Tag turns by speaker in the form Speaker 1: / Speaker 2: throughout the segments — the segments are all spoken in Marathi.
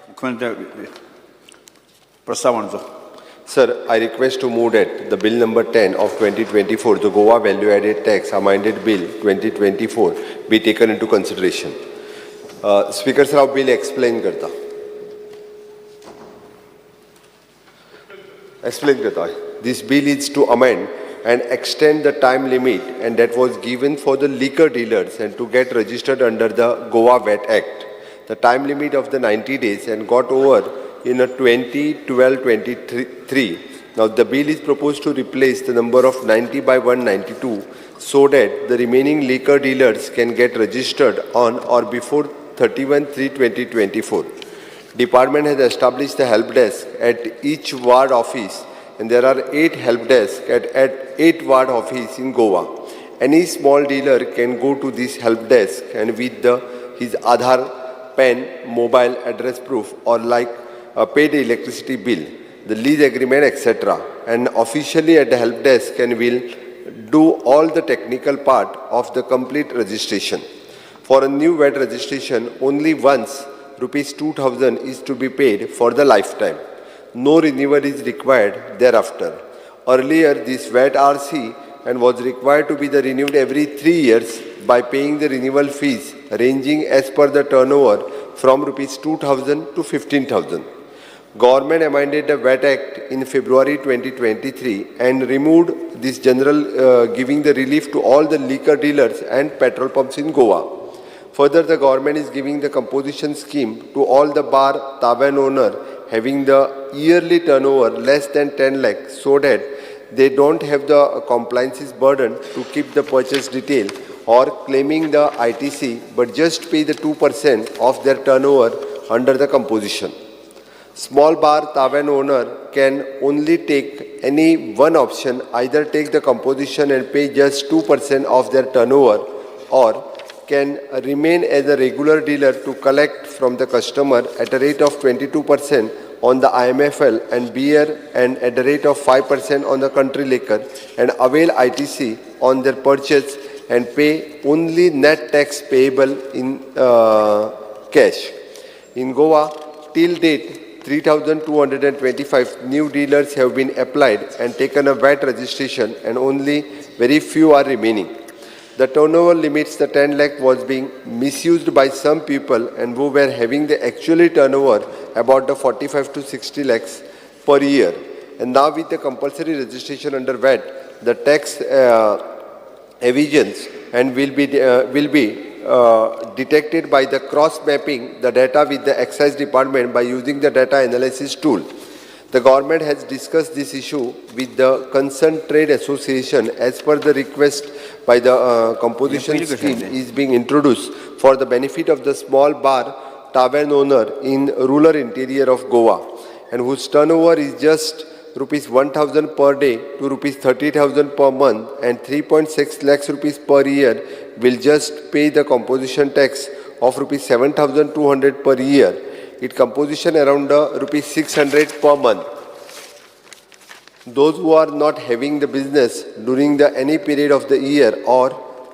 Speaker 1: मुख्यमंत्री प्रस्ताव मांडचो.
Speaker 2: Sir, I request to move that the bill number 10 of 2024, the Goa Value Added Tax Amended Bill 2024, be taken into consideration. Speaker sir, bill explain करता. Explain करता है. This bill is to amend and extend the time limit and that was given for the liquor dealers and to get registered under the Goa VAT Act. The time limit of the 90 days and got over in a 2012-23. Now the bill is proposed to replace the number of 90 by 192 so that the remaining liquor dealers can get registered on or before 31/3/2024. Department has established the help desk at each ward office and there are 8 help desks at 8 ward office in Goa. Any small dealer can go to this help desk and with his Aadhaar, PAN, mobile address proof or like pay the electricity bill, the lease agreement, etc. and officially at the help desk and will do all the technical part of the complete registration. For a new VAT registration, only once rupees 2,000 is to be paid for the lifetime. No renewal is required thereafter. Earlier, this VAT RC and was required to be renewed every 3 years by paying the renewal fees ranging as per the turnover from rupees 2,000 to 15,000. Government amended the VAT Act in February 2023 and removed this general giving the relief to all the liquor dealers and petrol pumps in Goa. Further, the government is giving the composition scheme to all the bar tavern owner having the yearly turnover less than 10 lakh so that they don't have the compliances burden to keep the purchase detail or claiming the ITC but just pay the 2% of their turnover under the composition. Small bar tavern owner can only take any one option, either take the composition and pay just 2% of their turnover or can remain as a regular dealer to collect from the customer at a rate of 22% on the IMFL and beer and at the rate of 5% on the country liquor and avail ITC on their purchase and pay only net tax payable in cash. In Goa, till date, 3,225 new dealers have been applied and taken a VAT registration and only very few are remaining. The turnover limits the 10 lakh was being misused by some people and who were having the actually turnover about the 45 to 60 lakhs per year. And now with the compulsory registration under VAT, the tax evasions and will be detected by the cross-mapping the data with the excise department by using the data analysis tool. The government has discussed this issue with the concerned trade association as per the request by the composition scheme is being introduced for the benefit of the small bar tavern owner in rural interior of Goa and whose turnover is just rupees 1,000 per day to rupees 30,000 per month and 3.6 lakhs rupees per year will just pay the composition tax of rupees 7,200 per year. It composition around rupees 600 per month. Those who are not having the business during any period of the year or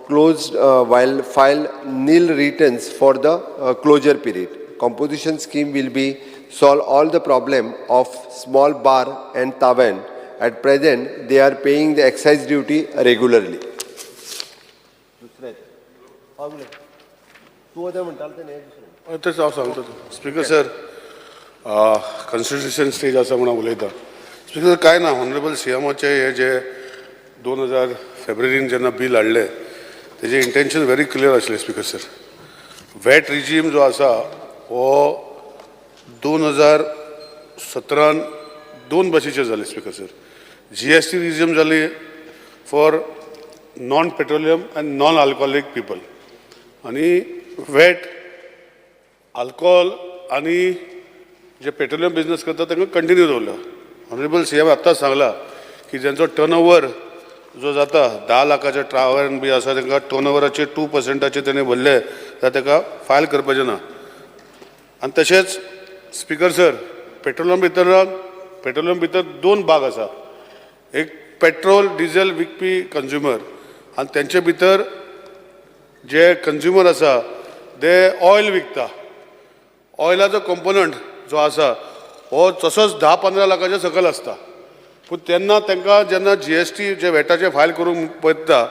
Speaker 2: closed while file nil returns for the closure period. Composition scheme will be solve all the problem of small bar and tavern. At present, they are paying the excise duty regularly.
Speaker 3: Speaker sir, constitution stage असा म्हणा उलयता. Speaker काय ना honorable CMचे हे जे 2000 फेब्रुवारीन जेन्ना बिल हाडले तेजे इंटेंशन very clear आसले Speaker sir. VAT regime जो आसा हो 2017 दोन भाशेचे जाले Speaker sir. GST regime जाली for non-petroleum and non-alcoholic people. आणि VAT अल्कोहोल आणि जे पेट्रोलियम बिझनेस करतात त्यांना कंटिन्यू दवरला. ऑनरेबल CM आत्ताच सांगला की ज्यांचो टर्नओवर जो जाता 10 लाखाचे ट्रावल बी आसा तांकां टर्नओवराचे 2% त्यांनी भरले जाल्यार ताका फायल करपाचें ना. आनी तशेंच स्पीकर सर पेट्रोलियम भितर दोन भाग आसा. एक पेट्रोल डिझेल विकपी कंज्युमर आनी तेंचे भितर जे कंज्युमर आसा ते ऑयल विकता. ऑयलाचो कंपोनंट जो आसा हो तसोच 10-15 लाखाच्या सकयल आसता. पूण तेन्ना तांकां जेन्ना GST जे वॅटाचे फायल करूंक पळयता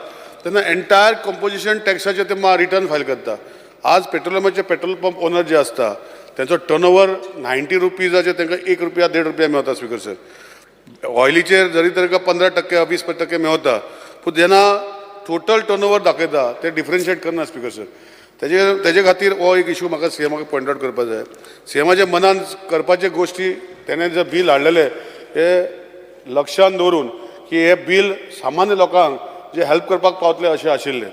Speaker 3: तेन्ना एंटायर कंपोजिशन टॅक्साचे ते रिटर्न फायल करता. आज पेट्रोलियमाचे पेट्रोल पंप ओनर जे आसता त्यांचो टर्नओवर 90 रुपीजाचे तांकां ₹1-1.5 मेळटा स्पीकर सर. ऑयलीचेर जरी तांकां 15% 20% मेळटा पूण जेन्ना टोटल टर्नओवर दाखयता ते डिफरन्शिएट करना स्पीकर सर. तेजे खातीर हो एक इशू म्हाका CMाक पॉयंट आउट करपाक जाय. CMाच्या मनान करपाचे गोश्टी तेणें जे बील हाडलेले हे लक्षांत दवरून की हे बील सामान्य लोकांक जे हेल्प करपाक पावतले अशें आशिल्लें.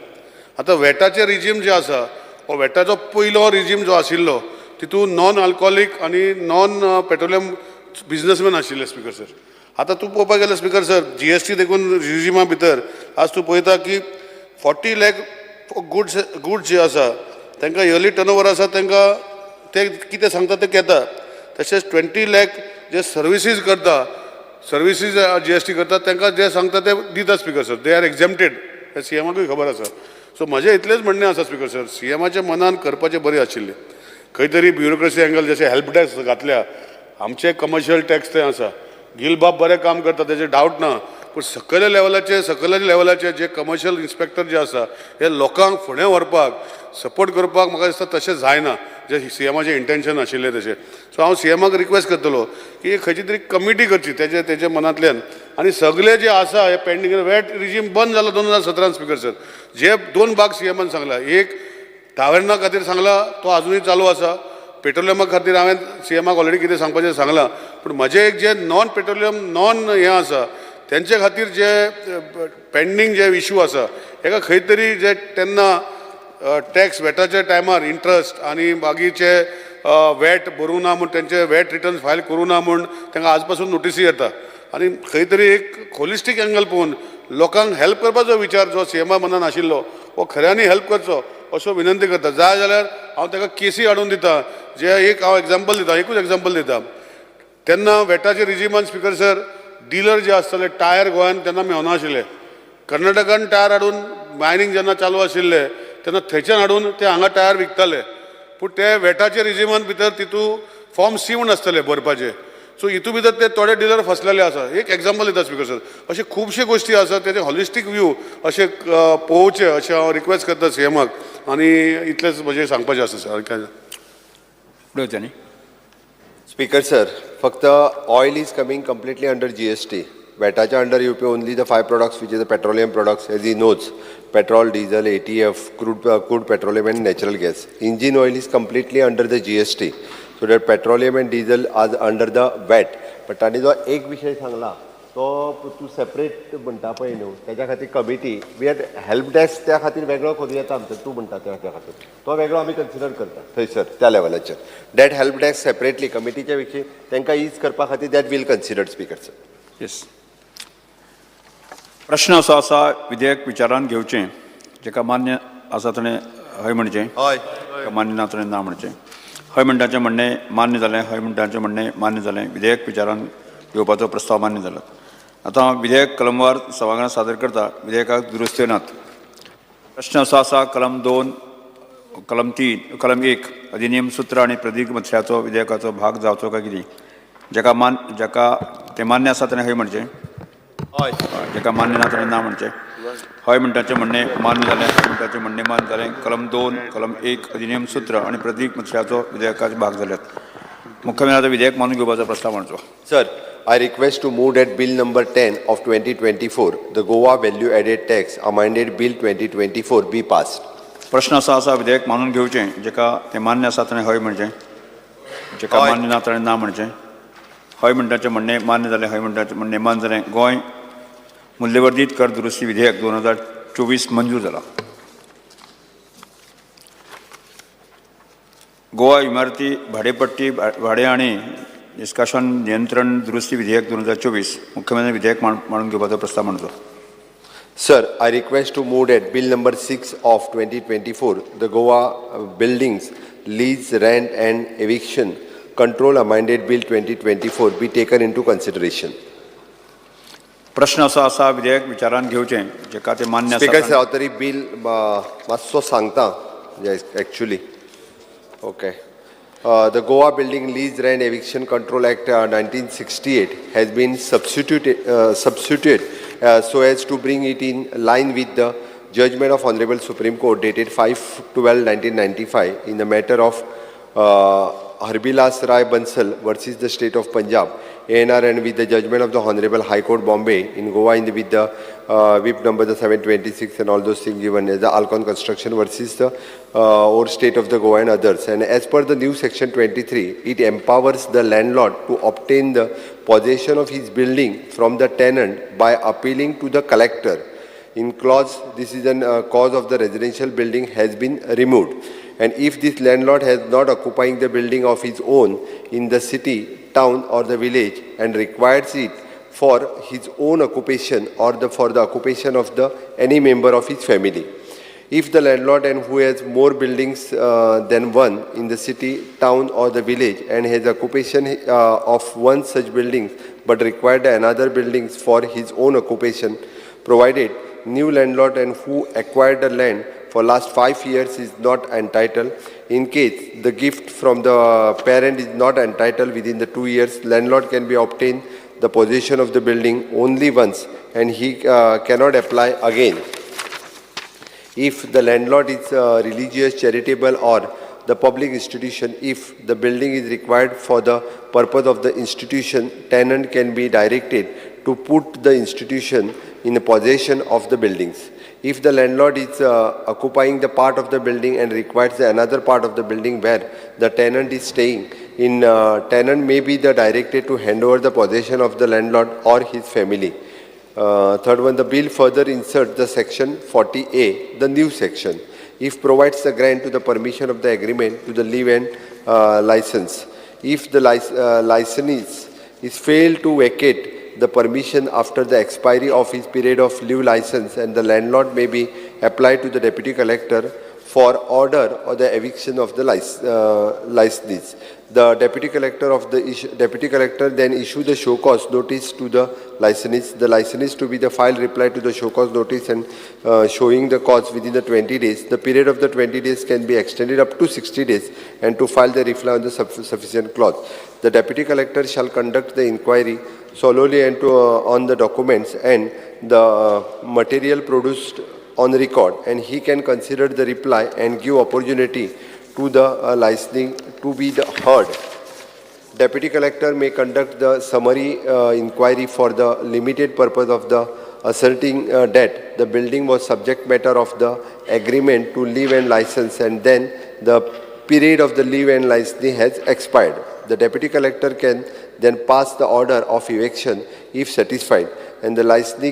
Speaker 3: आतां वॅटाचे रिजीम जे आसा हो वॅटाचो पयलो रिजीम जो आशिल्लो तितून नॉन अल्कोहोलीक आनी नॉन पेट्रोलियम बिजनसमॅन आशिल्ले स्पीकर सर. आतां तूं पळोवपाक गेल्यार स्पीकर सर GST देखून रिजिमा भितर आज तूं पळयता की 40 लाख गुड्स जे आसा तांकां इयरली टर्नओवर आसा तांकां ते कितें सांगता ते घेता. तशेंच 20 लाख जे सर्विसीस करता सर्विसीस GST करता तांकां जे सांगता ते दिता speaker sir. They are exempted. हे CMाकूय खबर आसा. सो म्हजें इतलेंच म्हणणें आसा स्पीकर सर CMाच्या मनान करपाचें बरें आशिल्लें. खंय तरी ब्युरोक्रेसी एंगल जशें हेल्प टॅक्स घातल्या आमचे कमर्शियल टॅक्स ते आसा गिल बाब बरें काम करता तेजे डावट ना. पूण सकयल्या लेवलाचे जे कमर्शियल इन्स्पेक्टर जे आसा हे लोकांक फुडें व्हरपाक सपोर्ट करपाक म्हाका दिसता तशें जायना जे CMाचें इंटेंशन आशिल्लें तशें. सो हांव CMाक रिक्वेस्ट करतलो की खंयची तरी कमिटी करची तेजे मनांतल्यान आनी सगळे जे आसा हे पेंडींग वॅट रिजीम बंद जालो 2017 स्पीकर सर. जे 2 भाग CMान सांगला एक टावरना खातीर सांगला तो अजुनूय चालू आसा. पेट्रोलियमा खातीर हांवें CMाक ऑलरेडी कितें सांगपाचें सांगलां. पूण म्हजें एक जे नॉन पेट्रोलियम नॉन हें आसा तेंचे खातीर जे पेंडींग जे इशू आसा हेका खंय तरी जे तेन्ना टॅक्स वॅटाच्या टायमार इंट्रस्ट आनी बाकीचे वॅट भरूं ना म्हूण तेंचे वॅट रिटर्न्स फायल करूं ना म्हूण तांकां आज पासून नोटीसी येता. आनी खंय तरी एक होलिस्टीक एंगल पळोवन लोकांक हेल्प करपाचो विचार जो CMा मनान आशिल्लो हो खऱ्यांनी हेल्प करचो अशो विनंती करता. जाय जाल्यार हांव ताका केसी हाडून दिता. जे एक हांव एग्जाम्पल दिता एकूच एग्जाम्पल दिता. तेन्ना वॅटाच्या रिजिमान स्पीकर सर डीलर जे आसताले टायर गोंयान तेन्ना मेळनाशिल्ले. कर्नाटकान टायर हाडून मायनींग जेन्ना चालू आशिल्ले तेन्ना थंयच्यान हाडून ते हांगा टायर विकताले. पूण ते वॅटाचे रिजिमान भितर तितू फॉर्म C म्हूण आसताले भरपाचे. सो हितू भितर ते थोडे डीलर फसलेले आसा. एक एग्जाम्पल दिता स्पीकर सर. अशे खुबशे गोश्टी आसा तेजे हॉलिस्टीक व्यू अशें पळोवचें अशें हांव रिक्वेस्ट करता CMाक. आनी इतलेंच म्हजें सांगपाचें आसा सर.
Speaker 1: फुडें न्ही
Speaker 2: Speaker sir, फक्त oil is coming completely under GST. Vatacha under you pay only the 5 products which is the petroleum products as he knows. Petrol, diesel, ATF, crude petroleum and natural gas. Engine oil is completely under the GST. So that petroleum and diesel are under the VAT. But ताणी जो एक विषय सांगला तो तू सेपरेट म्हणटा पळय न्हू त्याच्या खातीर committee we had help desk त्या खातीर वेगळो करूं येता आमचो तूं म्हणटा त्या खातीर तो वेगळो आमी कन्सिडर करता थंयसर त्या लेवलाचेर. दॅट हेल्प डेस्क सेपरेटली कमिटीच्या विशीं तांकां यूज करपा खातीर that will consider speaker sir.
Speaker 1: Yes. प्रश्न असो आसा विधेयक विचारान घेवचें जेका मान्य आसा ताणें हय म्हणचें
Speaker 2: हय
Speaker 1: मान्य ना ताणें ना म्हणचें. हय म्हणटाचें म्हणणें मान्य जालें हय म्हणटाचें म्हणणें मान्य जालें. विधेयक विचारान घेवपाचो प्रस्ताव मान्य जाला. आतां विधेयक कलमवार सभाघरांत सादर करता. विधेयकाक दुरुस्त्यो नात. प्रश्न असो आसा कलम 2 कलम 3 कलम 1 अधिनियम सूत्र आनी प्रतिज्ञापत्राचो विधेयकाचो भाग जावचो काय कितें. जेका तें मान्य आसा ताणें हय म्हणचें.
Speaker 2: हय.
Speaker 1: जेका मान्य ना ताणें ना म्हणचें. हय म्हणटाचें म्हणणें मान्य जालें हय म्हणटाचें म्हणणें मान्य जालें. कलम 2 कलम 1 अधिनियम सूत्र आनी प्रतिज्ञापत्राचो विधेयकाचे भाग जाल्यात. मुख्यमंत्री आता विधेयक मानून घेवपाचो प्रस्ताव मांडचो.
Speaker 2: Sir, I request to move that Bill number 10 of 2024, the Goa Value Added Tax Amended Bill 2024 be passed.
Speaker 1: प्रश्न असो आसा विधेयक मानून घेवचें जेका तें मान्य आसा ताणें हय म्हणचें. जेका मान्य ना ताणें ना म्हणचें. हय म्हणटाचें म्हणणें मान्य जालें हय म्हणटाचें म्हणणें मान्य जालें. गोंय मूल्यवर्धित कर दुरुस्ती विधेयक 2024 मंजूर जाला. गोवा इमारती भाडेपट्टी भाडे आणि निष्कासन नियंत्रण दुरुस्ती विधेयक 2024 मुख्यमंत्री विधेयक मांडून घेवपाचो प्रस्ताव मांडचो.
Speaker 2: Sir, I request to move that Bill number 6 of 2024, the Goa Buildings, Lease, Rent and Eviction Control Amended Bill 2024 be taken into consideration.
Speaker 1: प्रश्न असो आसा विधेयक विचारान घेवचें जेका ते मान्य आसा.
Speaker 2: स्पीकर हांव तरी बिल मातसो सांगता actually. Okay. the Goa Building Lease Rent Eviction Control Act 1968 has been substituted so as to bring it in line with the judgment of Honorable Supreme Court dated 5/12/1995 in the matter of Harbilas Rai Bansal versus the State of Punjab, ANR, and with the judgment of the Honorable High Court Bombay in Goa with the whip number the 726 and all those things given as the Alcon Construction versus the or State of the Goa and others. And as per the new section 23, it empowers the landlord to obtain the possession of his building from the tenant by appealing to the collector. In clause, this is a cause of the residential building has been removed. And if this landlord has not occupying the building of his own in the city, town or the village and requires it for his own occupation or for the occupation of any member of his family. If the landlord and who has more buildings than one in the city, town or the village and has occupation of one such building but required another buildings for his own occupation, provided new landlord and who acquired the land for last 5 years is not entitled. In case the gift from the parent is not entitled within the 2 years, landlord can be obtained the possession of the building only once and he cannot apply again. If the landlord is religious, charitable or the public institution, if the building is required for the purpose of the institution, tenant can be directed to put the institution in the possession of the buildings. If the landlord is occupying the part of the building and requires another part of the building where the tenant is staying, tenant may be directed to hand over the possession of the landlord or his family. Third one, the bill further inserts the section 40A, the new section. If provides the grant to the permission of the agreement to the leave and license. If the licensee is failed to vacate the permission after the expiry of his period of leave license, and the landlord may be applied to the deputy collector for order or the eviction of the licensee. The deputy collector then issue the show cause notice to the licensee. The licensee to be the file reply to the show cause notice and showing the cause within the 20 days. The period of the 20 days can be extended up to 60 days and to file the reply on the sufficient clause. The deputy collector shall conduct the inquiry solely and on the documents and the material produced on record, and he can consider the reply and give opportunity to the licensing to be heard. Deputy collector may conduct the summary inquiry for the limited purpose of the asserting that the building was subject matter of the agreement to leave and license, and then the period of the leave and licensing has expired. The deputy collector can then pass the order of eviction if satisfied, and the licensee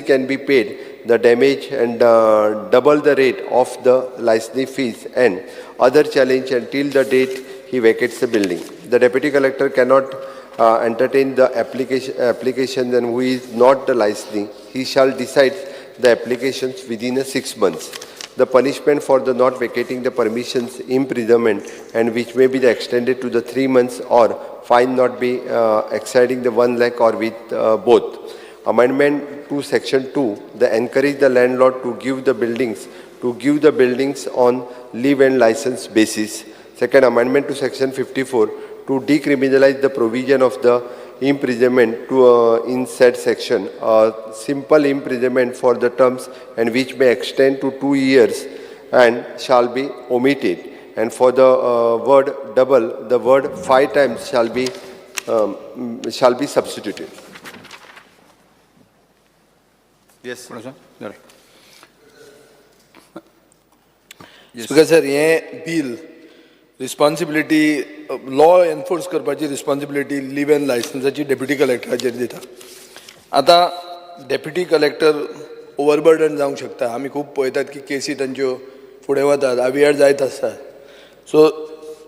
Speaker 2: can be paid the damage and double the rate of the licensee fees and other challenge until the date he vacates the building. The deputy collector cannot entertain the application and who is not the licensee. He shall decide the applications within 6 months. The punishment for the not vacating the permissions, imprisonment, and which may be extended to the 3 months or fine not be exceeding the 1 lakh or with both. Amendment to Section 2, the encourage the landlord to give the buildings on leave and license basis. Second, amendment to Section 54 to decriminalize the provision of the imprisonment to in said section, simple imprisonment for the terms and which may extend to 2 years and shall be omitted. And for the word double, the word 5 times shall be substituted. Yes.
Speaker 4: Speaker sir, ये bill responsibility law enforce करपाची responsibility leave and licenseची deputy collectorचेर दिता. आता deputy collector overburden जावंक शकता. आमी खूब पळयतात की केसी तांच्यो फुडें वतात, आवियार जायत आसता. सो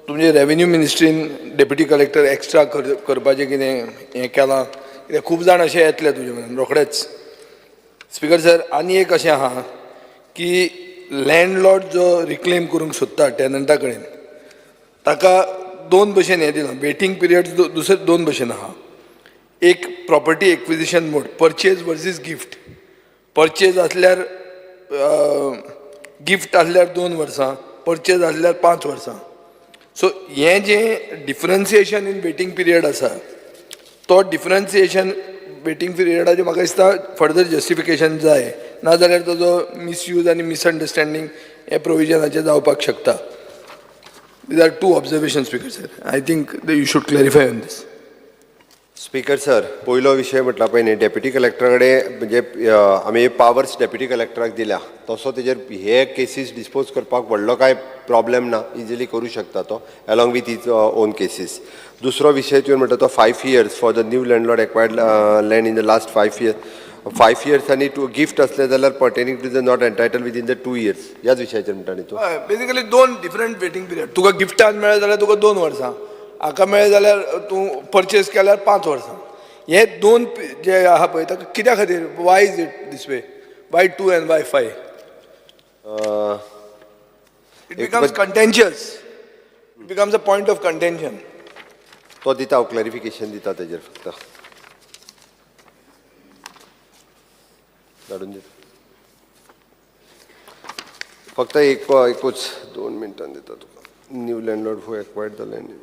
Speaker 4: तुमचे रेव्हेन्यू मिनिस्ट्रीन डेप्युटी कलेक्टर एक्स्ट्रा करपाचें कितें हें केलां, कित्याक खूब जाण अशें येतले तुजे म्हण रोखडेच. स्पीकर सर, आनी एक अशें आहा की लँडलॉर्ड जो रिक्लेम करूंक सोदता टॅनंटा कडेन, ताका 2 भशेन हें दिलां. वेटिंग पिरियड दुसरे 2 भशेन आहा. एक प्रॉपर्टी एक्विजिशन मोड, परचेज वर्सीस गिफ्ट. परचेज आसल्यार गिफ्ट आसल्यार 2 वर्सां, परचेज आसल्यार 5 वर्सां. सो हें जें डिफरन्सिएशन इन वेटींग पिरियड आसा तो डिफरन्सिएशन वेटींग पिरियडाचें म्हाका दिसता फर्दर जस्टिफिकेशन जाय, नाजाल्यार ताजो मिसयूज आनी मिसअंडरस्टँडींग हे प्रोविजनाचें जावपाक शकता. These are two observations, Speaker sir. I think that you should clarify on this.
Speaker 2: Speaker sir, पयलो विशय म्हटला पळय न्ही, डेप्युटी कलेक्टरा कडेन म्हणजे आमी पावर्स डेप्युटी कलेक्टराक दिल्या, तसो तेजेर हे केसीस डिस्पोज करपाक व्हडलो काय प्रॉब्लेम ना, इजिली करू शकता तो along with his own cases. दुसरो विशय तुवें म्हणटा तो 5 years for the new landlord acquired land in the last 5 years. 5 years आनी टू गिफ्ट असले जाल्यार pertaining to the not entitled within the 2 years ह्याच विशयाचेर म्हणटा न्ही तूं.
Speaker 4: Basically 2 different waiting period. तुका गिफ्टान मेळ्ळें जाल्यार तुका 2 वर्सां, हाका मेळ्ळें जाल्यार तूं परचेज केल्यार 5 वर्सां. हे 2 जे आहा पळय ताका कित्या खातीर, Y is it this way, Y 2 and why 5? It becomes contentious. It becomes a point of contention.
Speaker 2: तो दिता, हांव क्लॅरिफिकेशन दिता तेजेर फक्त धाडून दिता. फक्त एकूच 2 मिनटान दिता तुका. New landlord who acquired the land.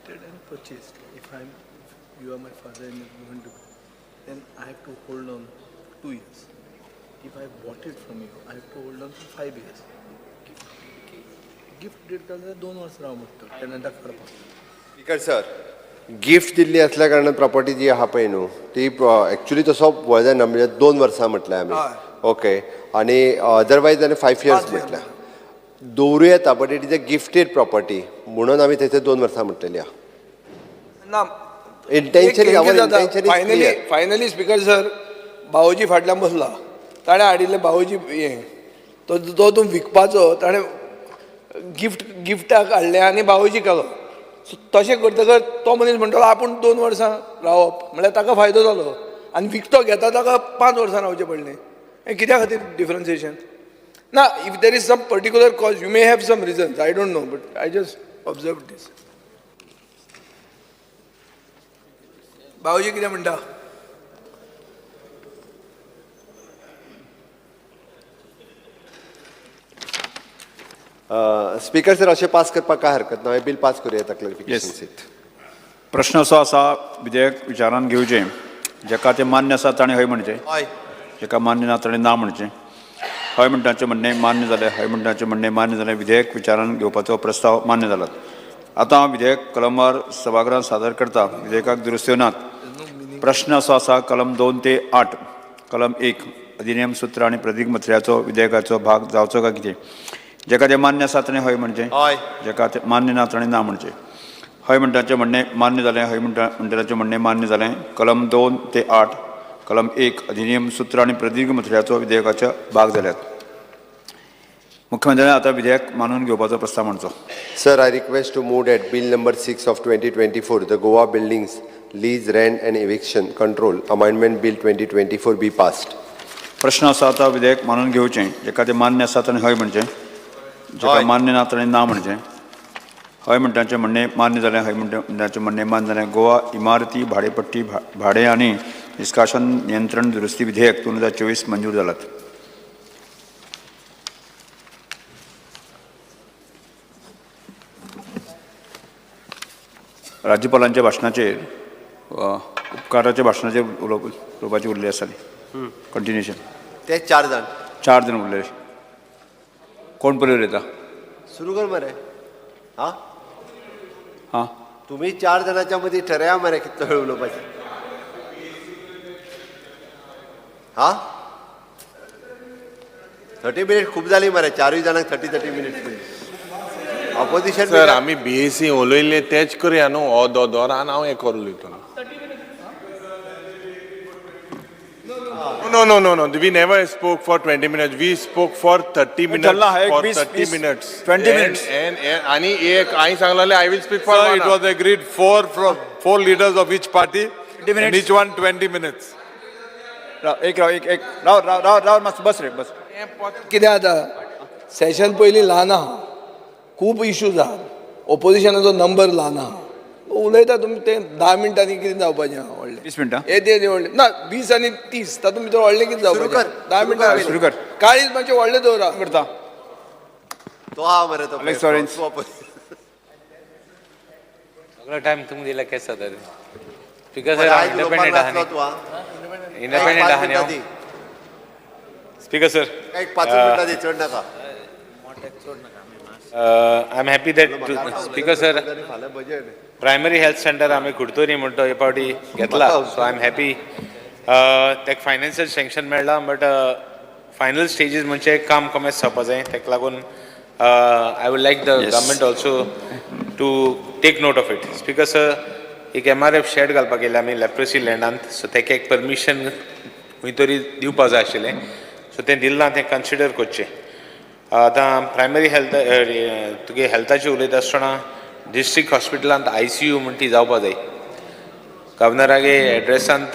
Speaker 5: And purchased. If you are my father and you want to, then I have to hold on 2 years. If I bought it from you, I have to hold on for 5 years. Gift दिता जाल्यार 2 वर्सां राव म्हणटा टॅनंटाक काडपाक.
Speaker 2: स्पीकर सर, गिफ्ट दिल्ली असल्या कारणान प्रॉपर्टी जी आहा पळय न्हू ती एक्चुअली तसो वय जायना, म्हणजे 2 वर्सां म्हटलें आमी. ओके. आनी अदरवायज आनी 5 years म्हटल्या दवरूं येता, but it is a gifted property म्हणून आमी थंयसर 2 वर्सां म्हटलेली आहा.
Speaker 4: ना,
Speaker 2: इंटेन्शनली
Speaker 4: फायनली स्पीकर सर बावोजी फाटल्यान बसला, ताणें हाडिल्लें बावोजी हें तो तूं विकपाचो, ताणें गिफ्टाक हाडलें आनी बावोजी केलो. सो तशें करतकर तो मनीस म्हणटलो आपूण 2 वर्सां रावप, म्हळ्यार ताका फायदो जालो आनी विकतो घेता ताका 5 वर्सां रावचें पडलें. हें कित्या खातीर डिफरन्सिएशन ना? If there is some particular cause, you may have some reasons, I don't know, but I just observe this. बावजी कितें म्हणटा?
Speaker 2: स्पीकर सर, अशें पास करपाक काय हरकत ना, हें बिल पास करूं येता क्लॅरिफिकेशन सहित.
Speaker 1: प्रश्न असो आसा, विधेयक विचारान घेवचें, जेका तें मान्य आसा ताणें हय म्हणचें, जेका मान्य ना ताणें ना म्हणचें. हय म्हणटाचें म्हणणें मान्य जालें, हय म्हणटाचें म्हणणें मान्य जालें. विधेयक विचारान घेवपाचो प्रस्ताव मान्य जाला. आतां विधेयक कलमवार सभागृहांत सादर करता. विधेयकाक दुरुस्त्यो नात. प्रश्न असो आसा, कलम 2 ते 8, कलम 1 अधिनियम सूत्र आनी प्रतिज्ञापत्राचो विधेयकाचो भाग जावचो काय कितें? जेका तें मान्य आसा ताणें हय म्हणचें, जेका तें मान्य ना ताणें ना म्हणचें. हय म्हणटाचें म्हणणें मान्य जालें, हय म्हणटाचें म्हणणें मान्य जालें. कलम 2 ते 8, कलम 1 अधिनियम सूत्र आनी प्रतिज्ञापत्राचो विधेयकाचो भाग जाल्यात. मुख्यमंत्र्यान आतां विधेयक मानून घेवपाचो प्रस्ताव मांडचो.
Speaker 2: Sir, I request to move that bill number 6 of 2024, the Goa buildings lease rent and eviction control amendment bill 2024 be passed.
Speaker 1: प्रश्न आसा आतां विधेयक मानून घेवचें, जेका तें मान्य आसा ताणें हय म्हणचें, जेका मान्य ना ताणें ना म्हणचें. हय म्हणटाचें म्हणणें मान्य जालें, हय म्हणटाचें म्हणणें मान्य जालें. गोवा इमारती भाडेपट्टी भाडे आनी निश्काशन नियंत्रण दुरुस्ती विधेयक 2024 मंजूर जालात. राज्यपालांच्या भाशणाचेर उपकाराच्या भाशणाचेर उलोवपाची उरली आसली. कंटिन्युएशन
Speaker 2: ते 4 जाण
Speaker 1: 4 जण उरलेले. कोण पयलीं उलयता?
Speaker 2: सुरू कर मरे. हां
Speaker 1: हां,
Speaker 2: तुम्ही 4 जणांच्या मदीं ठरया मरे कितलो वेळ उलोवपाचें. हां 30 minutes खूब जाली मरे. 4 जाणांक 30 minutes. ऑपोजिशन
Speaker 6: सर, आमी बीएसी उलयले तेच करया न्हू. दोरान हांव हें करूं उलयतलो. No. We never spoke for 20 minutes. We spoke for 30 minutes.
Speaker 1: चलना है,
Speaker 6: For
Speaker 1: 20
Speaker 6: 30 minutes.
Speaker 1: 20 minutes.
Speaker 6: आणि एक आई सांगले I will speak for
Speaker 7: Sir,
Speaker 6: 1
Speaker 7: it
Speaker 6: hour.
Speaker 7: was agreed four leaders of each party,
Speaker 1: 20 minutes.
Speaker 7: and each one 20 minutes.
Speaker 1: राव मस्त बस रे बस.
Speaker 4: कितें जाता सेशन पयलीं ल्हान आहा खूब इश्यूज आहात ओपोजिशनाचो नंबर ल्हान आहा उलयता तुमी ते 10 मिनटांनी कितें जावपाचें आहा व्हडलें
Speaker 1: 20 मिनटां.
Speaker 4: ते व्हडलें ना 20 आनी 30 तातूंत भितर व्हडलें कितें जावपाचें 10 मिनटां
Speaker 1: सुरू कर.
Speaker 4: काळीज मातशें व्हडलें दवरा
Speaker 1: करता
Speaker 2: तो हा मरे तो
Speaker 1: Alex Orange.
Speaker 8: सगळं टाइम तुम्ही दिला केस जाता स्पीकर सर इंडिपेंडेंट आहा न्ही स्पीकर सर
Speaker 2: एक 5 मिनिटां दी चड नाका
Speaker 8: I am happy that speaker sir
Speaker 2: फाल्यां बजेट
Speaker 8: प्रायमरी हेल्थ सेंटर आमी कुडतोरी म्हणतो हे फावटी घेतला सो आय एम हॅपी तेका फायनान्शियल सँक्शन मेळ्ळां बट फायनल स्टेजीस म्हणजे काम कमेस जावपा जाय तेका लागून I would like the government also to take note of it speaker sir एक MRF शेड घालपाक गेले आमी लेप्रोसी लँडांत सो तेका एक परमिशन खंय तरी दिवपा जाय आशिल्लें सो तें दिलें ना तें कन्सिडर करचें आतां प्रायमरी हेल्थ तुगे हेल्थाची उलयता आसतना डिस्ट्रिक्ट हॉस्पिटलांत ICU म्हण ती जावपा जाय गव्हर्नरागे एड्रेसांत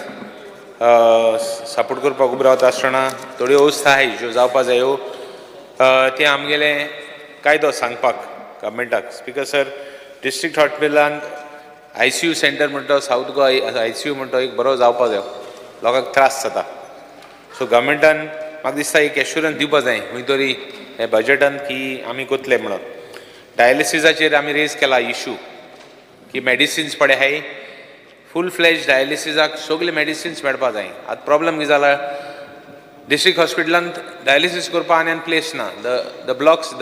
Speaker 8: सपोर्ट करपाक उबो रावता आसतना थोड्यो अवस्था आहाय ज्यो जावपा जायो ते आमगेले कायदो सांगपाक गव्हर्मेंटाक स्पीकर सर डिस्ट्रिक्ट हॉस्पिटलांत ICU सेंटर म्हणटा साऊथ गोवा ICU म्हणटा एक बरो जावपा जायो लोकांक त्रास जाता सो गव्हर्मेंटान म्हाका दिसता एक एश्युरन्स दिवपा जाय खंय तरी हे बजेटान की आमी कोतले म्हणून डायलिसिसाचेर आमी रेज केला इशू की मेडिसिन्स पडे हाय फूल फ्लेज डायलिसिसाक सगळे मेडिसिन्स मेळपा जाय आतां प्रॉब्लम कितें जाला डिस्ट्रिक्ट हॉस्पिटलांत डायलिसीस करपा आनी प्लेस ना द ब्लॉक्स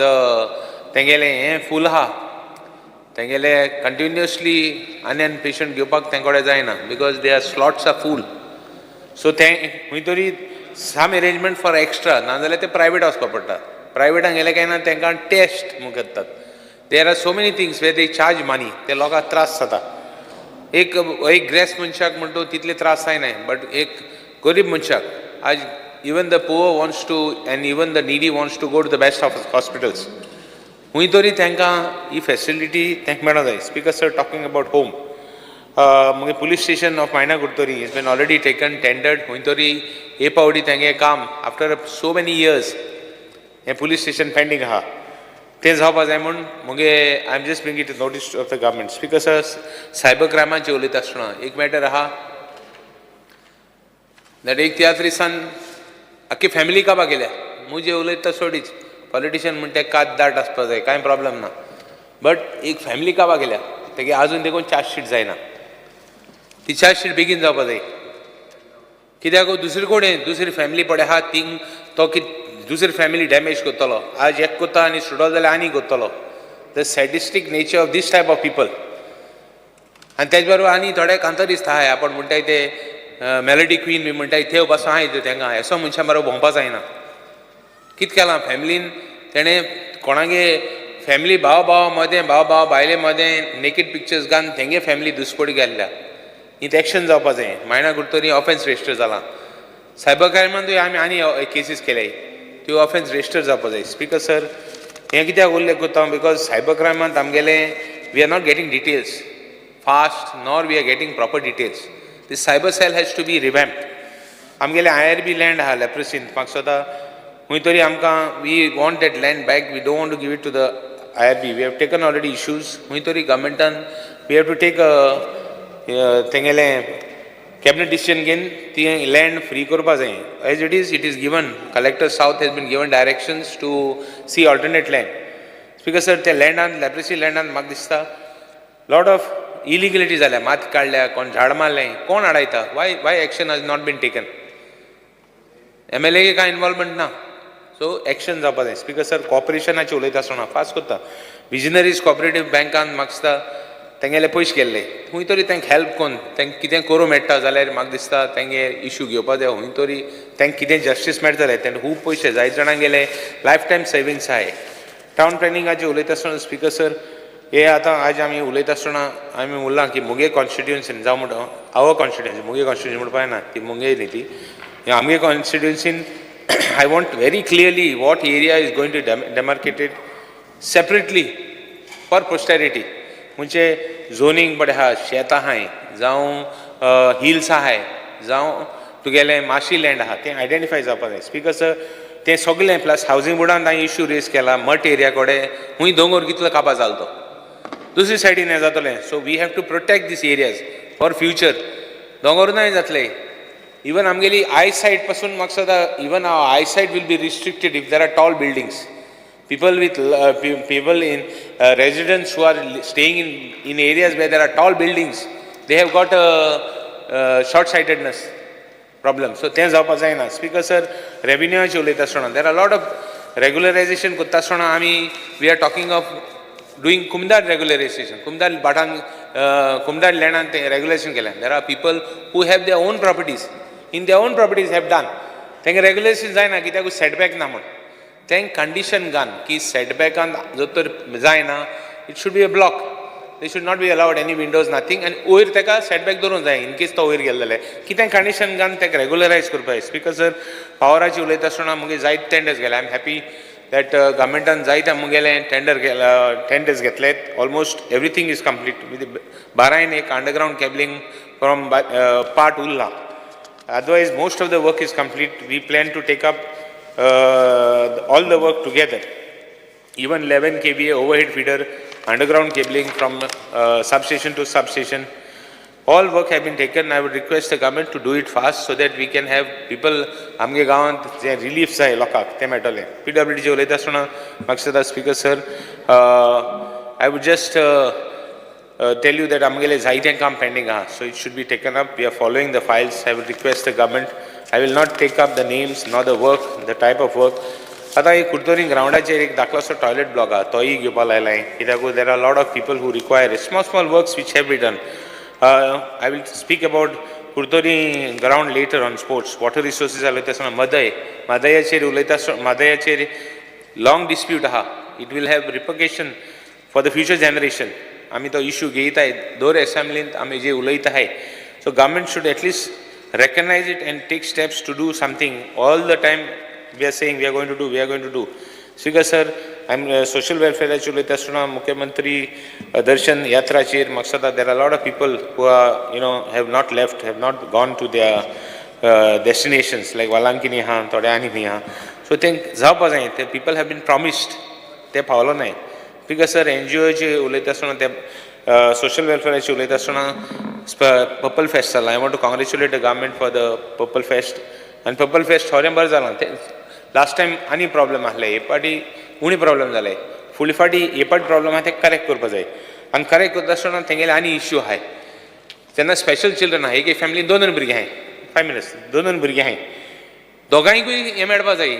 Speaker 8: तेंगेले हें फूल आहा तेंगेले कंटिन्युअसली आनी पेशंट घेवपाक तेंकोडे जायना because they are slots R full so ते खंय तरी साम अरेंजमेंट फॉर एक्स्ट्रा नाजाल्यार ते प्रायवेट वचपा पडटा प्रायवेटान गेले काय ना तांकां टेस्ट म्हूण करतात there are so many things way they charge money ते लोकांक त्रास जाता एक ग्रेस मनशाक म्हणटा तितले त्रास जायनाय बट एक गरीब मनशाक आज even the poor wants to and even the needy wants to go to the best of hospitals खंय तरी तांकां ही फेसिलिटी तांकां मेळों जाय speaker sir talking about home मुगे police station of Maina Curtorim is been already taken tendered खंय तरी हे पावटी तेंगे काम आफ्टर सो मेनी इयर्स हें पुलीस स्टेशन पेंडींग आहा तें जावपा जाय म्हूण मुगे I am just bring it notice of the government speaker sir cyber क्रायमाचेर उलयता आसतना एक मॅटर आहा दॅट एक त्या दिसान आख्खी फॅमिली काबार गेल्या मुजे उलयता सोडीच पॉलिटिशियन म्हणटा कात दाट आसपा जाय कांय प्रॉब्लेम ना बट एक फॅमिली काबार गेल्या तेगे आजून देखून चार्जशीट जायना ती चार्जशीट बेगीन जावपा जाय कित्याक दुसरे कोणें दुसरी फॅमिली पडे आहा थिंग तो दुसरी फॅमिली डॅमेज करतलो आज एक कोत्ता आनी सुडलो जाल्यार आनी करतलो the sadistic nature of this type of people आनी तेच बरोबर आनी थोडे कांतर दिसता हाय आपण म्हणटाय ते मेलोडी क्वीन बी म्हणटाय थंय बसो आहाय तेंकां असो मनशां बरोबर भोंवपा जायना कितें केलां फॅमिलीन तेणें कोणागे फॅमिली भाव भाव बायले मदें नेकेड पिक्चर्स घालून तेंगे फॅमिली दुसपडी गेल्ल्या हित एक्शन जावपा जाय मायना कुडतरी ऑफेन्स रेजिस्टर जाला सायबर क्रायमांतूय आमी आनी केसीस केल्याय त्यो ऑफेन्स रेजिस्टर जावपा जाय स्पीकर सर हें कित्याक उल्लेख करता बिकॉज सायबर क्रायमांत आमगेले we are not getting details fast nor we are getting proper details this cyber cell has to be revamped आमगेले IRB लँड आहा लेप्रोसीन म्हाका स्वता खंय तरी आमकां we want that land back we don't want to give it to the IRB we have taken already issues खंय तरी गव्हर्मेंटान वी हॅव टू टेक तेंगेले कॅबिनेट डिसिजन घेवन ती लँड फ्री करपा जाय as it is given collector south has been given directions to see alternate land speaker sir त्या लँडान लेप्रोसी लँडान म्हाका दिसता लॉट ऑफ इलिगलिटी जाल्या माती काडल्या कोण झाड मारलें कोण अडयता why action has not been taken MLA कांय इनवॉल्वमेंट ना सो एक्शन जावपा जाय स्पीकर सर कॉपरेशनाचें उलयता आसतना फास्ट करता विजनरीज कॉपरेटीव बँकान म्हाका दिसता तेंगेले पयशे गेल्ले खंय तरी तांकां हेल्प कोन्न तांकां कितें करूं मेळटा जाल्यार म्हाका दिसता तेंगे इशू घेवपा जाय खंय तरी तांकां कितें जस्टीस मेळटलें तेन्ना खूब पयशे जायत जाणांक गेले लायफ टायम सेविंग्स आहाय टावन प्लॅनिंगाचेर उलयता आसतना स्पीकर सर हे आतां आज आमी उलयता आसतना आमी उरलां की मुगे कॉन्स्टिट्युएन्सीन जावं म्हणटा आवर कॉन्स्टिट्युएन्सी मुगे कॉन्स्टिट्युएन्सी म्हणपा ना ती मुगे न्ही ती आमगे कॉन्स्टिट्युएन्सीन I want very clearly what area is going to demarcated separately for posterity. म्हणजे zoning बडे हा शेतां हाय जावं हिल्स आहाय जावं तुगेलें माशी लँड आहा तें आयडेंटिफाय जावपाक जाय स्पीकर सर तें सगलें प्लस हावजिंग बोर्डान तांणी इश्यू रेज केला मठ एरिया कडेन खूंय दोंगर कितलो काबार जालो तो दुसरे सायडीन हें जातलें so we have to protect this areas for future दोंगरूनय जातलें इवन आमगेली आय सायट पासून म्हाका सदां even our eyesight will be restricted if there are tall buildings people with people in residents who are staying in areas where there are tall buildings they have got a short sightedness problem so तें जावपाक जायना स्पीकर सर रेव्हेन्यूचे उलयता आसतना there are a lot of regularization करता आसतना आमी we are talking of doing कुमदार regularization कुमदार भाटान कुमदार लँडान तें रेग्युलेशन केलें there are people who have their own properties in their own properties have done तेंगे रेग्युलेशन जायना कित्याक सेटबॅक ना म्हण तें कंडिशन घान की सेटबॅकान जर तर जायना it should be a block they should not be allowed any Windows nothing आनी वयर तेका सेटबॅक दवरूंक जाय इन केस तो वयर गेलो जाल्यार कितें कंडिशन घान तेका रेग्युलरायज करपाक जाय स्पीकर सर पावराची उलयता आसतना मुगे जायते टेंडर्स गेले आय एम हॅपी दॅट गव्हर्मेंटान जायते मुगेले टेंडर्स घेतलेत almost everything is complete with बारायन एक अंडरग्राउंड केबलिंग फ्रॉम पार्ट उरला otherwise most of the work is complete we plan to take up all the work together even 11 kVA overhead feeder underground cabling from substation to substation all work have been taken I would request the government to do it fast so that we can have people amge gawan je relief jay lokak te metale pwd je ulayta asna maksada speaker sir I would just tell you that amgele zaite kam pending aha so it should be taken up we are following the files I would request the government I will not take up the names nor the work the type of work आता एक कुडतोरी ग्राउंडाचेर एक धाकलोसो टॉयलेट ब्लॉक आहा तोय घेवपा लायलाय कित्याक there are lot of people who require small works which have been done I will speak about Curtorim ground later on sports water resources उलयता आसतना मदयाचेर उलयता मदयाचेर long dispute आहा it will have repercussion for the future generation आमी तो इश्यू घेयताय दर असेंब्लींत आमी जे उलयताय so government should at least recognize it and take steps to do something all the time we are saying we are going to do speaker sir I'm social welfare उलयता आसतना मुख्यमंत्री दर्शन यात्राचेर मकसदा there are a lot of people who are have not left have not gone to their destinations like वालांकिनी आहा थोडे आनी खंय आहा so तें जावपा जाय ते people have been promised ते पावलो नाय स्पीकर सर NGOचे उलयता आसतना ते social welfare उलयता आसतना पर्पल फेस्ट जालां I want to congratulate the government for the purple fest आनी पर्पल फेस्ट थोडें बरें जालां लास्ट टायम आनी प्रॉब्लेम आसले हे पाटी उणी प्रॉब्लेम जाले फुडले फाटी हे पाटी प्रॉब्लेम आहा ते करेक्ट करपा जाय आनी करेक्ट करता आसतना तेंगेले आनी इश्यू आहाय तेन्ना स्पेशल चिल्ड्रन आहा एक फॅमिलीन 2 भुरगीं आहाय 5 minutes 2 भुरगीं आहाय दोगांयकूय हें मेळपा जाय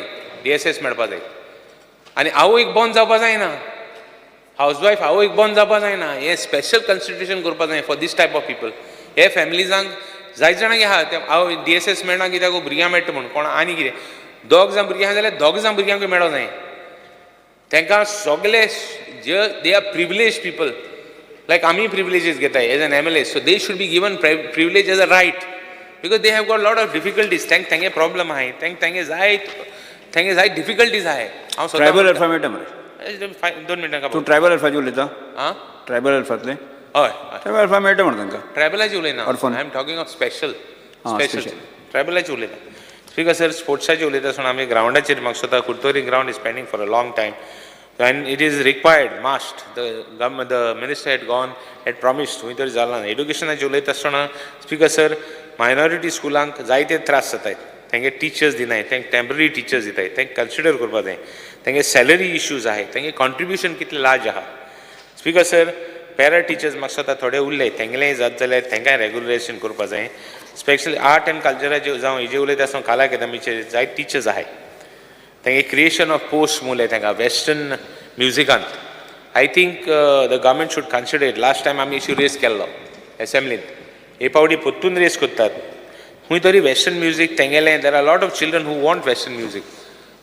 Speaker 8: DSS मेळपा जाय आनी आवय एक बंद जावपा जायना हाऊसवायफ आवय एक बंद जावपा जायना हें स्पेशल कन्सिडरेशन करपा जाय for this type of people हे फॅमिलीजांक जायत जाणांक आहा ते आवय DSS मेळना कित्याक भुरग्यां मेळटा म्हूण कोण आनी कितें दोग जाण भुरगीं आहा जाल्यार दोग जाण भुरग्यांकूय मेळो जाय तांकां सगळे जे they are privilege people like आमी प्रिविलेजीस घेताय as an MLA so they should be given privilege as a right because they have got lot of difficulties तेंगे प्रॉब्लेम आहाय तेंगे जायत डिफिकल्टीज आहाय हांव
Speaker 1: ट्रायबल अल्फा मेळटा मरे
Speaker 8: 2 मिनटां
Speaker 1: तूं ट्रायबल अल्फाची उलयता
Speaker 8: आं
Speaker 1: ट्रायबल अल्फातले
Speaker 8: हय
Speaker 1: ट्रायबल अल्फा मेळटा म्हणटा तांकां
Speaker 8: ट्रायबलाची उलयना I am talking of special ट्रायबलाची उलयता स्पीकर सर स्पोर्ट्साची उलयता आसतना आमी ग्राउंडाचेर म्हाका स्वता Curtorim ground is pending for a long time and it is required must the minister had gone had promised खंय तरी जालां ना एड्युकेशनाची उलयता आसतना स्पीकर सर मायनॉरिटी स्कुलांक जायते त्रास जाताय तेंगे टिचर्स दिनाय तेंक टेम्पररी टिचर्स दिताय तेंक कन्सिडर करपा जाय तेंगे सॅलरी इश्यूज आहाय तेंगे कॉन्ट्रिब्युशन कितलें लार्ज आहा स्पीकर सर पॅरा टिचर्स म्हाका स्वता थोडे उरले तेंगेलेय जात जाल्यार तेंकाय रेग्युलेशन करपा जाय स्पेशली आर्ट एंड कल्चराचे जावं हेजे उलयता आसतना कला अकादमीचे जायते टिचर्स आहाय तेंगे क्रिएशन ऑफ पोस्ट मुले तेंकां वेस्टर्न म्युजिकांत I think the government should consider it last time आमी इश्यू रेज केल्लो एसेंब्लींत हे पावटी परतून रेज करतात खंय तरी वेस्टर्न म्युजीक तेंगेलें there are lot of children who want western music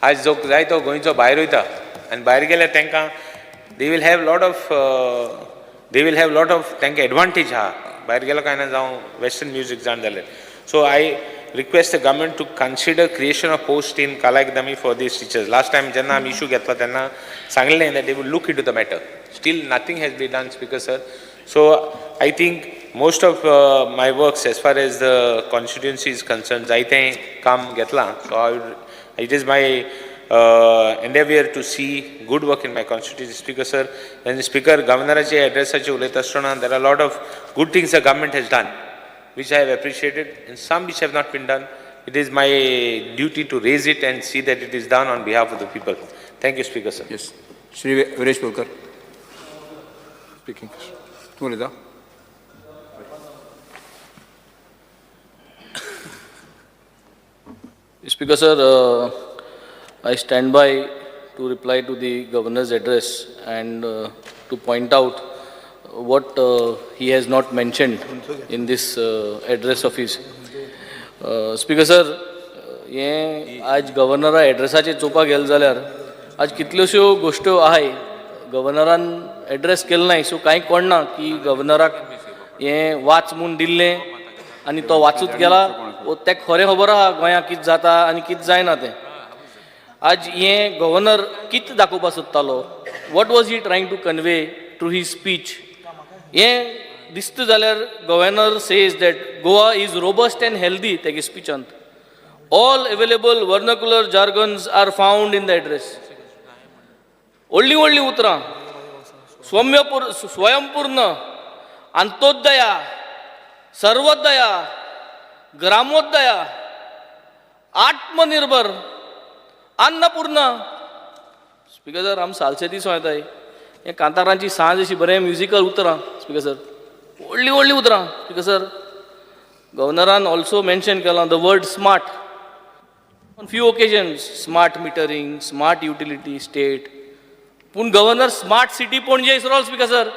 Speaker 8: आज जो जाय तो गोंयचो भायर वयता आनी भायर गेल्यार तेंकां they will have lot of तेंकां एडवांटेज आहा भायर गेलो काय ना जावं वेस्टर्न म्युजीक जाण जाल्यार so I request the government to consider creation of post in Kala Akademi for these teachers. Last time jenna am issue घेतला त्यांना सांगितले that they will look into the matter. Still nothing has been done, Speaker sir. So I think most of my works as far as the constituency is concerned, I think काम घेतला. So it is my endeavor to see good work in my constituency, Speaker sir. And Speaker, Governor's address there are a lot of good things the government has done, which I have appreciated, and some which have not been done. It is my duty to raise it and see that it is done on behalf of the people. Thank you, Speaker sir.
Speaker 1: Yes. Shri Viresh Polkar. Speaking. Tumulida.
Speaker 9: Speaker sir, I stand by to reply to the Governor's address and to point out what he has not mentioned in this address of his. Speaker sir, हे आज गव्हर्नरा एड्रेसाचेर चोवपाक गेले जाल्यार आज कितल्योश्यो गोश्ट्यो आहाय गव्हर्नरान एड्रेस केलो नाय, सो कांय कळना की गव्हर्नराक हे वाच म्हूण दिल्लें आनी तो वाचूत गेला, तेका खरें खबर आहा गोंयांत कितें जाता आनी कितें जायना तें. आज हे गव्हर्नर कितें दाखोवपाक सोदतालो, what was he trying to convey through he speech. हे दिसता जाल्यार governor says that Goa is robust and healthy तेगे स्पीचांत. All available vernacular jargons are found in the address. व्हडलीं व्हडलीं उतरां, स्वयंपूर्ण, अंत्योदया, सर्वोदया, ग्रामोदया, आत्मनिर्भर, अन्नपूर्णा. स्पीकर सर, आमी सालसेती सोयताय हे कांतारांची सांज अशी बरें म्युजिकल उतरां. स्पीकर सर, व्हडलीं व्हडलीं उतरां. स्पीकर सर, गव्हर्नरान ऑल्सो मेन्शन केलां the word smart on few occasions. Smart metering, smart utility state. पूण गव्हर्नर स्मार्ट सिटी पणजे इसरलो. स्पीकर सर,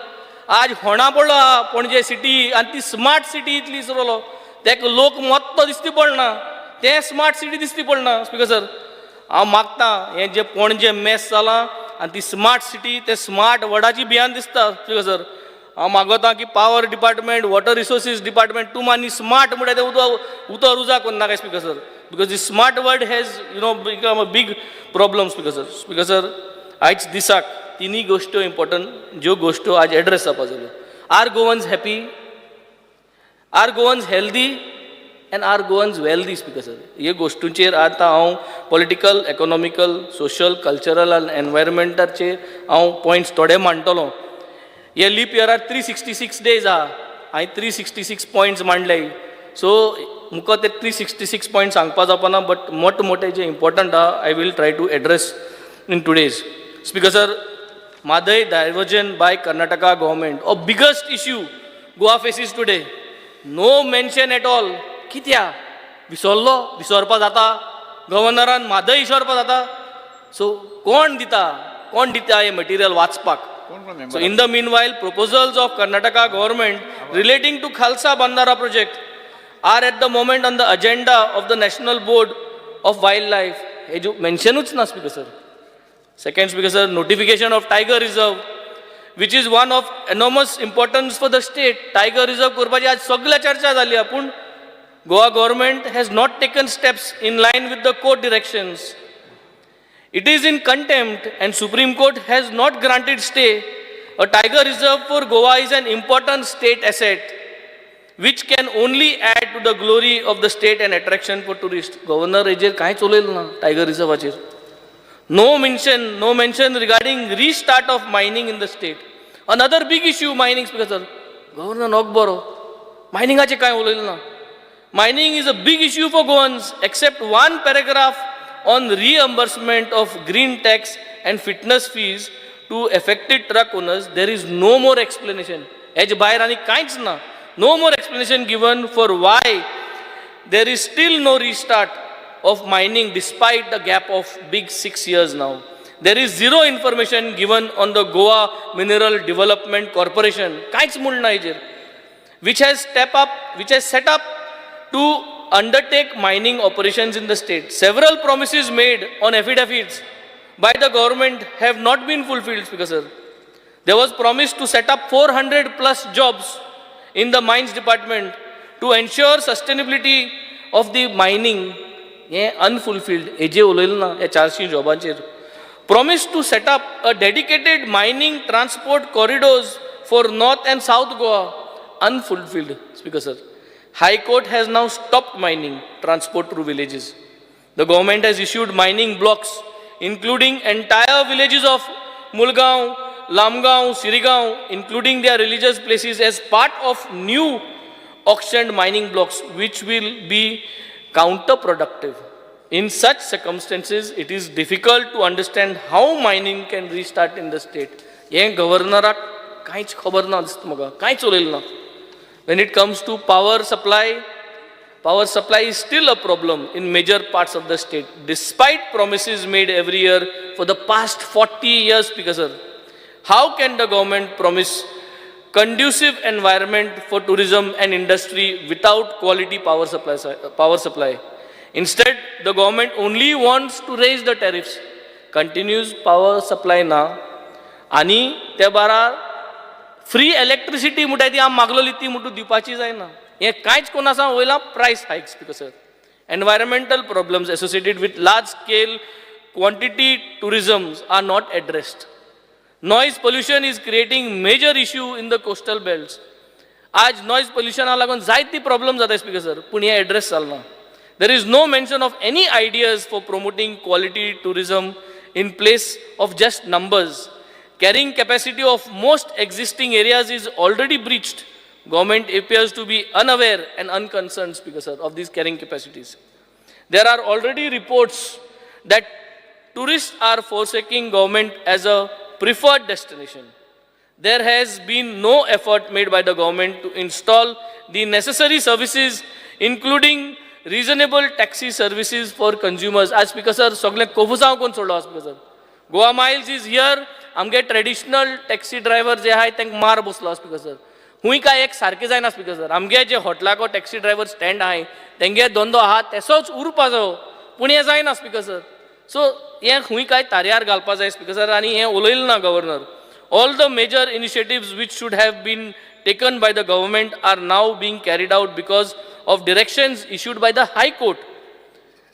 Speaker 9: आज होणा पडलो आहा पणजे सिटी आनी ती स्मार्ट सिटी इतली इसरलो, तेका लोक मोत्तो दिसती पडना, तें स्मार्ट सिटी दिसती पडना. स्पीकर सर, हांव मागतां हें जें पणजे मॅस जालां आनी ती स्मार्ट सिटी तें स्मार्ट वर्डाची भियान दिसता. स्पीकर सर, हांव मागोतां की power department, water resources department, तूं मानी स्मार्ट म्हणटा तें उतर उजा करनाका. Speaker sir, because the smart word has become a big problem. Speaker sir, speaker sir, आयज दिसाक तिनी गोश्ट्यो इम्पॉर्टंट ज्यो गोश्ट्यो आज एड्रेस जावपा जाल्यो. Our Goans happy, our Goans healthy and our Goans wealthy. Speaker sir, हे गोश्टींचेर आतां हांव पॉलिटिकल, इकॉनॉमिकल, सोशल, कल्चरल आनी एनवायरमेंटाचेर हांव पॉयंट्स थोडे मांडटलो. हे लीप इयरार 366 डेज आहा, हांवें 366 पॉयंट्स मांडले. सो मुको ते 366 पॉयंट्स सांगपा जावपाना, बट मोठे जे इम्पॉर्टंट आहा I will try to address in today's. Speaker sir, Madai diversion by Karnataka government, a biggest issue Goa faces today. No mention at all. Kitya? Visorlo? Visorpa jata? Governoran Madai visorpa jata? So, kon dita ye material wachpak? So, in the meanwhile, proposals of Karnataka government relating to Khalsa Bandara project are at the moment on the agenda of the National Board of Wildlife. He jo mention uch na, Speaker sir. Second, Speaker sir, notification of Tiger Reserve, which is one of enormous importance for the state. Tiger Reserve करपाची आज सगळ्या चर्चा जाली, पूण Goa government has not taken steps in line with the court directions. It is in contempt and Supreme Court has not granted stay. A Tiger Reserve for Goa is an important state asset which can only add to the glory of the state and attraction for tourists. Governor हेजेर कांय चलयलें ना Tiger Reserveचेर. No mention regarding restart of mining in the state. Another big issue, mining, Speaker sir. Governor Nogboro, mining ache kai ulil na. Mining is a big issue for Goans, except one paragraph on reimbursement of green tax and fitness fees to affected truck owners. There is no more explanation. Ej bairani kains na. No more explanation given for why there is still no restart of mining despite the gap of big 6 years now. There is zero information given on the Goa Mineral Development Corporation, which has set up to undertake mining operations in the state. Several promises made on affidavits by the government have not been fulfilled, Speaker sir. There was promise to set up 400 plus jobs in the mines department to ensure sustainability of the mining हे unfulfilled हेजे उलयलें ना ह्या 400 जॉबांचेर promised to set up a dedicated mining transport corridors for North and South Goa unfulfilled. Speaker sir, High Court has now stopped mining transport through villages. The government has issued mining blocks including entire villages of Mulgaon, Lamgaon, Sirigaon, including their religious places as part of new auctioned mining blocks, which will be counterproductive. In such circumstances, it is difficult to understand how mining can restart in the state. हे गव्हर्नराक कांयच खबर ना दिसता म्हाका, कांयच उलयलें ना. When it comes to power supply is still a problem in major parts of the state, despite promises made every year for the past 40 years, Speaker sir. How can the government promise conducive environment for tourism and industry without quality power supply? Instead, the government only wants to raise the tariffs, continues power supply na, आणि त्या बारा फ्री इलेक्ट्रिसिटी म्हणटा ती आमी मागलोली ती म्हणून दिवपाची जायना. हें कांयच कोणासा वयला price hikes speaker sir. Environmental problems associated with large scale quantity tourism are not addressed. Noise pollution is creating major issue in the coastal belts. आज noise pollution लागून जायती प्रॉब्लम जाता स्पीकर सर, पूण हे address Jalna. There is no mention of any ideas for promoting quality tourism in place of just numbers. Carrying capacity of most existing areas is already breached. Government appears to be unaware and unconcerned, Speaker sir, of these carrying capacities. There are already reports that tourists are forsaking government as a preferred destination. There has been no effort made by the government to install the necessary services, including reasonable taxi services for consumers. As Speaker sir, सगळे कोफुसांव कोण सोडलो Speaker sir. Goa Miles is here. आमगे ट्रेडिशनल टॅक्सी ड्रायव्हर जे आहाय तांकां मार बसलो Speaker sir. हुंय काय एक सारकें जायना Speaker sir. आमगे जे हॉटलाको टॅक्सी ड्रायव्हर स्टँड आहाय तेंगे धंदो आहा तेसोच उरपा जायो, पूण हें जायना Speaker sir. So हें हुंय काय तारयार घालपा जाय Speaker sir, आनी हें उलयलें ना governor. All the major initiatives which should have been taken by the government are now being carried out because of directions issued by the High Court.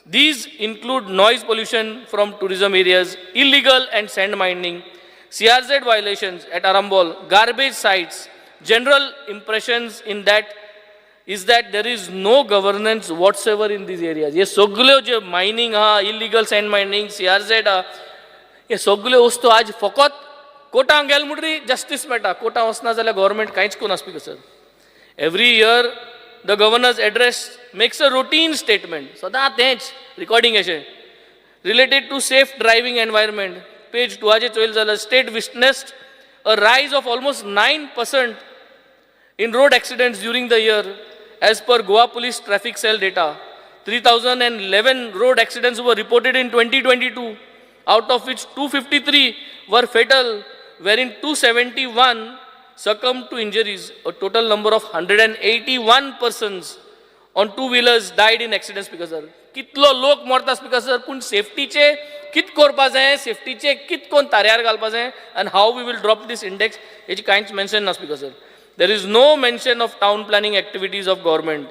Speaker 9: These include noise pollution from tourism areas, illegal and sand mining, CRZ violations at Arambol, garbage sites. General impressions in that is that there is no governance whatsoever in these areas. ये सगळ्यो जे mining हा, illegal sand mining, CRZ हा, ये सगळ्यो वस्तू आज फकत कोर्टांत गेल म्हणटरी जस्टीस मेळटा. कोर्टांत वचना जाल्यार गव्हर्नमेंट कांयच करना Speaker sir. Every year the governor's address makes a routine statement. सदां तेंच recording अशें related to safe driving environment. Page 2 हाचेर चोयल जाल्यार state witnessed a rise of almost 9% in road accidents during the year. As per Goa Police Traffic Cell data, 3,011 road accidents were reported in 2022, out of which 253 were fatal, wherein 271 succumbed to injuries. A total number of 181 persons on two-wheelers died in accidents, Speaker sir. कितलो लोक मरता Speaker sir, पूण सेफ्टीचे कित करपा जाय, सेफ्टीचे कित कोण तारयार घालपा जाय, and how we will drop this index, हेची कांयच मेन्शन ना Speaker sir. There is no mention of town planning activities of government,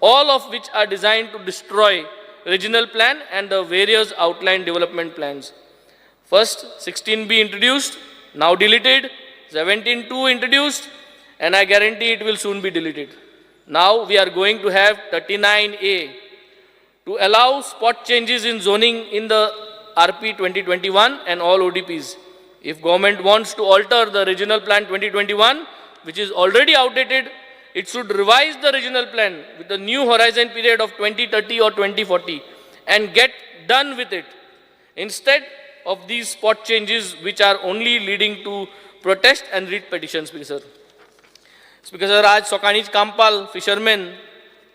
Speaker 9: all of which are designed to destroy regional plan and the various outlined development plans. First, 16B introduced, now deleted, 17.2 introduced, and I guarantee it will soon be deleted. Now we are going to have 39A to allow spot changes in zoning in the RP 2021 and all ODPs. If government wants to alter the regional plan 2021, which is already outdated, it should revise the regional plan with a new horizon period of 2030 or 2040 and get done with it. Instead of these spot changes which are only leading to protest and writ petitions, Speaker sir. Speaker sir, आज सकाळीच कांपाल फिशरमॅन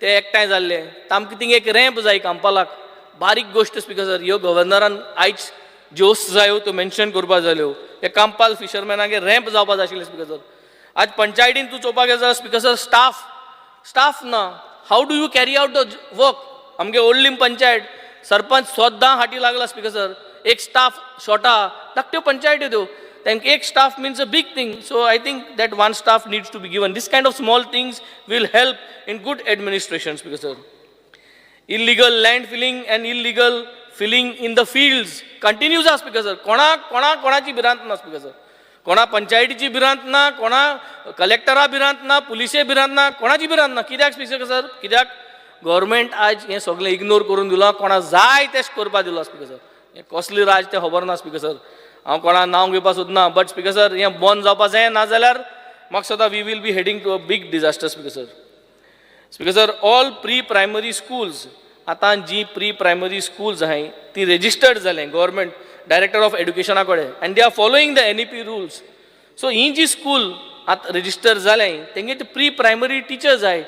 Speaker 9: ते एकठांय जाल्ले. तांकां थिंग एक रॅम्प जाय कांपालाक. बारीक गोश्ट Speaker sir, ह्यो गव्हर्नरान आयज ज्यो जायो त्यो मेन्शन करपा जाल्यो. हे कांपाल फिशरमॅनागे रॅम्प जावपा जाय आशिल्लें Speaker sir. आज पंचायतीन तूं चोवपाक गेलो Speaker sir, स्टाफ ना. How do you carry out the work? आमगे ओल्डलीम पंचायत सरपंच सोद्दां हाटी लागला Speaker sir. एक स्टाफ शॉर्टा धाकट्यो पंचायत्यो त्यो. तांकां एक staff means a big thing. So I think that one staff needs to be given. This kind of small things will help in good administration, Speaker sir. illegal land filling and illegal filling in the fields continues as speaker sir. कोणाची भिरांत ना speaker sir. कोणा पंचायतीची भिरांत ना, कोणा कलेक्टरा भिरांत ना, पुलिसे भिरांत ना, कोणाची भिरांत ना. कित्याक स्पीकर सर? कित्याक गव्हर्मेंट आज हें सगळें इग्नोर करून दिलो, कोणा जाय तें करपा दिलो स्पीकर सर. हें कसली राज तें खबर ना स्पीकर सर. हांव कोणा नांव घेवपा सोदना, बट स्पीकर सर हें बंद जावपा जाय, ना जाल्यार म्हाका सदां we will be heading to a big disaster speaker sir. Speaker sir, all pre primary schools, आतां जी प्री प्रायमरी स्कूल्स आहाय ती रेजिस्टर्ड जालें गव्हर्मेंट डायरेक्टर ऑफ एड्युकेशना कडेन, and they are following the NEP rules. So ही जी स्कूल आतां रेजिस्टर जालें तेंगे ते प्री प्रायमरी टिचर्स आहाय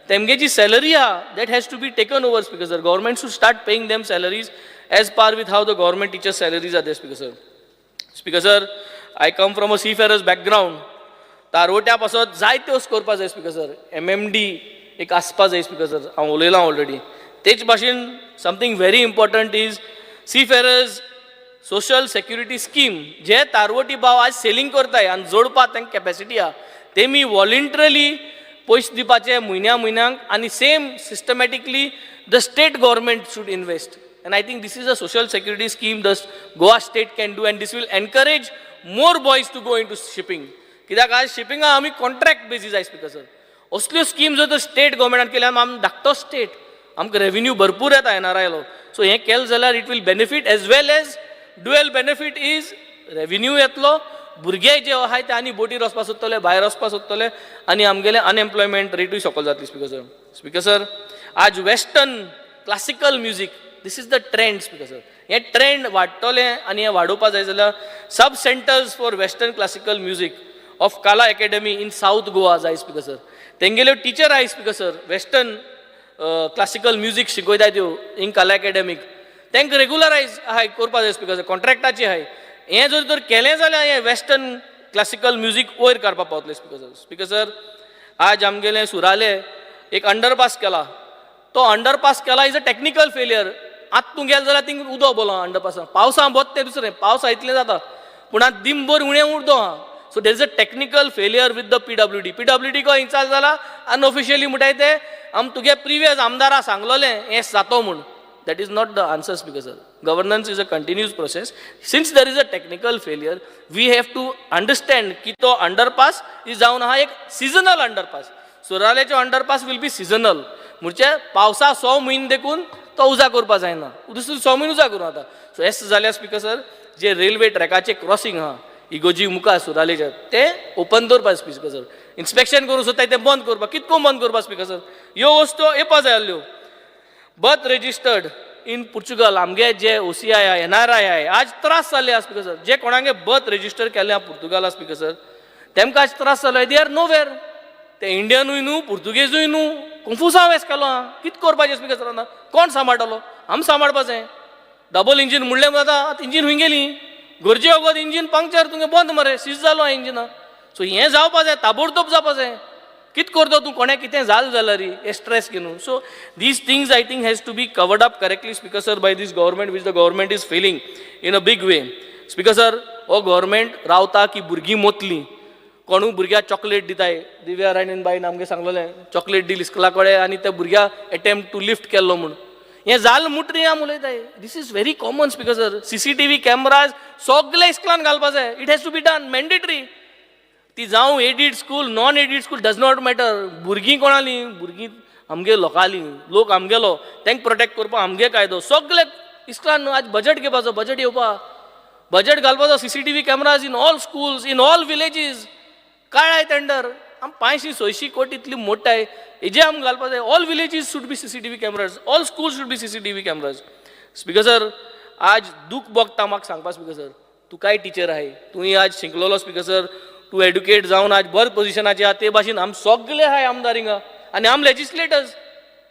Speaker 9: तेमगे जी सॅलरी आहा that has to be taken over speaker sir. Government should start paying them salaries as par with how the government teachers salaries are there speaker sir. Speaker sir, I come from a seafarers background. तारवट्या पासत जायत्यो करपा जाय स्पीकर सर. MMD एक आसपा जाय स्पीकर सर. हांव उलयलां ऑलरेडी. तेच भाशेन something very important is seafarers social security scheme. जे तारवटी भाव आज सेलिंग करताय आनी जोडपाक तांकां कॅपॅसिटी आहा तेमी वॉलंटरली पयशे दिवपाचे म्हयन्याक आनी same systematically the state government should invest. And I think this is a social security scheme that Goa state can do, and this will encourage more boys to go into shipping. कित्याक आज शिपिंगा आमी contract basis I speaker sir. असल्यो स्कीम जर तर स्टेट गव्हर्मेंटान केल्यार आमी धाकटो स्टेट, आमकां रेव्हेन्यू भरपूर येता NRIलो. सो हें केलें जाल्यार it will benefit as well as dual benefit is revenue येतलो, भुरगे जे आहाय ते आनी बोटीर वचपा सोदतले, भायर वचपा सोदतले आनी आमगेलें अनएम्प्लॉयमेंट रेटूय सकयल जातली स्पीकर सर. स्पीकर सर, आज western classical music this is the trend speaker sir. हें ट्रेंड वाडटलें आनी हें वाडोवपा जाय जाल्यार sub centres for western classical music of Kala academy in south Goa जाय स्पीकर सर. तेंगेल्यो टिचर आहाय speaker sir western classical music शिकयताय त्यो इन काला अकॅडमीक, तांकां रेगुलरायज आहाय करपा जाय स्पीकर सर. कॉन्ट्रॅक्टाची आहाय. हें जर केलें जाल्यार हें वेस्टर्न क्लासिकल म्युजीक वयर काडपाक पावतलें स्पीकर सर. स्पीकर सर, आज आमगेलें सुराले एक अंडरपास केला. तो अंडरपास केला इज अ टेक्निकल फेलियर. आतां तूं गेल जाल्यार थिंग उदक बोलो अंडरपासान. पावसा बोत तें दुसरें, पावसा इतलें जाता पूण आतां दिमभर उणें उरदो आहा. So there is a technical failure with the PWD को इन्चार्ज जाला अनऑफिशियली म्हणटाय ते आम तुगे प्रिवियस आमदारा सांगलोलें हें जातो म्हूण. That is not the answer speaker sir. Governance is a continuous process. Since there is a technical failure we have to understand की तो अंडरपास इज जावन आहा एक सिजनल अंडरपास. सुरालेचो अंडरपास वील बी सिजनल म्हणजे पावसा 6 म्हयने देखून तो उजा करपा जायना, दुसरे 6 म्हयने उजा करूं आतां. सो हें जाल्यार स्पीकर सर जे रेल्वे ट्रॅकाचे क्रॉसींग आहा इगोजी मुखार सुरालेचे ते ओपन दवरपा स्पीकर सर. इन्स्पेक्शन करूं सोदताय ते बंद करपा. कितको बंद करपा स्पीकर सर? ह्यो वस्तू येवपा जाय आसल्यो. बर्थ रेजिस्टर्ड इन पुर्तुगल आमगे जे OCI आय NRI आय आज त्रास जाल्ले आहा स्पीकर सर. जे कोणागे बर्थ रेजिस्टर केल्ले आहा पुर्तुगाला स्पीकर सर तेमकां आज त्रास जालो. They are nowhere. ते इंडियनूय न्हू पुर्तुगेजूय न्हू कन्फ्युजान वेस केलो आहा. कितें करपाचें स्पीकर सर? आतां कोण सांबाळटलो? आमी सांबाळपा जाय. डबल इंजीन म्हणलें जाता आतां इंजीन खंय गेली? गरजे वगत इंजीन पंक्चर तुगे बंद मरे सीज जालो इंजिना. सो हें जावपा जाय, ताबडतोब जावपा जाय. कितें करता तूं? कोणें कितें जालें जाल्यार हे स्ट्रेस घेवन. So these things I think has to be covered up correctly speaker sir by this government which the government is failing in a big way. Speaker sir, हो गव्हर्मेंट रावता की भुरगीं मोतलीं. कोणूय भुरग्याक चॉकलेट दिताय. दिव्या राणीन बाईन आमगे सांगलोलें चॉकलेट दिली इस्कला कडेन आनी त्या भुरग्याक अटेम्प्ट टू लिफ्ट केल्लो म्हूण. हें जालें मुटरी आम उलयताय. This is very common speaker sir. CCTV cameras सगळे इस्कलान घालपा जाय. It has to be done mandatory. ती जावं aided school non aided school does not matter. भुरगीं कोणालीं? भुरगीं आमगे लोकालीं. लोक आमगेलो तांकां प्रोटेक्ट करपाक आमगे कायदो. सगळे इस्कलान आज बजट घेवपाचो, बजट येवपा, बजट घालपाचो. CCTV cameras in all schools in all villages. काळाय टेंडर आम 500-600 कोटी इतली मोठाय हेजे आम घालपा जाय. All villages should be CCTV cameras. All school should be CCTV cameras. Speaker sir, आज दूख भोगता म्हाका सांगपा स्पीकर सर. तूं काय टीचर आहाय, तुवें आज शिकलोलो स्पीकर सर. तूं एड्युकेट जावन आज बरे पोजिशनाचेर आहा. ते भाशेन आम सगळे आहाय आमदार हिंगा आनी आम लेजिस्लेटर्स.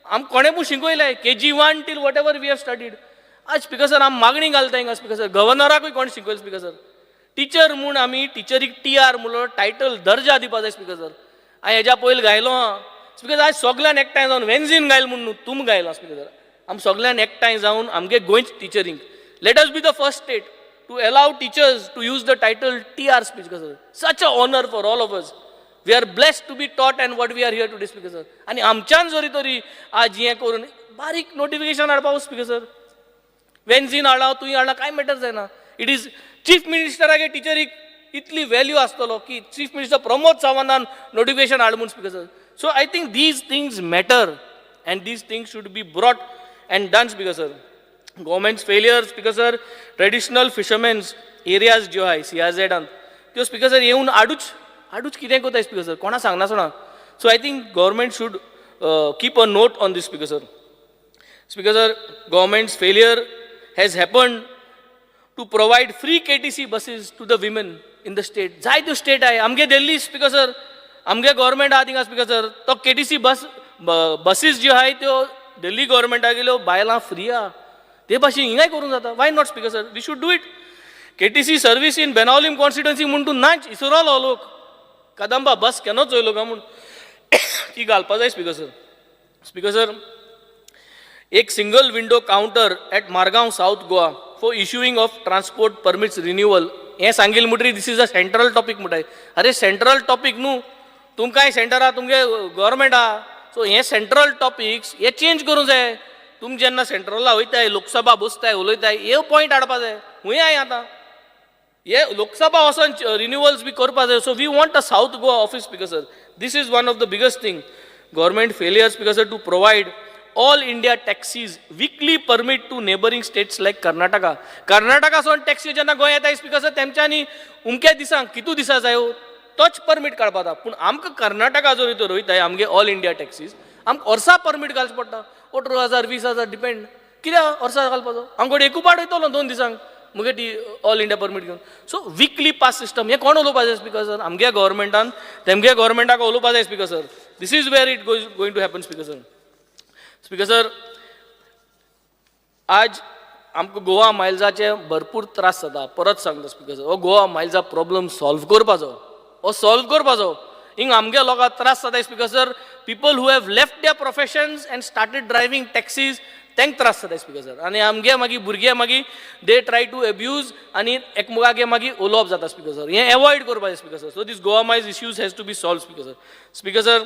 Speaker 9: आम कोणें पूण शिकयलाय KG1 till whatever we have studied. आज स्पीकर सर आम मागणी घालता हिंगा स्पीकर सर. गव्हर्नराकूय कोण शिकयलें स्पीकर सर. टीचर म्हूण आमी टिचरीक TR म्हणलो टायटल दर्जा दिवपा जाय स्पीकर सर. हांवें हेज्या पयलीं गायलो आहा स्पीकर. आज सगळ्यान एकठांय जावन वेन्झीन गायल म्हणून तुम गायला स्पीकर सर. आम सगळ्यान एकठांय जावन आमगे गोंयच टिचरींक let us be the first state to allow teachers to use the title TR speaker sir. Such a honour for all of us. We are blessed to be taught and what we are here to speaker sir. आणि आमच्यान जरी तरी आज हें करून बारीक नोटिफिकेशन हाडपाक स्पीकर सर, वेन्झीन हाडला तुंय हाडला कांय मॅटर जायना. इट इज चीफ मिनिस्टराक टिचरीक इतली व्हॅल्यू आसतलो की चीफ मिनिस्टर प्रमोद सावंतान नोटिफिकेशन हाड म्हणून speaker sir. So I think these things matter and these things should be brought and done speaker sir. Government's failure speaker sir, traditional fishermen's areas ज्यो आहाय CRZ त्यो स्पीकर सर येवन हाडूच कितें कोताय स्पीकर सर, कोणा सांगनासतना. So I think government should keep a note on this speaker sir. Speaker sir, government's failure has happened to provide free KTC buses to the women in the state. जाय त्यो स्टेट आहे आमगे दिल्ली स्पीकर सर, आमगे गव्हर्मेंट आहा थिंगा स्पीकर सर, तो KTC बसीस ज्यो आहाय त्यो दिल्ली गव्हर्मेंटाक गेल्यो बायलां फ्री आहा. ते भाशेन हिंगाय करूंक जाता. Why not speaker sir, we should do it. KTC service in Benaulim constituency म्हूण तूं नाच इसरोलो लोक कदंबा बस केन्ना चोयलो काय म्हूण ती घालपा जाय स्पीकर सर. स्पीकर सर, एक single window counter at Margao south Goa for issuing of transport permits renewal हें सांगिल म्हणटरी this is a central topic म्हणटाय. अरे सेंट्रल टॉपीक न्हू, तुमकांय सेंटर आहा, तुमगे गव्हर्मेंट आहा. सो हे सेंट्रल टॉपिक्स हे चेंज करूंक जाय. तुम जेन्ना सेंट्रला वयताय, लोकसभा बसताय, उलयताय, हे पॉयंट हाडपा जाय. खूंय आहाय आतां हे लोकसभा वचोन रिन्युअल्स बी करपा जाय. So we want a south Goa office speaker sir. This is one of the biggest thing. Government failure speaker sir to provide all India taxis weekly permit to neighbouring states like Karnataka. कर्नाटकासून टॅक्सी जेन्ना गोंय येताय स्पीकर सर, तेमच्यांनी उमक्या दिसांक कितू दिसा जायो तोच परमीट काडपा जाता. पूण आमकां कर्नाटका जर तर रोयताय आमगे ऑल इंडिया टॅक्सीज, आमकां वर्सा परमीट घालचो पडटा. 18,000 20,000 डिपेंड. कित्याक वर्सा घालपाचो? आमकडे एकूपाट वयतलो 2 दिसांक मुगे ती ऑल इंडिया परमीट घेवन. सो वीकली पास सिस्टम हें कोण उलोवपा जाय स्पीकर सर? आमगे गव्हर्मेंटान तेमगे गव्हर्मेंटाक उलोवपा जाय speaker sir. This is where it going to happen speaker sir. Speaker sir, आज आमकां गोवा मायल्साचे भरपूर त्रास जाता. परत सांगता स्पीकर सर, हो गोवा मायल्सा प्रॉब्लम सॉल्व करपाचो. हिंग आमगे लोकांक त्रास जाता speaker sir. People who have left their professions and started driving taxis तांकां त्रास जाता स्पीकर सर. आनी आमगे मागीर भुरगे मागीर दे ट्राय टू एब्यूज आनी एकमेकागे मागीर उलोवप जाता स्पीकर सर. हें एवॉयड करपाचें speaker sir. So this Goa miles issues has to be solve speaker sir. Speaker sir,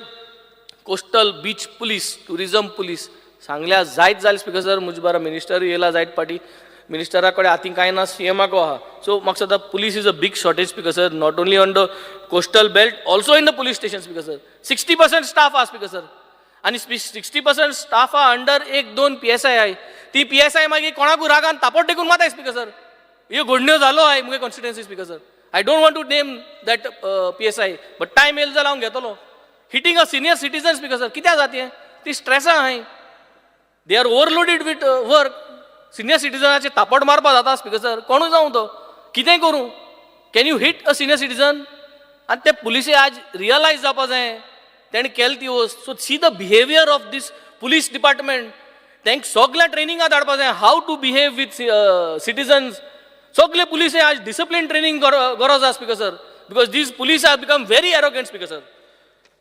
Speaker 9: coastal beach police, tourism police सांगल्या जायत जालें स्पीकर सर. मुझे बारा मिनिस्टर येयला जायत पाटी, मिनिस्टरा कडेन हातीन कांय ना, CMाको आहा. सो म्हाका सांगता police is a big shortage speaker sir, not only on the coastal belt, also in the police station speaker sir. 60% staff आहा स्पीकर सर. आनी 60% स्टाफ आहा अंडर 1-2 PSI आहाय. ती PSI मागीर कोणाकूय रागान तापोट टेकून माताय स्पीकर सर. ह्यो घडण्यो जालो आहाय मुगे constituency speaker sir. I don't want to name that PSI, but time येयलो जाल्यार हांव घेतलो. Hitting a senior citizen speaker sir. कित्याक जाता ती स्ट्रेसा आहाय. They are overloaded with work. Senior सिटीजनाचे तापट मारपा जाता स्पीकर सर. कोणूय जावं तो कितेंय करूं, can you hit a senior citizen? आनी ते पुलिसे आज रियलायज जावपा जाय तेणें केले ती वस्त. So see the behaviour of this police department. तांकां सगळ्या ट्रेनिंगाक धाडपा जाय have to behave with citizens. सगळे पुलिसे आज डिसिप्लीन ट्रेनिंग गरज आहा speaker sir. Because these police are become very arrogant speaker sir.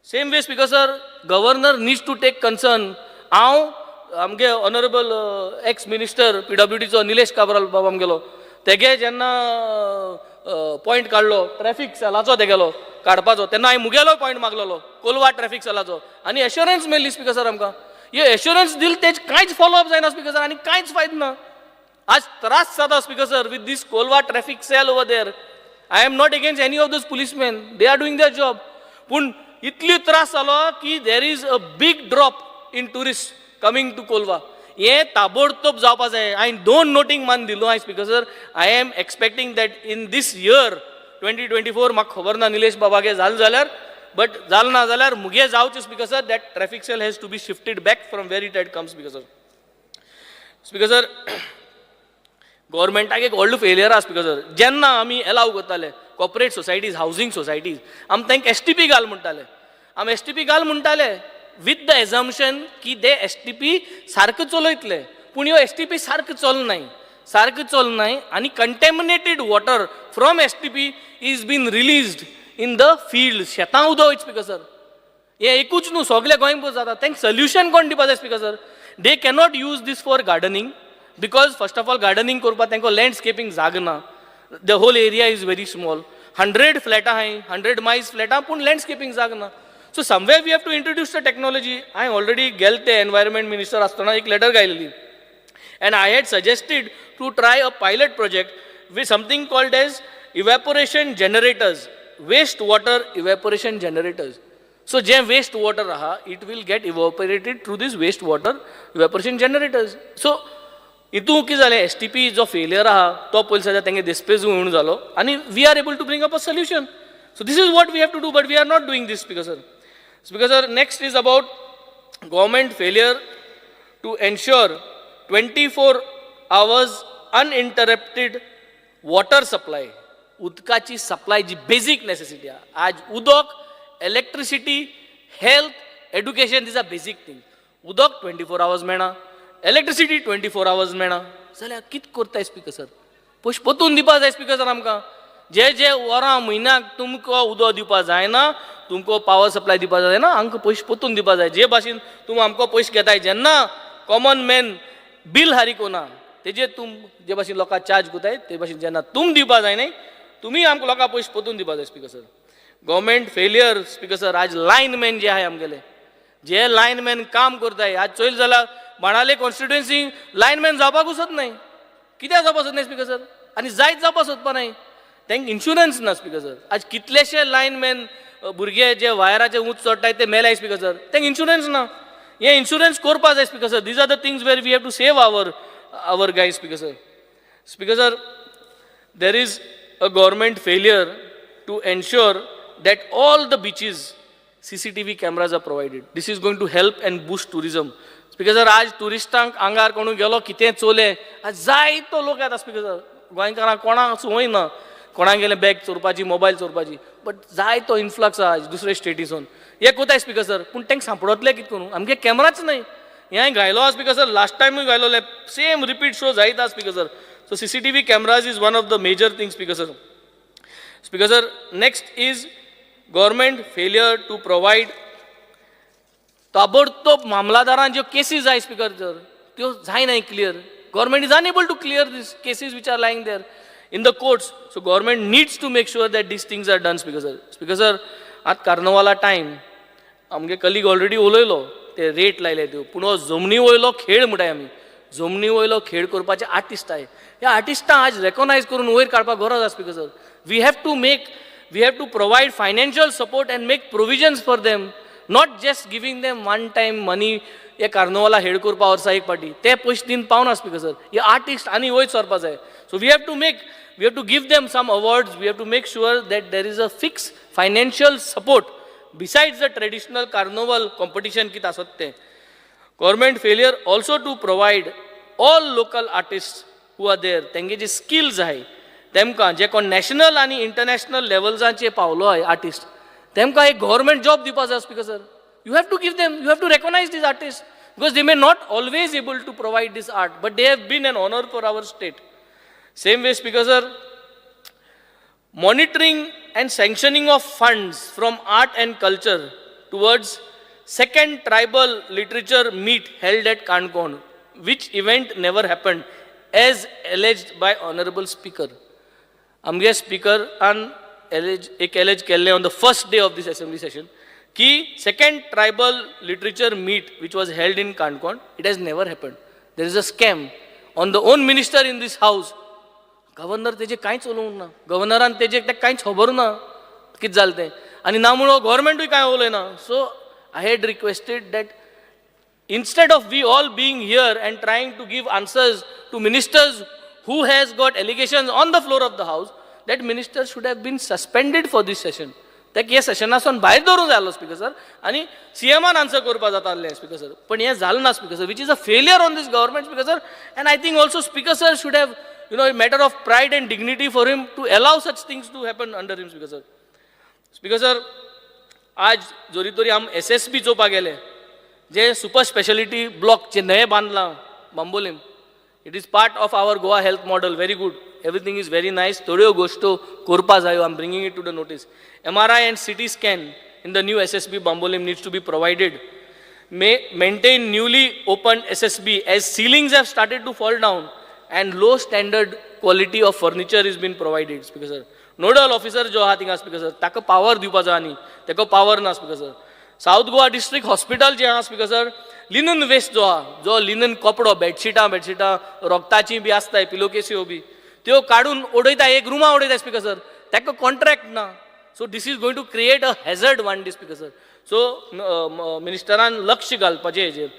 Speaker 9: Same way speaker sir, governor needs to take concern. हांव आमगे ऑनरेबल एक्स मिनिस्टर PWDचो निलेश काब्राल बाबा आमगेलो, तेगे जेन्ना पॉयंट काडलो ट्रॅफिक सेलाचो तेगेलो काडपाचो, तेन्ना हांवें मुगेलो पॉयंट मागलेलो कोलवा ट्रॅफिक सेलाचो. आनी एश्युरन्स मेळ्ळी स्पीकर सर आमकां. हे एश्युरन्स दिल तेज कांयच फॉलोअप जायना स्पीकर सर. आनी कांयच फायदो ना. आज त्रास जाता speaker sir with this Colva traffic cell over there. I am not against any of those policeman, they are doing their job. पूण इतली त्रास जालो की there is a big drop in tourist coming to Colva. हे ताबडतोब जावपा जाय. हांवें 2 नोटींग मान दिलो हांवें speaker sir. I am expecting that in this year 2024 म्हाका खबर ना निलेश बाबागे जालें जाल्यार, बट जालें ना जाल्यार मुगे जावचें speaker sir. That traffic cell has to be shifted back from where it had come speaker sir. Speaker sir, गव्हर्मेंटाक एक व्हडलो फेलियर आहा स्पीकर सर. जेन्ना आमी एलाव करताले कॉर्पोरेट सोसायटीज, हावजींग सोसायटीज, आमी तांकां STP घाल म्हणटाले. आमी STP घाल म्हणटाले विथ द एझम्पशन की ते STP सारके चलयतले. पूण ह्यो STP सारके चलनाय आनी contaminated water from STP is been released in the field. शेतां उदक वयता स्पीकर सर. हे एकूच न्हू, सगळे गोंयभर जाता. तांकां सोल्युशन कोण दिवपा जाय speaker sir? They cannot use this for gardening because first of all gardening करपाक तांकां लँडस्केपींग जागा ना. The whole area is very small. 100 flat आहाय 100 मायज फ्लॅट आहा पूण लँडस्केपींग जाग ना. So somewhere we have to introduce the technology. हांवें ऑलरेडी गेल ते एनवायरमेंट मिनिस्टर आसतना एक लेटर घायलेली and I had suggested to try a pilot project with something called as evaporation generators, waste water evaporation generators. So जे waste water आहा it will get evaporated through this waste water evaporation generators. So इतू कितें जालें STP जो फेलियर आहा तो पयलीं सद्या तेंगे डिस्पेजू म्हणून जालो आनी we are able to bring up a solution. So this is what we have to do, but we are not doing this, Speaker sir. Speaker sir, next is about government failure to ensure 24 hours uninterrupted water supply. उदकाची सप्लाय जी बेसिक नेसेसिटी आहे. आज उदक, इलेक्ट्रिसिटी, हेल्थ, एड्युकेशन दिस आर बेसिक थिंग. उदक 24 hours मेळना, इलेक्ट्रिसिटी 24 hours मेळना जाल्यार कितें करताय स्पीकर सर? पयशे परतून दिवपा जाय स्पीकर सर आमकां. जे वरां म्हयन्याक तुमकां उदक दिवपा जायना, तुमकां पावर सप्लाय दिवपा जायना, आमकां पयशे परतून दिवपा जाय. जे भाशेन तुमी आमकां पयशे घेताय जेन्ना कॉमन मॅन बिल हारिकोना तेजे तुम जे भाशेन लोकांक चार्ज कोताय ते भाशेन जेन्ना तुम दिवपा जाय न्ही तुमी आमकां लोकांक पयशे परतून दिवपा जाय speaker sir. Government failure speaker sir. आज लायनमॅन जे आहाय आमगेले जे लायनमॅन काम करताय आज चोयल जाल्यार बाणाले कॉन्स्टिट्युएन्सी लायनमॅन जावपाक सोदत नाही. कित्याक जावपाक सोदनाय स्पीकर सर? आनी जायत जावपाक सोदपा नाही. तांकां इन्शुरन्स ना स्पीकर सर. आज कितलेशे लायनमॅन भुरगे जे वायराचे उंच चडटाय ते मेलाय स्पीकर सर. तांकां इन्शुरन्स ना. हे इन्शुरन्स करपा जाय speaker sir. These are the things where we have to save our guys speaker sir. Speaker sir, there is a government failure to ensure that all the beaches CCTV cameras are provided. This is going to help and boost tourism. Speaker sir, आज टुरिस्टांक आंगार कोणू गेलो कितें चोले आज जायतो लोक येता स्पीकर सर. गोंयकारांक कोणाक संवय ना कोणाक गेले बॅग चोरपाची मोबायल चोरपाची बट जायतो इन्फ्लक्स आहा दुसरे स्टेटीसून. हे कोताय स्पीकर सर पूण तांकां सांपडतले कितें करून? आमगे कॅमेराच नाही. हें घायलो आहा स्पीकर सर. लास्ट टायमूय घायलोले सेम रिपीट शो जायत आहा speaker sir. So CCTV cameras is one of the major things speaker sir. Speaker sir, next is government failure to provide ताबडतोब मामलादारान ज्यो केसीस जाय स्पीकर सर त्यो जायनाय clear. Government is unable to clear this cases which are lying there in the courts. So government needs to make sure that these things are done speaker sir. Speaker sir, आज कार्नवाला टायम आमगे कलीग ऑलरेडी उलयलो ते रेट लायले त्यो पूण हो जमनी वयलो खेळ म्हणटाय आमी. जमनी वयलो खेळ करपाचे आर्टिस्ट आहे. ह्या आर्टिस्टां आज रेकॉनायज करून वयर काडपाक गरज आसा speaker sir. We have to provide financial support and make provisions for them, not just giving them one time money. हे कार्नवाला हेड करपा वर्सा एक पाटी ते पयशे दिन पावना स्पीकर सर. हे आर्टिस्ट आनी वयर सरपा जाय. So we have to give them some awards. We have to make sure that there is a fixed financial support besides the traditional carnival competition kit asat te. Government failure also to provide all local artists who are there tenge je skills ahay temka je kon national ani international levels चे पावलो आहे artist temka एक government job दिवपा जाय speaker sir. You have to give them, you have to recognize these artists because they may not always able to provide this art but they have been an honor for our state. Same way speaker sir, monitoring and sanctioning of funds from art and culture towards second tribal literature meet held at Kankon, which event never happened as alleged by honorable speaker. आमगे स्पीकर एक एलेज केल्ले on the first day of this assembly session ki second tribal literature meet which was held in Kankon, it has never happened. There is a scam on the own minister in this house. Governor तेजे कांयच उलोवंक ना. गव्हर्नरान तेजे कांयच खबर ना कितें जालें तें आनी ना म्हणून गव्हर्मेंटूय कांय उलयना. So I had requested that instead of we all being here and trying to give answers to ministers who has got allegations on the floor of the house, that minister should have been suspended for this session. ताका हे सेशनासून भायर दवरूंक जाय आसलो स्पीकर सर आनी CMान आन्सर करपा जाता आसलें स्पीकर सर. पण हें जालें ना speaker sir, which is a failure on this government speaker sir. And I think also speaker sir should have, a matter of pride and dignity for him to allow such things to happen under him speaker sir. Speaker sir, आज जोरी तोरी आम SSB चोवपा गेले जे सुपर स्पेशलिटी ब्लॉक जे नये बांदला Bambolim. It is part of our Goa health model. Very good, everything is very nice. थोड्यो गोश्टो करपा जायो. I am bringing it to the notice. MRI and CT scan in the new SSB Bambolim needs to be provided. Maintain newly opened SSB as ceilings have started to fall down and low standard quality of furniture is being provided, Speaker sir. Nodal officer जो आहा थिंगा Speaker sir, ताका power दिवपा जाय न्ही, ताका power ना Speaker sir. South Goa district hospital जे आहा Speaker sir, linen waste जो आहा, जो linen कपडो, बेडशीटां रोगताची बी आसताय, पिलोकेसी बी, त्यो काडून उडयताय, एक रुमा उडयताय Speaker sir, ताका contract ना. So this is going to create a hazard one day Speaker sir. So ministeraन लक्ष घालपाचें हेजेर.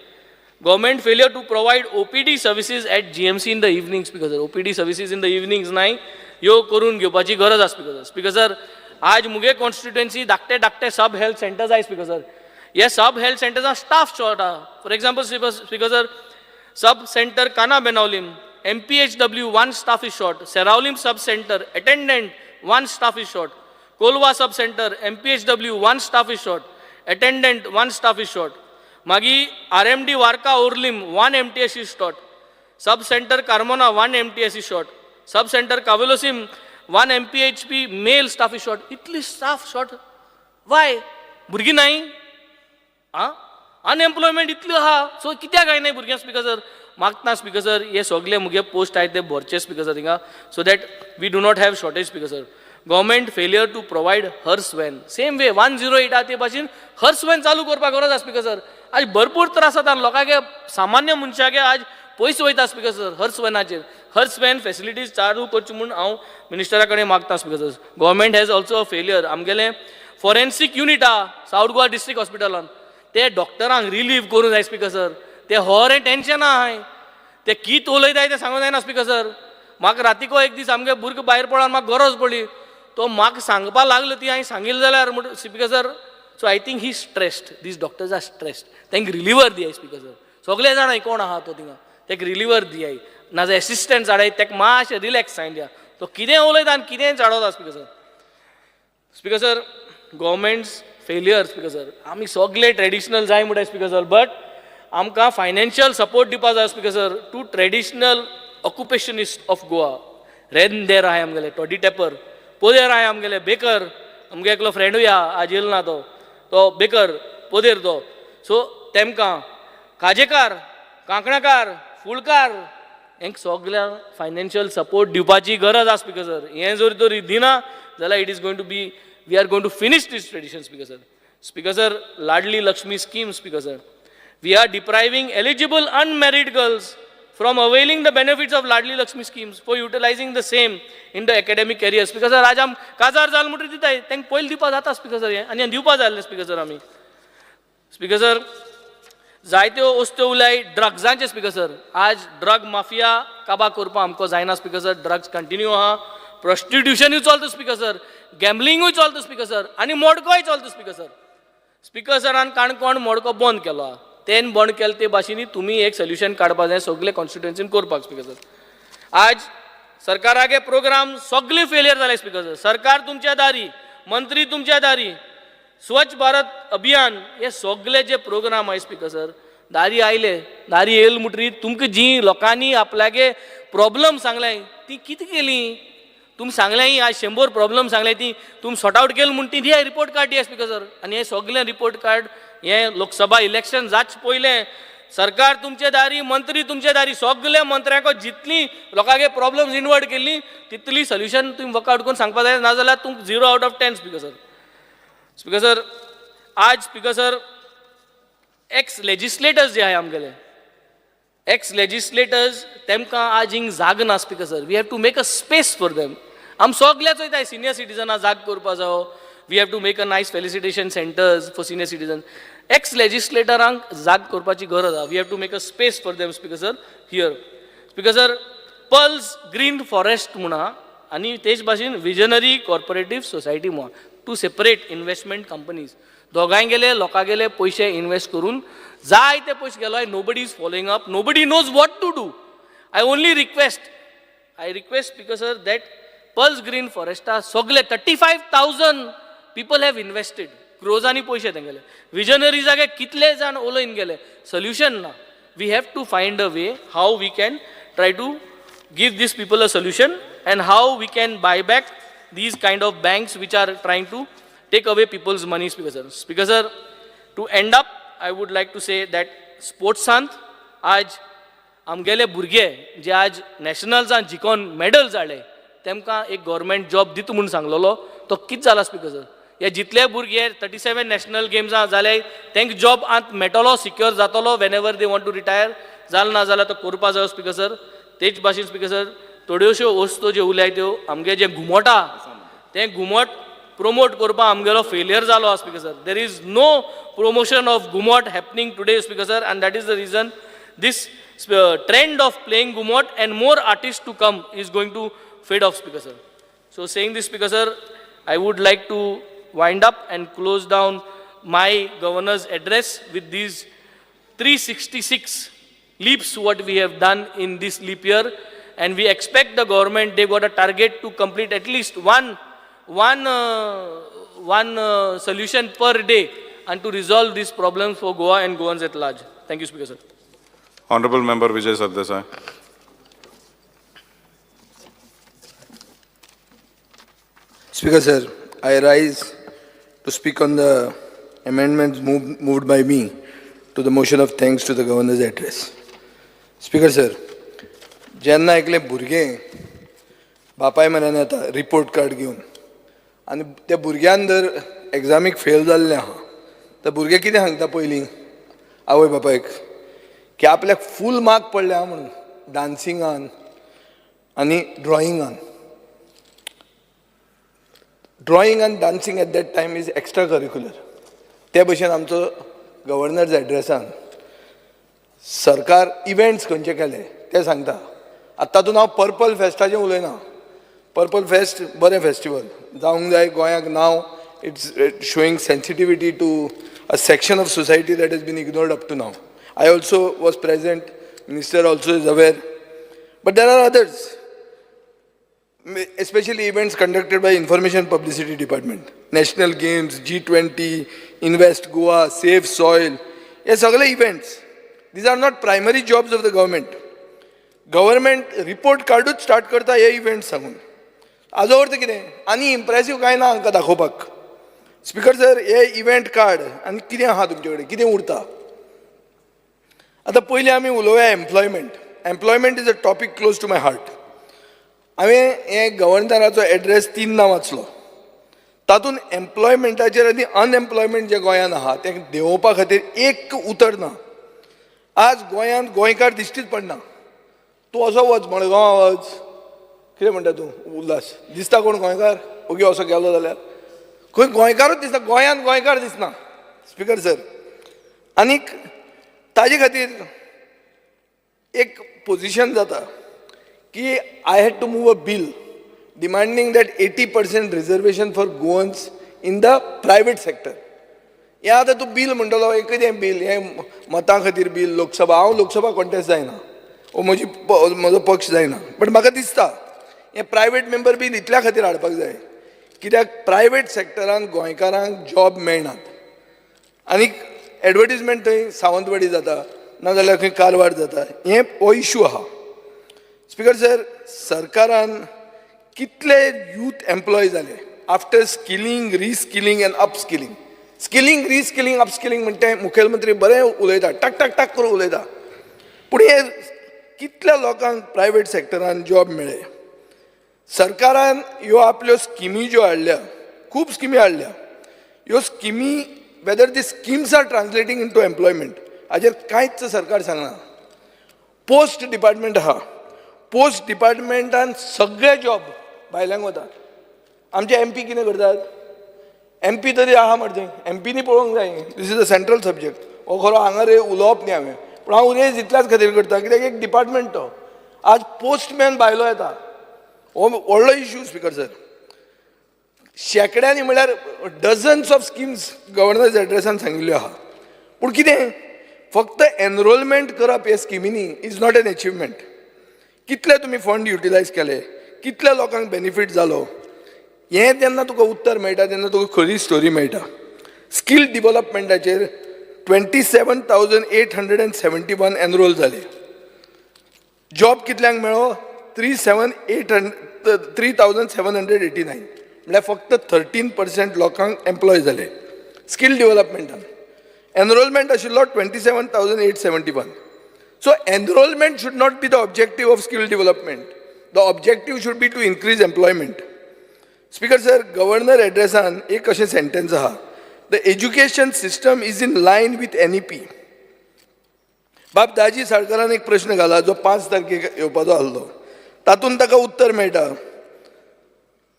Speaker 9: Government failure to provide OPD services at GMC in the evenings Speaker sir. OPD services in the evenings नाही, यो करून घेवपाची गरज आसा Speaker sir. Speaker sir, आज मुगे कॉन्स्टिट्युएन्सी धाकटे सब हेल्थ सेंटर्स आहाय Speaker sir. ये सब हेल्थ सेंटर्स स्टाफ शॉर्ट आहा. For example Speaker sir, sub centre काना Benaulim, MPHW 1 staff is short, Seraulim sub center attendant 1 staff is short, Kolwa sub center MPHW 1 staff is short, attendant 1 staff is short. मागी RMD Warka Urlim 1 MTS is short, sub center Carmona 1 MTS is short, sub center Kavelosim 1 MPHP male staff is short. Itli staff short. Why? भुरगीं नाही? अनएम्प्लॉयमेंट इतलो आहा, सो कित्याक काय नाही भुरग्यांक Speaker sir? मागता Speaker sir, हे सगळे मुगे पोस्ट आहेत ते भरचे Speaker sir थिंगा, so that we do not have shortage Speaker sir. Government failure to provide hearse van. Same way 108 आहा ते भाशेन hearse van चालू करपाक गरज आसा Speaker sir. आज भरपूर त्रास जाता लोकांगे, सामान्य मनशागे आज पयस वयता Speaker sir, hearse vanaचेर. Hearse van facilities चालू करची म्हणून हांव मिनिस्टरा कडेन मागता Speaker sir. Government has also a failure. आमगेले forensic unit आहा साऊथ गोवा डिस्ट्रिक्ट हॉस्पिटलान, ते डॉक्टरांक रिलीव करूं जाय Speaker sir. ते हॉर टेन्शन आहाय, ते कित उलयताय ते सांगूं जायना Speaker sir. म्हाका रातीको एक दीस आमगे भुरग भायर पडोन म्हाका गरज पडली, तो म्हाका सांगपा लागलो ती हांवें सांगिल्लें जाल्यार Speaker sir. So I think he's stressed. These doctors are stressed. तांकां रिलीवर दियाय Speaker sir. सगळे जाणां कोण आहा तो थिंगा, ताका रिलीवर दियाय, नाजाल्यार एसिस्टंट हाडाय, ताका मातशें रिलॅक्स सांगया, तो कितें उलयता आनी कितें चाडवता Speaker sir. Speaker sir, government's failure Speaker sir. आमी सगळे ट्रेडिशनल जाय म्हणटाय Speaker sir, बट आमकां फायनान्शियल सपोर्ट दिवपा जाय Speaker sir to traditional occupationist of Goa. रेंदेर आहाय आमगेले टॉडी टॅपर, पोदेर आहाय आमगेले बेकर, आमगे एकलो फ्रेंडूय आहा, आज येयलो ना तो बेकर पोदेर तो. सो तेमकां काजेकार, कांकणाकार, फुलकार हेंक सगळ्यांक फायनान्शियल सपोर्ट दिवपाची गरज आसा Speaker sir. हें जर तर दिना जाल्यार it is going to be, we are going to finish this tradition Speaker sir. Speaker sir, Ladli Lakshmi scheme Speaker sir. We are depriving eligible unmarried girls from availing the benefits of Ladli Lakshmi schemes for utilizing the same in the academic career Speaker sir. आज आम काजार जाल म्हणटा दिताय, तांकां पयलीं दिवपा जाता Speaker sir हें, आनी दिवपा जाय आसलें Speaker sir आमी. Speaker sir, जायत्यो वस्तू उलाय ड्रग्सांचे Speaker sir. आज ड्रग माफिया काबा करपा आमकां जायना Speaker sir. ड्रग्स कंटिन्यू आहा, प्रॉस्टिट्युशनूय चलता Speaker sir, गॅमलिंगूय चलता Speaker sir, आनी मोडकोय चलता Speaker sir. Speaker siraन काणकोण मोडको बंद केलो आहा, तेन बंद केले ते भाशेनी तुमी एक सोल्युशन काडपा जाय सगळे कॉन्स्टिट्युएन्सीन करपाक Speaker sir. आज सरकारागे प्रोग्राम सगळे फेलियर जाले Speaker sir. सरकार तुमच्या दारी, मंत्री तुमच्या दारी, स्वच्छ भारत अभियान, हे सगळे जे प्रोग्राम आहाय Speaker sir, दारी आयले, दारी येयले म्हणटरी तुमकां जी लोकांनी आपल्यागे प्रॉब्लम सांगल्याय ती कितें केली? तुमी सांगल्याय आज 100 प्रॉब्लम सांगल्याय ती तुमी सॉर्ट आउट केली म्हणटी ती रिपोर्ट कार्ड दिया Speaker sir. आनी हे सगळे रिपोर्ट कार्ड हे लोकसभा इलेक्शन जाच पयले सरकार तुमचे दारी, मंत्री तुमचे दारी, सगळे मंत्र्यांक जितली लोकांगे प्रॉब्लम्स इनवर्ट केली तितली सोल्युशन तुमी वर्कआउट करून सांगपा जाय, नाजाल्यार तुमकां 0 out of 10 Speaker sir. Speaker sir, आज Speaker sir एक्स लेजिस्लेटर्स जे आहाय आमगेले, एक्स लेजिस्लेटर्स तेमकां आज हिंग जाग ना Speaker sir. We have to make a space for them. आम सगळेच वयताय सिनियर सिटीजनां जाग करपा जावो, we have to make a nice felicitation centres for senior citizen. Ex लेजिस्लेटरांक जाग करपाची गरज आहा. We have to make a space for them Speaker sir here. Speaker sir, Pearls Green Forest म्हूण आहा आनी तेच भाशेन विजनरी कॉर्पोरेटीव सोसायटी म्हूण टू सेपरेट इन्व्हेस्टमेंट कंपनीज. दोगांय गेले लोकांगेले पयशे इन्वेस्ट करून जाय ते पयशे गेलो. Nobody is following up, nobody knows what to do. I only request Speaker sir that pulse green फॉरेस्टा सगळे 35,000 पीपल हॅव इन्वेस्टेड, क्रोजांनी पयशे तेंगेले. विजनरीजागे कितले जाण उलयन गेले, सोल्युशन ना. We have to find a way how we can try to give this people a solution and how we can buy back these kind of banks which are trying to take away people's money Speaker sir. Speaker sir, to end up I would like to say that sports sant आज आमगेले भुरगे जे आज नॅशनल्सांत जिखोन मेडल्स हाडले तेमकां एक गव्हर्मेंट जॉब दिता म्हणून सांगलेलो तो कितें जाला स्पीकर सर. हे जितले भुरगे 37 नॅशनल गेम्सां जाले तांकां जॉब आत मेळटलो सिक्योर जातलो whenever they want to retire जाल ना जाल्यार तो करपा जायो स्पीकर सर. तेच भाशेन स्पीकर सर थोड्योश्यो वस्तू ज्यो उलय त्यो आमगे जे घुमटा ते घुमट प्रमोट करपाक आमगेलो फेलियर जालो speaker sir. There is no promotion of Gumot happening today, Speaker sir, and that is the reason this trend of playing Gumot and more artists to come is going to fade off, Speaker sir. So saying this, Speaker sir, I would like to wind up and close down my governor's address with these 366 leaps what we have done in this leap year, and we expect the government, they got a target to complete at least one solution per day and to resolve these problems for Goa and Goans at large. Thank you, Speaker sir.
Speaker 6: Honorable Member Vijay Sardesai.
Speaker 4: Speaker sir, I rise to speak on the amendments moved by me to the motion of thanks to the governor's address. Speaker sir, जेन्ना एकले भुरगे बापाय म्हऱ्यान येता रिपोर्ट कार्ड घेवन आनी त्या भुरग्यान जर एग्जामीक फेल जाल्लें आहा तर भुरगे कितें सांगता पयलीं आवय बापायक की आपल्याक फूल मार्क पडले आहा म्हणून डान्सिंगान आनी ड्रॉइंगान. ड्रॉइंग आनी dancing at that time is extra curricular. ते भशेन आमचो गव्हर्नर्स एड्रेसान सरकार इव्हेंट्स खंयचे केले ते सांगता. आतां तातूंत हांव पर्पल फेस्टाचें उलयना. पर्पल फेस्ट बरें फेस्टिवल जावंक जाय गोंयाक नांव. It's showing sensitivity to a section of society that has been ignored up to now. I also was present, Minister also is aware. But there are others, especially events conducted by Information Publicity Department. National Games, G20, Invest Goa, Save Soil. Yes, all events. These are not primary jobs of the government. Government report card start करता हे events सांगून. आजो अर्थ कितें आनी इम्प्रेसिव्ह कांय ना हांकां दाखोवपाक. स्पीकर सर हे इव्हेंट कार्ड आनी कितें आहा तुमचे कडेन कितें उरता. आतां पयलीं आमी उलोवया employment. Employment is a topic close to my heart. हांवें हे गव्हर्नराचो एड्रेस 3 वाचलो. तातूंत एम्प्लॉयमेंटाचेर आनी अनएम्प्लॉयमेंट जे गोंयांत आहा तें देंवोवपा खातीर एक उतर ना. आज गोंयांत गोंयकार दिश्टीच पडना. तूं असो वच मडगांव वच कितें म्हणटा तूं उल्हास दिसता कोण गोंयकार ओगी असो गेलो जाल्यार खंय गोंयकारूच दिसता. गोंयांत गोंयकार दिसना स्पीकर सर. आनीक ताजे खातीर एक पोजिशन जाता की I had to move a bill demanding that 80% reservation for Goans in the private sector. हें आतां तूं बील म्हणटलो एक कितें बील हें मतां खातीर बील लोकसभा. हांव लोकसभा कॉन्टेस्ट जायना ओ म्हजो पक्ष जायना. बट म्हाका दिसता हें प्रायवेट मेंबर बील इतल्या खातीर हाडपाक जाय कित्याक प्रायवेट सेक्टरान गोंयकारांक जॉब मेळनात. आनीक एडवर्टिजमेंट थंय सावंतवाडी जाता नाजाल्यार खंय कारवार जाता. हें हो इशू आहा. स्पीकर सर सरकारान कितले यूथ एम्प्लॉय जाले after skilling reskilling end upskilling. Skilling reskilling upskilling म्हणटा मुखेलमंत्री बरें उलयता टाक टाक टाक करून उलयता. पूण हे कितल्या लोकांक प्रायवेट सेक्टरान जॉब मेळ्ळे. सरकारान ह्यो आपल्यो स्किमी ज्यो हाडल्या खूब स्किमी हाडल्या. ह्यो स्किमी whether the schemes are translating into employment हाजेर कांयच सरकार सांगना. पोस्ट डिपार्टमेंट आहा. पोस्ट डिपार्टमेंटान सगळे जॉब भायल्यांक वतात. आमचे एमपी कितें करतात. एमपी तरी आहा मरे थंय एमपीनी पळोवंक जाय. This is a central subject. हो खरो हांगा रे उलोवप न्ही हांवें पूण हांव रेज इतल्याच खातीर करता कित्याक एक डिपार्टमेंट तो. आज पोस्टमॅन भायलो येता हो व्हडलो इश्यू स्पीकर सर. शेकड्यांनी म्हळ्यार डझन्स ऑफ स्किम्स गव्हर्नर्स एड्रेसान सांगिल्ल्यो आहा. पूण कितें फक्त एनरोलमेंट करप हे स्किमीनी इज नॉट एन अचिवमेंट. कितले तुमी फंड युटिलायज केले कितल्या लोकांक बेनिफीट जालो हें जेन्ना तुका उत्तर मेळटा तेन्ना तुका खरी स्टोरी मेळटा. स्कील डेव्हलपमेंटाचेर 27,871 एनरोल जाले. जॉब कितल्यांक मेळ्ळो 3,789 म्हळ्यार फक्त 13% लोकांक एम्प्लॉय जाले स्कील डेव्हलपमेंटान. एनरोलमेंट आशिल्लो 27,871. So enrollment should not be the objective of skill development. The objective should be to increase employment. Speaker sir, Governor addressan एक अशें sentence आहा. The education system is in line with NEP. बाब दाजी सरकारान एक प्रश्न घाला जो 5 तारखेक येवपाचो आसलो. तातूंत ताका उत्तर मेळटा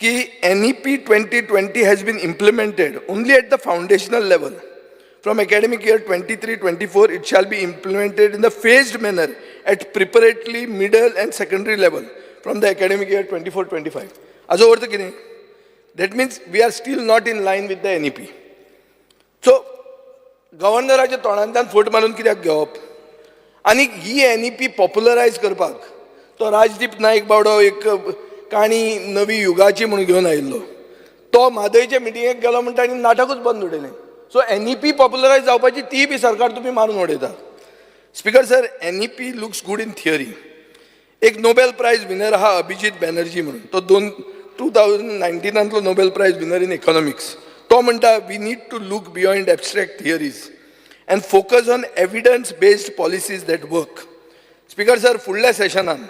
Speaker 4: की NEP 2020 has been implemented only at the foundational level. From academic year 23-24, it shall be implemented in the phased manner at preparatory, middle and secondary level from the academic year 24-25. Aso ortho kidey? That means we are still not in line with the NEP. So, गव्हर्नराच्या तोंडांतल्यान फोट मारून कित्याक घेवप? आनी ही NEP पॉप्युलरायज करपाक तो राजदीप नाईक बावडो एक काणी नवी युगाची म्हणून घेवन आयिल्लो. तो म्हादयचे मिटिंगेक गेलो म्हणटा आनी नाटकूच बंद उडयलें. सो NEP पॉप्युलरायज जावपाची ती बी सरकार तुम्ही मारून उडयता. Speaker sir, NEP looks good in theory. एक नोबेल प्राइज विनर आहा अभिजीत बॅनर्जी म्हणून, तो 2019 Nobel prize winner in economics. तो म्हणटा we need to look beyond abstract theories and focus on evidence based policies that work. Speaker sir, फुडल्या सेशनान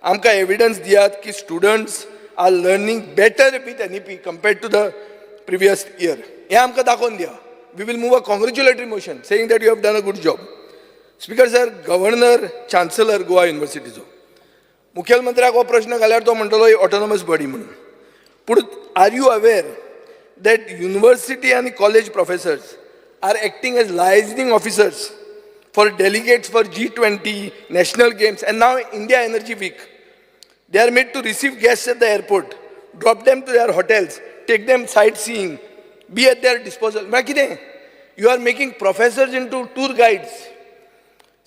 Speaker 4: आमकां एविडन्स दियात की students are learning better with NEP compared to the previous year. हें आमकां दाखोवन दिया. We will move a congratulatory motion saying that you have done a good job. Speaker sir, Governor, Chancellor Goa University जो मुख्यमंत्र्याक हो प्रश्न घाल्यार तो म्हणटलो ऑटोनॉमस बॉडी म्हणून. पूण are you aware that university and college professors are acting as liaising officers for delegates for G20, national games and now India Energy Week. They are made to receive guests at the airport, drop them to their hotels, take them sightseeing, be at their disposal. म्हळ्यार कितें? You are making professors into tour guides.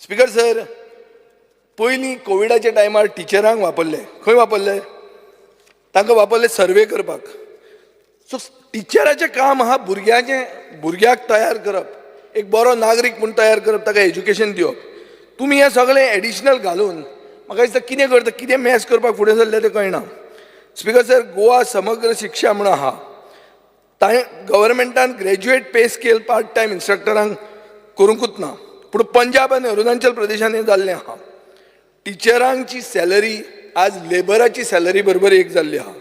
Speaker 4: Speaker sir, पयलीं कोविडाच्या टायमार टिचरांक वापरले. खंय वापरले? तांकां वापरले सर्वे करपाक. सो टिचराचें काम आहा भुरग्याक तयार करप, एक बरो नागरीक म्हूण तयार करप, ताका एज्युकेशन दिवप. तुमी हें सगळें एडिशनल घालून म्हाका दिसता कितें करता, कितें मॅस करपाक फुडें सरलें तें कळना. स्पीकर सर, गोवा समग्र शिक्षा म्हणून आहा. गव्हर्मेंटान graduate pay scale part time इंस्ट्रक्टरांक करूंकूच ना. पूण पंजाब आनी अरुणाचल प्रदेशान हें जाल्लें आहा. टिचरांची सॅलरी आज लेबराची सॅलरी बरोबर एक जाल्ली आहा.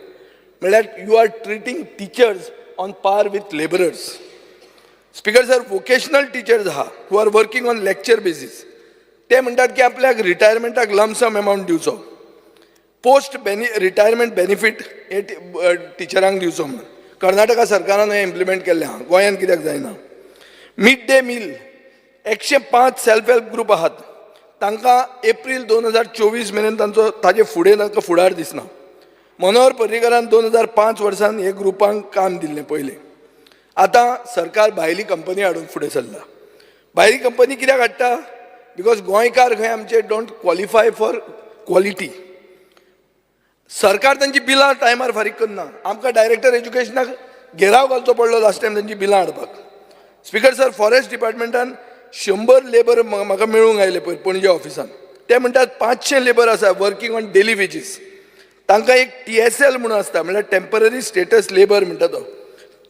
Speaker 4: म्हळ्यार you are treating teachers on par with labourers. Speaker sir, vocational teachers आहा who are working on lecture basis. ते म्हणटात की आपल्याक रिटायरमेंटाक लमसम अमावंट दिवचो, पोस्ट रिटायरमेंट बेनिफीट हे टिचरांक दिवचो म्हणून. कर्नाटका सरकारान हें इम्प्लिमेंट केल्लें आहा. गोंयान कित्याक जायना? Mid day meal 105 self help group आहात. तांकां एप्रील 2024 मेरेन ताजे फुडें तांकां फुडार दिसना. मनोहर पर्रीकरान 2005 वर्सान हे ग्रुपांक काम दिल्लें पयलें. आतां सरकार भायली कंपनी हाडून फुडें सरला. भायली कंपनी कित्याक हाडटा? बिकॉज गोंयकार खंय आमचे डोंट क्वॉलिफाय फॉर क्वॉलिटी. सरकार तांची बिलां टायमार फारीक करना. आमकां डायरेक्टर एज्युकेशनाक घेराव घालचो पडलो लास्ट टायम तांची बिलां हाडपाक. स्पीकर सर, फॉरेस्ट डिपार्टमेंटान 100 लेबर म्हाका मेळूंक आयले पळय पणजे ऑफिसान. ते म्हणटात 500 लेबर आसा वर्किंग ऑन डेली वेजीस. तांकां एक TSL म्हणून आसता, म्हळ्यार टेम्पररी स्टेटस लेबर म्हणटा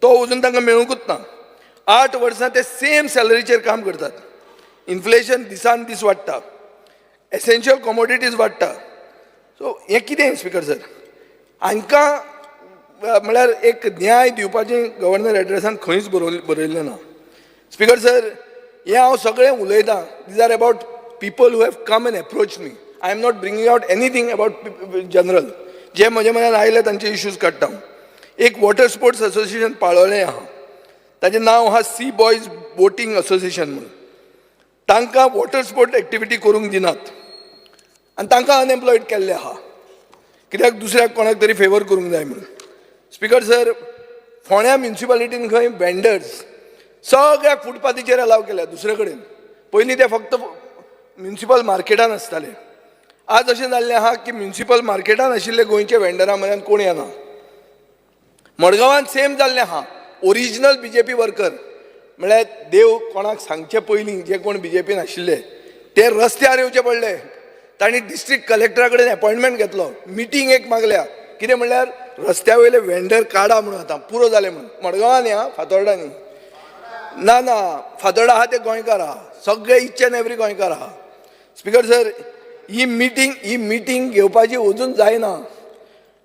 Speaker 4: तो अजून तांकां मेळूंकूच ना. 8 वर्सां ते सेम सॅलरीचेर काम करतात. इन्फ्लेशन दिसान दीस वाडटा, एसेन्शियल कमोडिटीज वाडटा. सो हें कितें स्पीकर सर? हांकां म्हळ्यार एक न्याय दिवपाचें गव्हर्नर एड्रेसान खंयच बरयल्लें ना. स्पीकर सर, हें हांव सगळें उलयतां. These are about people who have come and approach me. I am not bringing out anything about general. जे म्हजे मनान आयले तांचे इश्यूज काडटा. एक वॉटर स्पोर्ट्स असोसिएशन पाळोळें आहा, ताचें नांव आहा सी बॉयज बोटींग असोसिएशन म्हणून. तांकां वॉटर स्पोर्ट एक्टिविटी करूंक दिनात आनी तांकां अनएम्प्लॉयड केल्ले आहा. कित्याक? दुसऱ्याक कोणाक तरी फेवर करूंक जाय म्हणून. स्पीकर सर, फोंड्या म्युन्सिपालिटीन खंय वेंडर्स सगळ्याक फुटपाथीचेर अलाव केल्या. दुसरे कडेन पयलीं ते फक्त म्युन्सिपल मार्केटान आसताले. आज अशें जाल्लें आहा की म्युन्सिपल मार्केटान आशिल्ले गोंयचे वेंडरां म्हऱ्यान कोण येना. मडगांवान सेम जाल्लें आहा. ओरिजिनल BJP वर्कर म्हळ्यार देव कोणाक सांगचे पयलीं जे कोण BJPन आशिल्ले ते रस्त्यार येवचे पडले. तांणी डिस्ट्रिक्ट कलेक्टरा कडेन अपॉयंटमेंट घेतलो. मिटींग एक मागल्या. कितें म्हणल्यार रस्त्या वयले वेंडर काडा म्हणून. आतां पुरो जालें म्हणून. मडगांवां न्ही, फातोर्डा न्ही. ना फातोर्डा आहा ते गोंयकार आहा. सगळे इच एंड एवरी गोंयकार आहा. स्पीकर सर, ही मिटींग घेवपाची अजून जायना.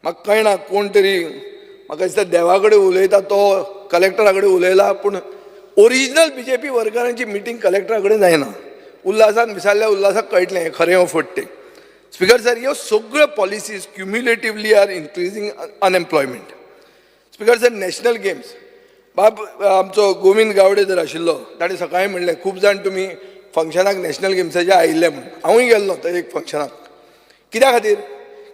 Speaker 4: म्हाका कळना कोण तरी म्हाका दिसता देवा कडेन उलयता तो कलेक्टरा कडेन उलयला, पूण ओरिजिनल BJP वर्करांची मिटींग कलेक्टरा कडेन जायना. उल्हासान विचारल्या उल्हासाक कळटलें हें खरें हो फट तें. स्पीकर सर, ह्यो सगळ्यो policies cumulatively are increasing unemployment. Speaker sir, national games आमचो गोविंद गावडे जर आशिल्लो ताणें सकाळीं म्हणलें खूब जाण तुमी फंक्शनाक नॅशनल गेम्साचे आयिल्ले म्हणून. हांवूय गेल्लो थंय एक फंक्शनाक. कित्या खातीर?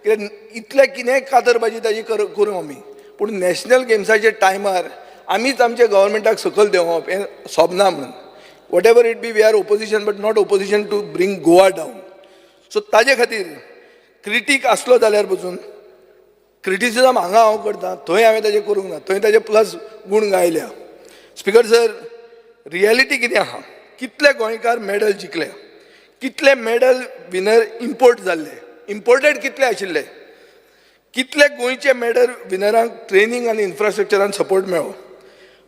Speaker 4: कित्याक इतलें कितेंय कातरबाजी ताजी करूं आमी, पूण नॅशनल गेम्साच्या टायमार आमीच आमच्या गव्हर्मेंटाक सकयल देंवप हें सोबना म्हणून. Whatever it be, we are opposition but not opposition to bring Goa down. So ताजे खातीर क्रिटीक आसलो जाल्यार पसून क्रिटिसिजम हांगा हांव करतां, थंय हांवें ताजें करूंक ना, थंय ताजे प्लस गूण गायल्या. स्पीकर सर, रियलिटी कितें आहा? कितले गोंयकार मेडल जिखले, कितले मेडल विनर इम्पोर्ट जाल्ले, इम्पोर्टेड कितले आशिल्ले, कितले गोंयचे मेडल विनरांक ट्रेनिंग आनी इन्फ्रास्ट्रक्चरान सपोर्ट मेळ्ळो.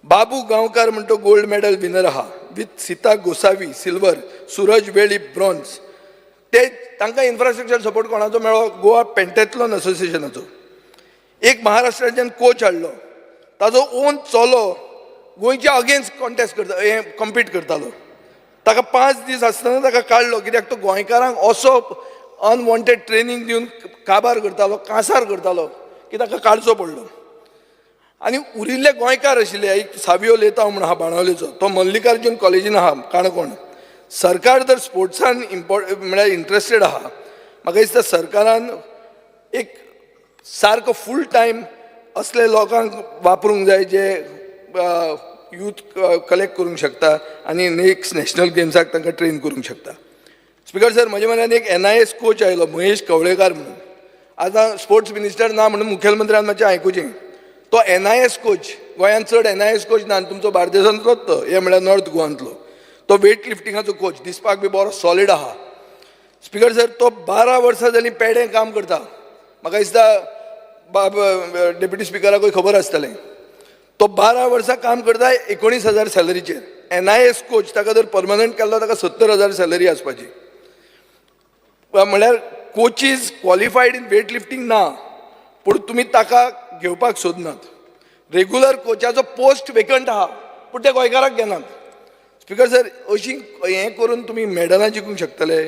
Speaker 4: बाबू गांवकार म्हणटा गोल्ड मेडल विनर आहा, विथ सीता गोसावी सिल्वर, सूरज वेळी ब्रॉन्झ. ते तांकां इन्फ्रास्ट्रक्चर सपोर्ट कोणाचो मेळ्ळो? गोवा पेंटेथलॉन असोसिएशनाचो. एक महाराष्ट्राच्यान कोच हाडलो, ताजो ओन चलो गोंयच्या अगेन्स्ट कॉन्टेस्ट करता हें कॉम्पीट करतालो. ताका 5 दीस आसतना ताका काडलो, कित्याक तो गोंयकारांक असो अनवॉन्टेड ट्रेनिंग दिवन काबार करतालो, कांसार करतालो की ताका काडचो पडलो. आनी उरिल्ले गोंयकार आशिल्ले, एक सावियो लेताव म्हण आहा बाणावलेचो, तो मल्लिकार्जून कॉलेजीन आहा काणकोण. सरकार जर स्पोर्ट्सान म्हळ्यार इंट्रस्टेड आहा, म्हाका दिसता सरकारान एक सारको फूल टायम असले लोकांक वापरूंक जाय जे यूथ कलेक्ट करूंक शकता आनी नेक्स्ट नॅशनल गेम्साक तांकां ट्रेन करूंक शकता. स्पीकर सर, म्हज्या मनान एक NIS कोच आयलो महेश कवळेकार म्हणून. आतां स्पोर्ट्स मिनिस्टर ना म्हणून मुखेलमंत्र्यान मातशें आयकुचें. तो NIS कोच, गोंयांत चड NIS कोच ना, तुमचो बार्देसांतलोच तो, हे म्हळ्यार नॉर्थ गोवांतलो. तो वेट लिफ्टिंगाचो कोच, दिसपाक बी बरो सॉलीड आहा. स्पीकर सर, तो 12 वर्सां जालीं पेडें काम करता. म्हाका दिसता डेप्युटी स्पिकराकूय खबर आसतलें. तो 12 वर्सां काम करता 19,000 सॅलरीचेर. NIS कोच, ताका जर परमनंट केल्लो ताका 70,000 सॅलरी आसपाची. म्हळ्यार coaches qualified in weight lifting ना, पूण तुमी ताका घेवपाक सोदनात. रेग्युलर कोचाचो पोस्ट वेकंट आहा, पूण ते गोंयकाराक घेनात. स्पीकर सर, अशी हें करून तुमी मेडलां जिखूंक शकतले.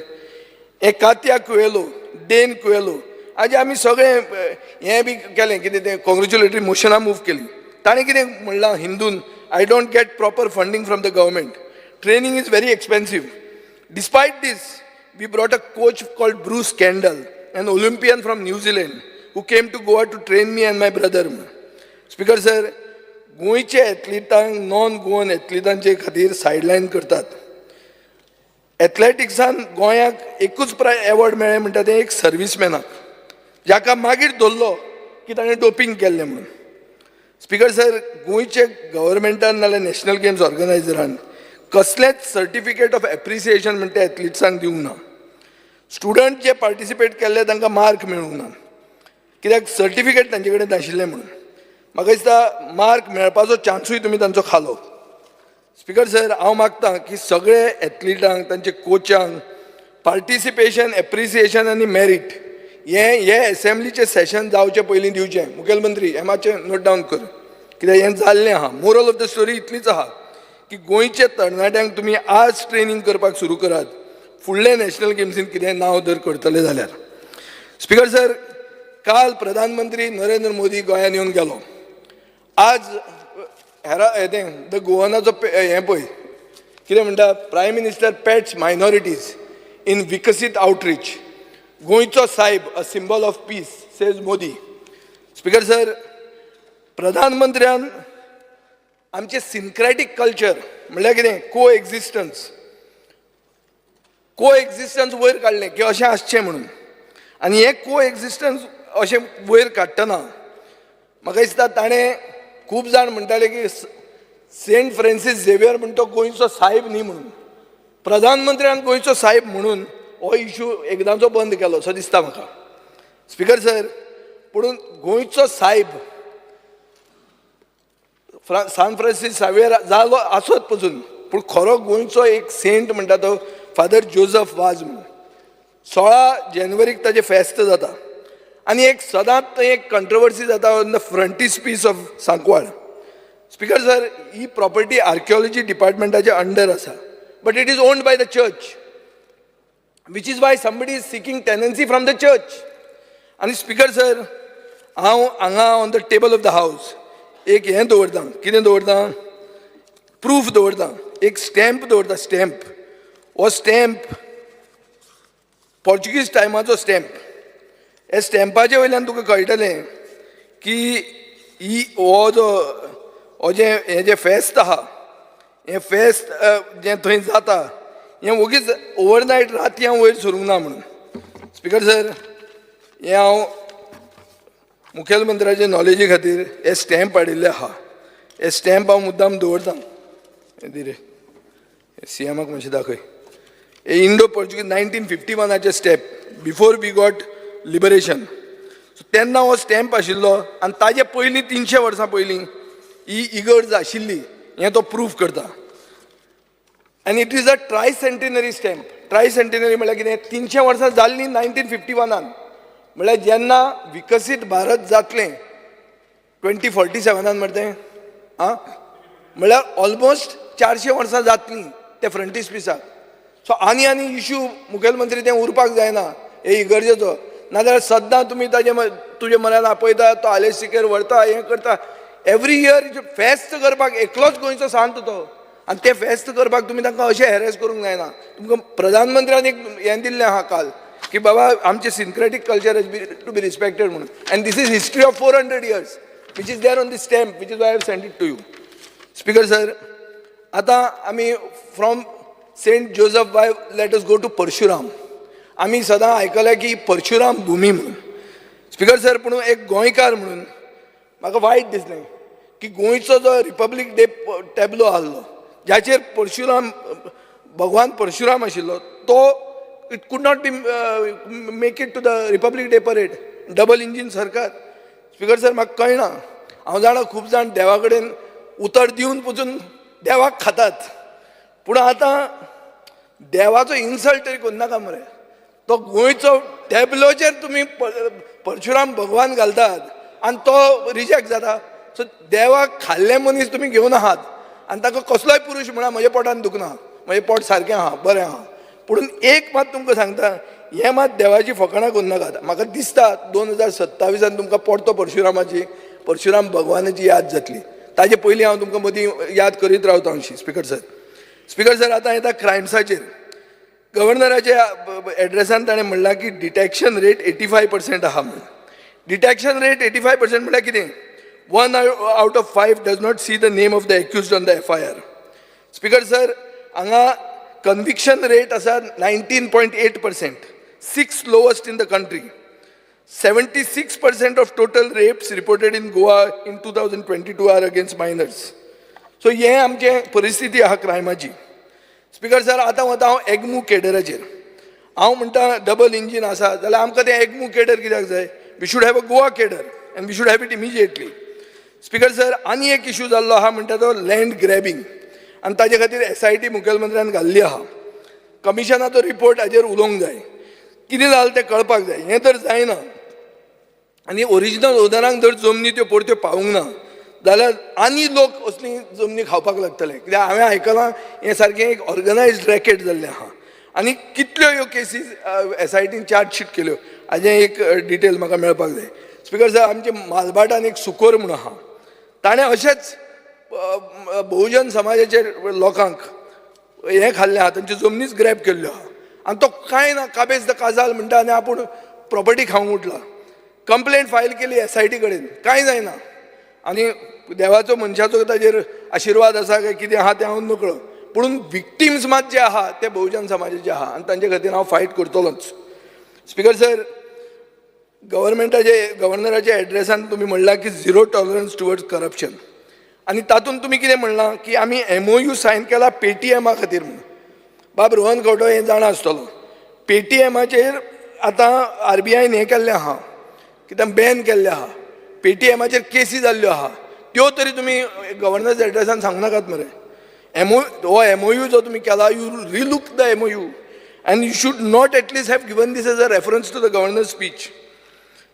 Speaker 4: हे कात्या कुएलो, डेन कुएलो, आज आमी सगळे हें बी केलें, कितें तें कॉंग्रेच्युलेटरी मोशनां मूव केलीं. ताणें कितें म्हणलां हिंदून, I don't get proper funding from the government, training is very expensive. Despite this, we brought a coach called Bruce Kendall, an Olympian from New Zealand, who came to Goa to train me and my brother. Speaker sir, गोंयचे एथलीटांक नॉन गोवन एथलीटांचे खातीर सायडलायन करतात. एथलेटिक्सान गोंयाक एकूच एवॉर्ड मेळ्ळें म्हणटा तें एक सर्वीसमॅनाक, जाका मागीर धरलो की ताणें डोपिंग केल्लें म्हणून. स्पीकर सर, गोंयचे गव्हर्मेंटान नाल्यार नॅशनल गेम्स ऑर्गनायझरान कसलेंच सर्टिफिकेट ऑफ एप्रिसिएशन म्हणटा तें एथलीट्सांक दिवंक ना. स्टुडंट जे पार्टिसिपेट केल्ले तांकां मार्क मेळूंक ना, कित्याक सर्टिफिकेट तांचे कडेन नाशिल्लें म्हणून. म्हाका दिसता मार्क मेळपाचो चान्सूय तुमी तांचो खालो. स्पीकर सर, हांव मागतां की सगळे एथलीटांक, तांचे कोचांक पार्टिसिपेशन, एप्रिसिएशन आनी मेरीट हे एसेंब्लीचें सेशन जावचे पयलीं दिवचें. मुखेलमंत्री, हें मातशें नोट डावन कर, कित्याक हें जाल्लें आहा. मोरल ऑफ द स्टोरी इतलीच आहा की गोंयचे तरणाट्यांक तुमी आज ट्रेनिंग करपाक सुरू करात, फुडले नॅशनल गेम्सीन कितें नांव जर करतले जाल्यार. स्पीकर सर, काल प्रधानमंत्री नरेंद्र मोदी गोंयांत येवन गेलो. आज द गोवनाचो हें पळय कितें म्हणटा, prime minister pats minorities in Viksit outreach, गोंयचो सायब a symbol of peace, says Modi. Speaker sir, प्रधानमंत्र्यान आमचे सिनक्रॅटीक कल्चर म्हणल्यार कितें को एक्झिस्टन्स वयर काडलें की अशें आसचें म्हणून. आनी हें को एक्झिस्टन्स अशें वयर काडटना म्हाका दिसता ताणें खूब जाण म्हणटाले की सेंट फ्रांसीस झेवियर म्हणटा तो गोंयचो साहेब न्ही म्हणून. प्रधानमंत्र्यान गोंयचो साहेब म्हणून हो इशू एकदांचो बंद केलो असो दिसता म्हाका. स्पीकर सर, पूण गोंयचो साहेब सान फ्रांसीस झेवियर जालो आसत पसून, पूण खरो गोंयचो एक सेंट म्हणटा तो फादर जोझफ वाज म्हणून. 16 जानेवारीक ताजें फेस्त जाता आनी एक सदांच एक कंट्रोवर्सी जाता on the frontispiece of Sancoale. Speaker sir, ही प्रॉपर्टी आर्किओलॉजी डिपार्टमेंटाच्या अंडर आसा, but it is owned by the church, which is why somebody is seeking tenancy from the church. And speaker sir, हांव हांगा on the table of the house एक हें दवरतां, कितें दवरतां, प्रूफ दवरतां, एक स्टॅम्प दवरतां, स्टॅम्प. हो स्टॅम्प पोर्चुगीज टायमाचो स्टॅम्प. हे स्टॅम्पाचे वयल्यान तुका कळटलें की ही हो जे फेस्त आहा, हें फेस्त जें थंय जाता हें वगीच ओवरनायट राती हांव वयर सरूंक ना म्हणून. स्पीकर सर, हें हांव मुखेलमंत्र्याचे नॉलेजी खातीर हे स्टॅम्प हाडिल्ले आहा. हे स्टॅम्प हांव मुद्दाम दवरतां. दी रे सीएमाक मातशें दाखय. हे इंडो पोर्चुगीज 1951चे stamp, before we got liberation. So तेन्ना हो स्टॅम्प आशिल्लो आनी ताजे पयलीं 300 वर्सां पयलीं ही इगर्ज आशिल्ली, हें तो प्रूफ करता. And it is a tri-centenary stamp. Tri-centenary म्हळ्यार कितें, 300 वर्सां जाल्लीं 1951. म्हळ्यार जेन्ना विकसीत भारत जातलें 2047 म्हणटें, आं, म्हळ्यार ऑलमोस्ट 400 वर्सां जातलीं ते फ्रंटिस्पिसाक. सो आनी इश्यू मुखेलमंत्री तें उरपाक जायना हे इगर्जेचो. नाजाल्यार सद्दां तुमी तुजे मनान आपयता, तो आलेसिकेर व्हरता, हें करता. एवरी इयर फेस्त करपाक एकलोच गोंयचो सांत तो, आनी ते फेस्त करपाक तुमी तांकां अशें हॅरेस करूंक जायना. तुमकां प्रधानमंत्र्यान एक हें दिल्लें आहा काल की बाबा आमचें syncretic culture to be respected म्हणून. And this is history of 400 years which is there on the stamp, which is why I have send it to you. Speaker sir, आतां आमी from Saint Joseph by let us go to Parshuram. आमी सदां आयकलां की परशुराम भुमी म्हणून. स्पीकर सर, पूण एक गोंयकार म्हणून म्हाका वायट दिसलें की गोंयचो जो रिपब्लीक डे टॅब्लो आहलो जाचेर परशुराम, भगवान परशुराम आशिल्लो, तो it could not be make it to the republic day parade. Double engine सरकार. स्पीकर सर, म्हाका कळना. हांव जाणा खूब जाण देवा कडेन उतर दिवन पसून देवाक खातात, पूण आतां देवाचो इन्सल्ट तरी करनाका मरे. तो गोंयचो टॅब्लोचेर तुमी परशुराम भगवान घालतात आनी तो रिजेक्ट जाता. सो देवाक खाल्ले मनीस तुमी घेवन आहात आनी ताका कसलोय पुरुश म्हणा म्हज्या पोटान दुखना, म्हजें पोट सारकें आहा, बरें आहा. पूण एक मात तुमकां सांगता, हें मात देवाची फकाणां करूं नाकात. म्हाका दिसता 2027 तुमकां परतो परशुराम भगवानाची याद जातली. ताजे पयलीं हांव तुमकां मदीं याद करीत रावता अशी. स्पीकर सर, आतां येता क्रायम्साचेर. गव्हर्नराच्या एड्रेसान ताणें म्हणलां की डिटेक्शन रेट 85% आहा म्हणून. डिटेक्शन रेट 85% म्हळ्यार कितें? 1 out of 5 does not see the name of the accused on the FIR. Speaker sir, हांगा conviction rate आसा 19.8%, 6th lowest in the country. 76% of total rapes reported in Goa in 2022 are against minors. So हे आमचे परिस्थिती आहा क्रायमाची. स्पीकर सर, आतां वता हांव एग्मू केडराचेर. हांव म्हणटा डबल इंजीन आसा जाल्यार आमकां तें एग्मू केडर कित्याक जाय? We should have a Goa cadre and we should have it immediately. Speaker sir, आनी एक इश्यू जाल्लो आहा म्हणटा तो लँड ग्रॅबिंग, आनी ताजे खातीर SIT मुखेलमंत्र्यान घाल्ली आहा. कमिशनाचो रिपोर्ट हाजेर उलोवंक जाय. कितें जालें तें कळपाक जाय. हें तर जायना आनी ओरिजिनल ओनरांक जर जमनी त्यो परत्यो पावूंक ना जाल्यार आनी लोक असली जमनी खावपाक लागतले. कित्याक हांवें आयकलां हें सारकें एक ऑर्गनायज्ड रॅकेट जाल्लें आहा आनी कितल्यो ह्यो केसीस SITन चार्जशीट केल्यो हाजें एक डिटेल म्हाका मेळपाक जाय. स्पीकर सर, आमचे मालबाटान एक सुकोर म्हूण आहा, ताणें अशेंच बहुजन समाजाचे लोकांक हें खाल्लें आहा, तांच्यो जमनीच ग्रॅब केल्ल्यो आहा आनी तो कांय ना, काबेज द काजाल म्हणटा आनी आपूण प्रॉपर्टी खावंक उठला. कंप्लेंट फायल केली SIT कडेन, कांय जायना. आनी देवाचो मनशाचो ताजेर आशिर्वाद आसा काय कितें आहा तें हांव नकळो, पूण विक्टिम्स मात जे आहा ते बहुजन समाजाचे आहा आनी तांचे खातीर हांव फायट करतलोच. स्पीकर सर, गव्हर्नराच्या एड्रेसान तुमी म्हणलां की 0 टॉलरन्स टुवर्ड्स करप्शन, आनी तातूंत तुमी कितें म्हणलां की आमी MOU सायन केला पेटीएमा खातीर म्हणून. बाब रोहन खंवटो हें जाणा आसतलो. पेटीएमाचेर आतां RBIन हें केल्लें आहा, कितें बॅन केल्लें आहा. पेटीएमाचेर केसी जाल्ल्यो आहा, त्यो तरी तुमी गव्हर्नराच्या एड्रेसान सांगूं नाकात मरे. हो MOU जो तुमी केला, you relook the MOU and you should not at least have given this as a reference to the governor's speech.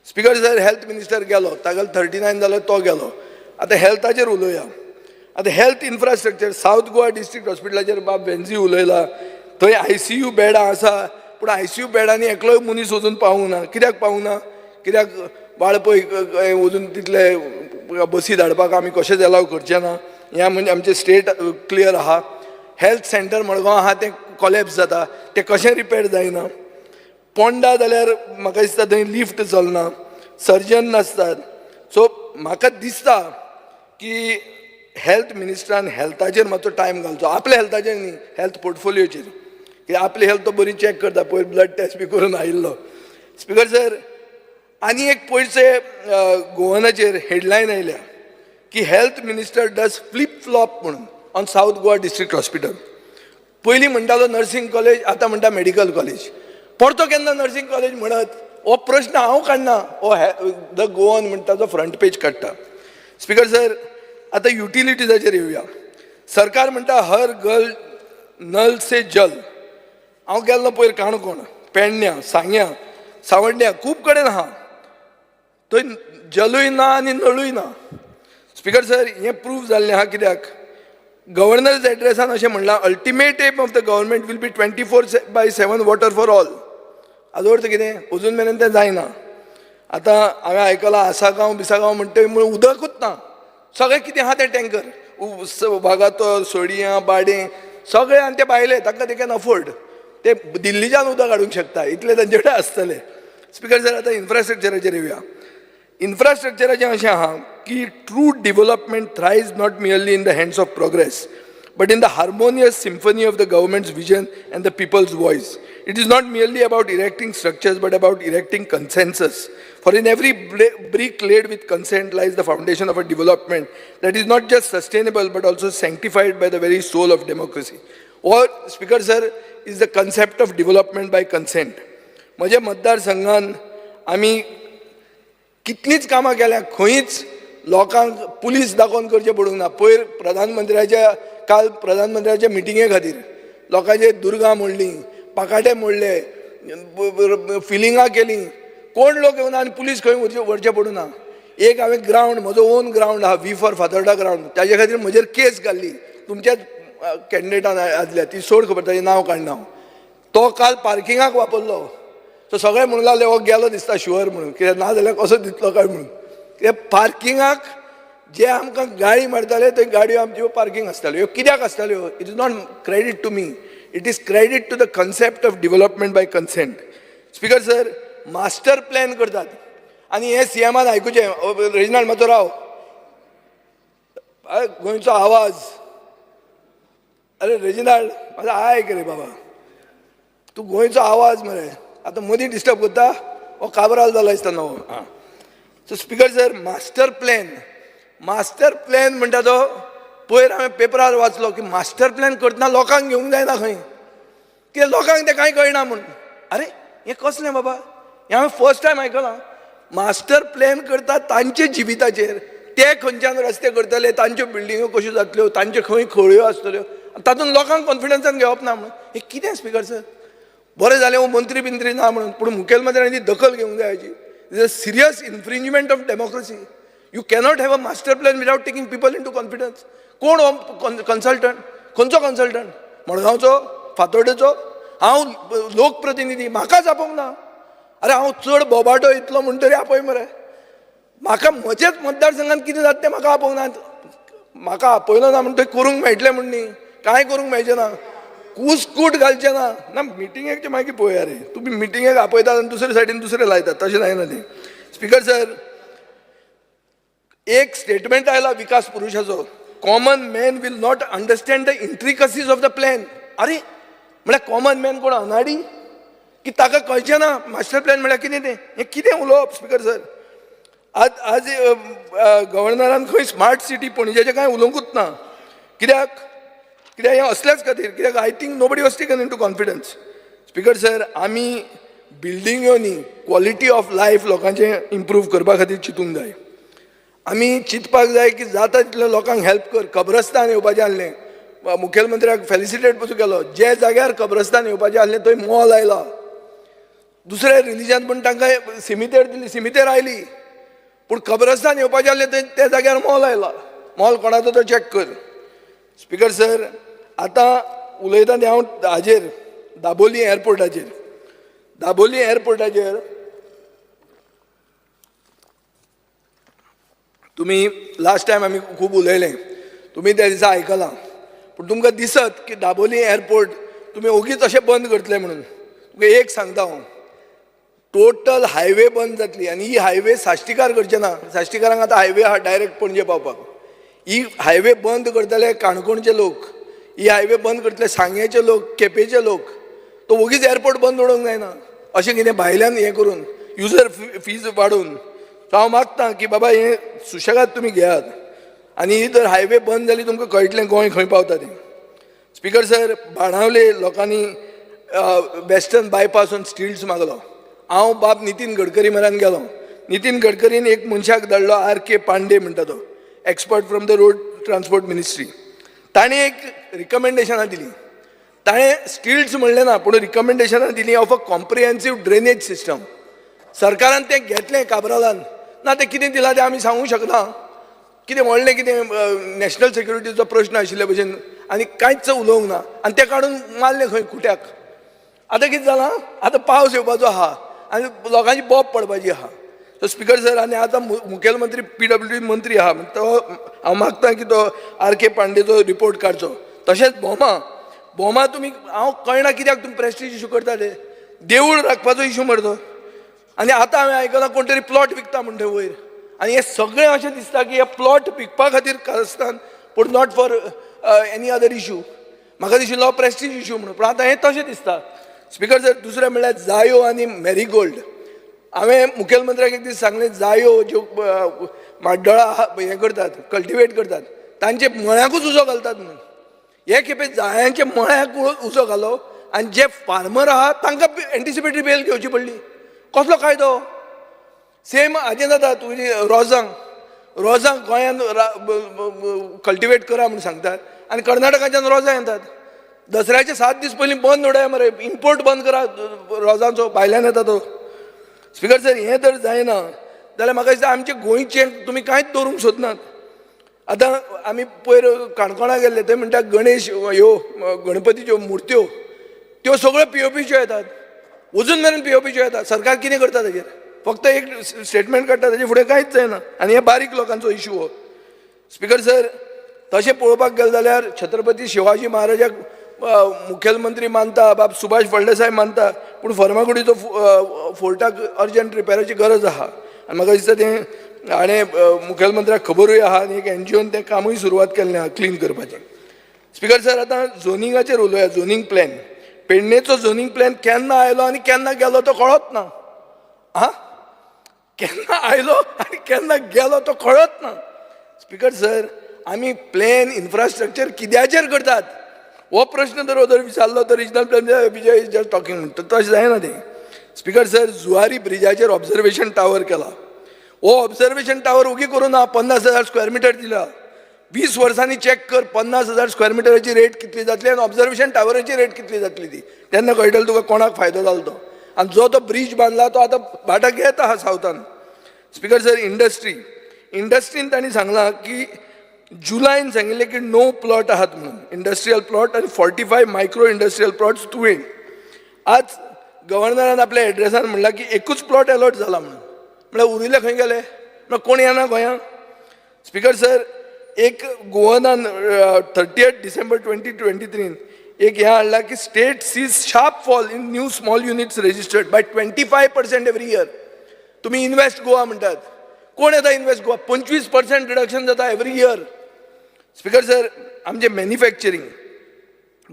Speaker 4: Speaker sir, health minister गेलो, तागेलो 39 जालो तो गेलो. आता हेल्थाचेर उलोवया. आता health infrastructure south Goa district हॉस्पिटलाचेर बाब वेन्झी उलयला. थंय ICU बेडां आसा, पूण ICU बेडांनी एकलोय मनीस वचून पावूंक ना. कित्याक पावूंक ना? कित्याक बाळपय वचून तितले बसी धाडपाक आमी कशेंच एलाव करचे ना. हें म्हणजे आमचें स्टेट क्लियर आहा. हेल्थ सेंटर मडगांव आहा तें कॉलेप्स जाता, तें कशें रिपेर जायना. पोंडा जाल्यार म्हाका दिसता थंय लिफ्ट चलना, सर्जन नासतात. सो म्हाका दिसता की हेल्थ मिनिस्टरान हेल्थाचेर मातसो टायम घालचो, आपल्या हेल्थाचेर न्ही, हेल्थ पोर्टफोलियोचेर. की आपली हेल्थ तो बरी चॅक करता, पयर ब्लड टेस्ट बी करून आयिल्लो. स्पिकर सर, आनी एक पयरचे गोवनाचेर हेडलायन आयल्या की health minister does flip flop म्हणून on south Goa district hospital. पयलीं म्हणटालो नर्सिंग कॉलेज, आतां म्हणटा मेडिकल कॉलेज. परतो केन्ना नर्सिंग कॉलेज म्हणत हो प्रश्न हांव काडना, हो द गोवन म्हणटा तो फ्रंट पेज काडटा. स्पिकर सर, आतां युटिलिटीजाचेर येवया. सरकार म्हणटा हर घर नल से जल. हांव गेल्लो पयर काणकोण, पेडण्यां, सांग्यां, सावड्ड्यां, खूब कडेन आहा. थंय जलूय ना आनी नळूय ना. स्पिकर सर, हें प्रूव जाल्लें आहा. कित्याक गव्हर्नर्स एड्रेसान अशें म्हणलां, ultimate aim of the government will be 24/7 water for all. हाजो अर्थ कितें? अजून मेरेन तें जायना. आतां हांवें आयकलां आसागांव बिसागांव म्हणटा म्हण उदकूच ना. सगळें कितें आहा तें टँकर, वागातोर, सोडियां, बाडें सगळें, आनी ते भायले, तांकां दे कॅन अफोर्ड. ते दिल्लीच्यान उदक हाडूंक शकता, इतले तांचे कडेन आसतले. स्पिकर सर, आतां इन्फ्रास्ट्रक्चराचेर येवया. इन्फ्रास्ट्रक्चराचें अशें आहा की true development thrives not merely in the hands of progress, but in the harmonious symphony of the government's vision and the people's voice. It is not merely about erecting structures, but about erecting consensus. For in every brick laid with consent lies the foundation of a development that is not just sustainable, but also sanctified by the very soul of democracy. Or, Speaker sir, is the concept of development by consent. म्हज्या मतदारसंघान आमी कितलींच कामां केल्या, खंयच लोकांक पुलीस दाखोवन करचें पडूंक ना. पयर काल प्रधानमंत्र्याच्या मिटिंगे खातीर लोकांचे दुर्गा मोडली, पाकाटे मोडले, फिलिंगां केलीं, कोण लोक येवना आनी पुलीस खंय व्हरचें पडूना. एक हांवें ग्रावंड, म्हजो ओन ग्रावंड आहा, V फॉर फातर्डा ग्रावंड, ताजे खातीर म्हजेर केस घाल्ली तुमच्याच कॅन्डिडेटान आदल्या, ती सोड खबर, ताचें नांव काडना. तो काल पार्किंगाक वापरलो. सो सगळे म्हणूंक लागले हो गेलो दिसता शुअर म्हणून, कित्याक ना जाल्यार कसो दितलो काय म्हणून. कित्याक पार्किंगाक जे आमकां गाडी मारताले थंय गाडयो आमच्यो पार्किंग आसताल्यो. ह्यो कित्याक आसताल्यो? It is not credit to me, it is credit to the concept of development by consent. Speaker sir, master plan करतात आनी हे CMान आयकुचें. रेजिनाल्ड मातसो राव, गोंयचो आवाज. अरे रेजिनाल्ड, म्हाजो आयक रे बाबा, तूं गोंयचो आवाज मरे. आतां मदीं डिस्टर्ब करता, हो काबराल जाला दिसता न्हू. So speaker sir, master plan म्हणटा तो पयर हांवें पेपरार वाचलो की मास्टर प्लॅन करतना लोकांक घेवंक जायना खंय, कित्याक लोकांक तें कांय कळना म्हणून. अरे हें कसलें बाबा, हें हांवें फर्स्ट टायम आयकलां. मास्टर प्लॅन करता तांचे जिविताचेर, ते खंयच्यान रस्ते करतले, तांच्यो बिल्डिंगो कश्यो जातल्यो, तांच्यो खंय खळयो आसतल्यो, तातूंत लोकांक कॉन्फिडन्सान घेवप ना म्हणून. हें कितें स्पिकर सर? बरें जालें हो मंत्री बिंत्री ना म्हणून, पूण मुखेलमंत्र्यांनी दखल घेवंक जाय हाची. Is a serious infringement of democracy. You cannot have a master plan without taking people into confidence. कोण हो कन्सल्टंट? खंयचो कन्सल्टंट? मडगांवचो, फातोर्डेचो? हांव लोकप्रतिनिधी, म्हाकाच आपोवंक ना. अरे हांव चड बोबाटो इतलो म्हणटरी आपय मरे. म्हाका म्हजेच मतदारसंघात कितें जाता तें म्हाका आपोवंक ना. म्हाका आपयलो ना म्हणटा करूंक मेळटलें म्हण न्ही, कांय करूंक मेळचें ना, कुस्कूट घालचें ना. ना मिटिंगेक मागीर पळया रे, तुमी मिटिंगेक आपयतात आनी दुसरे सायडीन दुसरे लायतात, तशें जायना तें. स्पिकर सर, एक स्टेटमेंट आयला विकास पुरुषाचो, common man will not understand the intricacies of the plan. अरे म्हळ्यार कॉमन मॅन कोण अनाडी की ताका कळचें ना मास्टर प्लॅन म्हळ्यार कितें तें? हें कितें उलोवप स्पिकर सर? आज गव्हर्नरान खंय स्मार्ट सिटी पणजेचें कांय उलोवंकूच ना. कित्याक हें असल्याच खातीर, कित्याक I think nobody was taken in to confidence. Speaker sir, आमी बिल्डिंग्यो न्ही, क्वॉलिटी ऑफ लायफ लोकांचें इम्प्रूव करपा खातीर चिंतूंक जाय. आमी चिंतपाक जाय की जाता तितल्या लोकांक हेल्प कर. कब्रस्तान येवपाचें आसलें, मुखेलमंत्र्याक फेलिसिटेट पसून केलो. जे जाग्यार कब्रस्तान येवपाचें आसलें थंय मॉल आयला. दुसरे रिलीजन पण तांकां सिमितेर दिली, सिमितेर आयली. पूण कब्रस्तान येवपाचें आसलें थंय त्या जाग्यार मॉल आयला. मॉल कोणाचो तो चॅक कर. स्पीकर सर, आतां उलयता तें हांव हाजेर दाबोली एअरपोर्टाचेर. दाबोली एअरपोर्टाचेर तुमी लास्ट टायम आमी खूब उलयलें, तुमी त्या दिसा आयकलां. पूण तुमकां दिसत की दाबोली एअरपोर्ट तुमी ओगीच अशें बंद करतले म्हणून. तुमकां एक सांगता हांव, टोटल हायवे बंद जातली. आनी ही हायवे साश्टीकार करचे ना. साश्टीकारांक आतां हायवे आहा डायरेक्ट पणजे पावपाक. ही हायवे बंद करतले काणकोणचे लोक, ही हायवे बंद करतले सांगेचे लोक, केपेचे लोक. तो ओगीच एअरपोर्ट बंद उडोवंक जायना अशें कितें भायल्यान हें करून युजर फीज वाडून. सो हांव मागतां की बाबा हें सुशेगाद तुमी घेयात. आनी ही जर हायवे बंद जाली तुमकां कळटलें गोंय खंय पावता तें. स्पीकर सर, बाणावले लोकांनी वेस्टर्न बायपासून स्टिल्स मागलो. हांव बाब नितीन गडकरी म्हऱ्यान गेलो. नितीन गडकरीन एक मनशाक धाडलो, R.K. पांडे म्हणटा तो, expert from the road transport ministry. ताणें एक रिकमेंडेशनां दिली. ताणें स्टिल्स म्हणलें ना, पूण रिकमेंडेशनां दिली ऑफ अ कॉम्प्रिहेन्सीव ड्रेनेज सिस्टम. सरकारान तें घेतलें काबरालान. ना तें कितें दिलां तें आमी सांगूंक शकना. कितें व्हडलें कितें नॅशनल सिक्युरिटीचो प्रश्न आशिल्ले भशेन आनी कांयच उलोवंक ना. आनी तें काडून मारलें खंय खुट्याक. आतां कितें जालां, आतां पावस येवपाचो आहा आनी लोकांची बोब पडपाची आहा. सो स्पीकर सर, आनी आतां मुखेलमंत्री PWD मंत्री आहा, तो हांव मागतां की तो R.K. पांडेचो रिपोर्ट काडचो. तशेंच बोमा तुमी, हांव कळना कित्याक तुमी प्रेस्टीज इशू करता ते. देवूळ राखपाचो इशू मरतो. आनी आतां हांवें आयकलां कोण तरी प्लॉट विकता म्हणटा वयर. आनी हे सगळें अशें दिसता की हे प्लॉट विकपा खातीर कारस्थान, पूण not for any other issue. म्हाका दिशिल्लो प्रेस्टीज इशू म्हणून, पूण आतां हें तशें दिसता. स्पीकर सर, दुसरें म्हणल्यार जायो आनी मॅरीगोल्ड. हांवें मुखेलमंत्र्याक एक दीस सांगलें, जायो ज्यो माड्डोळा हें करतात, कल्टिवेट करतात, तांचे मळ्याकूच उजो घालतात म्हणून. हे खेपे जायांचे मळ्याक उजो घालो आनी जे फार्मर आहा तांकां एंटिसिपेटरी बेल घेवची पडली. कसलो कायदो? सेम हाजें जाता तुजी रोजांक गोंयांत कल्टिवेट करा म्हणून सांगतात आनी कर्नाटकाच्यान रोजां येतात. दसऱ्याचे 7 दीस पयलीं बंद उडया मरे, इम्पोर्ट बंद करा रोजांचो, भायल्यान येता तो. स्पीकर सर, हें जर जायना जाल्यार म्हाका दिसता आमचे गोंयचें तुमी कांयच दवरूंक सोदनात. आतां आमी पयर काणकोणा गेल्ले, थंय म्हणटा गणेश ह्यो गणपतीच्यो मुर्त्यो त्यो सगळ्यो POPच्यो येतात. अजून मेरेन POPच्यो येतात. सरकार कितें करता ताजेर? फक्त एक स्टेटमेंट काडटा, ताजे फुडें कांयच जायना. आनी हे बारीक लोकांचो इशू हो. स्पीकर सर, तशें पळोवपाक गेलें जाल्यार छत्रपती शिवाजी महाराजाक मुखेलमंत्री मानता, बाब सुभाष फळदेसाय मानता, पूण फर्मागुडीचो फोर्टाक अर्जंट रिपेराची गरज आहा. आनी म्हाका दिसता तें हाणें मुखेलमंत्र्याक खबरूय आहा आनी एक NGOन तें कामूय सुरवात केल्लें आहा क्लीन करपाचें. स्पीकर सर, आतां झोनिंगाचेर उलोवया. झोनिंग प्लॅन, पेडणेचो झोनिंग प्लॅन केन्ना आयलो आनी केन्ना गेलो तो कळत ना. केन्ना आयलो आनी केन्ना गेलो तो कळत ना. स्पीकर सर, आमी प्लॅन इन्फ्रास्ट्रक्चर कित्याचेर करतात हो प्रश्न जर विचारलो तर regional plan Vijay is just talking म्हणटा, तशें जायना तें. स्पीकर सर, जुवारी ब्रिजाचेर ऑब्झर्वेशन टावर केला. हो ऑब्झर्वेशन टावर उगी करून 50,000 स्क्वेअर मिटर दिला. 20 वर्सांनी चॅक कर 50,000 स्क्वेअर मिटराची रेट कितली जातली आनी ऑब्झर्वेशन टावराची रेट कितली जातली ती. तेन्ना कळटलें तुका कोणाक फायदो जालो तो. आनी जो तो ब्रीज बांदला तो आतां भाटाक येता आहा सावथान. स्पीकर सर, इंडस्ट्रीन तांणी सांगलां की जुलायन सांगिल्लें की नो प्लॉट आहात म्हणून, इंडस्ट्रियल प्लॉट आनी 45 मायक्रो इंडस्ट्रियल प्लॉट्स तुवें. आज गव्हर्नरान आपल्या एड्रेसान म्हणलां की एकूच प्लॉट अलॉट जाला म्हणून. म्हळ्यार उरिल्ले खंय गेले? म्हळ्यार कोण येना गोंयांत? स्पीकर सर, एक गोवनान 30 डिसेंबर 2023 एक हें हाडलां की state sees sharp fall in new small units registered by 25% every year. तुमी इन्वेस्ट गोवा म्हणटात, कोण येता इन्वेस्ट गोवा? 25% रिडक्शन जाता एवरी इयर. स्पीकर सर, आमचे मॅन्युफॅक्चरींग,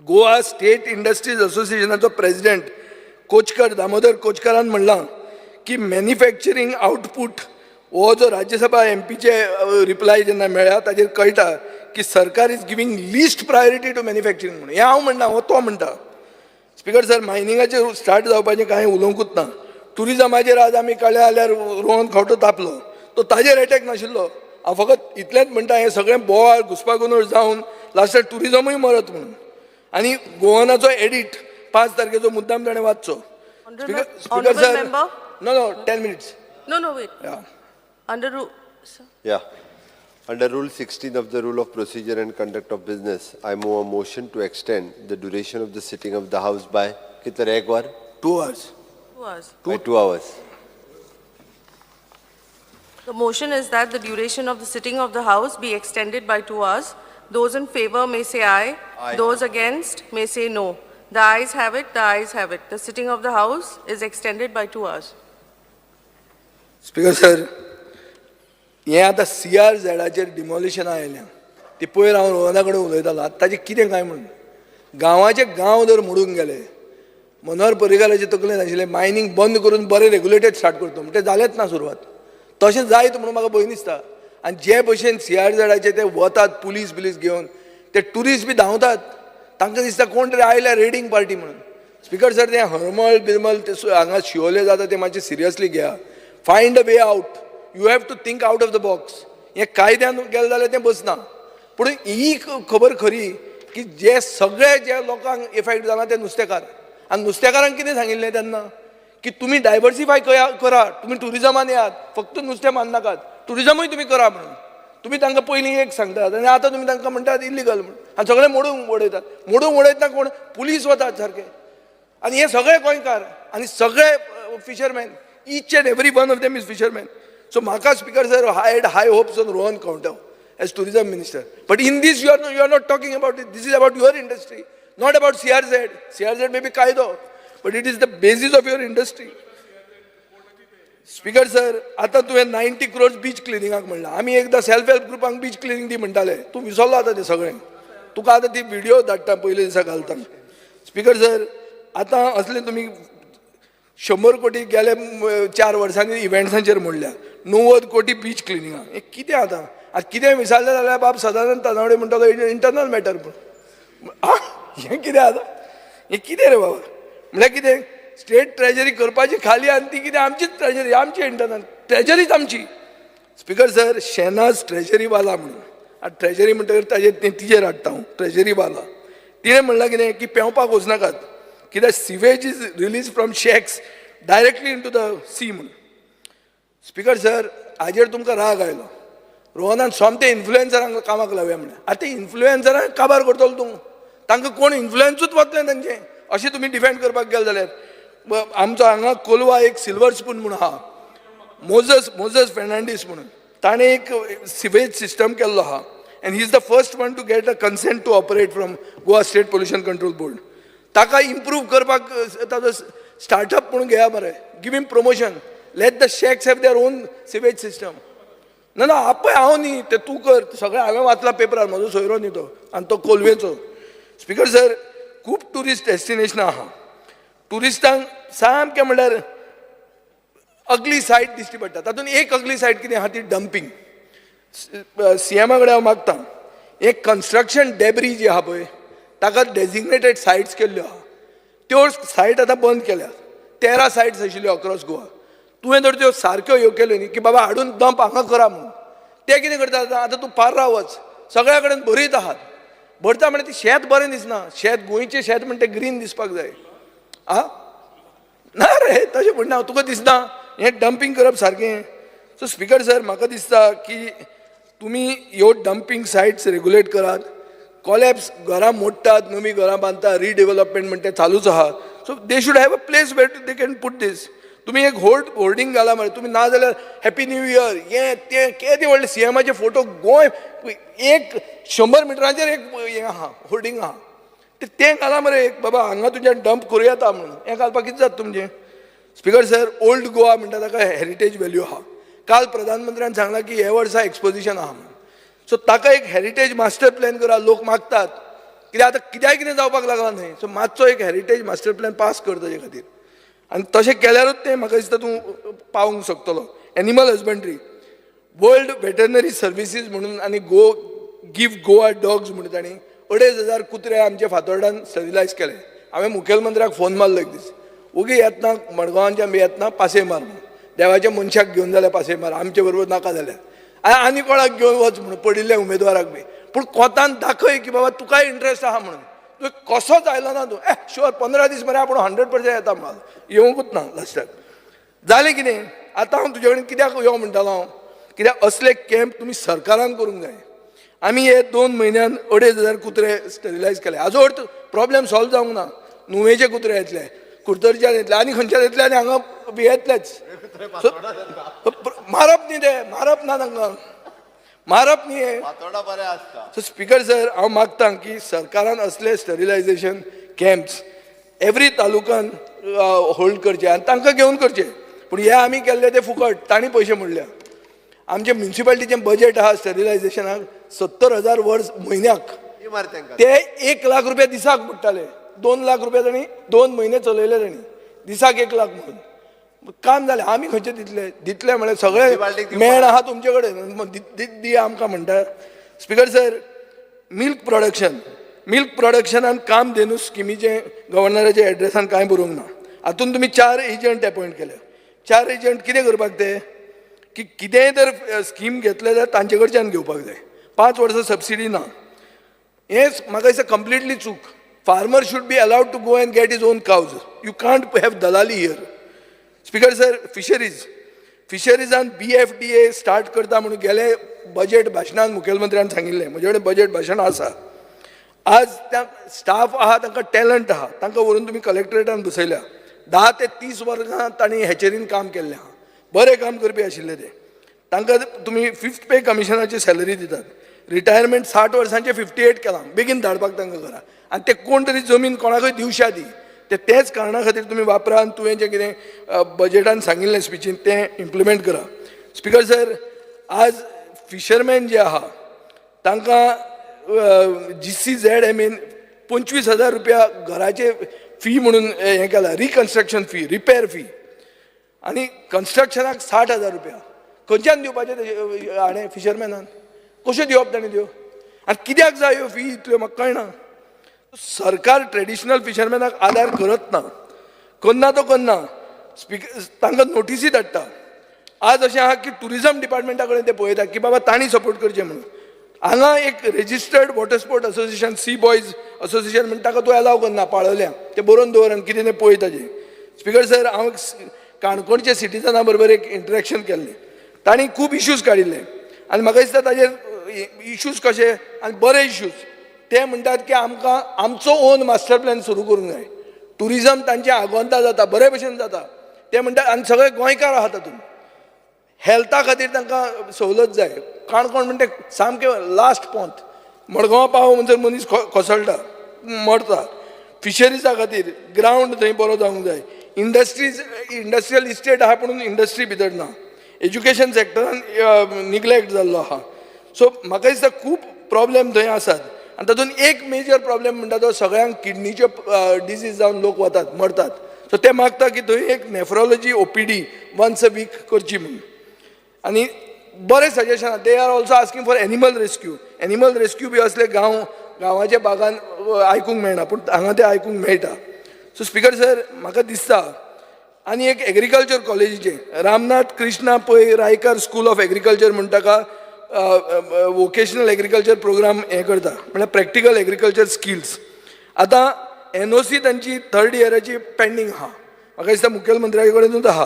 Speaker 4: गोवा स्टेट इंडस्ट्रीज असोसिएशनाचो प्रेसिडेंट कोचकर, दामोदर कोचकरान म्हणलां की मॅन्युफॅक्चरींग आउटपूट हो जो राज्यसभा MPचे रिप्लाय जेन्ना मेळ्ळा ताजेर कळटा की सरकार is giving least priority to manufacturing म्हणून. हें हांव म्हणना, हो तो म्हणटा. स्पीकर सर, मायनिंगाचेर स्टार्ट जावपाचें कांय उलोवंकूच ना. टुरिजमाचेर आज आमी कळ्ळें जाल्यार रोहन खंवटो तापलो, तो ताजेर एटॅक नाशिल्लो. हांव फकत इतलेंच म्हणटा, हें सगळें बोवाळ घुसपागोंदळ जावन लास्टार टुरिजमूय मरत म्हणून आनी गोवनाचो एडिट 5 तारखेचो मुद्दाम ताणें वाचचो.
Speaker 10: Honorable member.
Speaker 4: No, 10 minutes.
Speaker 10: No, wait.
Speaker 4: Yeah.
Speaker 10: Under rule.
Speaker 2: Yeah. Under Rule 16 of the Rule of Procedure and Conduct of Business, I move a motion to extend the duration of the sitting of the House by kitna 1 hour?
Speaker 4: 2 hours.
Speaker 10: 2 hours.
Speaker 2: By 2 hours.
Speaker 10: The motion is that the duration of the sitting of the House be extended by 2 hours. Those in favor may say aye.
Speaker 2: Aye.
Speaker 10: Those against may say no. The ayes have it. The ayes have it. The sitting of the House is extended by 2 hours.
Speaker 4: Speaker sir, हें आतां CRZाचेर डिमोलिशन आयल्या ती पयर हांव रोहना कडेन उलयतालो आतां ताजें कितें काय म्हणून गांवाचे गांव जर मोडून गेले मनोहर पर्रीकाराचे तकलेन आशिल्लें मायनींग बंद करून बरें रेगुलेटेड स्टार्ट करता म्हणटा तें जालेंच ना सुरवात तशें जायत म्हणून म्हाका भंय दिसता. आनी जे भशेन CRZाचे ते वतात पुलीस घेवन ते टुरिस्ट बी धांवतात तांकां दिसता कोण तरी आयल्या रेडींग पार्टी म्हणून. स्पिकर सर तें हरमळ बिरमळ ते हांगा शिवोले जाता ते मातशें सिरियसली घेया. Find a way out. You have to think out of the box. हें कायद्यान गेलें जाल्यार तें बसना. पूण ही खबर खरी की जे सगळे जे लोकांक इफेक्ट जाला ते नुस्तेकार आनी नुस्तेकारांक कितें सांगिल्लें तेन्ना की तुमी डायवर्सिफाय करा तुमी टुरिजमान येयात फक्त नुस्तें मारनाकात टुरिजमूय तुमी करा म्हणून तुमी तांकां पयलीं एक सांगतात आनी आतां तुमी तांकां म्हणटात इल्लिगल म्हणून आनी सगळे मोडून उडयतात कोण पुलीस वतात सारके आनी हे सगळे गोंयकार आनी सगळे fisherman each and every one of them is fishermen. So Maka Speaker sir, I had high hopes on Rohan Kaunta as tourism minister. But in this you are not talking about it. This is about your industry, not about CRZ. CRZ may be Kaido, but it is the basis of your industry. Speaker sir, आता तुवें 90 crores beach cleaningaक म्हणला. आमी एकदा सेल्फ हेल्प ग्रुपांक बीच क्लिनिंग दी म्हणटाले. तूं विसरलो आतां ते सगळें. तुका आतां ती व्हिडिओ धाडटा पयले दिसा घालता. स्पीकर सर, आतां असले तुमी 100 कोटी गेले 4 वर्सांनी इव्हेंट्सांचेर मोडल्या 90 कोटी बीच क्लिनिंगा. हें कितें आतां कितें विचारलें जाल्यार बाब सदानंद तानावडे म्हणटा तो इंटरनल मॅटर पूण हें कितें आतां हें कितें रे बाबा म्हळ्यार कितें स्टेट ट्रेजरी करपाची खाली आनी ती कितें आमचीच ट्रेजरी आमची इंटरनल ट्रेजरीच आमची. स्पिकर सर शेनाज ट्रेजरी वाला म्हणून आतां ट्रेजरी म्हणटकीर ताजेर तिजेर हाडटा हांव ट्रेजरी वाला तिणें म्हणलां कितें की पेंवपाक वचनाकात कित्याक sewage is release from shacks directly in to the sea म्हणून. स्पिकर सर हाजेर तुमकां राग आयलो रोहनान सोमते इन्फ्लुएन्सरांक कामाक लावया म्हणून. आतां इन्फ्लुएन्सरांक काबार करतलो तूं तांकां कोण इन्फ्लुएन्सूच वतलें तांचें अशें तुमी डिफेंड करपाक गेले जाल्यार. आमचो हांगा कोलवा एक सिल्वर स्पून म्हणून आहा मोजस फेर्नांडीस म्हणून ताणें एक सिवेज सिस्टम केल्लो आहा and he is the first one to get a consent to operate from Goa state pollution control board. ताका इम्प्रूव करपाक ताजो स्टार्टअप म्हणून घेया मरे give him promotion let the shacks have their own sewage system. ना आपय हांव न्ही ते तूं कर सगळें हांवें वाचला पेपरार म्हजो सोयरो न्ही तो आनी तो कोलवेचो. स्पिकर सर खूब ट्युरिस्ट डेस्टिनेशनां आहा ट्युरिस्टांक सामकें म्हणल्यार अगली सायट दिश्टी पडटा. तातूंत एक अगली सायट कितें आहा ती डंपींग. CMा कडेन हांव मागतां एक कन्स्ट्रक्शन डेब्री जी आहा पळय ताका डेजिग्नेटेड सायट्स केल्ल्यो आहा त्यो सायट आतां बंद केल्या. 13 सायट्स आशिल्ल्यो अक्रॉस गोवा. तुवें जर त्यो सारक्यो ह्यो केल्यो न्ही की बाबा हाडून डंप हांगा करा म्हणून ते कितें करतात आतां तूं पार्रा वच सगळ्या कडेन भरीत आहात भरता म्हणजे ती शेत बरें दिसना. शेत गोंयचें शेत म्हणटा ग्रीन दिसपाक जाय. ना रे तशें म्हणना तुका दिसना हें डंपींग करप सारकें. सो स्पिकर सर म्हाका दिसता की तुमी ह्यो डंपींग सायट्स रेगुलेट करात. कॉलेप्स घरां मोडटात नवी घरां बांदतात रिडेव्हलपमेंट म्हणटा तें चालूच आहा. So they should have a place where they can put this. तुमी एक होर्डिंग घाला मरे तुमी ना जाल्यार हॅपी न्यू इयर हें तें केदें व्हडले CMाचे फोटो गोंय एक 100 मिटराचेर एक हें आहा होर्डिंग आहा तें घाला मरे एक बाबा हांगा तुजें डंप करूं येता म्हणून. हें घालपाक कितें जाता तुमचें. स्पिकर सर ओल्ड गोवा म्हणटा ताका हेरिटेज व्हॅल्यू आहा. काल प्रधानमंत्र्यान सांगलां की हे वर्सा एक्सपोजिशन आहा म्हणून. सो ताका एक हेरिटेज मास्टर प्लॅन करा. लोक मागतात कित्याक आतां कित्याक जावपाक लागला न्हय. सो मातसो एक हेरिटेज मास्टर प्लॅन पास कर ताजे खातीर आनी तशें केल्यारूच तें म्हाका दिसता तूं पावूंक शकतलो. Animal husbandry world veterinary services म्हणून आनी गिव्ह गोवा डॉग्स म्हणून तांणी 2,500 कुत्रे आमच्या फातोर्डान स्टॅरिलायज केले. हांवें मुखेलमंत्र्याक फोन मारलो एक दीस ओगी येतना मडगांवांच्यान बी येतना पासय मार म्हणून देवाच्या मनशाक घेवन जाल्यार पासय मार आमचे बरोबर नाका जाल्यार आनी कोणाक घेवन वच म्हणून पडिल्ल्या उमेदवाराक बी. पूण कोतान दाखय की बाबा तुकाय इंट्रस्ट आहा म्हणून तूं कसोच आयलो ना तूं शुअर 15 दीस मरे आपूण 100% येता माल येवंकूच ना लास्टाक जालें कितें आतां हांव तुजे कडेन कित्याक यो म्हणटालो हांव कित्याक असले कॅम्प तुमी सरकारान करूंक जाय आमी हे 2 म्हयन्यान 2,500 कुत्रे स्टॅरिलायज केले हाजो अर्थ प्रॉब्लेम सॉल्व जावंक ना नुवेचे कुत्रे येतले कुर्तरच्यान येतले आनी खंयच्यान येतले आनी हांगा येतलेच मारप न्ही ते मारप ना तांकां मारप न्ही हे सो स्पिकर सर हांव मागतां की सरकारान असले स्टॅरिलायजेशन कॅम्प्स एवरी तालुकान होल्ड करचे आनी तांकां घेवन करचे पूण हे आमी केल्ले ते फुकट तांणी पयशे मोडल्या आमचे म्युन्सिपालिटीचें बजेट आहा स्टॅरिलायजेशनाक 70,000 वर्स म्हयन्याक ते 1 लाख रुपया दिसाक पडटाले 2 लाख रुपया तांणी 2 म्हयने चलयले तांणी दिसाक 1 लाख म्हणून काम जालें आमी खंयचे दितले म्हळ्यार सगळे मेळ आहा तुमचे कडेन दी आमकां म्हणटा स्पिकर सर मिल्क प्रोडक्शनान काम देनू स्किमीचे गव्हर्नराच्या एड्रेसान कांय बरोवंक ना हातून तुमी 4 एजंट अपॉयंट केले 4 एजंट कितें करपाक ते की कितेंय जर स्कीम घेतले जाल्यार तांचे कडच्यान घेवपाक जाय 5 वर्सां सबसिडी ना हें म्हाका दिसता कंप्लिटली चूक farmer should be allowed to go and get his own cause you can't have दलाली हियर स्पिकर सर फिशरीजान BFDA स्टार्ट करता म्हणून गेले बजेट भाशणान मुखेलमंत्र्यान सांगिल्लें म्हजे कडेन बजेट भाशण आसा आज त्या स्टाफ आहा तांकां टॅलंट आहा तांकां व्हरून तुमी कलेक्टरेटान बसयल्या 10 ते 30 वर्सां तांणी हेचेरीन काम केल्लें आहा बरें काम करपी आशिल्ले ते तांकां तुमी 5th पे कमिशनाची सॅलरी दितात रिटायरमेंट 60 वर्सांचे 58 केलां बेगीन धाडपाक तांकां करा आनी ते कोण तरी जमीन कोणाकय दिवशा दी तेच कारणां खातीर तुमी वापरा आनी तुवें जें कितें बजेटान सांगिल्लें स्पिचीन तें इम्प्लिमेंट करा स्पिकर सर आज फिशरमॅन जे आहा तांकां GCZ 25,000 रुपया घराचे फी म्हणून हें केलां रिकन्स्ट्रक्शन फी रिपेर फी आनी कन्स्ट्रक्शनाक 60,000 रुपया खंयच्यान दिवपाचें हाणें फिशरमॅनान कश्यो दिवप ताणें त्यो आनी कित्याक जाय ह्यो फी इतल्यो म्हाका कळना सरकार ट्रेडिशनल फिशरमॅनाक आदार करत ना करना तो करना स्पिकर तांकां नोटिसी धाडटा आज अशें आहा की टुरिजम डिपार्टमेंटा कडेन ते पळयता की बाबा तांणी सपोर्ट करचें म्हणून हांगा एक registered water sport association C boys association म्हणटा ताका तूं अलाव करना पाळल्या ते बरोवन दवर आनी कितें तें पळय ताजें स्पिकर सर हांव काणकोणच्या सिटिजना बरोबर एक इंटरेक्शन केल्लें तांणी खूब इश्यूज काडिल्ले आनी म्हाका दिसता ताजेर इश्यूज कशे आनी बरे इश्यूज ते म्हणटात की आमकां आमचो ओन मास्टर प्लॅन सुरू करूंक जाय टुरिजम तांचें आगोंदा जाता बरे भशेन जाता ते म्हणटात आनी सगळे गोंयकार आहा तातूंत हेल्था खातीर तांकां सवलत जाय काणकोण म्हणटा सामकें लास्ट पोंत मडगांवां पाव म्हणसर मनीस कोसळटा मरता फिशरीजा खातीर ग्रावंड थंय बरो जावंक जाय इंडस्ट्रियल इस्टेट आहा पूण इंडस्ट्री भितर ना एज्युकेशन सॅक्टरान निग्लेक्ट जाल्लो आहा सो म्हाका दिसता खूब प्रॉब्लेम थंय आसात आनी तातूंत एक मेजर प्रॉब्लेम म्हणटा तो सगळ्यांक किडनीचे डिजीज जावन लोक वतात मरतात सो ते मागता की थंय एक nephrology OPD once a week करची म्हणून आनी बरें suggestion they are also asking for animal rescue बी असले गांवाच्या भागान आयकूंक मेळना पूण हांगा ते आयकूंक मेळटा सो स्पिकर सर म्हाका दिसता आनी एक एग्रीकल्चर कॉलेजीचें रामनाथ कृष्णा पै रायकर स्कूल ऑफ एग्रीकल्चर म्हणटा का वोकेशनल एग्रीकल्चर प्रोग्राम हें करता म्हळ्यार प्रॅक्टिकल एग्रीकल्चर स्किल्स आतां NOC तांची 3rd इयराची पेंडींग आहा म्हाका दिसता मुखेलमंत्र्या कडेनूच आहा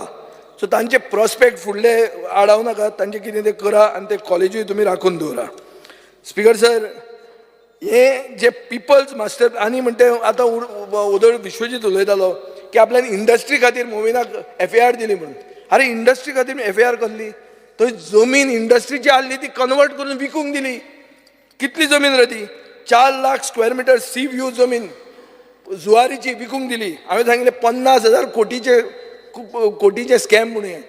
Speaker 4: सो तांचे प्रॉस्पेक्ट फुडले आडाव नाका तांचे कितें तें करा आनी ते कॉलेजूय तुमी राखून दवरा स्पिकर सर हे जे पिपल्स मास्टर आनी म्हणटा आतां उदळ विश्वजीत उलयतालो की आपल्यान इंडस्ट्री खातीर मोविनाक FAR दिली म्हणून अरे इंडस्ट्री खातीर FAR कसली थंय जमीन इंडस्ट्रीची आसली ती कन्वर्ट करून विकूंक दिली कितली जमीन रे ती 4 lakh square metre sea view जमीन जुवारीची विकूंक दिली हांवें सांगिल्लें 50,000 कोटीचे स्कॅम म्हणून हें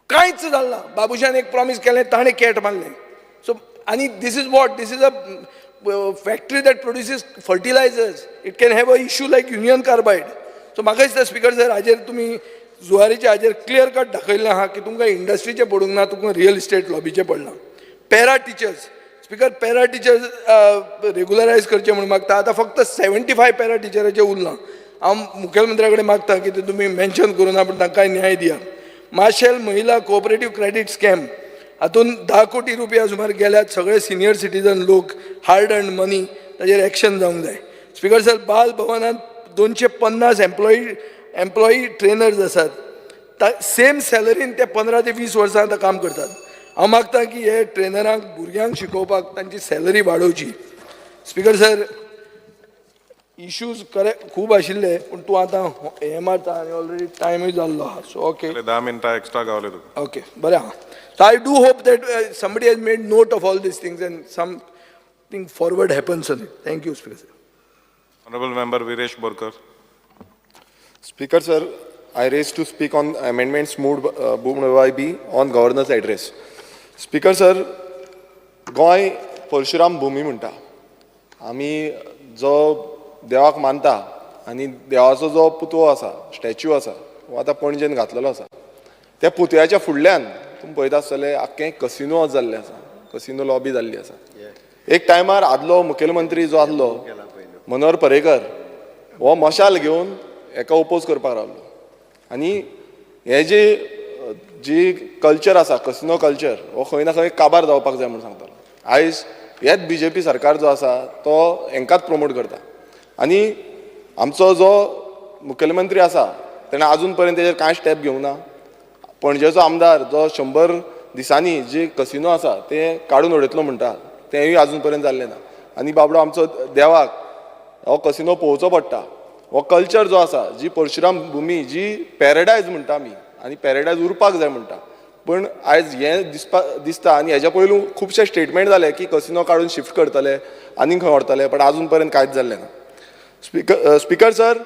Speaker 4: कांयच जालें ना बाबुशान एक प्रॉमीस केलें ताणें कॅट मारलें सो आनी this is a factory that produces fertilizers it can have a issue like union carbide so म्हाका दिसता स्पिकर सर हाजेर तुमी जुवारीच्या हाजेर क्लियर कट दाखयल्लें आहा की तुमकां इंडस्ट्रीचें पडूंक ना तुमकां रियल इस्टेट लॉबीचें पडलां para teachers speaker para teachers regularise करचे म्हणून मागता आतां फक्त 75 पॅरा टिचराचें उरलां हांव मुखेलमंत्र्या कडेन मागता की ते तुमी मेन्शन करूं ना पूण तांकांय न्याय दिया माशेल महिला कोऑपरेटीव क्रेडीट स्कॅम हातून 10 कोटी रुपया सुमार गेल्यात सगळे सिनियर सिटीजन लोक हार्ड अर्न मनी ताजेर एक्शन जावंक जाय स्पीकर सर बाल भवनात 250 एम्प्लॉई ट्रेनर्स आसात सेम सॅलरीन ते 15 ते 20 वर्सां आतां काम करतात हांव मागतां की हे ट्रेनरांक भुरग्यांक शिकोवपाक तांची सॅलरी वाडोवची स्पीकर सर इश्यूज खूब आशिल्ले पूण तूं आतां हें मारता आनी ऑलरेडी टायमूय जाल्लो आहा सो ओके
Speaker 6: 10 मिनटां एक्स्ट्रा गावले तुका
Speaker 4: ओके बरें आहा so I do hope that somebody has made note of all these things end something forward happens on it thank you speaker sir
Speaker 6: Honorable Member Viresh Borkar.
Speaker 2: Speaker sir, I raise to speak on amendments moved by B on governor's address. Speaker sir, Goa Parshuram भूमी म्हणटा आमी जो देवाक मानता आनी देवाचो जो पुतळो आसा स्टॅच्यू आसा हो आतां पणजेन घातलेलो आसा त्या पुतळ्याच्या फुडल्यान तुमी पळयता आसतले आख्खें कसिनो जाल्लें आसा कसिनो लॉबी जाल्ली आसा एक टायमार आदलो मुखेलमंत्री जो आसलो मनोहर पर्रेकर हो मशाल घेवन हेका ओपोज करपाक रावलो आनी हे जी कल्चर आसा कसिनो कल्चर हो खंय ना खंय काबार जावपाक जाय म्हणून सांगतालो आयज हेच बीजेपी सरकार जो आसा तो हेंकाच प्रमोट करता आनी आमचो जो मुखेलमंत्री आसा तेणें आजून पर्यंत तेजेर कांय स्टेप घेवंक ना पणजेचो आमदार जो 100 दिसांनी जे कसिनो आसा ते काडून उडयतलो म्हणटा तेंय आजून पर्यंत जाल्लें ना आनी बाबडो आमचो देवाक हो कसिनो पळोवचो पडटा हो कल्चर जो आसा जी परशुराम भूमी जी पॅराडायज म्हणटा आमी आनी पॅराडायज उरपाक जाय म्हणटा पण आयज हें दिसता आनी हेज्या पयलू खुबशे स्टेटमेंट जाले की कसिनो काडून शिफ्ट करतले आनीक खंय व्हरतले पण आजून पर्यंत कांयच जाल्लें ना स्पीकर सर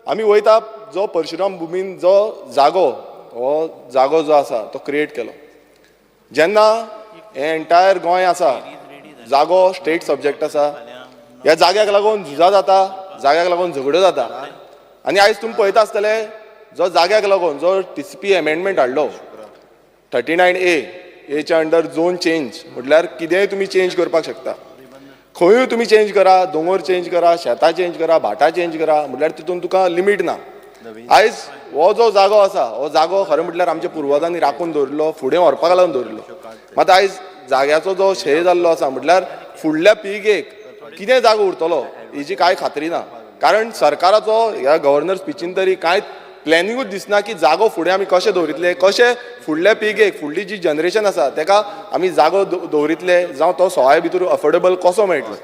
Speaker 2: आमी वयता जो परशुराम भुमीन जो जागो जो आसा तो क्रिएट केलो जेन्ना हें एंटायर गोंय आसा जागो स्टेट सब्जेक्ट आसा ह्या जाग्याक लागून झुजा जाता जाग्याक लागून झगड्यो जाता आनी आयज तुमी पळयता आसतले जो जाग्याक लागून जो TCP एमेंडमेंट हाडलो 39A च्या अंडर झोन चेंज म्हटल्यार कितेंय तुमी चेंज करपाक शकता खंयूय तुमी चेंज करा दोंगर चेंज करा शेतां चेंज करा भाटां चेंज करा म्हटल्यार तितून तुका लिमीट ना आयज हो जो जागो आसा हो जागो खरें म्हटल्यार आमच्या पुर्वजांनी राखून दवरलो फुडें व्हरपाक लागून दवरलो मात आयज जाग्याचो जो क्षय जाल्लो आसा म्हटल्यार फुडल्या पिळगेक कितें जागो उरतलो हेची कांय खात्री ना कारण सरकाराचो ह्या गव्हर्नर स्पिचीन तरी कांय प्लॅनिंगूच दिसना की जागो फुडें आमी कशें दवरितले कशें फुडल्या पिळगेक फुडली जी जनरेशन आसा ताका आमी जागो दवरितले जावं तो सवाय भितर अफोर्डेबल कसो मेळटलो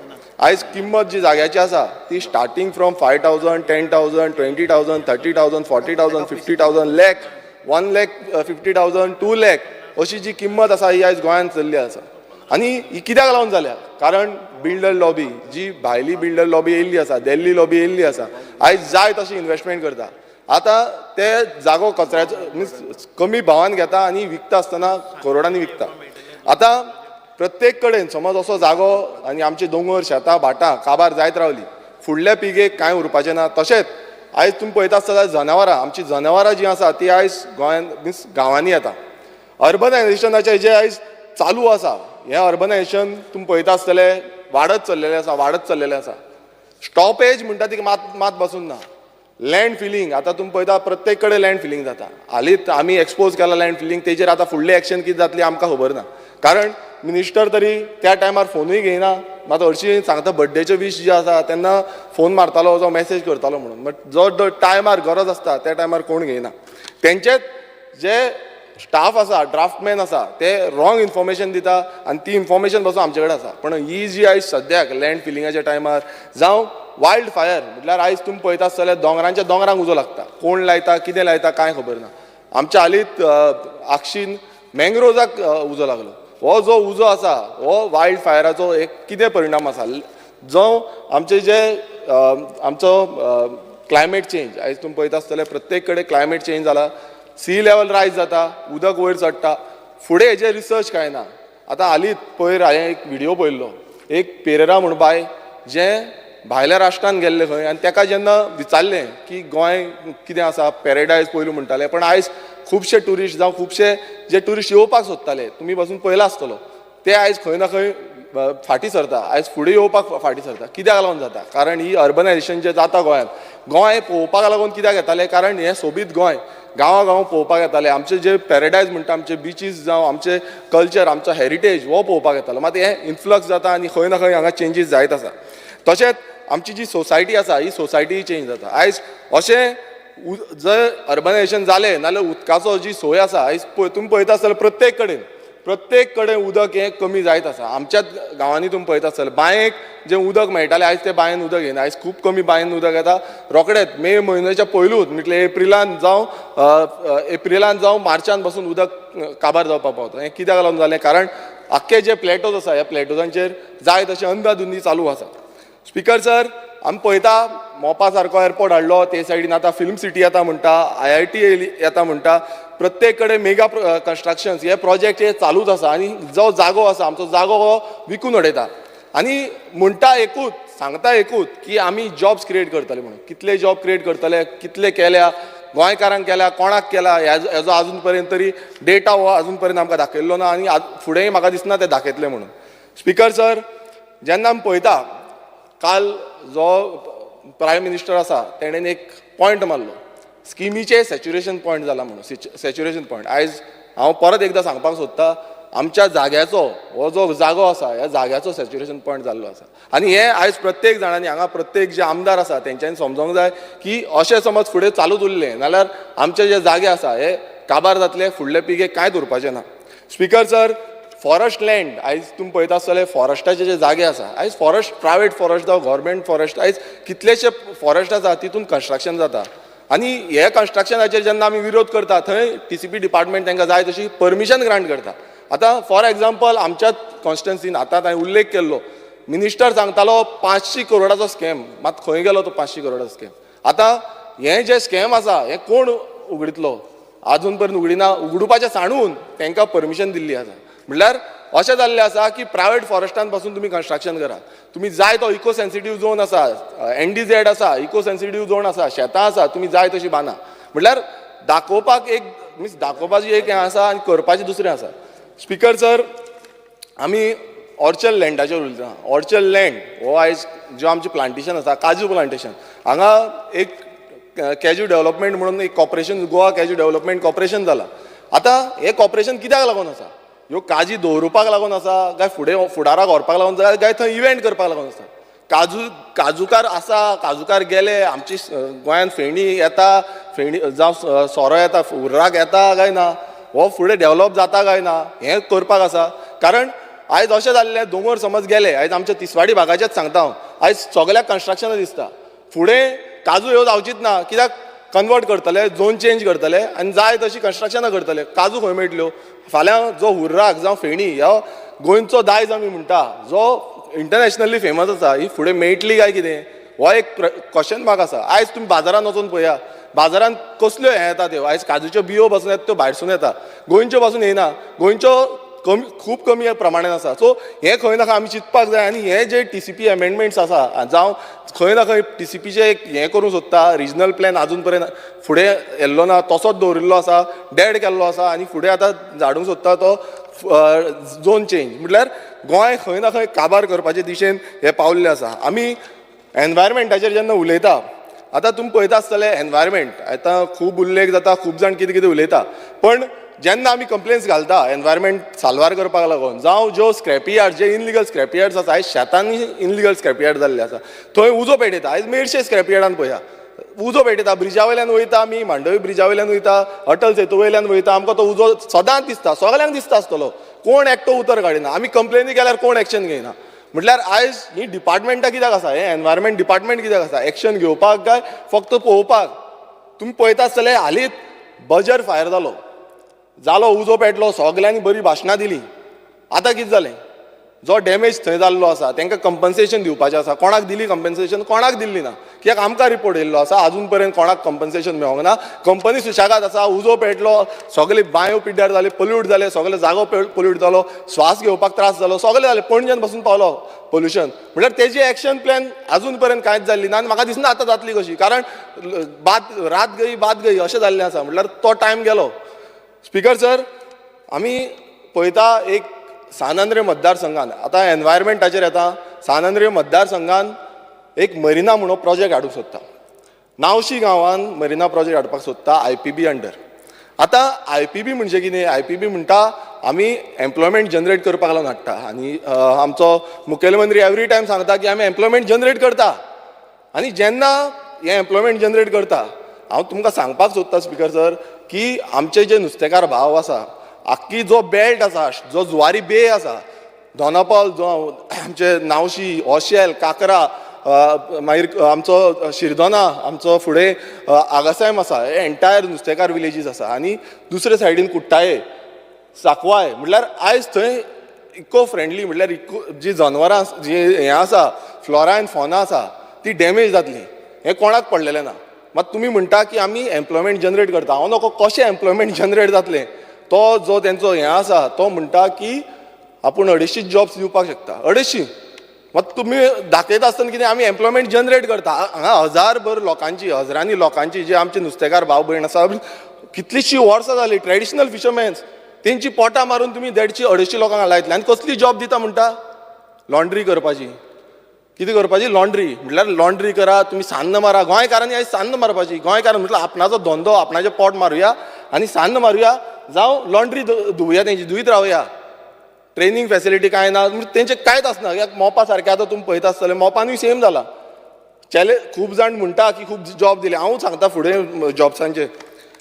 Speaker 2: आयज किंमत जी जाग्याची आसा ती स्टार्टींग फ्रॉम 5,000, 10,000, 20,000, 30,000, 40,000, 50,000 लॅक 1,50,000, 2 लॅक अशी जी किंमत आसा ही आयज गोंयांत चल्ली आसा आनी ही कित्याक लागून जाल्या कारण बिल्डर लॉबी जी भायली बिल्डर लॉबी येयल्ली आसा दिल्ली लॉबी येयल्ली आसा आयज जाय तशी इन्वेस्टमेंट करता आतां ते जागो कचऱ्याचो मिन्स कमी भावान घेता आनी विकता आसतना करोडांनी विकता आतां प्रत्येक कडेन समज असो जागो आनी आमचे दोंगर शेतां भाटां काबार जायत रावली फुडल्या पिळगेक कांय उरपाचें ना तशेंच आयज तुमी पळयता आसतना जनावरां आमची जनावरां जी आसा ती आयज गोंयांत मिन्स गांवांनी येता अर्बनायझेशनाचें जें आयज चालू आसा हें अर्बनायझेशन तुमी पळयता आसतले वाडत चल्लेलें आसा स्टॉपेज म्हणटा ती मात बसून ना लँड फिलिंग आतां तुमी पळयता प्रत्येक कडेन लँड फिलिंग जाता हालींच आमी एक्सपोज केला लँड फिलिंग तेजेर आतां फुडलें एक्शन कितें जातली आमकां खबर ना कारण मिनिस्टर तरी त्या टायमार फोनूय घेयना मात हरशीं सांगता बड्डेचे वीश जे आसा तेन्ना फोन मारतालो जो मॅसेज करतालो म्हणून बट जो टायमार गरज आसता त्या टायमार कोण घेयना तेंचेच जे स्टाफ आसा ड्राफ्टमॅन आसा ते रॉंग इन्फॉर्मेशन दिता आनी ती इन्फॉर्मेशन पासून आमचे कडेन आसा पण ही जी आयज सद्याक लँड फिलिंगाच्या टायमार जावं वायल्ड फायर म्हटल्यार आयज तुमी पळयता आसतले दोंगरांच्या दोंगरांक उजो लागता कोण लायता कितें लायता कांय खबर ना आमच्या हालींच आक्षीन मँग्रोजाक उजो लागलो हो जो उजो आसा हो वायल्ड फायराचो एक कितें परिणाम आसा जो आमचे जे आमचो क्लायमेट चेंज आयज तुमी पळयता आसतले प्रत्येक कडेन क्लायमेट चेंज जाला सी लेवल रायज जाता उदक वयर चडटा फुडें हेजेर रिसर्च कांय ना आतां हालींच पयर हांवें एक व्हिडिओ पळयल्लो एक पेरेरा म्हूण बाय जें भायल्या राष्ट्रांत गेल्ले खंय आनी ताका जेन्ना विचारलें की गोंय कितें आसा पॅराडायज पयलू म्हणटाले पण आयज खुबशे ट्युरिस्ट जावं खुबशे जे ट्युरिस्ट येवपाक सोदताले तुमी पासून पळयला आसतलो ते आयज खंय ना खंय
Speaker 4: फाटी सरता, आयज फुडें येवपाक फाटी सरता. कित्याक लागून जाता? कारण ही अर्बनायझेशन जें जाता गोंयांत, गोंय पळोवपाक लागून कित्याक येताले? कारण हें सोबीत गोंय गांवां पळोवपाक येताले. आमचे जे पॅराडायज म्हणटा, आमचे बिचीस जावं, आमचे कल्चर, आमचो हेरिटेज हो पळोवपाक येतालो. मात हें इन्फ्लक्स जाता आनी खंय ना खंय हांगा चेंजीस जायत आसा. तशेंच आमची जी सोसायटी आसा ही सोसायटी चेंज जाता. आयज अशें जर अर्बनायझेशन जालें नाल्यार उदकाचो जी सोय आसा, आयज तुमी पळयता आसतलें प्रत्येक कडेन उदक हें कमी जायत आसा. आमच्याच गांवांनी तुमी पळयता आसतलें बांयेक जें उदक मेळटालें आयज तें बांयेन उदक येना. आयज खूब कमी बांयेन उदक येता. रोखडेंच मे म्हयन्याच्या पयलूच म्हटल्यार एप्रिलान जावं मार्चान पासून उदक काबार जावपाक पावता. हें कित्याक लागून जालें? कारण आख्खे जे प्लॅटोज आसा ह्या प्लॅटोजांचेर जाय तशें अंधाधुंदी चालू आसा. स्पिकर सर, आमी पळयता मोपा सारको एअरपोर्ट हाडलो, ते सायडीन आतां फिल्म सिटी येता म्हणटा, IIT येता म्हणटा, प्रत्येक कडेन मेगा कन्स्ट्रक्शन्स हे प्रोजेक्ट हे चालूच आसा. आनी जो जागो आसा आमचो जागो हो विकून उडयता. आनी म्हणटा एकूच, सांगता एकूच की आमी जॉब्स क्रिएट करतले म्हणून. कितले जॉब क्रिएट करतले, कितले केल्या, गोंयकारांक केल्या, कोणाक केला, हेजो आजून पर्यंत तरी डेटा हो आजून पर्यंत आमकां दाखयल्लो ना. आनी फुडेंय म्हाका दिसना ते दाखयतले म्हणून. स्पिकर सर, जेन्ना आमी पळयता काल जो प्रायम मिनिस्टर आसा तेणेन एक पॉयंट मारलो, स्किमीचे सॅच्युरेशन पॉयंट जाला म्हणून. सॅच्युरेशन पॉयंट आयज हांव परत एकदां सांगपाक सोदतां, आमच्या जाग्याचो हो जो जागो आसा ह्या जाग्याचो सॅच्युरेशन पॉयंट जाल्लो आसा. आनी हें आयज प्रत्येक जाणांनी हांगा प्रत्येक जे आमदार आसा तेंच्यांनी समजूंक जाय की अशें समज फुडें चालूच उरलें जाल्यार आमचे जे जागे आसा हे काबार जातले, फुडले पिळगेक कांयच उरपाचें ना. स्पिकर सर, फॉरेस्ट लँड आयज तुमी पळयता आसतले फॉरेस्टाचे जे जागे आसा, आयज फॉरेस्ट प्रायवेट फॉरेस्ट जावं गव्हर्मेंट फॉरेस्ट, आयज कितलेशे फॉरेस्ट आसा तितून कन्स्ट्रक्शन जाता. आनी हे कन्स्ट्रक्शनाचेर जेन्ना आमी विरोध करता थंय TCP डिपार्टमेंट तांकां जाय तशी परमिशन ग्रांट करता. आतां फॉर एग्जाम्पल आमच्याच कॉन्स्टिट्युन्सीन आतां हांवें उल्लेख केल्लो, मिनिस्टर सांगतालो 500 करोडाचो स्कॅम, मात खंय गेलो तो 500 करोडाचो स्कॅम? आतां हें जे स्कॅम आसा हें कोण उगडितलो? आजून पर्यंत उगडिना. उगडुपाचें सांडून तांकां परमिशन दिल्ली आसा. म्हणल्यार अशें जाल्लें आसा की प्रायवेट फॉरेस्टान पासून तुमी कन्स्ट्रक्शन करा. तुमी जाय तो इको सेन्सिटीव झोन आसा, NDZ आसा, इको सेन्सिटीव झोन आसा, शेतां आसा, तुमी जाय तशी बांदा. म्हणल्यार दाखोवपाक एक मिन्स दाखोवपाची एक हें आसा आनी करपाचें दुसरें आसा. स्पिकर सर, आमी ऑर्चर्ड लँडाचेर उलयता. ऑर्चर्ड लँड हो आयज जो आमचें प्लांटेशन आसा, काजू प्लांटेशन, हांगा एक कॅज्यू डेव्हलपमेंट म्हणून एक corporation, Goa cashew development corporation जाला. आतां हें कॉर्पोरेशन कित्याक लागून आसा? ह्यो काजी दवरुपाक लागून आसा काय फुडाराक व्हरपाक लागून जाय काय थंय इव्हेंट करपाक लागून आसा? काजूकार आसा, काजूकार गेले, आमची गोंयांत फेणी येता, फेणी जावं सोरो येता, उर्राक येता काय ना, हो फुडें डेव्हलप जाता काय ना, हें करपाक आसा. कारण आयज अशें जाल्लें, दोंगर समज गेले, आयज आमच्या तिसवाडी भागाचेच सांगता हांव, आयज सगळ्याक कन्स्ट्रक्शनां दिसता. फुडें काजू ह्यो जावचीच ना, कित्याक कन्वर्ट करतले, झोन चेंज करतले आनी जाय तशी कन्स्ट्रक्शनां करतले. काजू खंय मेळटल्यो? फाल्यां जो हुर्राक जावं फेणी ह्यो गोंयचो दायज आमी म्हणटा, जो इंटरनॅशनली फेमस आसा, ही फुडें मेळटली काय कितें? हो एक क्वेश्चन मार्क आसा. आयज तुमी बाजारांत वचून पळया, बाजारांत कसल्यो हें येता त्यो, आयज काजूच्यो बियो पासून येता त्यो भायरसून येता, गोंयच्यो पासून येना. गोंयच्यो खूब कमी प्रमाणान आसा. सो हें खंय ना खंय आमी चिंतपाक जाय. आनी हे जे TCP एमेंडमेंट्स आसा, जावं खंय ना खंय TCPचें एक हें करूंक सोदता, रिजनल प्लॅन आजून पर्यंत फुडें येल्लो ना, तसोच दवरिल्लो आसा, डेड केल्लो आसा आनी फुडें आतां धाडूंक सोदता तो झोन चेंज. म्हटल्यार गोंय खंय ना खंय काबार करपाचे दिशेन हे पावल्ले आसा. आमी एनवायरमेंटाचेर जेन्ना उलयता, आतां तुमी पळयता आसतले एनवायरमेंट आतां खूब उल्लेख जाता, खूब जाण कितें कितें उलयता, पण जेन्ना आमी कंप्लेन्स घालता एनवायरमेंट साल्वार करपाक लागून, जावं ज्यो स्क्रॅप यार्ड, जे इनलिगल स्क्रॅप यार्ड्स आसा, आयज शेतांनी इनलिगल स्क्रॅप यार्ड जाल्ले आसा, थंय उजो पेटयता. आयज मेरशे स्क्रॅप यार्डान पळया उजो पेटयता. ब्रिजा वयल्यान वयता आमी, मांडवी ब्रिजा वयल्यान वयता, अटल सेतू वयल्यान वयता, आमकां तो उजो सदांच दिसता, सगळ्यांक दिसता आसतलो, कोण एकटो उतर काडिना. आमी कंप्लेनी केल्यार कोण एक्शन घेयना. म्हटल्यार आयज ही डिपार्टमेंटां कित्याक आसा? हे एनवायरमेंट डिपार्टमेंट कित्याक आसा? एक्शन घेवपाक काय फक्त पळोवपाक? तुमी पळयता आसतले हालींच बजर फायर जालो, उजो पेटलो, सगळ्यांनी बरी भाशणां दिलीं. आतां कितें जालें? जो डॅमेज थंय जाल्लो आसा तांकां कंपन्सेशन दिवपाचें आसा. कोणाक दिली कंपन्सेशन? कोणाक दिल्ली ना. कित्याक आमकां रिपोर्ट येयल्लो आसा आजून पर्यंत कोणाक कंपन्सेशन मेळोंक ना. कंपनी सुशेगाद आसा, उजो पेटलो, सगळे बांयो पिड्ड्यार जाले, पोल्यूट जाले, सगळे जागो पोल्यूट जालो, श्वास घेवपाक त्रास जालो, सगळे जाले. पणजेन पासून पावलो पोल्युशन. म्हटल्यार तेजी एक्शन प्लॅन आजून पर्यंत कांयच जाल्ली ना आनी म्हाका दिसना आतां जातली कशी. कारण रात गई बात गई अशें जाल्लें आसा. म्हटल्यार तो टायम गेलो. स्पिकर सर, आमी पळयता एक
Speaker 11: सान आंद्रे मतदारसंघान आतां एनवायरमेंटाचेर येता. सान आंद्रे मतदारसंघान एक मरिना म्हणून प्रोजेक्ट हाडूंक सोदता. नावशी गांवान मरिना प्रोजेक्ट हाडपाक सोदता IPB अंडर. आतां IPB म्हणजे कितें? IPB म्हणटा आमी एम्प्लॉयमेंट जनरेट करपाक लागून हाडटा आनी आमचो मुखेलमंत्री एवरी टायम सांगता की आमी एम्प्लॉयमेंट जनरेट करता. आनी जेन्ना हें एम्प्लॉयमेंट जनरेट करता, हांव तुमकां सांगपाक सोदता स्पिकर सर की आमचे जे नुस्तेकार भाव आसा, आख्खी जो बेल्ट आसा, जो जुवारी बे आसा, दोनापावल जो आमचे नावशी, ओशेल, काकरा, मागीर आमचो शिरदोना, आमचो फुडें आगासायम आसा, हे एंटायर नुस्तेकार विलेजीस आसा. आनी दुसरे सायडीन कुट्टाये, सांकवाळ म्हटल्यार आयज थंय इको फ्रेंडली म्हटल्यार जी जनवरां जी हें आसा, फ्लोरा एंड फॉना आसा, ती डॅमेज जातली. हें कोणाक पडलेलें ना. मात तुमी म्हणटा की आमी एम्प्लॉयमेंट जनरेट करता. हांव नको कशें एम्प्लॉयमेंट जनरेट जातलें? तो जो तेंचो हें आसा तो म्हणटा की आपूण 250 जॉब्स दिवपाक शकता. 250 मात तुमी दाखयता आसतना कितें आमी एम्प्लॉयमेंट जनरेट करता. हांगा हजारभर लोकांची, हजारांनी लोकांची जे आमचे नुस्तेकार भाव भयण आसा, कितलींशीं वर्सां जालीं ट्रेडिशनल फिशरमॅन्स, तेंची पोटां मारून तुमी 150-250 लोकांक लायतले. आनी कसली जॉब दिता म्हणटा? लॉन्ड्री करपाची. कितें करपाची? लॉन्ड्री. म्हटल्यार लॉन्ड्री करा, तुमी सान्न मारा. गोंयकारांनी आयज सान्न मारपाची. गोंयकार म्हटल्यार आपणाचो धंदो, आपणाचें पोट मारुया आनी सान्न मारुया, जावं लॉन्ड्री धुवया, तेंची धुयत रावया. ट्रेनिंग फॅसिलिटी कांय ना, तेंचें कांयच आसना. कित्याक मोपा सारकें आतां तुमी पळयता आसतलें, मोपानूय सेम जाला. खूब जाण म्हणटा की खूब जॉब दिले. हांव सांगता फुडें जॉब्सांचे.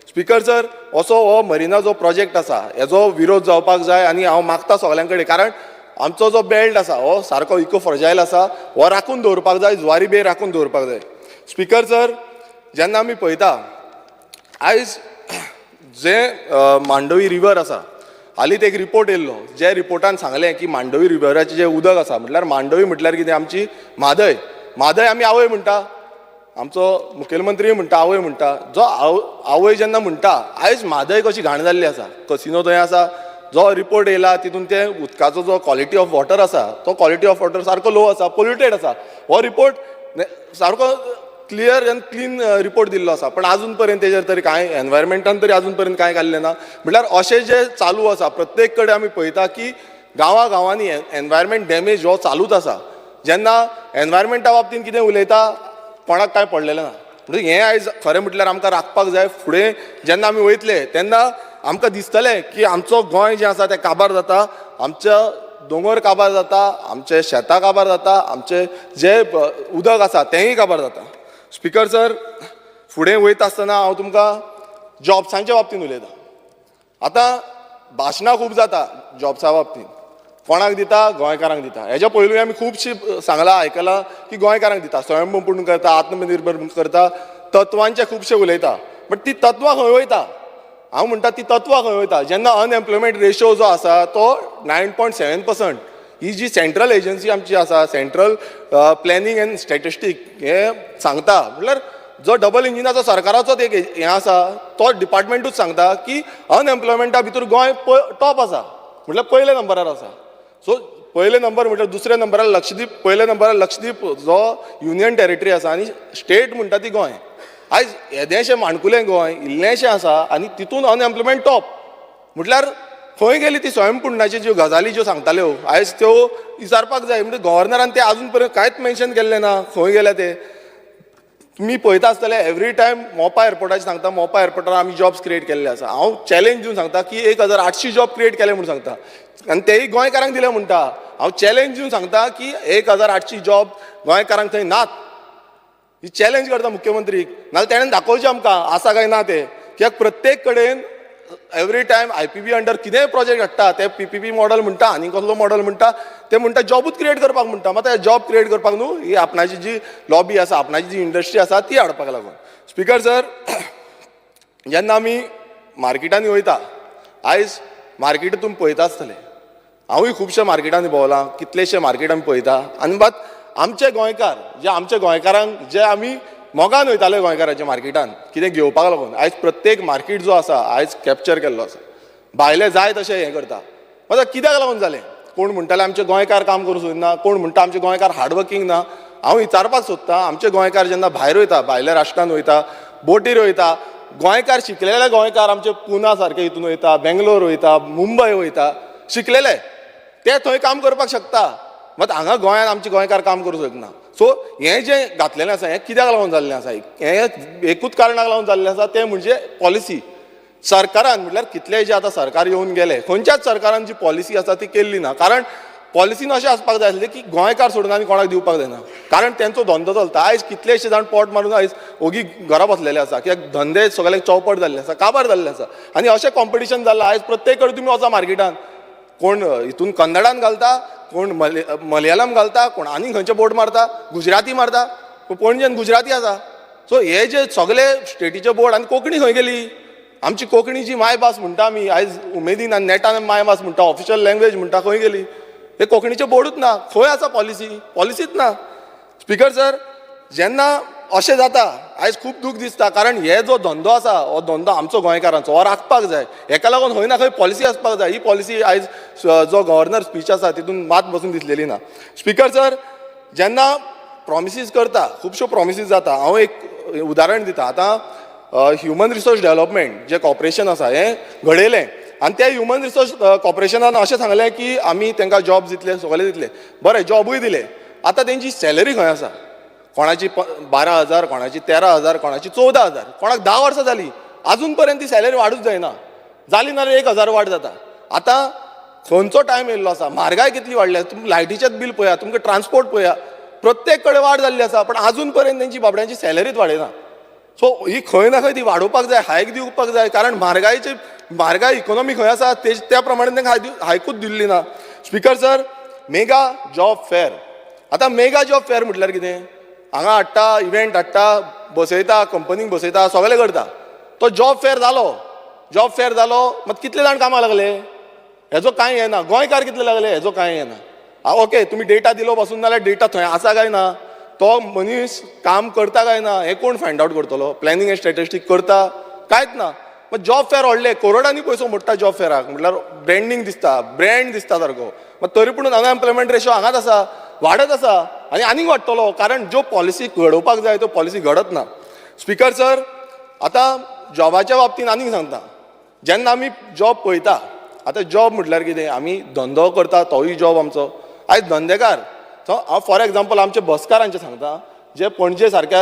Speaker 11: स्पिकर सर, असो हो मरिना जो प्रोजेक्ट आसा, हेजो विरोध जावपाक जाय आनी हांव मागता सगळ्यां कडेन. कारण आमचो जो बेल्ट आसा हो सारको इको फ्रजायल आसा, हो राखून दवरपाक जाय, जुवारी बे राखून दवरपाक जाय. स्पिकर सर, जेन्ना आमी पळयता आयज जे मांडोवी रिवर आसा, हालींच एक रिपोर्ट येयल्लो, जे रिपोर्टान सांगलें की मांडोवी रिवराचें जें उदक आसा, म्हटल्यार मांडोवी म्हटल्यार कितें? आमची म्हादय. म्हादय आमी आवय म्हणटा, आमचो मुखेलमंत्री म्हणटा आवय म्हणटा. जो आवय जेन्ना म्हणटा, आयज म्हादय कशी घाण जाल्ली आसा, कसिनो थंय आसा. जो रिपोर्ट येयला तितून ते उदकाचो जो क्वॉलिटी ऑफ वॉटर आसा, तो क्वॉलिटी ऑफ वॉटर सारको लो आसा, पोल्युटेड आसा. हो रिपोर्ट सारको क्लियर आनी क्लीन रिपोर्ट दिल्लो आसा. पण आजून पर्यंत तेजेर तरी कांय एनवायरमेंटान तरी आजून पर्यंत कांय काडलें ना. म्हटल्यार अशें जे चालू आसा, प्रत्येक कडेन आमी पळयता की गांवांनी एनवायरमेंट डॅमेज हो चालूच आसा. जेन्ना एनवायरमेंटा बाबतींत कितें उलयता, कोणाक कांय पडलेलें ना. म्हणजे हें आयज खरें म्हटल्यार आमकां राखपाक जाय. फुडें जेन्ना आमी वयतले तेन्ना आमकां दिसतलें की आमचो गोंय जें आसा तें काबार जाता, आमच्या दोंगर काबार जाता, आमचे शेतां काबार जाता, आमचे जे उदक आसा तेंय काबार जाता. स्पिकर सर, फुडें वयता आसतना हांव तुमकां जॉब्सांच्या बाबतींत उलयतां. आतां भाशणां खूब जाता जॉब्सा बाबतींत. कोणाक दिता? गोंयकारांक दिता. हेज्या पयलीं आमी खुबशीं सांगलां, आयकलां की गोंयकारांक दिता, स्वयंपूर्ण करता, आत्मनिर्भर करता, तत्वांचे खुबशे उलयता. बट ती तत्वां खंय वयता? हांव म्हणटा ती तत्वां खंय वयता? जेन्ना अनएम्प्लॉयमेंट रेशो जो आसा तो 9.7%. ही जी सेंट्रल एजन्सी आमची आसा, सेंट्रल प्लॅनिंग एंड स्टॅटिस्टीक, हे सांगता. म्हटल्यार जो डबल इंजिनाचो सरकाराचो एक हें आसा, तो डिपार्टमेंटूच सांगता की अनएम्प्लॉयमेंटा भितर गोंय टॉप आसा, म्हटल्यार पयले नंबरार आसा. सो पयले नंबर म्हटल्यार दुसऱ्या नंबरार लक्षद्वीप, पयल्या नंबरार लक्षद्वीप जो युनियन टेरिटरी आसा, आनी स्टेट म्हणटा ती गोंय. आयज येदेशें माणकुलें गोंय इल्लेशें आसा आनी तितून अनएम्प्लॉयमेंट टॉप. म्हटल्यार खंय गेली ती स्वयंपूर्णाची ज्यो गजाली ज्यो सांगताल्यो, आयज त्यो विचारपाक जाय. म्हणजे गव्हर्नरान ते आजून पर्यंत कांयच मेन्शन केल्लें ना, खंय गेले ते. तुमी पळयता आसतले एवरी टायम मोपा एअरपोर्टाचें सांगता, मोपा एअरपोर्टार आमी जॉब्स क्रिएट केल्ले आसा. हांव चॅलेंज दिवन सांगता की 1800 जॉब क्रिएट केले म्हणून सांगता, आनी तेय गोंयकारांक दिले म्हणटा. हांव चॅलेंज दिवन सांगता की 1800 जॉब गोंयकारांक थंय नात. ही चॅलेंज करता मुख्यमंत्रीक. नाजाल्यार तेणें दाखोवचें आमकां आसा काय ना तें. कित्याक प्रत्येक कडेन एवरी टायम IPB अंडर कितेंय प्रोजेक्ट हाडटा ते PPP मॉडल म्हणटा, आनी कसलो मॉडल म्हणटा, ते म्हणटा जॉबूच क्रिएट करपाक म्हणटा. मात जॉब क्रिएट करपाक न्हू, ही आपणाची जी लॉबी आसा, आपणाची जी इंडस्ट्री आसा ती हाडपाक लागून. स्पिकर सर, जेन्ना आमी मार्केटांनी वयता, आयज मार्केट तुमी पळयता आसतले, हांवूय खुबशा मार्केटांनी भोंवलां, कितलेशे मार्केट आमी पळयता. आनी मात आमचे गोंयकार, जे आमच्या गोंयकारांक जे आमी मोगान वयताले गोंयकाराच्या मार्केटान कितें घेवपाक लागून, आयज प्रत्येक मार्केट जो आसा आयज कॅप्चर केल्लो आसा. भायले जाय तशें हें करता. मात कित्याक लागून जालें? कोण म्हणटाले आमचे गोंयकार काम करूंक सोदिना, कोण म्हणटा आमचे गोंयकार हार्डवर्कींग ना. हांव विचारपाक सोदतां, आमचे गोंयकार जेन्ना भायर वयता, भायल्या राष्ट्रांत वयता, बोटीर वयता, गोंयकार शिकलेले गोंयकार आमचे पुना सारके हितून वयता, बेंगलोर वयता, मुंबय वयता, शिकलेले. ते थंय काम करपाक शकता, मात हांगा गोंयांत आमचे गोंयकार काम करूंक शकना. सो हें जें घातलेलें आसा हें कित्याक लागून जाल्लें आसा, हें एकूच कारणाक लागून जाल्लें आसा, तें म्हणजे पॉलिसी. सरकारान म्हटल्यार कितलेय जे आतां सरकार येवन गेले, खंयच्याच सरकारान जी पॉलिसी आसा ती केल्ली ना. कारण पॉलिसीन अशें आसपाक जाय आसलें की गोंयकार सोडून आनी कोणाक दिवपाक जायना, कारण तेंचो धंदो चलता. आयज कितलेशे जाण पोट मारून आयज ओगी घरा बसलेले आसा, कित्याक धंदे सगळे चौपट जाल्ले आसा, काबार जाल्ले आसा. आनी अशें कॉम्पिटिशन जालां आयज प्रत्येक कडेन तुमी वचा मार्केटान, कोण हितून कन्नडान घालता, कोण मलयालम घालता, कोण आनी खंयचे बोर्ड मारता, गुजराती मारता, पणजेन गुजराती आसा. सो हे जे सगळे स्टेटीचे बोर्ड, आनी कोंकणी खंय गेली? आमची कोंकणी जी मायभास म्हणटा आमी आयज उमेदीन आनी नेटान मायभास म्हणटा, ऑफिशियल लँग्वेज म्हणटा, खंय गेली? हे कोंकणीचे बोर्डूच ना. खंय आसा पॉलिसी? पॉलिसीच ना. स्पिकर सर, जेन्ना अशें जाता आयज खूब दूख दिसता, कारण हे जो धंदो आसा हो धंदो आमचो गोंयकारांचो हो राखपाक जाय. हेका लागून खंय ना खंय पॉलिसी आसपाक जाय. ही पॉलिसी आयज जो गव्हर्नर स्पीच आसा तितून मात बसून दिसलेली ना. स्पिकर सर, जेन्ना प्रॉमिसीस करता, खुबश्यो प्रॉमिसीस जाता. हांव एक उदाहरण दिता. आतां ह्युमन रिसोर्स डेव्हलपमेंट जे कॉर्पोरेशन आसा हें घडयलें, आनी त्या ह्युमन रिसोर्स कॉर्पोरेशनान अशें सांगलें की आमी तांकां जॉब दितले, सगळे दितले. बरें, जॉबूय दिले. आतां तेंची सॅलरी खंय आसा? कोणाची 12,000, कोणाची 13,000, कोणाची 14,000, कोणाक 10 वर्सां जालीं, आजून पर्यंत ती सॅलरी वाडूच जायना. जाली नाल्यार 1,000 वाड जाता. आतां खंयचो टायम येयल्लो आसा, म्हारगाय कितली वाडल्या, तुमी लायटीचेच बील पळया, तुमकां ट्रान्सपोर्ट पळया, प्रत्येक कडेन वाड जाल्ली आसा, पण आजून पर्यंत तेंची बाबड्यांची सॅलरीच वाडयना. सो ही खंय ना खंय ती वाडोवपाक जाय, हायक दिवपाक जाय, कारण म्हारगाय इकॉनॉमी खंय आसा त्या प्रमाणे तांकां हायकूच दिल्ली ना. Speaker sir, mega job fair. आतां मेगा जॉब फेअर म्हटल्यार कितें? हांगा हाडटा, इव्हेंट हाडटा, बसयता, कंपनीक बसयता, सगळें करता. तो जॉब फेअर जालो, मात कितले जाण कामाक लागले? हेजो कांय येना. गोंयकार कितले लागले? हेजो कांय येना. ओके, तुमी डेटा दिलो बसून, जाल्यार डेटा थंय आसा काय ना, तो मनीस काम करता काय ना, हें कोण फायंड आवट करतलो? प्लॅनिंग एंड स्ट्रॅटेजिक करता? कांयच ना. मग जॉब फेअर व्हडले, करोडांनी पयसो मोडटा जॉब फेअराक, म्हटल्यार ब्रँड दिसता सारको. मग तरी पूण अनएम्प्लॉयमेंट रेशो हांगाच आसा, वाडत आसा, आनी आनीक वाडटलो, कारण ज्यो पॉलिसी घडोवपाक जाय त्यो पॉलिसी घडत ना. स्पिकर सर, आतां जॉबाच्या बाबतींत आनीक सांगता. जेन्ना आमी जॉब पळयता, आतां जॉब म्हटल्यार कितें? आमी धंदो करता तोय जॉब आमचो. आयज धंदेकार, हांव फॉर एग्जाम्पल आमचे बसकारांचें सांगता, जे पणजे सारक्या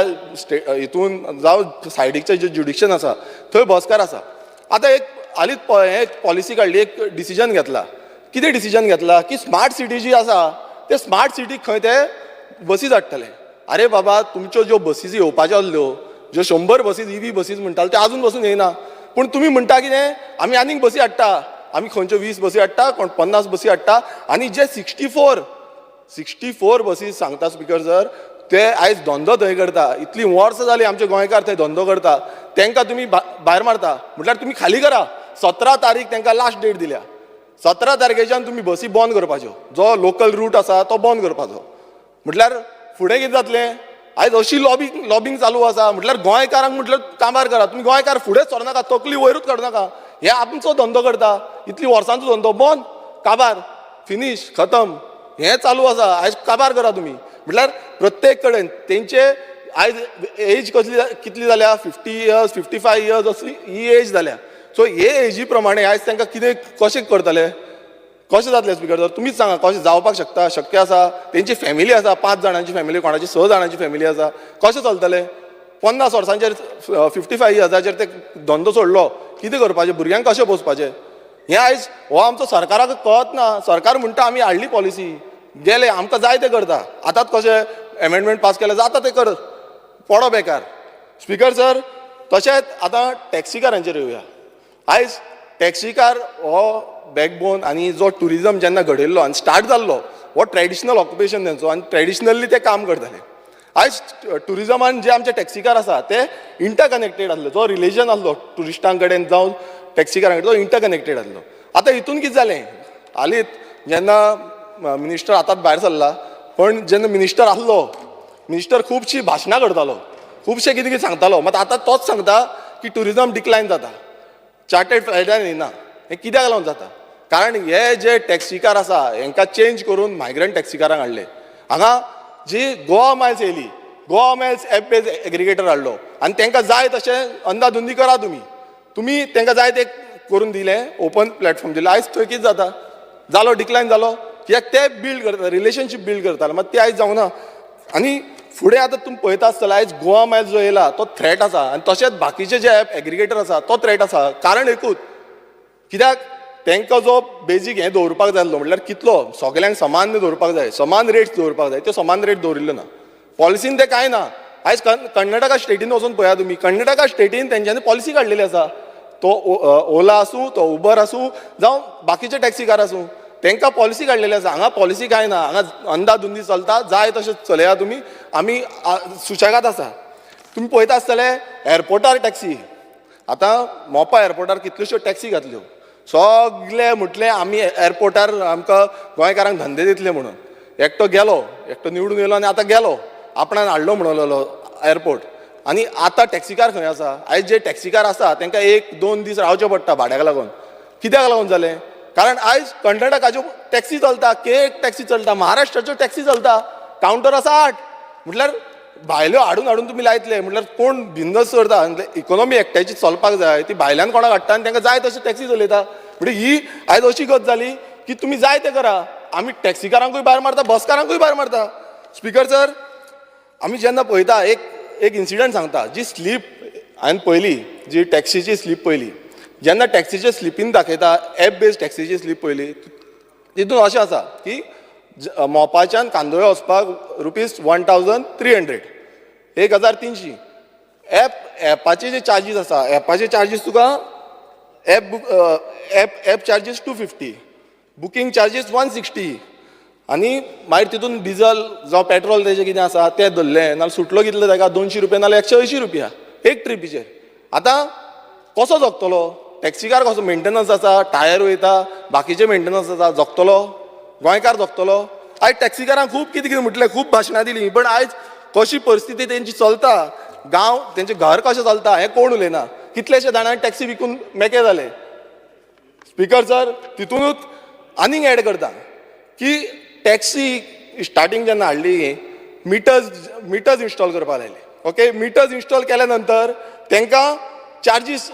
Speaker 11: हितून जावं सायडीकचे जे ज्युडिक्शन आसा थंय बसकार आसा. आतां एक हालींच पॉलिसी काडली, एक डिसिजन घेतला. कितें डिसिजन घेतला? की स्मार्ट सिटी जी आसा ते स्मार्ट सिटीक खंय ते बसीस हाडटले. अरे बाबा, तुमच्यो ज्यो बसीस येवपाच्यो आसल्यो, ज्यो 100 बसीस EV बसीस म्हणटाले ते आजून बसून येयना. पूण तुमी म्हणटा कितें? आमी आनीक बसी हाडटा, आमी खंयच्यो 20 बसी हाडटा, कोण 50 बसी हाडटा, आनी जे 64 बसीस सांगता स्पिकर सर, ते आयज धंदो थंय करता. इतलीं वर्सां जालीं आमचे गोंयकार थंय धंदो करता, तांकां तुमी भायर मारता. म्हटल्यार तुमी खाली करा. 17 तारीख तांकां लास्ट डेट दिल्या. 17 तारखेच्यान तुमी बसी बंद करपाच्यो, जो लोकल रूट आसा तो बंद करपाचो. म्हटल्यार फुडें कितें जातलें? आयज अशी लॉबिंग चालू आसा. म्हटल्यार गोंयकारांक म्हटल्यार काबार करा. तुमी गोंयकार फुडेंच सर नाका, तकली वयरूच काडूं नाका. हे आमचो धंदो करता, इतली वर्सांचो धंदो बंद, काबार, फिनीश, खतम. हें चालू आसा, आयज काबार करा तुमी. म्हटल्यार प्रत्येक कडेन तेंचे आयज एज कितली जाल्या? 50 इयर्स, 55 इयर्स असली ही एज जाल्या. सो हे एजी प्रमाणे आयज तांकां कितें कशें करतले? कशें जातलें स्पिकर सर? तुमीच सांगा, कशें जावपाक शकता? शक्य आसा? तेंची फॅमिली आसा, 5 जाणांची फॅमिली, कोणाची 6 जाणांची फॅमिली आसा. कशें चलतलें? 50 वर्सांचेर 55 इयर्साचेर ते धंदो सोडलो, कितें करपाचें? भुरग्यांक कशें पोसपाचें? हें आयज हो आमचो सरकाराक कळत ना. सरकार म्हणटा आमी हाडली पॉलिसी, गेले, आमकां जाय तें करता. आतांच कशें एमेंडमेंट पास केलें, जाता तें कर, पडो बेकार. स्पिकर सर, तशेंच आतां टॅक्सीकारांचेर येवया. आयज टॅक्सीकार हो बॅकबोन, आनी जो टुरिजम जेन्ना घडयल्लो आनी स्टार्ट जाल्लो, हो ट्रेडिशनल ऑक्युपेशन तेंचो, आनी ट्रेडिशनली ते काम करताले. आयज टुरिजमान जे आमचे टॅक्सीकार आसा ते इंटरकनेक्टेड आसले. जो रिलेशन आसलो टुरिस्टां कडेन जावं टॅक्सीकारां कडेन, तो इंटरकनेक्टेड आसलो. आतां हितून कितें जालें? हालींच जेन्ना मिनिस्टर आतांच भायर सरला, पण जेन्ना मिनिस्टर आसलो, मिनिस्टर खुबशीं भाशणां करतालो, खुबशे कितें कितें सांगतालो. मात आतां तोच सांगता की टुरिजम डिक्लायन जाता, चार्टेड फ्लायटान येना. हें कित्याक लागून जाता? कारण हे जे टॅक्सीकार आसा हांकां चेंज करून मायग्रंट टॅक्सीकारांक हाडले. हांगा जी गोवा मायल्स येयली, Goa miles app base aggregator हाडलो, आनी तांकां जाय तशें अंदाधुंदी करा. तांकां जाय तें करून दिलें, ओपन प्लॅटफॉर्म दिलो. आयज थंय कितें जाता? जालो डिक्लायन जालो. कित्याक ते बिल्ड करता रिलेशनशीप बिल्ड करताले मात ते आयज जावना आनी फुडें आतां तुमी पळयता आसतलो आयज गोवा मायल जो येयला तो थ्रेट आसा आनी तशेंच बाकीचे जे ॲप एग्रिगेटर आसा तो थ्रेट आसा कारण एकूच कित्याक तांकां जो बेजीक हें दवरपाक जाय आसलो म्हटल्यार कितलो सगळ्यांक समान दवरपाक जाय समान रेट्स दवरपाक जाय त्यो समान रेट दवरिल्ल्यो ना पॉलिसीन ते कांय ना आयज कर्नाटका स्टेटीन वचून पळया तुमी कर्नाटका स्टेटीन तेंच्यांनी पॉलिसी काडलेली आसा तो ओला आसूं तो उबर आसूं जावं बाकीचे टॅक्सी कार आसूं तांकां पॉलिसी काडलेली आसा हांगा पॉलिसी कांय ना हांगा अंदाधुंदी चलता जाय तशें चलया तुमी आमी सुशेगाद आसा तुमी पळयता आसतले एअरपोर्टार टॅक्सी आतां मोपा एअरपोर्टार कितल्योश्यो टॅक्सी घातल्यो सगळे म्हटले आमी एअरपोर्टार आमकां गोंयकारांक धंदे दितले म्हणून एकटो गेलो एकटो निवडून येयलो आनी आतां गेलो आपणान हाडलो म्हणलो एअरपोर्ट आनी आतां टॅक्सीकार खंय आसा आयज जे टॅक्सीकार आसा तांकां 1-2 दीस रावचें पडटा भाड्याक लागून कित्याक लागून जालें कारण आयज कर्नाटकाच्यो टॅक्सी चलता एक टॅक्सी चलता महाराष्ट्राच्यो टॅक्सी चलता कावंटर आसा 8 म्हटल्यार भायल्यो हाडून तुमी लायतले म्हटल्यार कोण बिजनस करता इकॉनॉमी एकट्याची चलपाक जाय ती भायल्यान कोणाक हाडटा आनी तांकां जाय तशी टॅक्सी चलयता म्हणजे ही आयज अशी गत जाली की तुमी जाय तें करा आमी टॅक्सीकारांकूय भायर मारता बसकारांकूय भायर मारता स्पिकर सर आमी जेन्ना पळयता एक इन्सिडंट सांगता जी स्लीप हांवें पयली जी टॅक्सीची स्लीप पयली जेन्ना टॅक्सीचे स्लिपीन दाखयता एप बेस्ड टॅक्सीची स्लीप पयली तितून अशें आसा की मोपाच्यान कांदोळे वचपाक ₹1300 1300 एपाचे जे चार्जीस आसा एपाचे चार्जीस तुका एप चार्जीस 250 बुकींग चार्जीस 160 आनी मागीर तितून डिझल जावं पेट्रोल तेजें कितें आसा तें धरलें नाल्यार सुटलो कितलो ताका ₹200 नाल्यार ₹180 एक ट्रिपीचेर आतां कसो जगतलो टॅक्सीकार कसो मेंटेनन्स आसा टायर वयता बाकीचे मेंटेनन्स आसा जगतलो गोंयकार जगतलो आयज टॅक्सीकारांक खूब कितें म्हटलें खूब भाशणां दिलीं पण आयज कशी परिस्थिती तेंची चलता गांव तेंचें घर कशें चलता हें कोण उलयना कितलेशे जाणांनी टॅक्सी विकून मेके जाले स्पिकर सर तितूनूच आनीक एड करता की टॅक्सी स्टार्टींग जेन्ना हाडली मिटर्स इन्स्टॉल करपाक लायले ओके मिटर्स इन्स्टॉल केल्या नंतर तांकां चार्जीस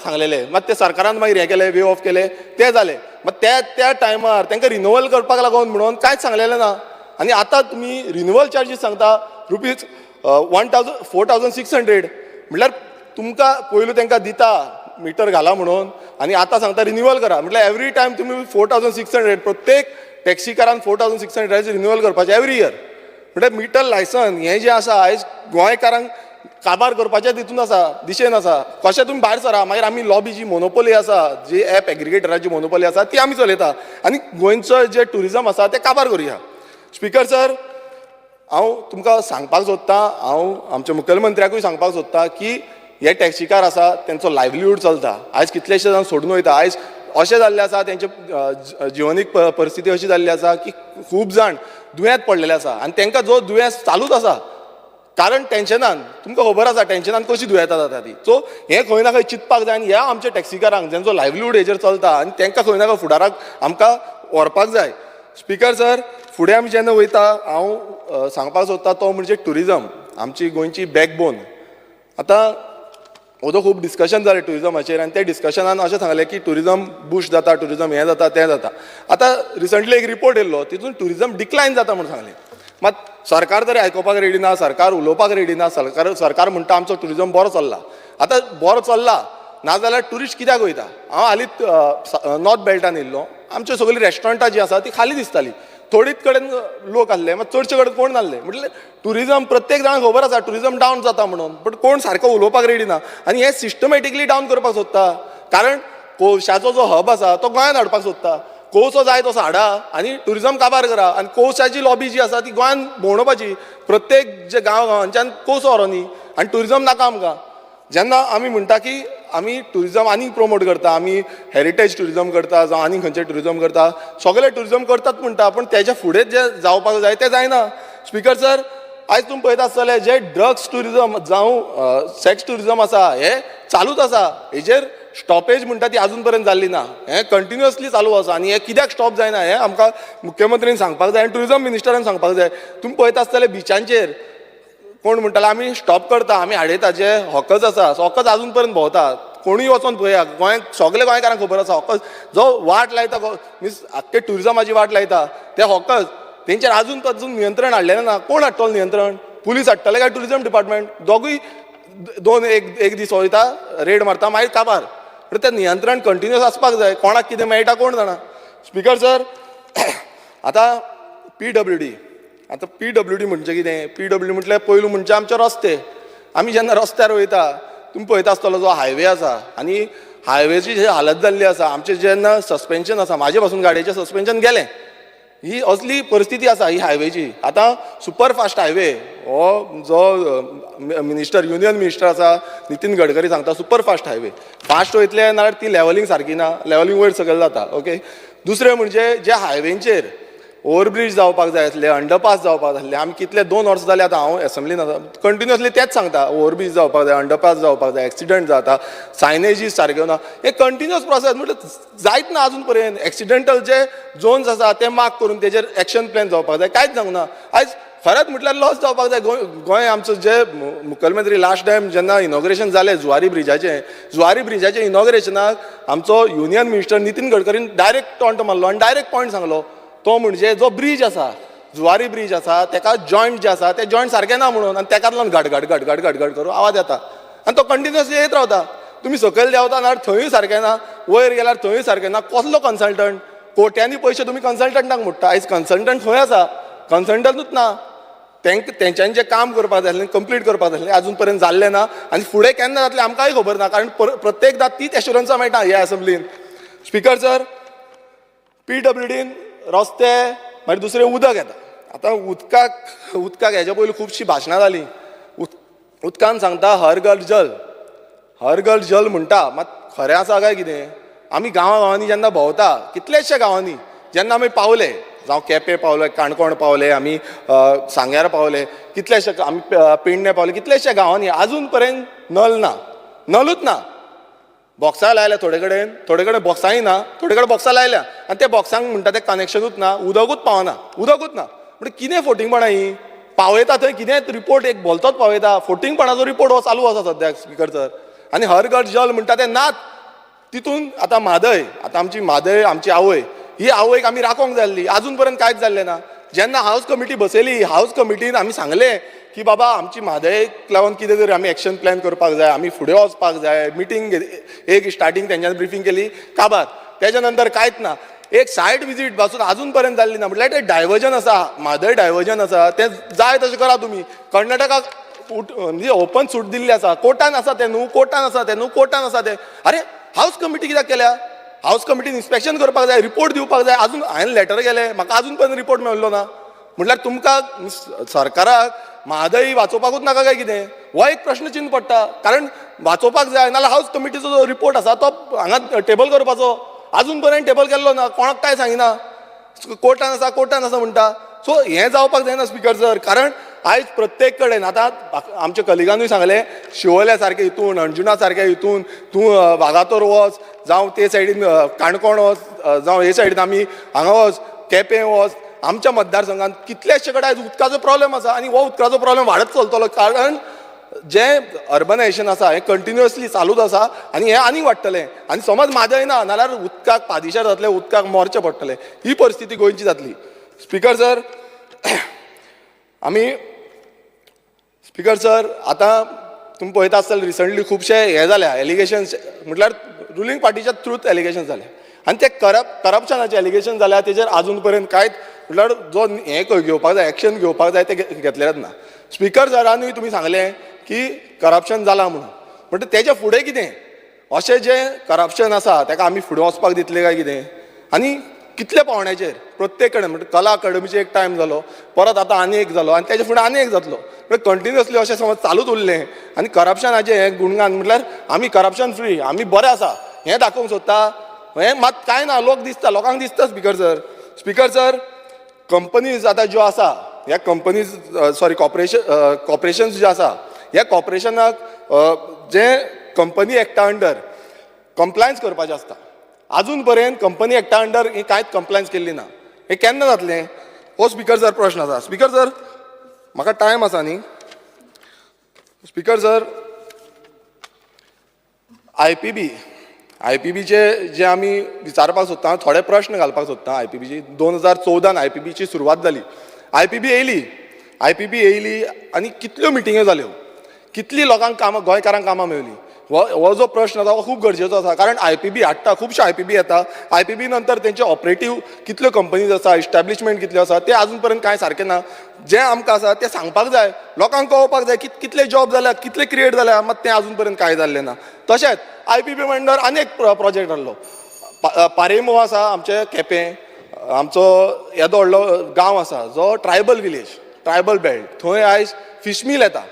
Speaker 11: सांगलेले मात ते सरकारान मागीर हें केलें वे ऑफ केलें तें जालें मात त्या टायमार तांकां रिन्युवल करपाक लागून म्हणून कांयच सांगलेलें ना आनी आतां तुमी रिन्युवल चार्जीस सांगता ₹4600 म्हटल्यार तुमकां पयलू तांकां दिता मिटर घाला म्हणून आनी आतां सांगता रिन्युवल करा म्हटल्यार एवरी टायम तुमी 4600 प्रत्येक टॅक्सीकारान 4600 रिन्युवल करपाचें एवरी इयर म्हटल्यार मिटर लायसन हें जें आसा आयज गोंयकारांक काबार करपाचें तितून आसा दिशेन आसा कशें तुमी भायर सरा मागीर आमी लॉबी जी मोनोपोली आसा जी ॲप एग्रिगेटराची मोनोपोली आसा ती आमी चलयता आनी गोंयचो जे ट्युरिजम आसा तें काबार करुया स्पिकर सर हांव तुमकां सांगपाक सोदतां हांव आमच्या मुखेलमंत्र्याकूय सांगपाक सोदतां की हे टॅक्सीकार आसा तेंचो लायव्हलीहूड चलता आयज कितलेशे जाण सोडून वयता आयज अशें जाल्लें आसा तेंचे जिवनीक परिस्थिती अशी जाल्ली आसा की खूब जाण दुयेंत पडलेले आसा आनी तांकां जो दुयेंस चालूच आसा कारण टेन्शनान तुमकां खबर आसा टेन्शनान कशी दुयेंतां जाता ती सो हें खंय ना खंय चिंतपाक जाय आनी ह्या आमच्या टॅक्सीकारांक जेंचो लायव्हलीहूड हेजेर चलता आनी तांकां खंय ना खंय फुडाराक आमकां व्हरपाक जाय स्पिकर सर फुडें आमी जेन्ना वयता हांव सांगपाक सोदतां तो म्हणजे ट्युरिजम आमची गोंयची बॅकबोन आतां ओदो खूब डिस्कशन जालें ट्युरिजमाचेर आनी त्या डिस्कशनान अशें सांगलें की ट्युरिजम बूश जाता ट्युरिजम हें जाता तें जाता आतां रिसंटली एक रिपोर्ट येयल्लो तितून ट्युरिजम डिक्लायन जाता म्हणून सांगलें मात सरकार तरी आयकोपाक रेडी ना सरकार उलोवपाक रेडी ना सरकार म्हणटा आमचो ट्युरिजम बरो चल्ला आतां बरो चल्ला नाजाल्यार ट्युरिस्ट कित्याक वयता हांव हालींच नॉर्थ बेल्टान येयल्लो आमच्यो सगळीं रेस्टॉरंटां जीं आसा ती खाली दिसतालीं थोडीच कडेन लोक आसले मात चडशे कडेन कोण नासले म्हटल्यार ट्युरिजम प्रत्येक जाणांक खबर आसा ट्युरिजम डावन जाता म्हणून बट कोण सारको उलोवपाक रेडी ना आनी हें सिस्टमॅटिकली डावन करपाक सोदता कारण कोळशाचो जो हब आसा तो गोंयांत हाडपाक सोदता कोळसो जाय तसो हाडा आनी ट्युरिजम काबार करा आनी कोळशाची लॉबी जी आसा ती गोंयांत भोंवडोवपाची प्रत्येक जे गांवांच्यान कोळसो व्हरो न्ही आनी ट्युरिजम नाका आमकां जेन्ना आमी म्हणटा की आमी ट्युरिजम आनीक प्रमोट करता आमी हेरिटेज ट्युरिजम करता जावं आनीक खंयचें ट्युरिजम करता सगळे ट्युरिजम करतात म्हणटा पूण तेच्या फुडें जे जावपाक जाय तें जायना स्पिकर सर आयज तुमी पळयता आसतले जे ड्रग्स ट्युरिजम जावं सेक्स ट्युरिजम आसा हें चालूच आसा हेजेर स्टॉपेज म्हणटा ती आजून पर्यंत जाल्ली ना हें कंटिन्युअसली चालू आसा आनी हें कित्याक स्टॉप जायना हें आमकां मुख्यमंत्रीन सांगपाक जाय आनी ट्युरिजम मिनिस्टरान सांगपाक जाय तुमी पळयता आसतले बिचांचेर कोण म्हणटाले आमी स्टॉप करता आमी हाडयता जे हॉकर्स आसा हॉकर्स आजून पर्यंत भोंवता कोणूय वचून पळया, गोंयांत सगळे गोंयकारांक खबर आसा फकत जो वाट लायता मीन्स आख्खे ट्युरिजमाची वाट लायता ते फकत तेंचेर आजून पासून नियंत्रण हाडलेलें ना. कोण हाडटलो नियंत्रण? पुलीस हाडटले काय ट्युरिजम डिपार्टमेंट? दोगूय एक दीस वयता रेड मारता मागीर काबार. पण तें नियंत्रण कंटिन्युअस आसपाक जाय. कोणाक कितें मेळटा कोण जाणा. स्पिकर सर, आतां PWD आतां PWD म्हणजे कितें? PWD म्हटल्यार पयलू म्हणजे आमचे रस्ते. आमी जेन्ना रस्त्यार वयता तुमी पळयता आसतलो जो हायवे आसा आनी हायवेची जी हालत जाल्ली आसा, आमचें जेन्ना सस्पेन्शन आसा म्हाजे पासून गाडयेचें सस्पेन्शन गेलें. ही असली परिस्थिती आसा ही हायवेची. आतां सुपरफास्ट हायवे हो जो युनियन मिनिस्टर आसा नितीन गडकरी सांगता सुपरफास्ट हायवे. फास्ट वयतले नाल्यार ती लेवलिंग सारकी ना, लेवलिंग वयर सकयल जाता. ओके. दुसरें म्हणजे जे हायवेंचेर ओव्हरब्रिज जावपाक जाय आसले, अंडरपास जावपाक जाय आसले, आमी कितले 2 वर्सां जालीं आतां हांव एसेंब्लीन आसा कंटिन्युअसली तेच सांगता. ओव्हरब्रिज जावपाक जाय, अंडरपास जावपाक जाय, एक्सिडंट जाता, सायनेजीस सारक्यो ना. हे कंटिन्युअस प्रोसेस म्हणजे जायत ना आजून पर्यंत. एक्सिडेंटल जे झोन्स आसा ते मार्क करून तेजेर एक्शन प्लॅन जावपाक जाय, कांयच जावंक ना. आयज खरेंच म्हटल्यार लॉस जावपाक जाय. गोंय आमचो जे मुखेलमंत्री लास्ट टायम जेन्ना इनॉग्रेशन जालें जुवारी ब्रिजाचें इनॉग्रेशनाक आमचो युनियन मिनिस्टर नितीन गडकरीन डायरेक्ट टॉन्ट मारलो आनी डायरेक्ट पॉयंट सांगलो. तो म्हणजे जो ब्रीज आसा जुवारी ब्रीज आसा तेका जॉयंट जे आसा ते जॉयंट सारके ना म्हणून आनी तेका लागून घड करून आवाज येता आनी तो कंटिन्युअसली येत रावता. तुमी सकयल देंवता ना थंयूय सारकें ना, वयर गेल्यार थंयूय सारकें ना. कसलो कन्सल्टंट? कोट्यांनी पयशे तुमी कन्सल्टंटांक मोडटा. आयज कन्सल्टंट खंय आसा? कन्सल्टंटूच ना. तेंच्यांनी जें काम करपाक जाय आसलें, कंप्लीट करपाक जाय आसलें, आजून पर्यंत जाल्लें ना आनी फुडें केन्ना जातलें आमकांय खबर ना. कारण प्रत्येकदां तीच एश्युरन्सां मेळटा ह्या एसेंब्लीन. स्पिकर सर, PWDन रस्ते मागीर दुसरें उदक येता. आतां उदकाक हेज्या पयलीं खुबशीं भाशणां जालीं. उदकान सांगता हर घर जल म्हणटा, मात खरें आसा काय कितें? आमी गांवांनी जेन्ना भोंवता कितलेशे गांवांनी जेन्ना आमी पावले, जावं केपें पावले, काणकोण पावले, आमी सांग्यार पावले, कितलेशे आमी पेडणे पावले, कितलेशे गांवांनी आजून पर्यंत नल ना, नलूच ना. बॉक्सां लायल्या थोडे कडेन बॉक्सांय ना, थोडे कडेन बॉक्सां लायल्या आनी त्या बॉक्सांक म्हणटा तें कनेक्शनूच ना, उदकूच पावना. म्हणजे कितें फोटिंगपणां ही? पावयता थंय कितें रिपोर्ट एक भलतोच पावयता. फोटिंगपणाचो रिपोर्ट हो चालू आसा सद्याक स्पिकर सर. आनी हर घर जल म्हणटा तें नात. तितून आतां आमची आवय, ही आवयक आमी राखोंक जाय आसली, आजून पर्यंत कांयच जाल्लें ना. जेन्ना हावस कमिटी बसयली, हावस कमिटीन आमी सांगलें की बाबा आमची म्हादयक लागून कितें तरी आमी एक्शन प्लॅन करपाक जाय, आमी फुडें वचपाक जाय. मिटींग एक स्टार्टींग तेंच्यांनी ब्रिफींग केली, काबार. तेच्या नंतर कांयच ना. एक सायट विजीट पासून आजून पर्यंत जाल्ली ना. म्हटल्यार तें डायवर्जन आसा, म्हादय डायवर्जन आसा, तें जाय तशें करा तुमी. कर्नाटकाक म्हणजे ओपन सूट दिल्ली आसा. कोर्टान आसा तें न्हू. अरे हावस कमिटी कित्याक केल्या? हावस कमिटीन इन्स्पेक्शन करपाक जाय, रिपोर्ट दिवपाक जाय. आजून हांवें लेटर केलें, म्हाका आजून पर्यंत रिपोर्ट मेळिल्लो ना. म्हटल्यार तुमकां सरकाराक म्हादय वाचोवपाकूच नाका काय कितें? हो एक प्रश्नचिन्ह पडटा. कारण वाचोवपाक जाय नाल्यार हावस कमिटीचो जो रिपोर्ट आसा तो हांगा टेबल करपाचो. आजून पर्यंत टेबल केल्लो ना, कोणाक कांय सांगिना. कोर्टान आसा म्हणटा. सो हें जावपाक जायना स्पिकर सर. कारण आयज प्रत्येक कडेन आतां आमच्या कलिगानूय सांगलें शिवोल्या सारके हितून, अंजुना सारक्या हितून तूं वागातोर वच, जावं ते सायडीन काणकोण वच, जावं हे सायडीन आमी हांगा वच, केपें वच. आमच्या मतदारसंघात कितलेशे कडेन आयज उदकाचो प्रॉब्लेम आसा आनी हो उदकाचो प्रॉब्लेम वाडत चलतलो. कारण जें अर्बनायझेशन आसा हें कंटिन्युअसली चालूच आसा आनी हें आनीक वाडटलें. आनी समज म्हादय ना नाल्यार उदकाक पादेशार जातलें, उदकाक मोरचें पडटलें. ही परिस्थिती गोंयची जातली. स्पिकर सर, आतां तुमी पळयता आसतले रिसंटली खुबशे हे जाल्या एलिगेशन्स, म्हटल्यार रुलींग पार्टीच्या थ्रूच एलिगेशन जाले आनी ते करप्शनाचे एलिगेशन जाल्या तेजेर आजून पर्यंत कांयच म्हटल्यार जो हें घेवपाक जाय, एक्शन घेवपाक जाय ते घेतलेलेच ना. स्पिकर सरानूय तुमी सांगलें की करप्शन जालां म्हणून. म्हणटा तेच्या फुडें कितें? अशें जें करप्शन आसा ताका आमी फुडें वचपाक दितले काय कितें? आनी कितले पावंड्याचेर प्रत्येक कडेन म्हणजे कला अकादमीचो एक टायम जालो, परत आतां आनी एक जालो आनी तेच्या फुडें आनी एक जातलो. म्हणजे कंटिन्युअसली अशें समज चालूच उरलें आनी करप्शनाचें हें गुणगान म्हटल्यार आमी करप्शन फ्री, आमी बरें आसा हें दाखोवंक सोदता. हें मात कांय ना, लोकांक दिसता स्पिकर सर. कंपनीज आतां ज्यो आसा ह्या कंपनीज कॉर्पोरेशन्स जे आसा ह्या कॉर्पोरेशनाक जे कंपनी एक्टा अंडर कंप्लायन्स करपाचें आसता. आजून पर्यंत कंपनी एक्टा अंडर ही कांयच कंप्लायन्स केल्ली ना. हें केन्ना जातलें? हो स्पिकर सर प्रश्न आसा. स्पिकर सर, म्हाका टायम आसा न्ही? स्पिकर सर, IPBचे जे आमी विचारपाक सोदता, थोडे प्रश्न घालपाक सोदता IPBची. 2014 IPBची सुरवात जाली. IPB येयली आनी कितल्यो मिटिंग्यो जाल्यो, कितली लोकांक कामां, गोंयकारांक कामां मेळ्ळीं. हो जो प्रश्न आसा हो खूब गरजेचो आसा, कारण IPB हाडटा, खुबशे IPB येता. IPB नंतर तेंचे ऑपरेटीव कितल्यो कंपनीज आसा, इस्टॅब्लिशमेंट कितल्यो आसा, ते आजून पर्यंत कांय सारकें ना. जें आमकां आसा तें सांगपाक जाय, लोकांक कळोवपाक जाय कितले जॉब जाल्या, कितले क्रिएट जाल्या, मात तें आजून पर्यंत कांय जाल्लें ना. तशेंच IPB अंडर आनीक प्रोजेक्ट आहलो. पारेमो आसा आमचे केपें, आमचो येदो व्हडलो गांव आसा जो ट्रायबल विलेज, ट्रायबल बेल्ट, थंय आयज फिश मील येता.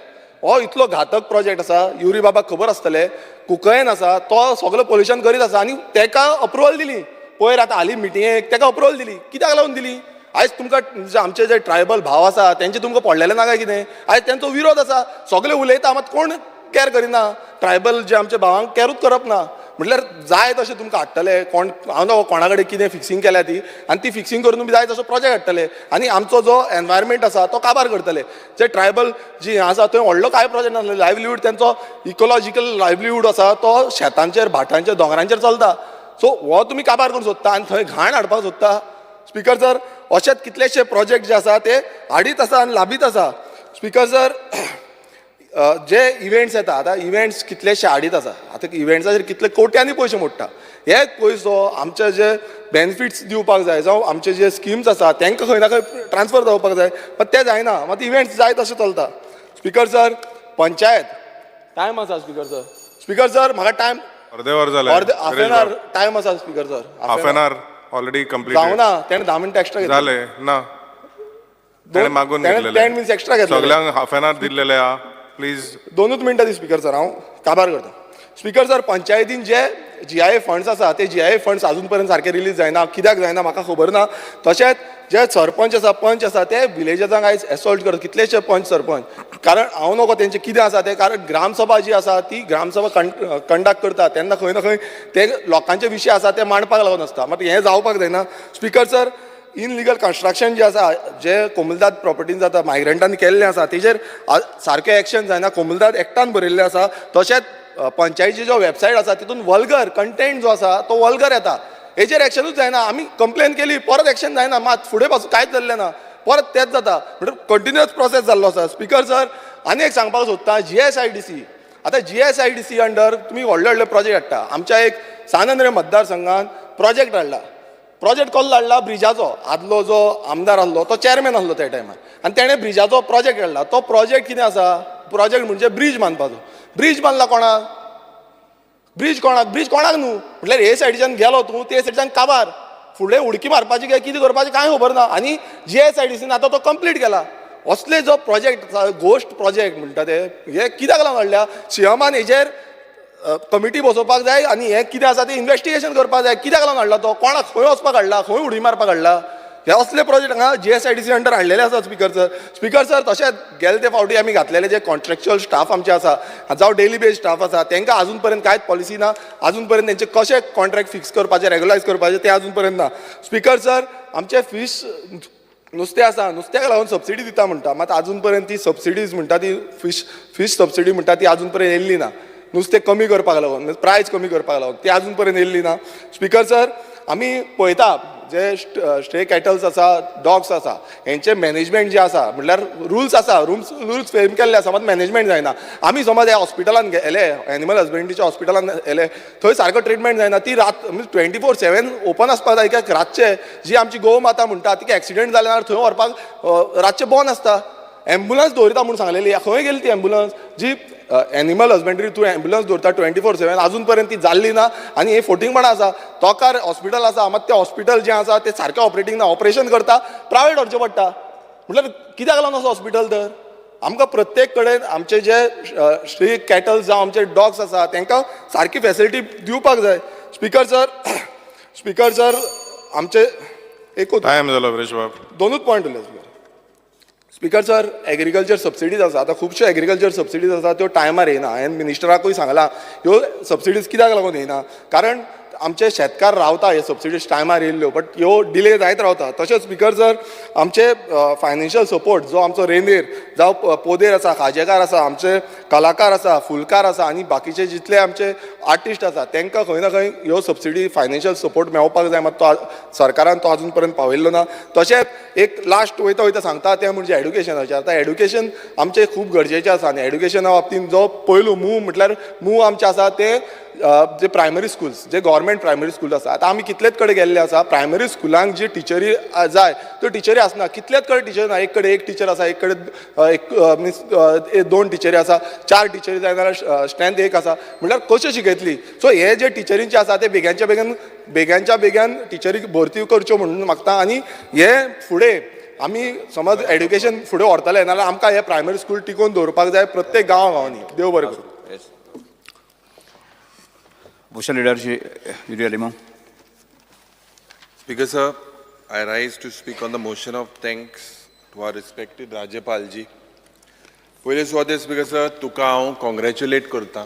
Speaker 11: हो इतलो घातक प्रोजेक्ट आसा. युरी बाबाक खबर आसतलें, कुंकळेन आसा तो सगळो पोल्युशन करीत आसा आनी तेका अप्रुवल दिली. पयर आतां हालीं मिटिंगेक तेका अप्रुवल दिली. कित्याक लागून दिली? आयज तुमकां आमचे जे ट्रायबल भाव आसा तेंचे तुमकां पडलेले ना काय कितें? आयज तेंचो विरोध आसा. सगळे उलयता मात कोण कॅर करिना. ट्रायबल जे आमचे भावांक कॅरूच करप ना. म्हटल्यार जाय तशें तुमकां हाडटले, कोण हांव कोणा कडेन कितें फिक्सिंग केल्या ती, आनी ती फिक्सिंग करून तुमी जाय तसो प्रोजेक्ट हाडटले आनी आमचो जो एनवायरमेंट आसा तो काबार करतले. जे ट्रायबल जी आसा थंय व्हडलो कांय प्रोजेक्ट नासले. लायव्हलीहूड तेंचो इकोलॉजिकल लायव्हलीहूड आसा तो शेतांचेर, भाटांचेर, दोंगरांचेर चलता. सो हो तुमी काबार करूंक सोदता आनी थंय घाण हाडपाक सोदता. स्पिकर सर, अशेच कितलेशे प्रोजेक्ट जे आसा ते हाडीत आसा आनी लाबीत आसा. स्पिकर सर, जे इव्हेंट्स येता, आतां इव्हेंट्स कितलेशे हाडीत आसा. आतां इव्हेंट्साचेर कितले कोट्यांनी पयशे मोडटा. हे पयसो आमचे जे बेनिफिट्स दिवपाक जाय, जावं आमचे जे स्किम्स आसा तांकां खंय ना खंय ट्रान्सफर जावपाक जाय, पण ते जायना. मात इव्हेंट्स जाय तशें चलता. स्पिकर सर, पंचायत टायम आसा. स्पिकर सर, स्पिकर सर म्हाका टायम
Speaker 6: अर्दे वर जालें.
Speaker 11: हाफ एन आवर टायम आसा. Speaker sir,
Speaker 6: half an hour already complete
Speaker 11: जावना. तेणें 10 मिनटां एक्स्ट्रा घेतले.
Speaker 6: जालें ना, तेणें मागून
Speaker 11: 10 मिनिट्स एक्स्ट्रा घेतले.
Speaker 6: सगळ्यांक हाफ एन आवर दिल्लेले आहा. प्लीज
Speaker 11: 2 मिनटां दी. स्पिकर सर, हांव काबार करता. स्पिकर सर, पंचायतीन जे GIA फंड्स आसा ते GIA फंड्स आजून पर्यंत सारके रिलीज जायना. कित्याक जायना म्हाका खबर ना. तशेंच जे सरपंच आसा, पंच आसा, ते विलेजांक आयज एसॉल्ट करता. कितलेशे पंच सरपंच, कारण हांव नकळो तेंचे कितें आसा ते, कारण ग्रामसभा जी आसा ती ग्रामसभा कंडक्ट करता तेन्ना खंय ना खंय ते लोकांचे विशय आसा ते मांडपाक लागून आसता. मात हें जावपाक जायना. स्पिकर सर, इनलिगल कन्स्ट्रक्शन जे आसा, जे कोमुलदाद प्रॉपर्टीन जाता, मायग्रंटांनी केल्लें आसा, तेजेर सारकें एक्शन जायना. कोमुलदाद एक्टान बरयल्लें आसा. तशेंच पंचायतीची जो वेबसायट आसा तितून वल्गर कंटेंट जो आसा तो वल्गर येता. हेचेर एक्शनूच जायना. आमी कंप्लेन केली, परत एक्शन जायना. मात फुडें पासून कांयच जाल्लें ना. परत तेच जाता. म्हणजे कंटिन्युअस प्रोसेस जाल्लो आसा. स्पिकर सर, आनी एक सांगपाक सोदता, GSIDC. आतां GSIDC अंडर तुमी व्हडले व्हडले प्रोजेक्ट हाडटा. आमच्या एक सानंद्रे मतदारसंघान प्रोजेक्ट हाडला. प्रोजेक्ट कसलो हाडला? ब्रिजाचो. आदलो जो आमदार आसलो तो चेअरमॅन आसलो त्या टायमार, आनी तेणें ब्रिजाचो प्रोजेक्ट हाडला. तो प्रोजेक्ट कितें आसा? प्रोजेक्ट म्हणजे ब्रिज बांदपाचो. ब्रिज बांदला कोणाक? ब्रिज कोणाक न्हू. म्हटल्यार हे सायडीच्यान गेलो तूं, ते सायडीच्यान काबार. फुडें उडकी मारपाची काय कितें करपाचें कांय खबर ना. आनी GSIDCन आतां तो कंप्लीट केला. असले जो प्रोजेक्ट, गोश्ट प्रोजेक्ट म्हणटा ते, हे कित्याक लागून हाडल्या? सीएमान हेजेर कमिटी बसोवपाक जाय आनी हें कितें आसा तें इन्व्हेस्टिगेशन करपाक जाय. कित्याक लागून हाडला तो? कोणाक खंय वचपाक हाडला? खंय उडी मारपाक हाडला? हे असले प्रोजेक्ट हांगा GSIDC अंडर हाडलेले आसा. स्पिकर सर, स्पिकर सर, तशेंच गेले ते फावटी आमी घातलेले जे कॉन्ट्रॅक्च्युअल स्टाफ आमचे आसा, जावं डेली बेज स्टाफ आसा, तांकां आजून पर्यंत कांयच पॉलिसी ना. आजून पर्यंत तेंचे कशें कॉन्ट्रॅक्ट फिक्स करपाचे, रेग्युलायज करपाचे ते आजून पर्यंत ना. स्पिकर सर, आमचे फीश नुस्तें आसा, नुस्त्याक लागून सबसिडी दिता म्हणटा, मात आजून पर्यंत ती सबसिडीज म्हणटा ती फीश सबसिडी म्हणटा ती आजून पर्यंत येयल्ली ना. नुस्तें कमी करपाक लागून, प्रायस कमी करपाक लागून ती आजून पर्यंत येयल्ली ना. स्पिकर सर, आमी पळयता जे स्ट्रे कॅटल्स आसा, डॉग्स आसा, हेंचे मॅनेजमेंट जे आसा, म्हटल्यार रूल्स आसा, रूल्स फ्रेम केल्ले आसा, मात मॅनेजमेंट जायना. आमी समज ह्या हॉस्पिटलान गेले, एनिमल हजबंड्रीच्या हॉस्पिटलान गेले, थंय सारको ट्रिटमेंट जायना. ती रात 24/7 ओपन आसपाक जाय. कित्याक रातचे जी आमची गोव माता म्हणटा तिका एक्सिडेंट जाल्यार थंय व्हरपाक रातचे बंद आसता. एम्बुलन्स दवरिता म्हणून सांगलेली. खंय गेली ती एम्बुलन्स? जी एनिमल हजबंड्री थ्रू एम्बुलन्स दवरता 24/7, आजून पर्यंत ती जाल्ली ना. आनी हे फोटिंगपणां आसा. तोकार हॉस्पिटल आसा, मात तें हॉस्पिटल जें आसा तें सारकें ऑपरेटींग ना. ऑपरेशन करता प्रायवेट व्हरचें पडटा. म्हटल्यार कित्याक लागून असो हॉस्पिटल? तर आमकां प्रत्येक कडेन आमचे जे स्ट्रे कॅटल्स जावं आमचे डॉग्स आसा तांकां सारकी फॅसिलिटी दिवपाक जाय. स्पिकर सर, आमचे एकूच
Speaker 6: टायम जालो. वरेश बाब,
Speaker 11: 2 पॉयंट उरले. स्पिकर सर, एग्रीकल्चर सबसिडीज आसा. आतां खुबश्यो एग्रीकल्चर सबसिडीज आसा त्यो टायमार येना. हांवें मिनिस्टराकूय सांगलां ह्यो सबसिडीज कित्याक लागून येना, कारण आमचे शेतकार रावता हे सबसिडीज टायमार येयल्ल्यो बट ह्यो डिले जायत रावता. तशेंच स्पिकर सर आमचे फायनान्शियल सपोर्ट जो आमचो रेंदेर जावं पोदेर आसा, खाजेकार आसा, आमचे कलाकार आसा, फुलकार आसा आनी बाकीचे जितले आमचे आर्टिस्ट आसा तांकां खंय ना खंय ह्यो सबसिडी फायनान्शियल सपोर्ट मेळपाक जाय, मात तो सरकारान तो अजून पर्यंत पावयल्लो ना. तशेंच एक लास्ट वयता वयता सांगता तें म्हणजे एड्युकेशनाचें. आतां एड्युकेशन आमचें खूब गरजेचें आसा आनी एड्युकेशना बाबतींत जो पयलो मूव म्हटल्यार मूव आमचे आसा ते जे प्रायमरी स्कुल्स, जे गव्हर्मेंट प्रायमरी स्कूल आसा. आतां आमी कितलेच कडेन गेल्ले आसा, प्रायमरी स्कुलांक जी टिचरी जाय त्यो टिचरी आसना. कितलेच कडेन टिचर ना, एक कडेन एक टिचर आसा, एक कडेन मिन्स 2 टिचरी आसा, 4 टिचरी जाय जाल्यार स्ट्रेंथ एक आसा. म्हटल्यार कशें शिकयतली. सो हे जे टिचरींचे आसा ते बेग्याच्या बेग्यान टिचरी भरती करच्यो म्हणून मागता. आनी हे फुडें आमी समज एड्युकेशन फुडें व्हरतले नाल्यार आमकां हे प्रायमरी स्कूल टिकोवन दवरपाक जाय प्रत्येक गांवांनी. देव बरें करूं.
Speaker 1: Opposition Leader Yuri Alimon.
Speaker 6: Speaker sir, I rise to speak on the motion of thanks to our respected Rajyapal ji. पहिले सुवातेर स्पीकर सर तुका हांव कॉंग्रॅच्युलेट करता,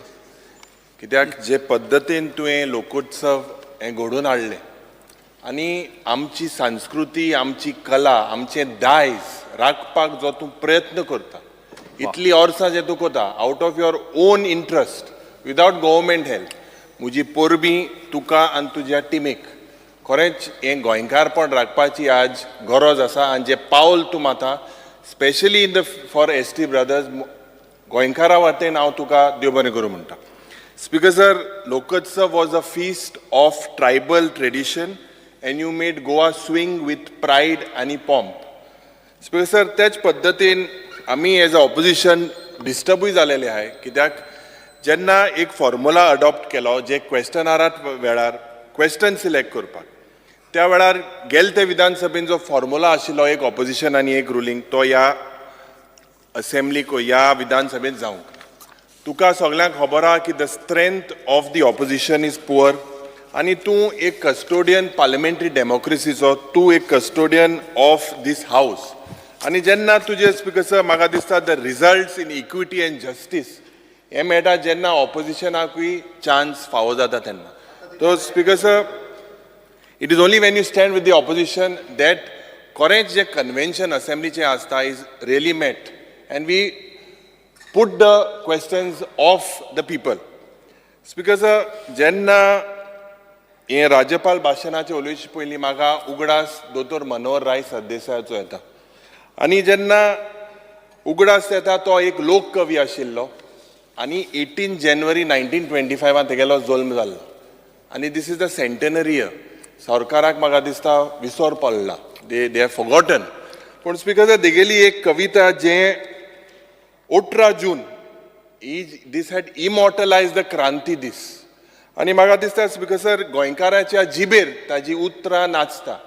Speaker 6: कित्याक जे पद्दतीन तुवें लोकोत्सव हें घडोवन हाडलें आनी आमची संस्कृती, आमची कला, आमचें दायज राखपाक जो तूं प्रयत्न करता, इतली वर्सां जे तूं कोता out of your on interest without government help, म्हजी परबीं तुका आनी तुज्या टिमीक. खरेंच हें गोंयकारपण राखपाची आज गरज आसा आनी जें पावल तूं माता specially in the for ST brothers गोंयकारा वाटेन हांव तुका देव बरें करूं म्हणटा. Speaker sir, Lokotsav was a feast of tribal tradition and you made Goa swing with pride आनी पॉम्प. स्पीकर सर, तेच पद्दतीन आमी एज अ ऑपोजिशन डिस्टर्बूय जालेले आहाय, कित्याक जेन्ना एक फॉर्म्युला अडॉप्ट केलो जे क्वेश्चनारात वेळार क्वेश्चन सिलेक्ट करपाक, त्या वेळार गेल ते विधानसभेन जो फॉर्म्युला आशिल्लो एक ऑपोजिशन आनी एक रुलींग, तो ह्या असेंब्लीक ह्या विधानसभेत जावंक. तुका सगळ्यांक खबर आहा की the strength of the opposition is poor आनी तूं एक कस्टोडियन पार्लिमेंटरी डेमोक्रेसीचो, तूं एक कस्टोडियन ऑफ दीस हाऊस. आनी जेन्ना तुजे स्पीकर सर म्हाका दिसता the results in equity and justice हे मेळटा जेन्ना ऑपोजिशनाकूय चान्स फावो जाता तेन्ना. तो speaker sir, it is only when you stand with the opposition that खरेंच जे कन्वेन्शन असेंब्लीचें आसता is really met and we put the questions of the people. Speaker sir, जेन्ना हे राज्यपाल भाशणाचे उलोवचे पयलीं म्हाका उगडास दोतोर मनोहर राय सरदेसायाचो येता. आनी जेन्ना उगडास येता तो एक लोक कवी आशिल्लो आनी 18 जानेवारी 1925 तेगेलो जल्म जाल्लो आनी this is the centenary year. सरकाराक म्हाका दिसता विसर पडला, दे हॅव फॉरगॉटन. पूण स्पीकर सर, तेगेली एक कविता जे 18 जून दीस हॅड इमॉर्टलायज द क्रांती दीस. आनी म्हाका दिसता स्पीकर सर, गोंयकाराच्या जिबेर ताजी उतरां नाचता.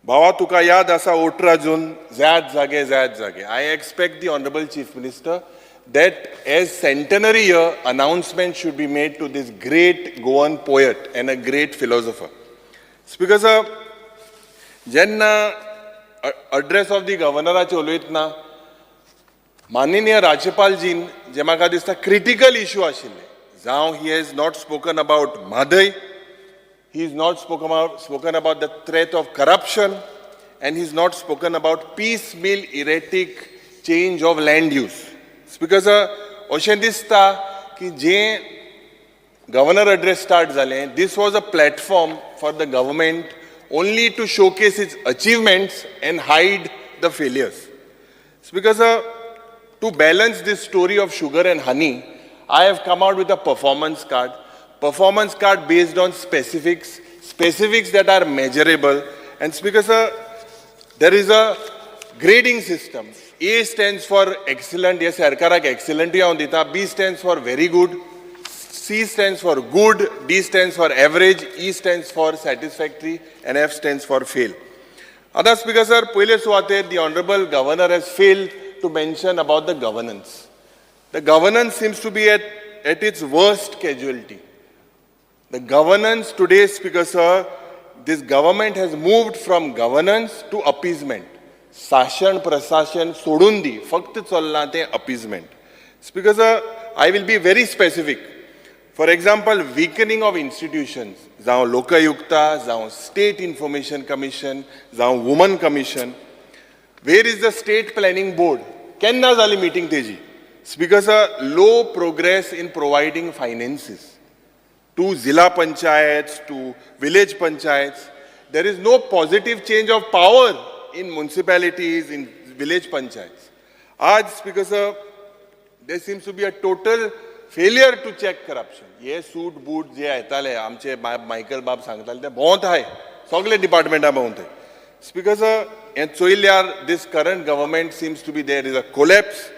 Speaker 6: भावा तुका याद आसा 18 जून, ज्यात जागे. I expect the honourable chief minister that as centenary year announcement should be made to this great Goan poet and a great philosopher. Speaker sir, jenna address of the governor ache uloyतना माननीय राज्यपाल जीन जे म्हाका दिसता critical issue आशिल्ले, जावं he has not spoken about Madai, he has not spoken about the threat of corruption, and he has not spoken about piecemeal erratic change of land use. Speaker sir, अशें दिसता की जे गव्हर्नर एड्रेस स्टार्ट जालें, this was a platform for the government only to showcase its achievements and hide the failures. Speaker sir, to balance this story of sugar and honey, I have come out with a performance card based on specifics that are measurable. And Speaker sir, there is a grading system. A stands for excellent, yes, सरकाराक excellent हांव दिता. B stands for very good, C stands for good, D stands for average, E stands for satisfactory, and F stands for fail. Other Speaker sir, पहिले सुवातेर the Honorable Governor has failed to mention about the governance. The governance seems to be at its worst casualty. The governance today, Speaker sir, this government has moved from governance to appeasement. शासन प्रशासन सोडून दी, फक्त चल्लां तें appeasement. Speaker sir, I will be very specific. For example, weakening of institutions, जावं लोकयुक्ता, जावं State Information Commission, जावं Women Commission. Where is the State Planning Board? केन्ना जाली meeting तेजी? Because a low progress in providing finances to Zilla Panchayats, to village panchayats. There is no positive change of power in municipalities, in village panchayats. Because there seems to be a total failure to check corruption. ये सूट बूट जे येताले आमचे मायकल बाब सांगताले ते भोंवत आहाय सगळे डिपार्टमेंटा भोंवत आहाय. Because हे चोयल्यार this current government seems to be there is a collapse.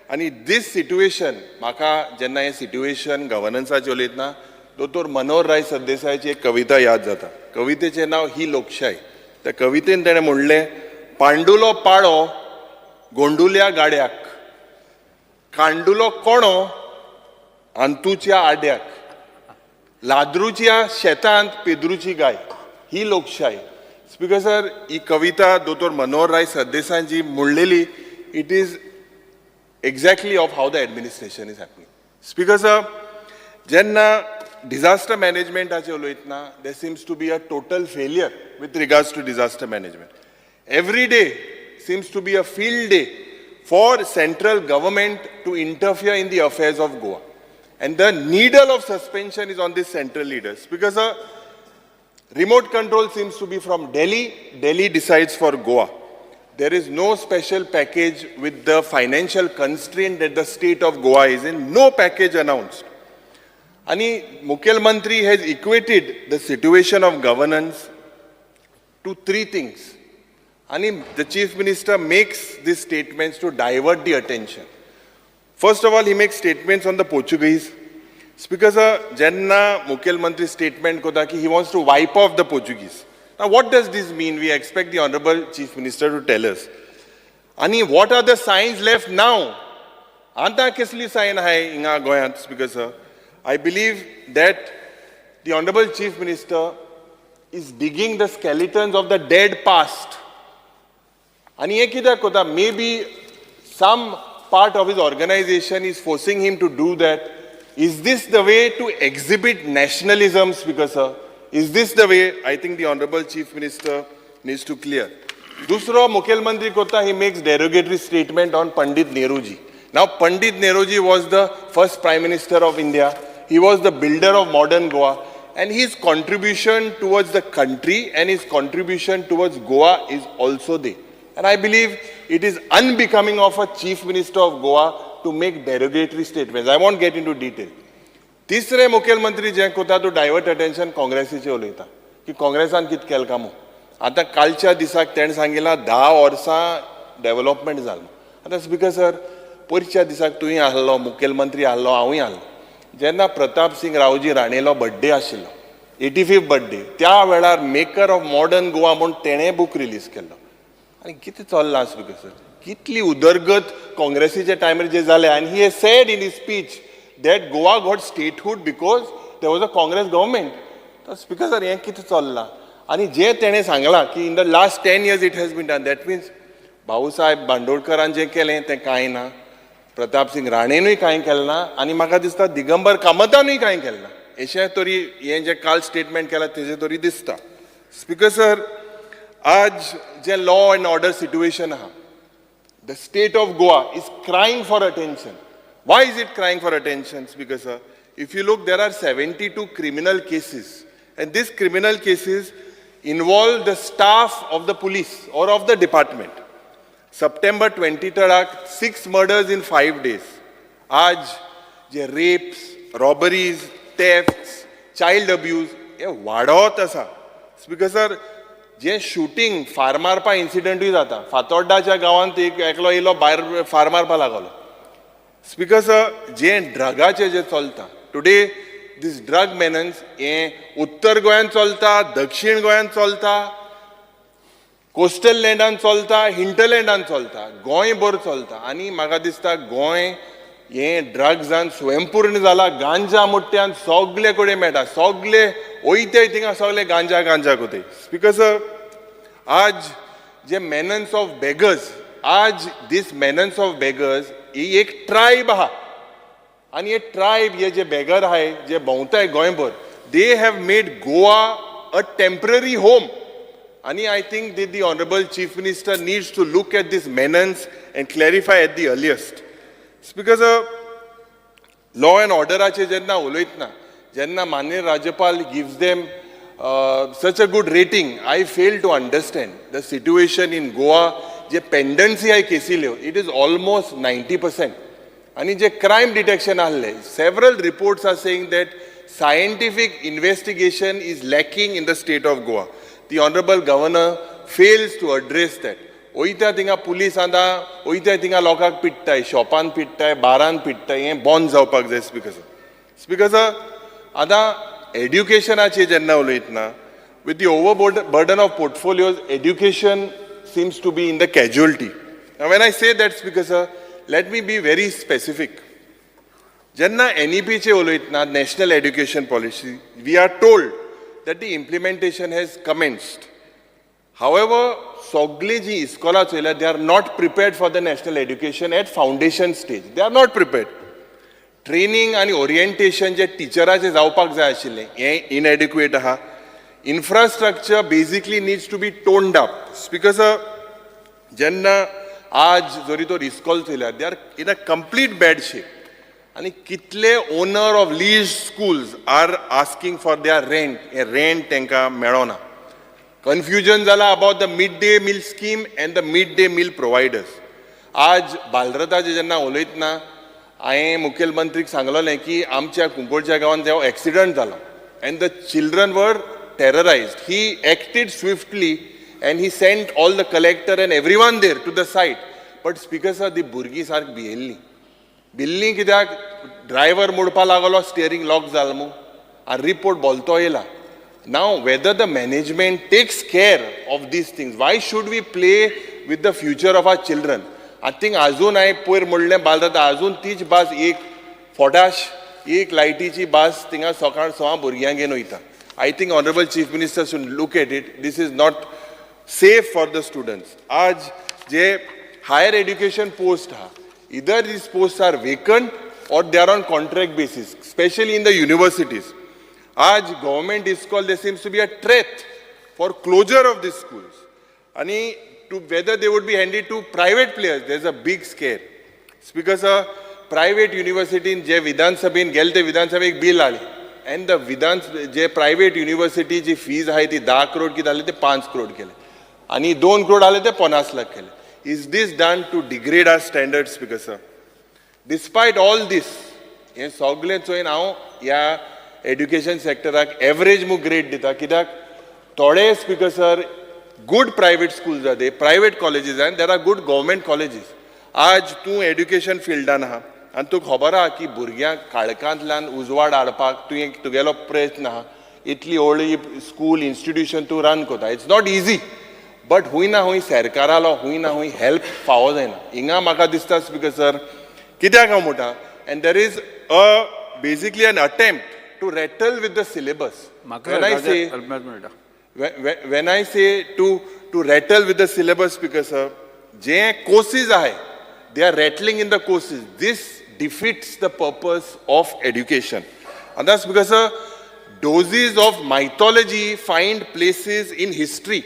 Speaker 6: आणि this situation म्हाका जेन्ना हे सिट्युएशन गव्हर्नन्साचे उलयतना दोतोर मनोहर राय सरदेसायाची एक कविता याद जाता. कवितेचें नांव ही लोकशाही. त्या कवितेन तेणें म्हणलें पांडुलो पाळो गोंडुल्या गाड्याक कांडुलो कोणो अंतुच्या आड्याक लाद्रुच्या शेतांत पेद्रुची गाय ही लोकशाही. स्पीकर सर ही कविता दोतोर मनोहर राय सरदेसायन जी म्हणलेली it is exactly of how the administration is happening. Speaker sir, jenna disaster management ache uloytna there seems to be a total failure with regards to disaster management. Every day seems to be a field day for central government to interfere in the affairs of Goa. And the needle of suspension is on these central leaders. Because remote control seems to be from Delhi. Delhi decides for Goa. There is no special package with the financial constraint that the state of Goa is in. No package announced. And Mukhyamantri has equated the situation of governance to three things. And the Chief Minister makes these statements to divert the attention. First of all, he makes statements on the Portuguese. Speaker, Jenna Mukhyamantri statement kota ki he wants to wipe off the Portuguese. Now, what does this mean? We expect the Honorable Chief Minister to tell us. Ani, what are the signs left now? Anta kesli sign hai inga goyant, Speaker sir. I believe that the Honorable Chief Minister is digging the skeletons of the dead past. Ani ekida kota, maybe some part of his organization is forcing him to do that. Is this the way to exhibit nationalism, Speaker sir? Is this the way? I think the Honorable Chief Minister needs to clear. Dusro, Mukhyamantri kota, he makes derogatory statement on Pandit Nehruji. Now, Pandit Nehruji was the first Prime Minister of India. He was the builder of modern Goa. And his contribution towards the country and his contribution towards Goa is also there. And I believe it is unbecoming of a Chief Minister of Goa to make derogatory statements. I won't get into detail. तिसरे मुखेलमंत्री जे कोता तो डायवर्ट अटेन्शन काँग्रेसीचे उलयता की काँग्रेसान कितें केलें काय म्हणून. आतां कालच्या दिसाक तेणें सांगिलां 10 वर्सां डेव्हलपमेंट जालें. आतां स्पीकर सर पयरच्या दिसाक तुवें आहलो मुखेलमंत्री आहलो हांवूय आहलो जेन्ना प्रताप सिंग रावजी राणेलो बर्थडे आशिल्लो 85th बर्थडे त्या वेळार मेकर ऑफ मॉडर्न गोवा म्हूण तेणें बूक रिलीज केल्लो. आनी कितें चल्लां स्पीकर सर कितली उदरगत काँग्रेसीच्या टायमार जे जालें आनी he said in his speech that Goa got statehood because there was a Congress government. So, Speaker sir, हे कितें चल्लां आनी जे तेणें सांगलां की in the last 10 years it has been done. That means Bhausaheb बांदोडकरान जें केलें तें कांय ना, प्रताप सिंग राणेनूय कांय केलें ना आनी म्हाका दिसता दिगंबर कामतानूय कांय केलें ना. अशें तरी हें जें काल स्टेटमेंट केलां तेजें तरी दिसता. स्पीकर सर आज जें लॉ एंड ऑर्डर सिट्युएशन आहा the state of Goa is crying for attention. Why is it crying for attention, Speaker sir? If you look, there are 72 criminal cases. And these criminal cases involve the staff of the police or of the department. September 23rd, 6 murders in 5 days. Aaj, je rapes, robberies, thefts, child abuse, हे वाढवत आसा. Speaker sir, जे शूटिंग फार मारपा इन्सिडंटूय जाता. फातोड्डाच्या गांवांत एकलो येयलो भायर फार मारपा लागलो. Speaker sir, जे ड्रगाचे जे चलता टुडे दीस ड्रग मेनन्स हें उत्तर गोंयांत चलता, दक्षिण गोंयांत चलता, कोस्टल लँडान चलता, हिंटरलँडान चलता, गोंय भर चलता. आनी म्हाका दिसता गोंय हें ड्रग्जान स्वयंपूर्ण जाला. गांजा मुट्ट्यान सगळे कडेन मेळटा, सगळे वयते थिंगा सगळे गांजा गांजा कोते. स्पीकर सर आज जे मेनन्स ऑफ बेगर्स आज दीस मेनन्स ऑफ बेगर्स ही एक ट्रायब आहा आनी हे ट्रायब हे जे बेगर आहाय जे भोंवताय गोंयभर they have made Goa a temporary home. आणि I think that the Honorable Chief Minister needs to look at this menace and clarify at the earliest. Because law and order jenna uloitna, jenna Manya Rajyapal gives them such a good rating, I fail to understand the situation in Goa. जे पेंडन्सी आहे केसील्यो it is almost 90%. आणि जे crime detection आहले, several reports are saying that scientific investigation is lacking in the state of Goa. The Honorable Governor fails to address that. ओयत्या थिंगा पुलीस आंदा, ओयत्या थिंगा लोकांक पिट्टाय, शॉपान पिट्टाय, बारान पिट्टाय, हें बंद जावपाक जाय स्पीकर. आतां एड्युकेशनाचेर जेन्ना उलयतना, with the overburden of portfolios, education seems to be in the casualty. Now when I say that, Speaker, let me be very specific. Jenna NEP che uloitna, National Education Policy, we are told that the implementation has commenced. However, sogle ji iskola chayla, they are not prepared for the national education at foundation stage. They are not prepared. Training and orientation je teacherache जावपाक जाय आशिल्ले, हे inadequate आहा. Infrastructure basically needs to be toned up. Because jenna आज जरी तो रिस्कॉल चयला, they are in a complete bad shape. आणि कितले owner of leased schools are asking for their rent. हे rent तांकां मेळना. Confusion जाला about the midday meal scheme and the midday meal providers. आज बालरथाचे जेन्ना उलयतना हांवें मुखेलमंत्रीक सांगलोलें की आमच्या कुंकोळच्या गांवांत जो एक्सिडंट जाला and the children were terrorized. He acted swiftly and he sent all the collector and everyone there to the site. But Speaker sir, the burgi sark bihelli. Billi kidak driver mudpa lagalo, steering lock zalmu. A report bolto yela. Now whether the management takes care of these things, why should we play with the future of our children? I think azun I poir mudle balrata azun तीच bas एक फोडाश एक लायटीची bas tinga सकाळ 6 भुरग्यांक घेवन वयता. I think Honorable Chief Minister should look at it. This is not safe for the students. आज जे higher education post ha, either these posts are vacant or they are on contract basis, especially in the universities. आज government is called, there seems to be a threat for closure of these schools. And to whether they would be handed to private players, there's a big scare. Because a private university in जे विधानसभेन गेले ते विधानसभेक बिल आले. And the जे private university जी fees आहे ती 10 crore की झाली ते 5 crore केले. आणि 2 crore आले ते 50 lakh केले. Is this done to degrade our standards, Speaker sir? Despite all this, हे सगळे चोयन हांव ह्या education sectoराक average मु grade दिता कित्याक थोडे Speaker sir good private schools are there, private colleges and there are good government colleges. आज तूं education fieldan आहा आनी तुका खबर आहा की भुरग्यांक काळखांतल्यान उजवाड हाडपाक तुगेलो प्रयत्न आहा. इतली व्हडली स्कूल इंस्टिट्यूशन तूं रन कोता. It's not easy. बट हूंय ना हूंय सरकारालो हूंय ना हूंय हेल्प फावो जायना. हिंगा म्हाका दिसता स्पीकर सर कित्याक हांव म्हणटा and there is basically an attempt to rattle with the syllabus. When I say to rattle with the syllabus, Speaker sir, जे courses आहे, they are rattling in the courses. This defeats the purpose of education. And that's because doses of mythology find places in history.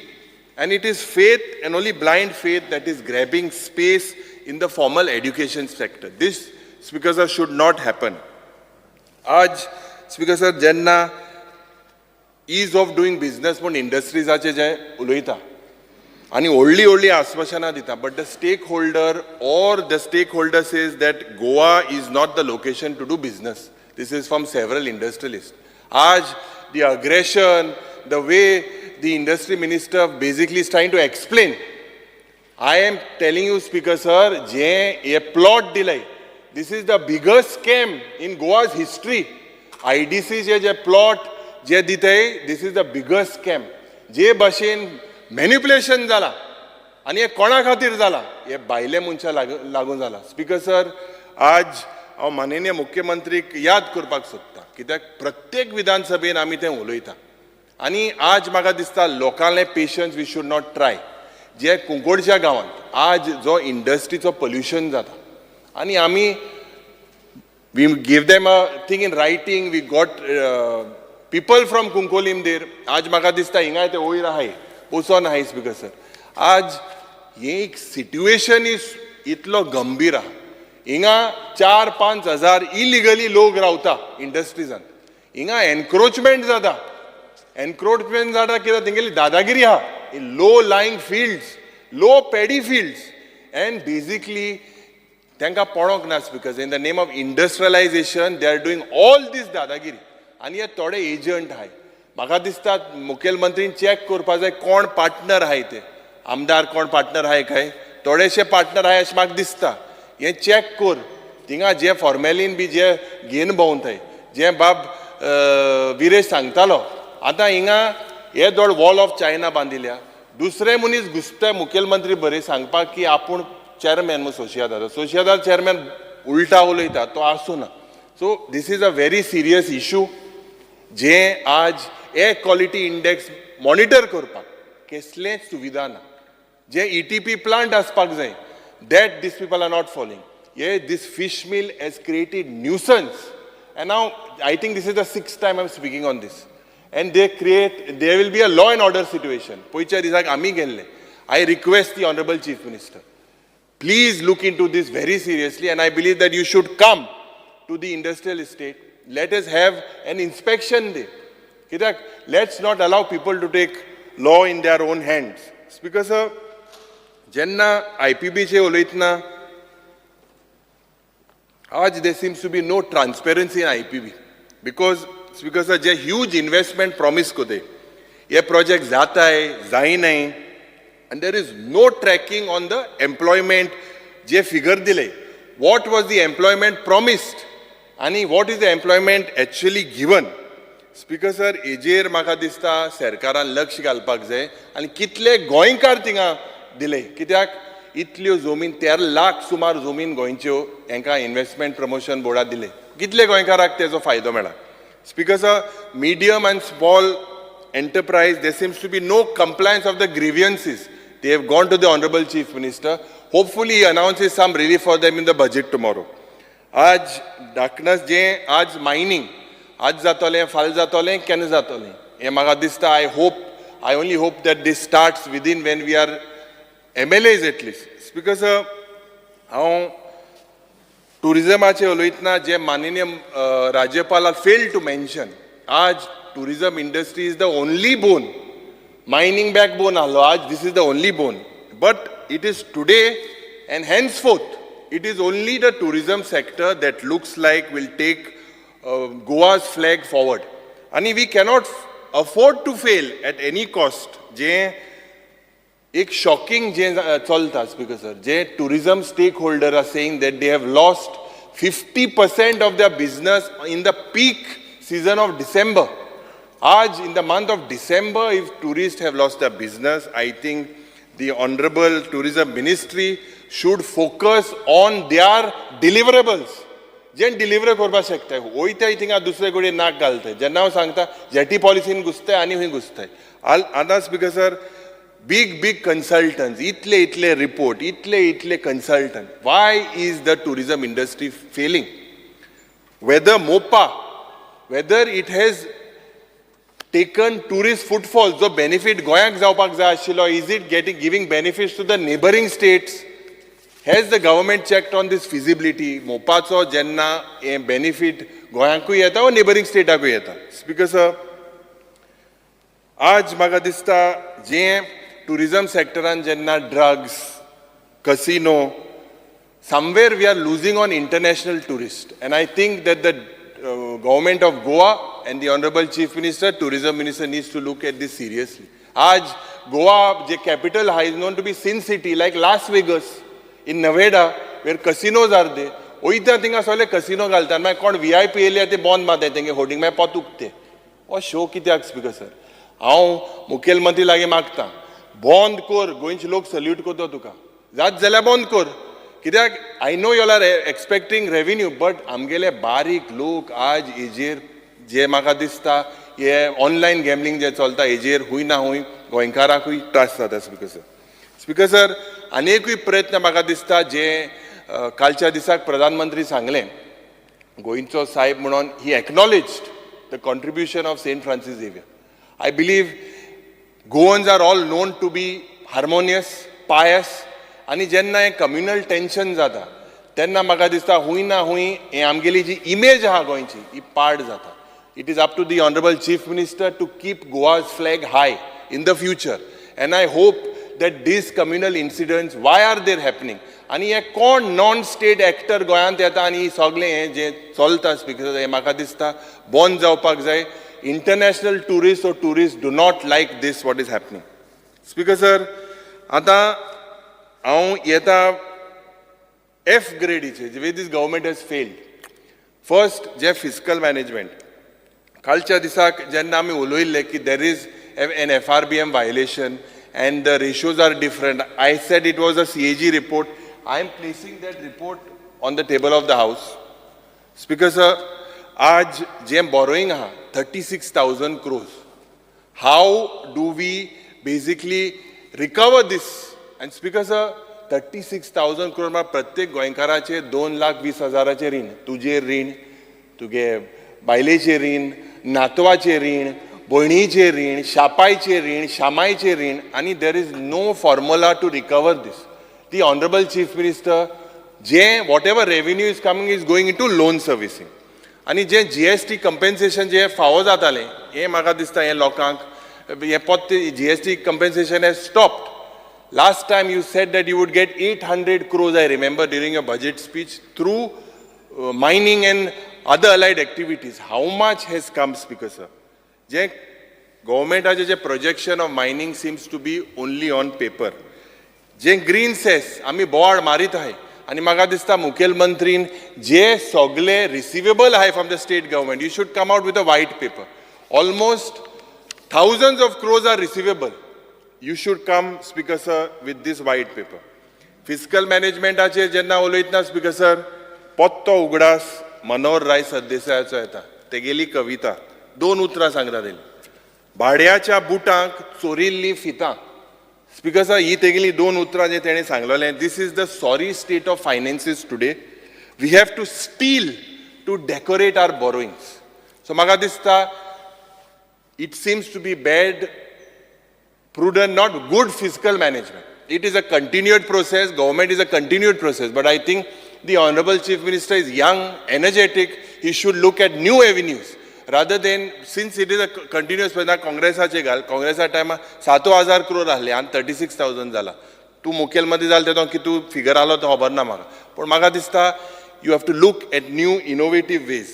Speaker 6: And it is faith and only blind faith that is grabbing space in the formal education sector. This, Speaker sir, should not happen. आज, Speaker sir, jenna ease of doing business पण इंडस्ट्रीजाचे जे उलयता आणि व्हडली आश्वासनां दिता, but the stakeholder says that Goa is not the location to do business. This is from several industrialists. आज the aggression, the way the industry minister basically is trying to explain. I am telling you, Speaker sir, जे a plot delay, this is the biggest scam in Goa's history. IDC जे plot जे दिताय, this is the biggest scam. जे भाशेन मॅन्युप्युलेशन जाला आणि हे कोणा खातीर जाला, हे भायले मनशा लागून जाला. स्पीकर सर, आज हांव माननीय मुख्यमंत्रीक याद करपाक सोदता कित्याक प्रत्येक विधानसभेन आमी तें उलयता आनी आज म्हाका दिसता लोकांले patience we should not try. जे कुंकोडच्या गांवांत आज जो इंडस्ट्रीचो पोल्युशन जाता आनी आमी We gave them a thing in writing. We got people from Kunkolim there. आज म्हाका दिसता हिंगा ते वयर आहाय वचोन आहाय स्पीकर सर. आज हे एक सिट्युएशन इतलो गंभीर आहा. हिंगा 4-5 हजार इलिगली लोक रावता इंडस्ट्रीजान. हिंगा एनक्रोचमेंट जाता. एनक्रोचमेंट जाता कित्याक तेंगेली दादागिरी आहा. Low lying fields, low paddy fields, end basically तांकां पळोवंक ना speaker. In the name of industrialisation they are doing all these दादागिरी. आनी हे थोडे एजंट आहाय. म्हाका दिसता मुखेलमंत्रीन चॅक करपाक जाय कोण पार्टनर आहाय ते. आमदार कोण पार्टनर आहाय काय? थोडेशे पार्टनर आहाय अशें म्हाका दिसता. हें चॅक कर. थिंगा जे फॉर्मेलीन बी जे घेवन भोंवताय, जे बाब विरेश सांगतालो, आतां हिंगा हे दोड वॉल ऑफ चायना बांदिल्या. दुसरे मनीस घुसता मुखेलमंत्री बरे सांगपाक की आपूण चेअरमॅन म्हणून सोशियादार चेअरमॅन उलटा उलयता, तो आसूं ना. So this is a very serious issue जे आज एअर क्वॉलिटी इंडेक्स मॉनिटर करपाक कसलेच सुविधा ना. जे ETP प्लांट आसपाक जाय, that these people are not following. Yeah, this fish mill has created nuisance. And now, I think this is the 6th time I'm speaking on this. And there will be a law and order situation. Poicha disak ami gelle. I request the Honorable Chief Minister, please look into this very seriously, and I believe that you should come to the industrial estate. Let us have an inspection day. Kidak, let's not allow people to take law in their own hands. Because जेन्ना IPBचे उलयतना आज there seems to be no transparency in IPB because जे huge investment promise कोते ये project जाता है जाई and there is no tracking on the employment जे figure दिले. What was the employment promised and what is the employment actually given? Speaker sir, हेजेर म्हाका दिसता सरकारान लक्ष घालपाक जाय आनी कितले गोंयकार थिंगा दिले. कित्याक इतल्यो जमीन 13 लाख सुमार जमीन गोंयच्यो हांकां इन्व्हेस्टमेंट प्रमोशन बोर्डाक दिले. कितले गोंयकाराक तेजो फायदो मेळ्ळा. Speaker sir, medium end small enterprise, there seems to be no compliance of the grievances. They have gone to the Honorable Chief Minister. Hopefully he announces some relief for them in the budget tomorrow. आज darkness जे आज mining आज जातोलें फाल जातोलें केन्ना जातोलें हें म्हाका दिसता. I only hope that this starts within when we are MLAs at least. Speaker sir, हांव टुरिजमाचे उलयतना जे माननीय राज्यपाल failed to mention, आज tourism industry is the only bone. Mining backbone ahlo, आज this is the only bone. But it is today and henceforth, it is only the tourism sector that looks like will take Goa's flag forward. And we cannot afford to fail at any cost. जे एक shocking जे चलता स्पीकर सर, जे tourism stakeholder are saying that they have lost 50% of their business in the peak season of December. आज in the month of December, if tourists have lost their business, I think the Honorable Tourism Ministry should focus on their deliverables. जे डिलिव्हर करपाक शकताय, वयताय थिंगा दुसरे कडेन नाक घालताय. जेन्ना हांव सांगता जेटी पॉलिसीन घुसताय आनी खंय घुसताय. आतां स्पीकर सर, big consultants, इतले report, इतले consultant. Why is the tourism industry failing? Whether MOPA, whether it has taken tourist footfalls, the benefit Goyak जावपाक जाय आशिल्लो, is it giving benefits to the neighboring states? Has the government checked on this feasibility? मोपाचो जेन्ना हे benefit गोंयाकूय येता वा neighboring stateाकूय येता. Speaker sir, आज म्हाका दिसता जे tourism sectoran जेन्ना drugs, casino, somewhere we are losing on international tourists. And I think that the government of Goa and the Honorable Chief Minister, Tourism Minister needs to look at this seriously. आज Goa, the capital, is known to be Sin City, like Las Vegas, in Nevada, where casinos are there. Oita tinga sole casino galtan. मैं कौन VIP एलिया ते बॉन्ड मारते तेंगे होर्डिंग मैं पतुकते. और शो कित्याक स्पीकर सर. हांव मुखेलमंत्री लागे मागता. बॉन्ड कोर गोंयचे लोक सल्यूट करता तुका. जात जाल्यार बॉन्ड कोर. कित्याक I know you all are expecting revenue, but आमगेले बारीक लोक आज हेजेर जे म्हाका दिसता हे ऑनलायन गॅमलिंग जे चलता हेजेर हुंय ना हुंय गोंयकाराकूय त्रास जाता स्पीकर सर. स्पीकर सर, आनी एकूय प्रयत्न म्हाका दिसता जे कालच्या दिसाक प्रधानमंत्री सांगले, गोंयचो साहेब म्हणून he acknowledged the contribution of saint Francis Xavier. I believe Goans are all known to be harmonious, pious, आनी जेन्ना हें कम्युनल टेन्शन जाता तेन्ना म्हाका दिसता हूंय ना हूंय हें आमगेली जी इमेज आहा गोंयची ही पाड जाता. It is up to the Honorable Chief Minister to keep Goa's flag high in the future. And I hope that these communal incidents, why are they happening? आणि हे कोण नॉन-स्टेट एक्टर गोंयांत येता आनी सगळें हें जें चलता स्पीकर हें म्हाका दिसता बंद जावपाक जाय. International tourist or tourist do not like this what is happening. Speaker sir, आतां हांव येता एफ ग्रेडीचे ways this government has failed. First जे फिस्कल मॅनेजमेंट, कालच्या दिसाक जेन्ना आमी उलयल्ले की there is an FRBM violation and the ratios are different. I said it was a CAG report. I am placing that report on the table of the House. Speaker sir, आज जे borrowing आहा 36,000 crores. How do we basically recover this? And Speaker sir, 36,000 crores मा प्रत्येक गोंयकाराचे 2,20,000 रीण, तुझे रीण, तुगे बायलेचे रीण, नातवाचे रीण, भयणीचे रीण, शापायचे रीण, शामायचे रीण, आणि there is no formula to recover this. The honourable chief minister जे whatever revenue is coming is going into loan servicing, आणि जे GST कंपेन्सेशन जे फावो जातालें हें म्हाका दिसता हें लोकांक हें पोत्ते GST compensation has stopped. Last time you said that you would get 800 crores, I remember, during your budget speech through mining and other allied activities. How much has come, Speaker sir? जे गव्हर्मेंटाचे जे projection of mining seems to be only on paper. जे ग्रीन सेस आमी बोवाळ मारीत आहाय आनी म्हाका दिसता मुखेलमंत्रीन जे सगळे रिसिवेबल आहाय from the state government, you should come out with a white paper. Almost thousands of crores are receivable. You should come, Speaker sir, with this white paper. Fiscal मॅनेजमेंटाचेर जेन्ना उलयतना स्पीकर सर पोत्तो उगडास मनोहर राय सरदेसायाचो येता. तेगेली कविता 2 उतरां सांगता तेणी. भाड्याच्या बुटांक चोरिल्लीं फितां. स्पीकर सर, ही तेगेली 2 उतरां जे तेणें सांगलेलें, this is the sorry state of finances today. We have to still to decorate our borrowings. So म्हाका दिसता it seems to be bad, prudent, not good fiscal management. It is a continued process. Government is a continued process. But I think the Honorable Chief Minister is young, energetic. He should look at new avenues rather than, since it is a continuous process. Congressaचे घाल, Congressa time 7,000 crore आहले आणि 36,000 जाला. तू मुखेलमंत्री जाल तेदो कितू फिगर आलो तो खबर ना म्हाका. पण म्हाका दिसता you have to look at new innovative ways.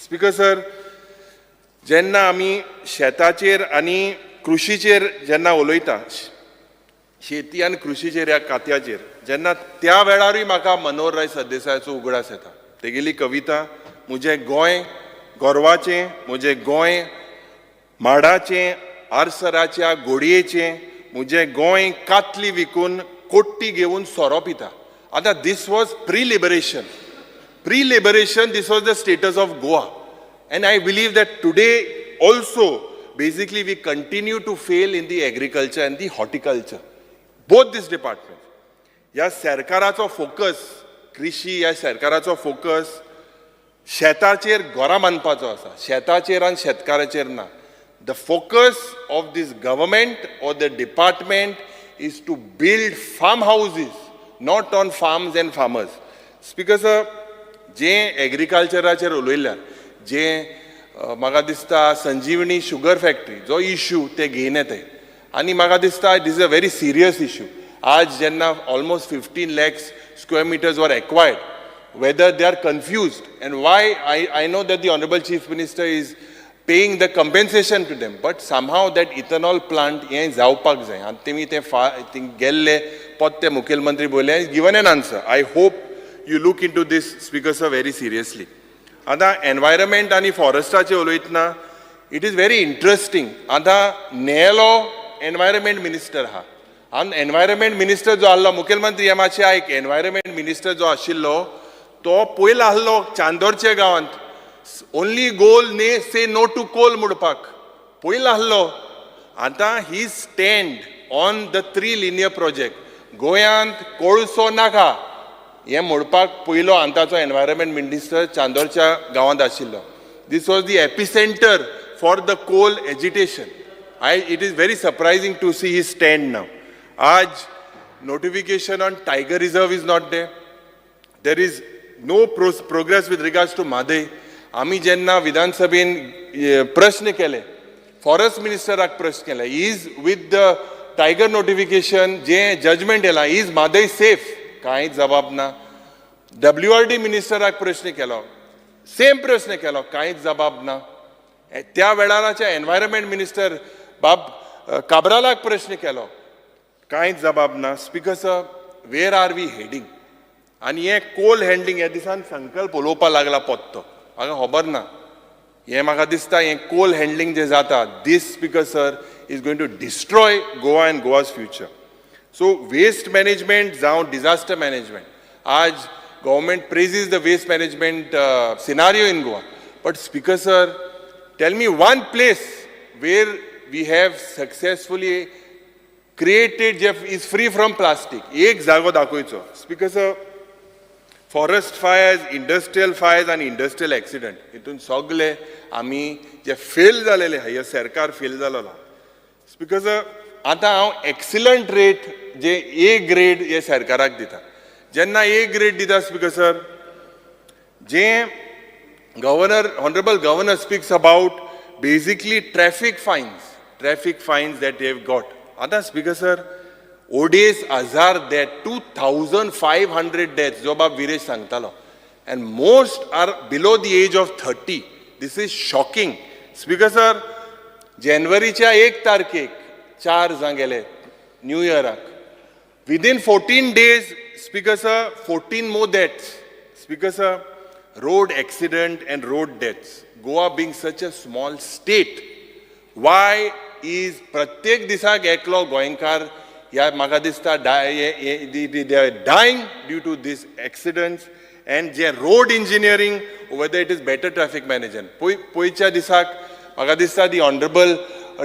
Speaker 6: Speaker sir, जेन्ना आमी शेताचेर आनी कृषीचेर जेन्ना उलयता, शेती आनी कृषीचेर ह्या खात्याचेर जेन्ना त्या वेळारूय म्हाका मनोहर राय सरदेसायाचो उगडास येता. तेगेली कविता, मुझे गोंय गोरवाचें, मुझे गोंय माडाचें, आरसराच्या गोडयेचें, मुझे गोंय कातली विकून कोट्टी घेवन सोरो पिता. आतां this was pre-liberation, this was the status of Goa. And I believe that today also, basically, we continue to fail in the agriculture and the horticulture. Both these departments. या सरकाराचो फोकस, कृषी या सरकाराचो फोकस शेताचेर घरां बांदपाचो आसा, शेताचेर आनी शेतकाराचेर ना. The focus of this government or the department is to build farmhouses, not on farms and farmers. Speaker sir, जे एग्रीकल्चराचेर उलयल्यार, जे म्हाका दिसता संजीवनी शुगर फॅक्टरी जो इश्यू ते घेवन येताय आनी म्हाका दिसता it is a very serious issue. आज जेन्ना ऑलमोस्ट 15 lakhs square meters वर acquired, whether they are confused and why I know that the Honorable Chief Minister is paying the compensation to them, but somehow that ethanol plant हें जावपाक जाय आनी तेमी ते गेल्ले पोत्ते मुखेलमंत्री बोले, given an answer. I hope you look into this, Speaker sir, very seriously. आता एनवायरमेंट आणि फॉरेस्टाचे उलयतना इट इज व्हेरी इंटरेस्टिंग. आतां नेलो एनवायरमेंट मिनिस्टर आहा आनी एनवायरमेंट मिनिस्टर जो आहलो, मुखेलमंत्री हे मातशें आयक, एनवायरमेंट मिनिस्टर जो आशिल्लो तो पयलो आहलो चांदोरच्या गांवांत, ओन्ली गोल ने से नो टू कोल म्हणपाक पयलो आहलो. आतां ही stand on the 3 linear project. गोंयांत कोळसो नाका, हें म्हणपाक पयलो आतांचो एनवायरमेंट मिनिस्टर चांदोरच्या गांवांत आशिल्लो. This was the epicenter for the coal agitation. It is very surprising to see his stand now. Aaj notification on Tiger Reserve is not there. There is no progress with regards to Madhe. आमी जेन्ना विधानसभेन प्रश्न केले, फॉरेस्ट मिनिस्टराक प्रश्न केले, is with the tiger notification जे जजमेंट येला, इज मादय सेफ? कांयच जबाब ना. WRD मिनिस्टराक प्रश्न केलो, सेम प्रश्न केलो, कांयच जबाब ना. त्या वेळाराच्या एनवायरमेंट मिनिस्टर काब्रालाक प्रश्न केलो, कांयच जबाब ना. Speaker sir, where are we heading? आनी हे कोल हँडलिंग ह्या दिसान संकल्प उलोवपा लागला पोत्तो, म्हाका खबर ना. हे म्हाका दिसता हे कोल हँडलिंग जे जाता, this speaker sir is going to destroy Goa and Goa's future. So waste management जावं डिझास्टर मॅनेजमेंट, आज government praises the waste management scenario in Goa. But Speaker sir, tell me one place where we have successfully created Jeff is free from plastic. एक जागो दाखोवचो. Speaker sir, forest fires, industrial fires and industrial accident. हितून सगळे आमी जे फेल जालेले हे सरकार फेल जालेलो. Speaker sir, आता हांव एक्सिलंट रेट जे A ग्रेड हे सरकाराक दिता. जेन्ना A ग्रेड दिता स्पीकर सर, जे governor, honourable governor speaks about basically traffic fines that they have got. आतां स्पीकर सर, ओडेस 1000 डेथ, 2500 डेथ जो बाब विरेश सांगतालो, and most are below the age of 30. This is shocking. Speaker sir, जानेवारीच्या 1 तारखेक 4 जाण गेले न्यू इयराक. Within 14 days, Speaker sir, 14 more deaths. Speaker sir, road accident and road deaths. Goa being such a small state, why is pratyek disak eklo goenkar ya म्हाका दिसता they are dying due to these accidents and their road engineering, whether it is better traffic management. पोयच्या दिसाक म्हाका दिसता the honorable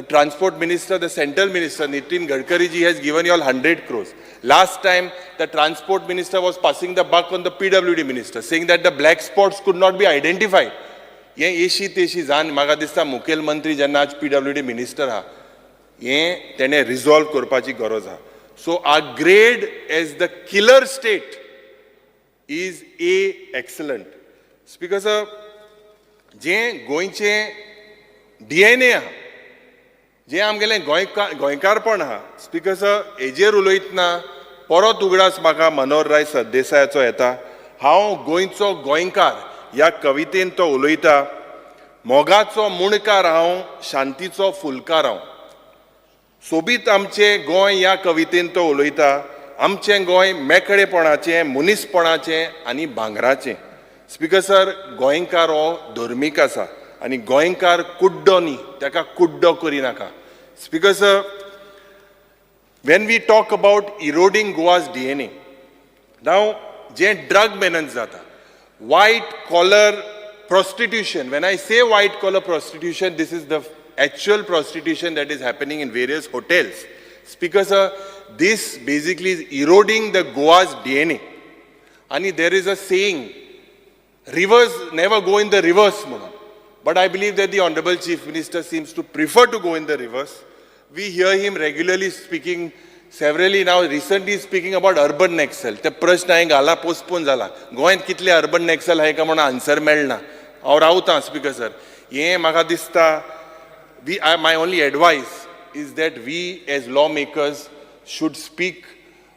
Speaker 6: transport minister, the central minister Nitin Gadkari ji has given you all 100 crores. Last time the transport minister was passing the buck on the PWD minister, saying that the black spots could not be identified. ये एशी तेशी जान म्हाका दिसता मुखेलमंत्री जेन्ना आज PWD मिनिस्टर हा, हे तेणे रिझॉल्व करपाची गरज हा. So our grade as the killer state is A excellent. Speaker sir, जे गोंयचे DNA हा, जे आमगेले गोंयकारपण आहा, स्पीकर सर, हेजेर उलयतना परत उगडास म्हाका मनोहर राय सरदेसायाचो येता. हांव गोंयचो गोंयकार ह्या कवितेन तो उलयता. मोगाचो मुणकार हांव, शांतीचो फुलकार हांव. सोबीत आमचें गोंय ह्या कवितेन तो उलयता. आमचें गोंय मेकळेपणाचें, मनीसपणाचें आनी भांगराचें. स्पीकर सर, गोंयकार हो धर्मीक आसा आनी गोंयकार कुड्डो न्ही, ताका कुड्डो करिनाका. Speaker sir, when we talk about eroding Goa's DNA, now जे drug menace जाता, white collar prostitution, when I say white collar prostitution, this is the actual prostitution that is happening in various hotels. Speaker sir, this basically is eroding the Goa's DNA. And there is a saying, rivers never go in the reverse. But I believe that the Honorable Chief Minister seems to prefer to go in the reverse. We hear him regularly speaking, severally now, recently speaking about urban nexal. ते प्रश्न हांवें घाला, पोस्टपोन जाला. गोंयांत कितले अर्बन नॅक्सल आहाय का म्हणून आन्सर मेळना. हांव रावतां स्पीकर सर. हें म्हाका दिसता, my only advice is that we as lawmakers should speak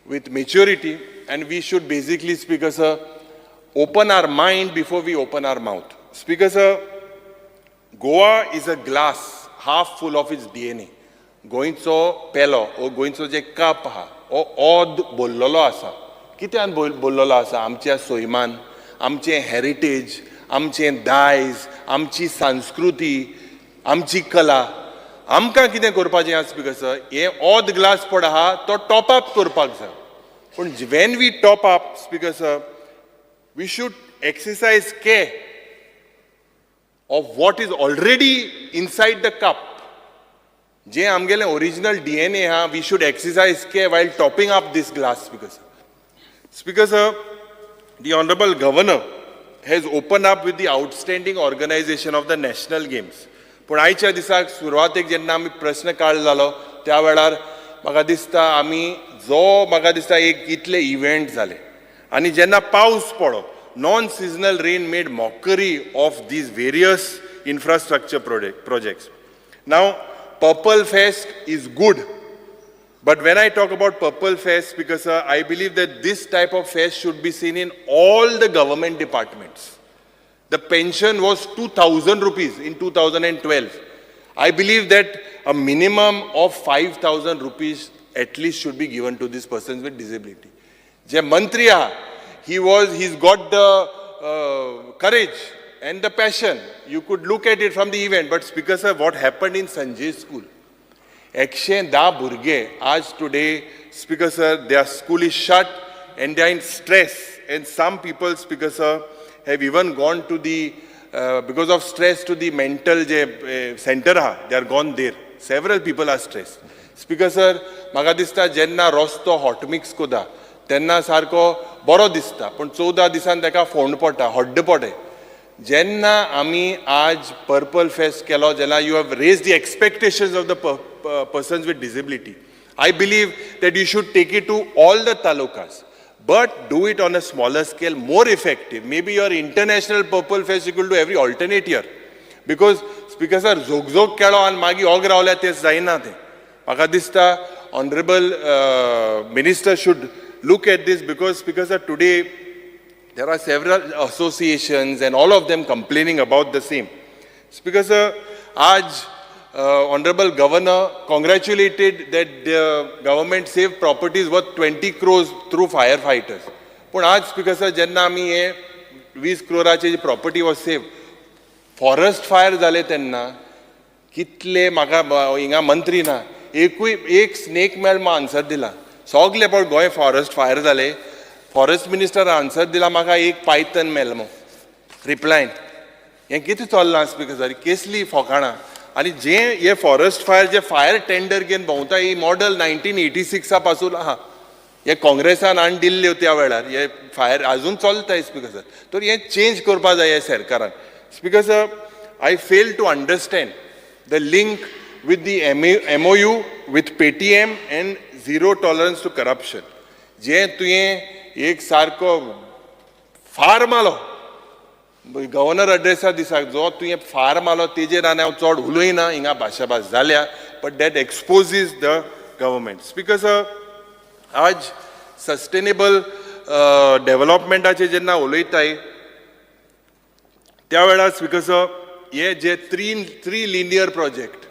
Speaker 6: with maturity and we should basically, Speaker sir, open our mind before we open our mouth. Speaker sir, Goa is a glass half full of its DNA. गोंयचो पेलो ओ गोंयचो जे कप आहा ओ ओद बोल्लोलो आसा. कित्यान बोल्लोलो आसा? आमच्या सैमान, आमचें हेरिटेज, आमचें दायज, आमची संस्कृती, आमची कला. आमकां कितें करपाचें आसा स्पीकर सर? हे ओद ग्लास पड आहा तो टॉप अप करपाक जाय. पूण when we top up speaker sir, we should exercise care of what is already inside the cup. जे आमगेले ओरिजिनल DNA हा, we should exercise care while topping up this glass, Speaker sir. Speaker sir, the Honorable Governor has opened up with the outstanding organization of the national games. पण आयच्या दिसाक सुरवातेक जेन्ना आमी प्रश्न काळ जालो त्या वेळार म्हाका दिसता आमी म्हाका दिसता एक इतले इव्हेंट जाले आनी जेन्ना पावस पडो non seasonal rain made mockery of these various infrastructure projects. Now, Purple Fest is good, but when I talk about Purple Fest, because I believe that this type of fest should be seen in all the government departments. The pension was 2,000 rupees in 2012. I believe that a minimum of 5,000 rupees at least should be given to these persons with disability. Je Mantri he's got the courage and the passion. You could look at it from the event, but Speaker sir, what happened in Sanjay school? 110 burge, aaj today, Speaker sir, their school is shut and they are in stress. And some people, Speaker sir, have even gone to the, because of stress, to the mental center, they are gone there. Several people are stressed. Speaker sir, म्हाका दिसता जेन्ना रस्तो हॉट मिक्स कोता तेन्ना सारको बरो दिसता पण 14 दिसान ताका फोंड पडटा हड्ड पडे जेन्ना आमी आज पर्पल फेस्ट केलो जेन्ना you have raised the expectations of the persons with disability. I believe that you should take it to all the talukas, but do it on a smaller scale, more effective. Maybe your international purple fest you could do every alternate year, because Speaker sir zog केलो आनी मागीर होग रावल्या तेच जायना तें म्हाका दिसता Honorable Minister should look at this, because Speaker sir, today there are several associations and all of them complaining about the same. Speaker sir, आज Honorable Governor congratulated that the government saved properties worth 20 crores through firefighters. पण आज Speaker sir, जेन्ना आमी हे 20 crores property was saved, forest fire जाले तेन्ना कितले म्हाका हिंगा मंत्री ना एक स्नेक मेळ आन्सर दिला सगळे पण गोंय फॉरेस्ट फायर जाले फॉरेस्ट मिनिस्टर आन्सर दिला म्हाका एक पायथन मेल मो रिप्लायन हें कितें चल्लां स्पीकर सर केसली फोकाणां आनी जे हे फॉरेस्ट फायर जे फायर टेंडर घेवन भोंवता ही मॉडल 1986 पासून आहा हे काँग्रेसान आनी दिल्ल्यो त्या वेळार हे फायर आजून चलताय स्पीकर सर तर हें चेंज करपा जाय ह्या सरकारान speaker sir I fail to understand the link with the MOU with Paytm and zero tolerance to corruption. जे तुवें एक सारको फार मालो गव्हर्नर एड्रेसा दिसाक जो तुवें फार मालो तेजेर आनी हांव चड उलयना हिंगा भाशाभास जाल्या but that exposes the government speaker sir आज सस्टेनेबल डेव्हलपमेंटाचेर जेन्ना उलयताय त्या वेळार स्पीकर सर हे जे थ्री लिनियर प्रोजेक्ट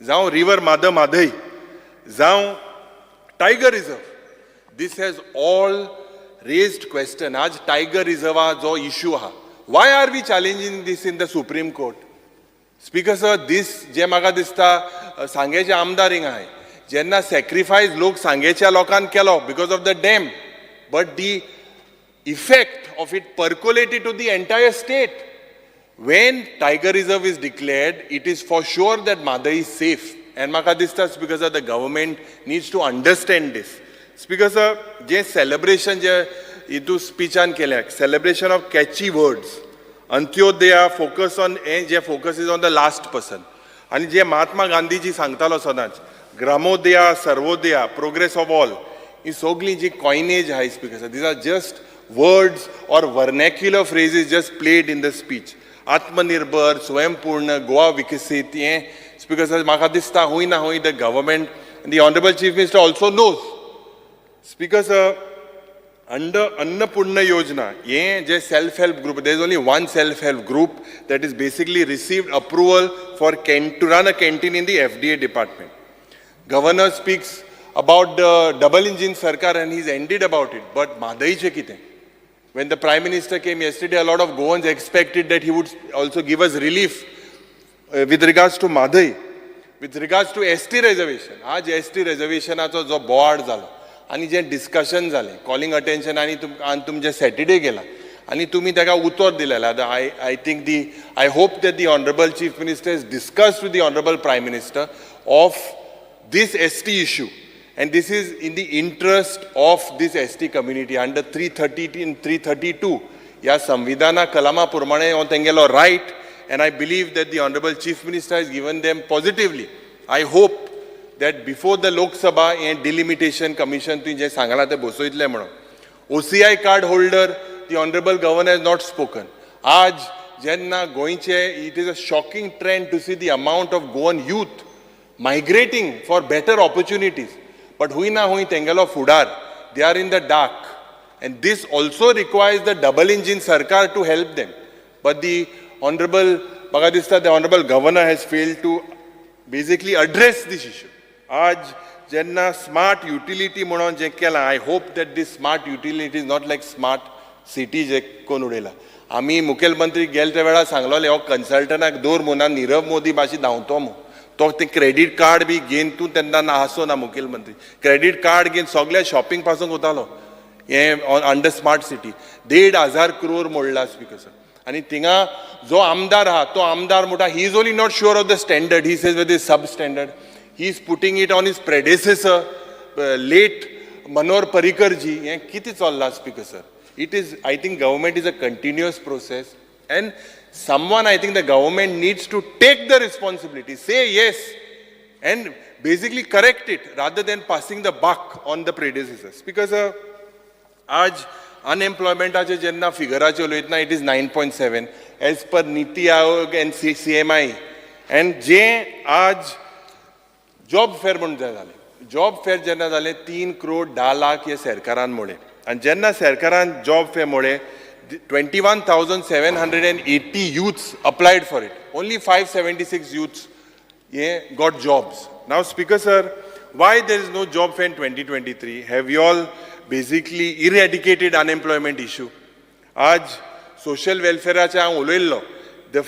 Speaker 6: जावं रिवर माधई जावं tiger reserve this has all raised question आज टायगर रिजर्वा जो इश्यू आहा why are we challenging this in the Supreme Court speaker sir this जे म्हाका दिसता सांगेचे आमदार हिंगा आहाय जेन्ना सॅक्रिफायस लोक सांगेच्या लोकांक केलो because of the dam but the effect of it percolated to the entire state. When Tiger Reserve is declared, it is for sure that Madai is safe. And maka distas because the government needs to understand this. Speaker sir, je celebration je itu speech an kelak, celebration of catchy words. Antyodaya focus on je focus is on the last person. And je Mahatma Gandhi ji sangtalo sadach, Gramodaya, Sarvodaya, progress of all. In sogli je coinage hai speaker sir. These are just words or vernacular phrases just played in the speech. आत्मनिर्भर स्वयंपूर्ण गोवा विकसित हें स्पीकर सर म्हाका दिसता हूंय ना हूंय the government the honourable chief minister also knows speaker sir under Annapurna योजना हें जे self help group there is only one self help group that is basically received approval for to run a canteen in the FDA department. Governor speaks about the double engine sarkar and he's ended about it, but madaiche kite. When the Prime Minister came yesterday, a lot of Goans expected that he would also give us relief with regards to Madai, with regards to ST reservation. आज ST reservationाचो जो बोर्ड जालो आनी जे डिस्कशन जालें कॉलिंग अटेंशन आनी तुमचे सॅटर्डे गेला आनी तुमी ताका उतर दिलेलें I think I hope that the Honorable Chief Minister has discussed with the Honorable Prime Minister of this ST issue and this is in the interest of this ST community under 330 and 332 ह्या संविधाना कलमा प्रमाणे हो तेंगेलो right, and I believe that the Honorable Chief Minister has given them positively. I hope that before the Lok Sabha and delimitation commission tu je sangala te bosoitle म्हणून OCI card holder, the Honorable Governor has not spoken. Aaj jenna goinche, it is a shocking trend to see the amount of Goan youth migrating for better opportunities. But hui na hui tengalo fudar, they are in the dark. And this also requires the double engine Sarkar to help them. But the Honorable Bagadista, the Honorable Governor has failed to basically address this issue. Aaj jenna smart utility म्हणून जे केला, I hope that this smart utility is not like smart city जे कोण उडयला. आम्ही मुखेलमंत्री गेल त्या वेळा सांगलोले हो कन्सल्टंटाक दोर म्हणून नीरव मोदी भाशी धांवतो मो तो ते क्रेडिट कार्ड बी घेन तूं तेन्ना ना आसो ना मुखेलमंत्री क्रेडिट कार्ड घेन सगळ्या शॉपिंग पासून वतालो हे अंडर स्मार्ट सिटी 1,500 crore मोडला स्पीकर सर आणि थिंगा जो आमदार आहा तो आमदार म्हणटा he is only not sure of the standard he says whether sub standard he is putting it on his predecessor late Manohar Parrikar ji हे कितें चल्लां speaker sir it is, I think government is a continuous process and someone, I think the government needs to take the responsibility, say yes and basically correct it rather than passing the buck on the predecessors. Because आज unemployment आचे जेन्ना फिगराचे उलयतना it is 9.7 as per Niti Aayog and CMI and जे आज जॉब फेअर म्हणून जाले जॉब फेअर जेन्ना जाले 3 crore 10 lakh हे सरकारान मोडे आणि जेन्ना सरकारान job fair mode 21,780 youths applied for it. Only 576 youths got jobs. Now, Speaker sir, why there is no job fair in 2023? Have you all basically eradicated unemployment issue? Aaj social welfare चे हांव उलयल्लो. The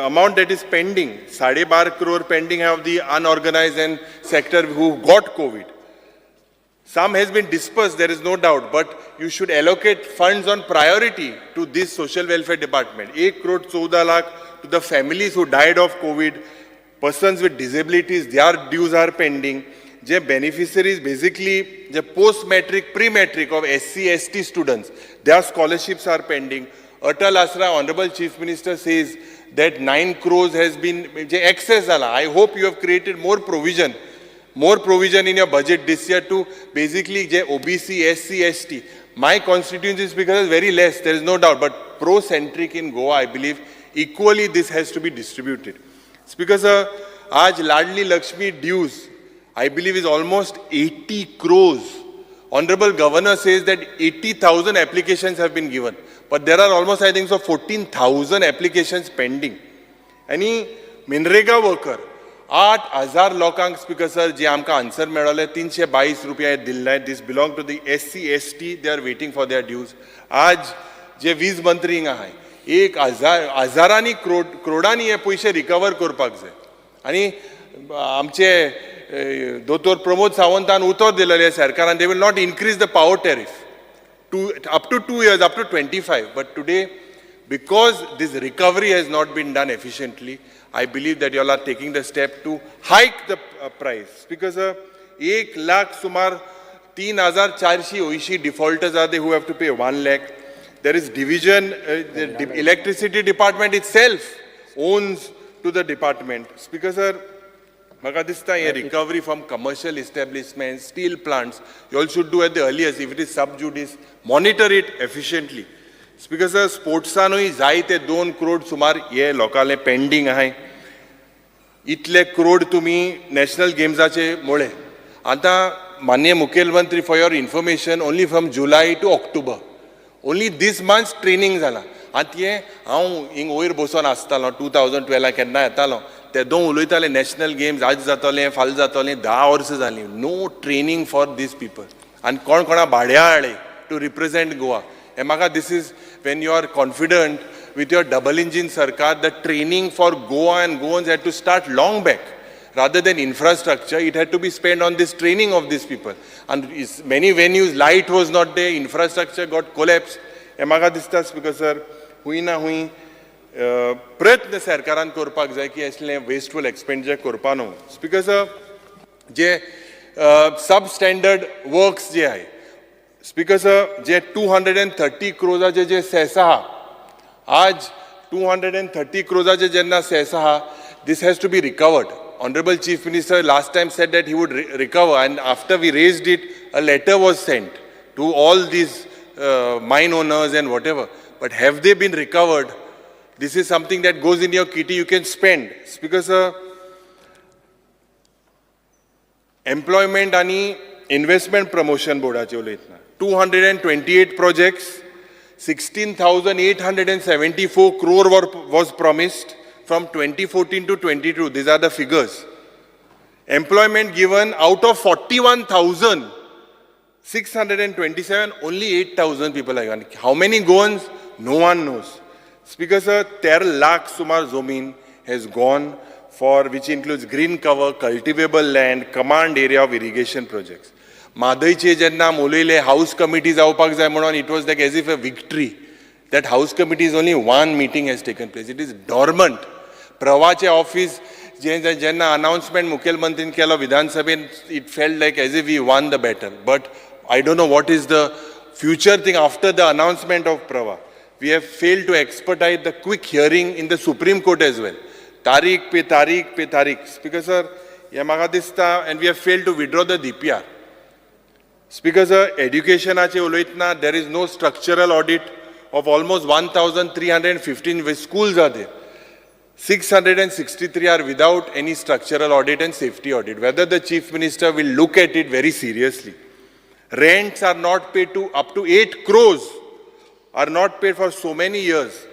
Speaker 6: amount that is pending, 12.5 crore pending of the unorganized and sector who got COVID. Some has been dispersed, there is no doubt, but you should allocate funds on priority to this social welfare department. 1 crore 14 lakh to the families who died of COVID, persons with disabilities, their dues are pending. The beneficiaries basically, the post-matric, pre-matric of SC, ST students, their scholarships are pending. Atal Asra, Honorable Chief Minister says that 9 crores has been excess. I hope you have created more provision in your budget this year to basically OBC, SC, ST. My constituency Speaker is very less, there is no doubt, but pro-centric in Goa, I believe, equally this has to be distributed. Speaker sir, aaj Ladli Lakshmi dues, I believe is almost 80 crores. Honorable Governor says that 80,000 applications have been given, but there are almost, I think, so 14,000 applications pending. Any Minrega worker, 8,000 लोकांक स्पीकर सर जे आमकां आन्सर मेळ्ळें 322 रुपया दिल्ले this belong to the SC, ST, they are waiting for their dues. आज जे वीज मंत्री हिंगा आहाय 1,000 करोडांनी हे पयशे रिकवर करपाक जाय आनी आमचे दोतोर प्रमोद सावंतान उतर दिलेले सरकारान they will not increase the power tariff up to 2 years, up to 25. But today, because this recovery has not been done efficiently, I believe that you all are taking the step to hike the price. Because 1 lakh sumar 3,480 defaulters are they who have to pay 1 lakh. There is division, the electricity department itself owns to the department. Speaker sir, Maka this time recovery from commercial establishments, steel plants, you all should do at the earliest. If it is sub judice, monitor it efficiently. Speaker sir, sportsanoi जायते 2 crore sumar ye lokale pending ahay. Itle crore tumi national games ache mole. Anta माननीय मुख्यमंत्री for your information, only from July to October. Only this month's training जाला. आतये हांव हिंग वयर बसून आसतालो 2012 केन्ना येतालो ते दोन उलयताले नॅशनल गेम्स आज जातले फाल जातले 10 वर्सां जालीं no training for this people आनी कोण कोणा भाड्या हाडले टू रिप्रेझेंट गोवा हे म्हाका this is when you are confident with your double engine सरकार the training for Goa and Goans had to start long back rather than infrastructure it had to be spent on this training of these people and many venues light was not there infrastructure got collapsed हे म्हाका दिसता स्पीकर सर हुई ना हुई प्रयत्न सरकारान करपाक जाय की असले वेस्टफूल एक्सपेंडिचर करपा न्हू स्पीकर सर जे सबस्टँडर्ड वर्क्स जे आहे स्पीकर सर जे 230 क्रोजाचे जे सेस आहा आज 230 क्रोजाचे जेन्ना सेस आहा this has to be recovered. Honorable Chief Minister last time said that he would recover, and after we raised it, a letter was sent to all these mine owners and whatever. But have they been recovered? This is something that goes in your kitty, you can spend. Speaker sir, employment आणि investment promotion boardaचे उलयतना 228 projects, 16,874 crore was promised from 2014 to 22. These are the figures. Employment given out of 41,627, only 8,000 people are given. How many gone? No one knows. Speaker sir, 13 lakh sumar zomin has gone for, which includes green cover, cultivable land, command area of irrigation projects. Madaiche jenna molile house committee जावपाक जाय म्हणून it was like as if a victory. That house committee is only one meeting has taken place. It is dormant. प्रवाचे ऑफिस जेन्ना announcement मुखेलमंत्रीन केलो विधानसभेन, it felt like as if we won the battle. But I don't know what is the future thing after the announcement of Prava. We have failed to expedite the quick hearing in the Supreme Court as well. Tariq pe tariq pe tariq. Speaker sir, and we have failed to withdraw the DPR. Speaker sir, educationache uloitna, there is no structural audit of almost 1,315 schools are there. 663 are without any structural audit and safety audit. Whether the Chief Minister will look at it very seriously. Rents are not paid to up to 8 crores are not paid for so many years.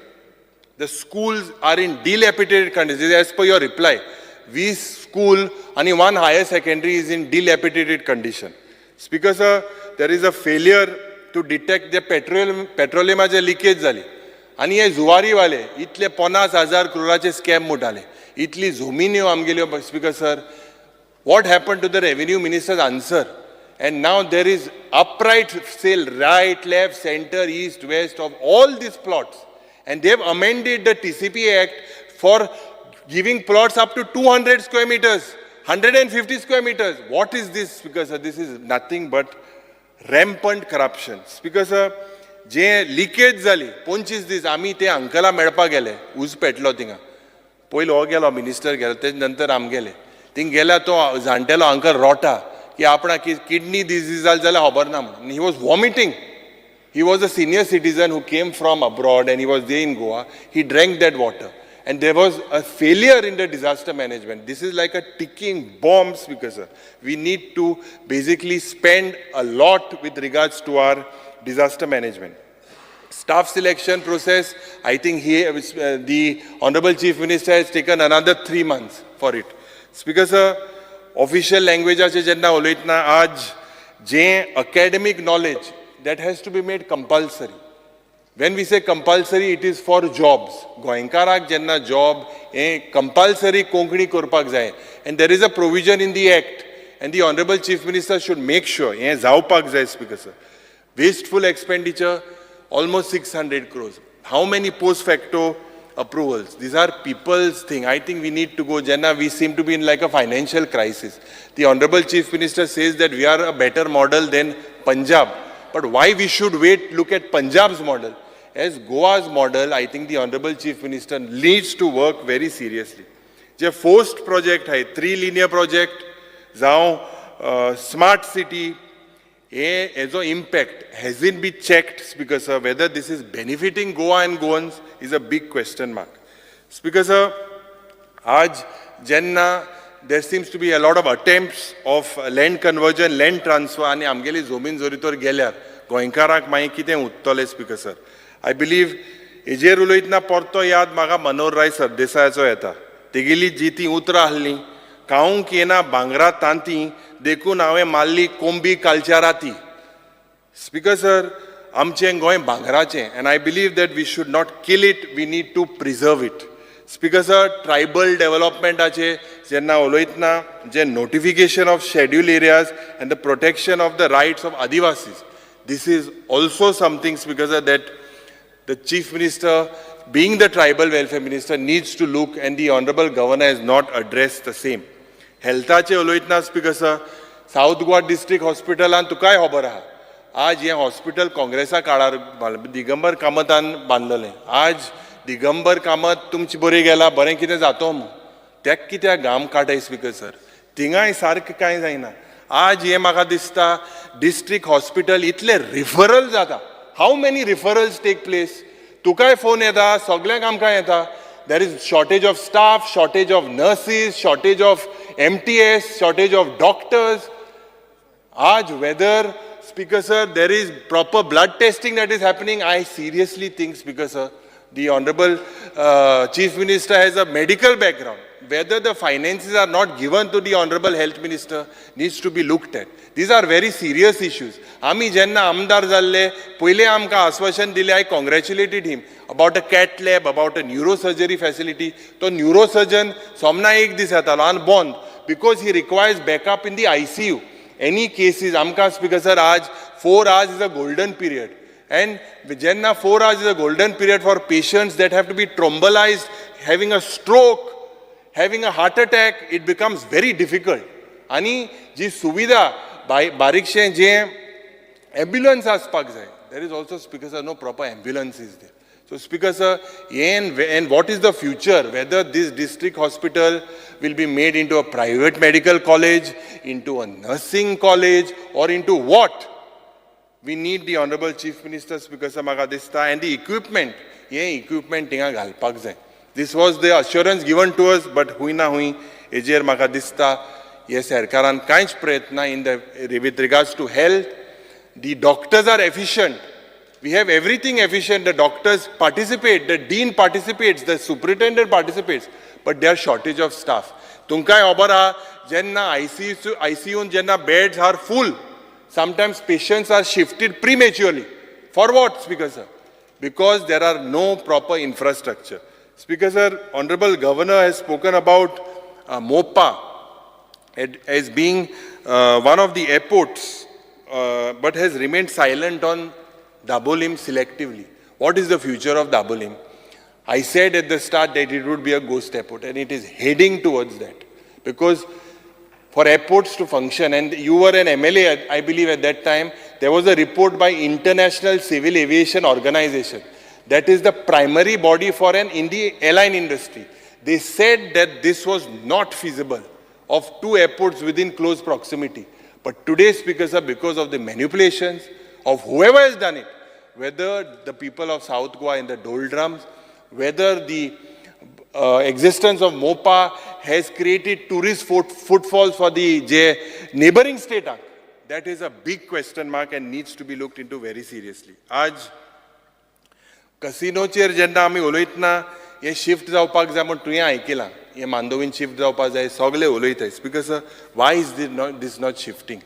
Speaker 6: The schools are in dilapidated condition. As per your reply, we school and one higher secondary is in dilapidated condition. Speaker sir, there is a failure to detect the petroleum leakage zali. आणि हे जुवारीवाले इतले 50,000 crore scam मुटाले इतली जमिन्यो आमगेल्यो. Speaker sir, what happened to the revenue minister's answer? And now there is upright sale, right, left, center, east, west of all these plots, and they have amended the TCP Act for giving plots up to 200 square meters, 150 square meters. What is this? Speaker sir, this is nothing but rampant corruption. Speaker sir, जे लिकेज जाली 25 दीस आमी ते अंकला मेळपाक गेले उज पेटलो थिंगा. पयलो हो गेलो मिनिस्टर गेलो, तेज नंतर आम गेले थिंग गेल्या तो जाणटेलो अंकल रोटा की आपणा किडनी डिजीज जाल्यार खबर ना म्हणून. He was vomiting. He was a senior citizen who came from abroad and he was there in Goa. He drank that water and there was a failure in the disaster management. This is like a ticking bomb, Speaker sir. We need to basically spend a lot with regards to our disaster management. Staff selection process, I think the Honorable Chief Minister has taken another 3 months for it. Speaker sir, official language ache jenna uloitna aaj je academic knowledge that has to be made compulsory. When we say compulsory, it is for jobs. Goenkarak jenna job compulsory konkani korpak jay, and there is a provision in the act, and the Honorable Chief Minister should make sure zawpak jay. Speaker sir, wasteful expenditure, almost 600 crores. How many post facto approvals? These are people's thing. I think we need to go, Jenna, we seem to be in like a financial crisis. The Honorable Chief Minister says that we are a better model than Punjab. But why we should look at Punjab's model? As Goa's model, I think the Honorable Chief Minister needs to work very seriously. The forced project hai, 3 linear project, Zao, smart city, as an impact hasn't been checked, Speaker sir. Whether this is benefiting Goa and Goans is a big question mark. Speaker sir, aaj jenna there seems to be a lot of attempts of land conversion, land transfer, and amgeli zomin zoritor gelyar goenkarak mai kite uttole. Speaker sir, I believe ejer uloitna porto yad maga Manor Rai Sardesayacho yeta tegeli jiti utra halni kaun kiena bangra tanti देखून हांवें माल्ली कोंबी कालचाराती. Speaker sir, आमचें गोंय भांगराचें, and I believe that we should not kill it, we need to preserve it. Speaker sir, tribal developmentaचे जेन्ना उलयतना जे notification of scheduled areas and the protection of the rights of Adivasis, this is also something, Speaker sir, that the Chief Minister, being the Tribal Welfare Minister, needs to look, and the Honorable Governor has not addressed the same. Healthache uloitna, Speaker sir, south Goa district हॉस्पिटलान तुकाय खबर आहा आज हें हॉस्पिटल काँग्रेसा काळार दिगंबर कामतान बांदलेलें. आज दिगंबर कामत तुमची बरी गेला बरें कितें जातो तेक कित्याक घाम काडटाय स्पीकर सर थिंगाय सारकें कांय जायना. आज हें म्हाका दिसता डिस्ट्रिक्ट हॉस्पिटल इतले रिफरल जाता. How many referrals take place तुकाय फोन येता सगळ्यांक आमकां येता. There is shortage of staff, shortage of nurses, shortage of MTS, shortage of doctors. आज whether Speaker sir there is proper blood testing that is happening, I seriously think Speaker sir the Honorable Chief Minister has a medical background. Whether the finances are not given to the Honorable Health Minister needs to be looked at. These are very serious issues. आमी जेन्ना आमदार जाल्ले पयले आमकां आश्वासन दिलें. I congratulated him about a cath lab, about a neurosurgery facility. तो neurosurgeon somna एक दीस येतालो and bond because he requires backup in the ICU. Any cases आमकां Speaker sir आज 4 hours is a golden period. And jenna 4 hours is a golden period for patients that have to be thrombolized, having a stroke, having a heart attack, it becomes very difficult. Ani ji suvidha bariksheen je ambulance aspak jay. There is also Speaker sir no proper ambulance is there. So Speaker sir, and what is the future? Whether this district hospital will be made into a private medical college, into a nursing college, or into what? We need the Honorable Chief Minister, Speaker sir, म्हाका दिसता, and the equipment. हे equipment थिंगा घालपाक जाय. This was the assurance given to us, but हुई ना हुई हेजेर म्हाका दिसता हे सरकारान कांयच प्रयत्न with regards to health. The doctors are efficient. We have everything efficient. The doctors participate, the dean participates, the superintendent participates, but there are shortage of staff. तुमकांय खबर आहा जेन्ना ICU जेन्ना beds are full, sometimes patients are shifted prematurely. For what, Speaker sir? Because there are no proper infrastructure. Speaker sir, Honorable Governor has spoken about MOPA as being one of the airports, but has remained silent on Dabolim selectively. What is the future of Dabolim? I said at the start that it would be a ghost airport, and it is heading towards that. Because for airports to function, and you were an MLA, I believe at that time, there was a report by International Civil Aviation Organization. That is the primary body for in the airline industry. They said that this was not feasible of 2 airports within close proximity. But today, Speaker sir, because of the manipulations of whoever has done it, whether the people of South Goa in the doldrums, whether the existence of MOPA has created tourist footfalls for the neighboring state, that is a big question mark and needs to be looked into very seriously. Aj casinoचेर जेन्ना आमी उलयतना हे शिफ्ट जावपाक जाय म्हण तुवें आयकलां हे मांदोवीन शिफ्ट जावपाक जाय सगळे उलयताय. Speaker sir, why is this not shifting?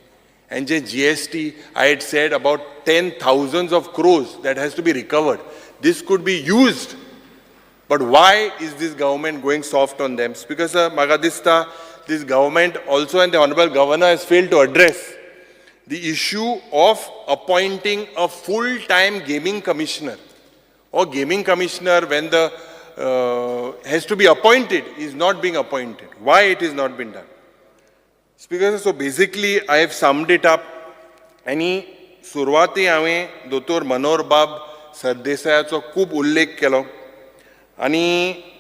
Speaker 6: And GST, I had said about 10,000s of crores that has to be recovered. This could be used. But why is this government going soft on them? Speaker sir, म्हाका दिसता this government also and the Honorable Governor has failed to address the issue of appointing a full-time gaming commissioner. Or gaming commissioner when the has to be appointed is not being appointed. Why it is not been done? Speaker sir, so basically I have summed it up. आणि सुरवाती हांवें दोतोर मनोहर बाब सरदेसायाचो खूब उल्लेख केलो आणि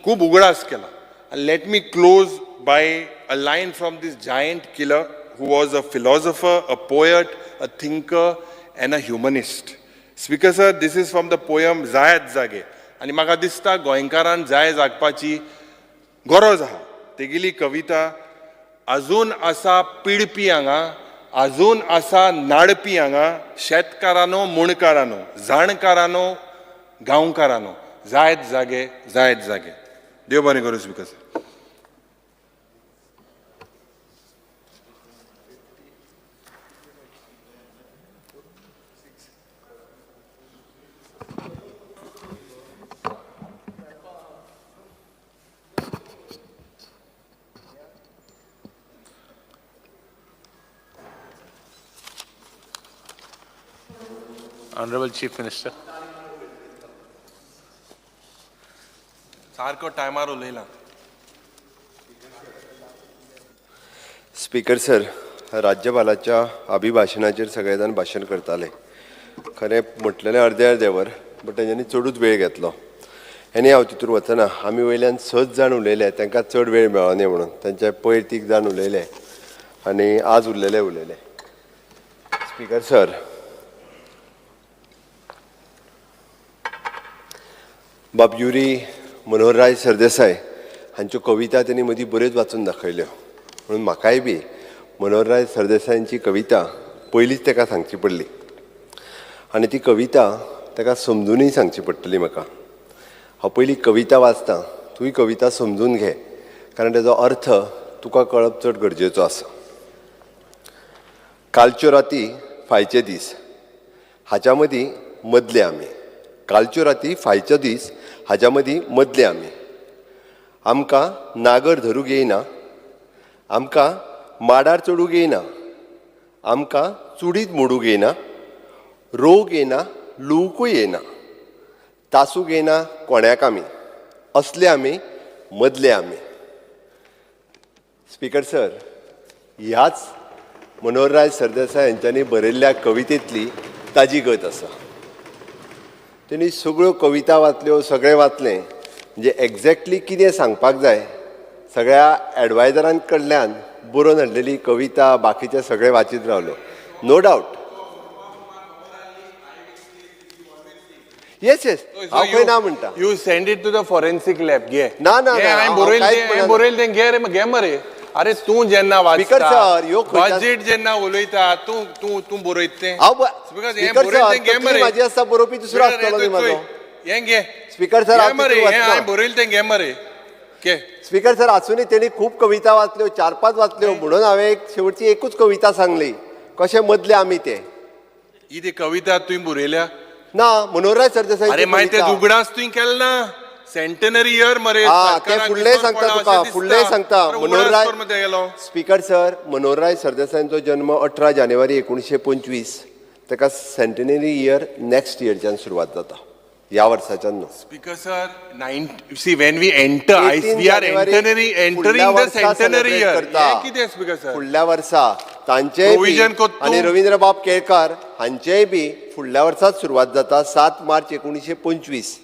Speaker 6: खूब उगडास केला. Let me close by a line from this giant killer who was a philosopher, a poet, a thinker and a humanist. Speaker sir, this is from the poem जायत जागे. आणि म्हाका दिसता गोंयकारान जाय जागपाची गरज आहा. तेगेली कविता अजून आसा पिडपी हांगा, अजून आसा नाडपी हांगा, शेतकारानो मुणकारानो, जाणकारानो गांवकारानो, जायत जागे, जायत जागे. देव बरें करूं speaker sir.
Speaker 8: Honorable Chief Minister.
Speaker 6: सारको टायमार उलयला.
Speaker 2: Speaker sir, राज्यपालाच्या अभिभाशणाचेर सगळे जाण भाशण करताले. खरें म्हटलेलें अर्दे वर बट तेंच्यांनी चडूच वेळ घेतलो. आनी हांव तितूर वचना. आमी वयल्यान 6 जाण उलयले, तांकां चड वेळ मेळो न्ही म्हणून. तांचे पयर 3 जाण उलयले आनी आज उरलेले. स्पीकर सर, बाब युरी मनोहरराय सरदेसाय हांच्यो कविता त्यांनी मदीं बऱ्योच वाचून दाखयल्यो. म्हणून म्हाकाय बी मनोहरराय सरदेसायांची कविता पयलींच ताका सांगची पडली आनी ती कविता ताका समजुनूय सांगची पडटली म्हाका. हांव पयलीं कविता वाचतां, तूंय कविता समजून घे, कारण तेजो अर्थ तुका कळप चड गरजेचो आसा. कालच्यो राती फायचे दीस हाच्या मदीं मदले आमी. कालच्यो राती फायचे दीस हाच्या मदीं मदले आमी. आमकां नागर धरूंक येयना, आमकां माडार चडूंक येयना, आमकां चुडीत मोडूंक येयना, रोग येना, लुवकूय येना, तासूंक येना कोण्याक आमी. असले आमी, मदले आमी. स्पीकर सर, ह्याच मनोहरराय सरदेसाय हांच्यांनी बरयल्ल्या कवितेंतली ताजी गत आसा. तेणी सगळ्यो कविता वाचल्यो, सगळें वाचलें. म्हणजे एक्झॅक्टली कितें सांगपाक जाय सगळ्या एडवायजरां कडल्यान बरोवन हाडलेली कविता बाकीचे सगळे वाचीत रावलो. No doubt. येस हांव खंय ना म्हणटा.
Speaker 6: You send it to the forensic lab. घे
Speaker 2: ना
Speaker 6: हांवें बरयलें घे रे, घे मरे. अरे तूं जेन्ना
Speaker 2: स्पीकर सर, ह्यो
Speaker 6: बजेट जेन्ना उलयता तूं बरयत तें.
Speaker 2: स्पीकर सर, म्हाजी आसता बरोवपी दुसरो आसतलो न्ही म्हाजो.
Speaker 6: हें घे
Speaker 2: स्पीकर सर,
Speaker 6: हांवें बरयलें तें घे मरे.
Speaker 2: स्पीकर सर, आसूनय तेणी खूब कविता वाचल्यो, 4-5 वाचल्यो, म्हणून हांवें शेवटची एकूच कविता सांगली. कशें मदले आमी ते.
Speaker 6: ही ती कविता तुवें बरयल्या?
Speaker 2: ना, मनोहरराय सरदेसाय.
Speaker 6: अरे मागीर ते उगडास तुवें केलें ना. सेंटनरी इयर मरे.
Speaker 2: ते फुडलें सांगता तुका, फुडलें सांगता. मनोहरराय स्पीकर सर, मनोहरराय सरदेसायांचो जन्म 18 जानेवारी 1925. ताका सेंटनरी इयर नेक्स्ट इयरच्यान सुरवात जाता, ह्या वर्साच्यान न्हू.
Speaker 6: Speaker sir, see when we enter, we are entering the centenary year. कितें स्पीकर सर?
Speaker 2: फुडल्या वर्सा तांचे आनी रवींद्र बाब केळकार हांचेय बी फुडल्या वर्साच सुरवात जाता, 7 मार्च 1925.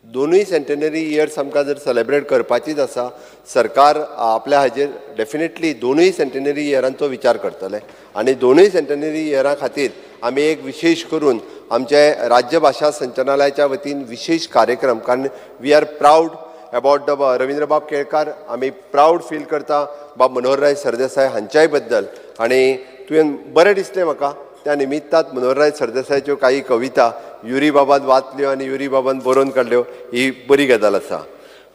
Speaker 2: दोनूय सेंटनरी इयर्स आमकां जर सेलेब्रेट करपाचीच आसा, सरकार आपल्या हाजेर डेफिनेटली दोनूय सेंटनरी इयरांचो विचार करतले. आनी दोनूय सेंटनरी इयरां खातीर आमी एक विशेष करून आमचे राज्य भाशा संचालनालयाच्या वतीन विशेष कार्यक्रम, कारण we are proud about the Ravindra Bab Kelekar. आमी प्राऊड फील करता बाब मनोहरराय सरदेसाय हांच्याय बद्दल. आनी तुवें बरें दिसलें म्हाका त्या निमित्तात मनोहरराय सरदेसायच्यो काही कविता युरी बाबान वाचल्यो आनी युरी बाबान बरोवन काडल्यो. ही बरी गजाल आसा.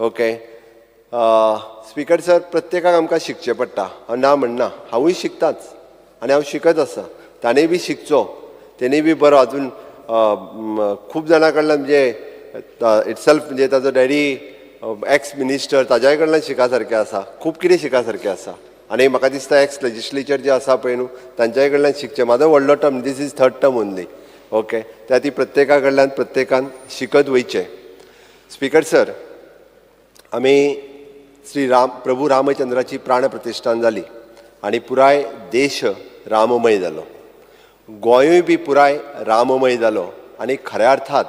Speaker 2: ओके स्पीकर सर, प्रत्येकाक आमकां शिकचें पडटा. हांव ना म्हणना, हांवूय शिकताच आनी हांव शिकत आसा. ताणें बी शिकचो. तेणी बी बरो अजून खूब जाणां कडल्यान म्हणजे इटसेल्फ म्हणजे ताजो डॅडी एक्स मिनिस्टर, ताज्याय कडल्यान शिका सारकें आसा. खूब कितें शिका सारकें आसा. आनी म्हाका दिसता एक्स लेजिस्लेचर जे आसा पळय न्हू, तांच्याय कडल्यान शिकचें. म्हाजो व्हडलो term, this is 3rd term only. Okay, त्या ती प्रत्येका कडल्यान प्रत्येकान शिकत वयचें. स्पीकर सर, आमी प्रभू रामचंद्राची प्राण प्रतिश्ठान जाली आनी पुराय देश राममय जालो. गोंयूय बी पुराय राममय जालो आनी खऱ्या अर्थात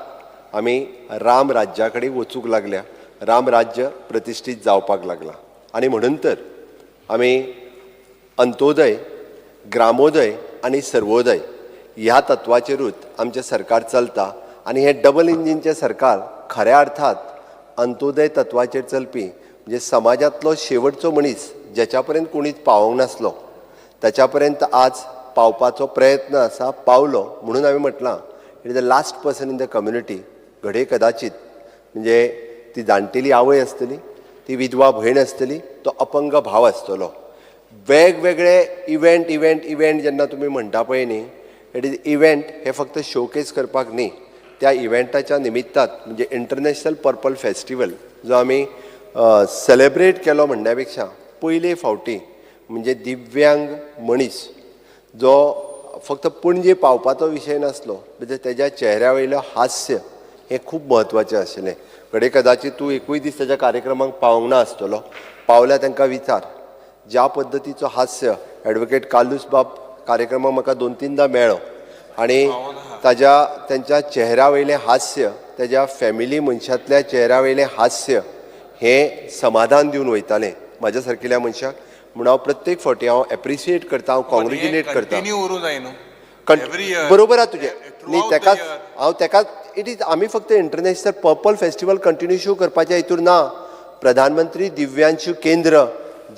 Speaker 2: आमी राम राज्या कडेन वचूंक लागल्या. राम राज्य प्रतिश्ठीत जावपाक लागला. आनी म्हणून तर आमी अंत्योदय, ग्रामोदय आनी सर्वोदय ह्या तत्वाचेरूच आमचें सरकार चलता. आनी हें डबल इंजिनचें सरकार खऱ्या अर्थात अंत्योदय तत्वाचेर चलपी, म्हणजे समाजांतलो शेवटचो मनीस जेच्या पर्यंत कोणीच पावोंक नासलो ताच्या पर्यंत आज पावपाचो प्रयत्न आसा, पावलो. म्हणून हांवें म्हटलां it is the last person in the community. घडये कदाचित म्हणजे ती जाणटेली आवय आसतली, ती विधवा भयण आसतली, तो अपंग भाव आसतलो. वेगवेगळे इव्हेंट जेन्ना तुमी म्हणटा पळय न्ही, इट इज इव्हेंट हे फक्त शोकेस करपाक न्ही. त्या इव्हेंटाच्या निमित्तात म्हणजे इंटरनॅशनल पर्पल फेस्टिवल जो आमी सेलेब्रेट केलो म्हणण्या पेक्षा पयले फावटी म्हणजे दिव्यांग मनीस जो फक्त पणजे पावपाचो विशय नासलो, म्हणजे तेज्या चेहऱ्या वयलो हास्य हें खूब म्हत्वाचें आशिल्लें. घडये कदाचित तूं एकूय दीस तेज्या कार्यक्रमाक पावूंक ना आसतलो. पावल्या तांकां विचार. ज्या पद्दतीचो हास्य ॲडव्होकेट कालूस बाब कार्यक्रमाक म्हाका 2-3दा मेळ्ळो आणि त्यांच्या चेहऱ्या वयलें हास्य तेज्या फॅमिली मनशांतल्या चेहऱ्या वयलें हास्य हें समाधान दिवन वयतालें म्हाज्या सारकिल्या मनशाक. म्हणून हांव प्रत्येक फावटी हांव एप्रिशिएट करता, हांव कॉंग्रेच्युलेट करता. बरोबर आहा तुजें न्ही, तेकाच हांव तेकाच इट इज आमी फक्त इंटरनॅशनल पर्पल फेस्टिवल कंटिन्यू करपाच्या हितून ना. प्रधानमंत्री दिव्यांशू केंद्र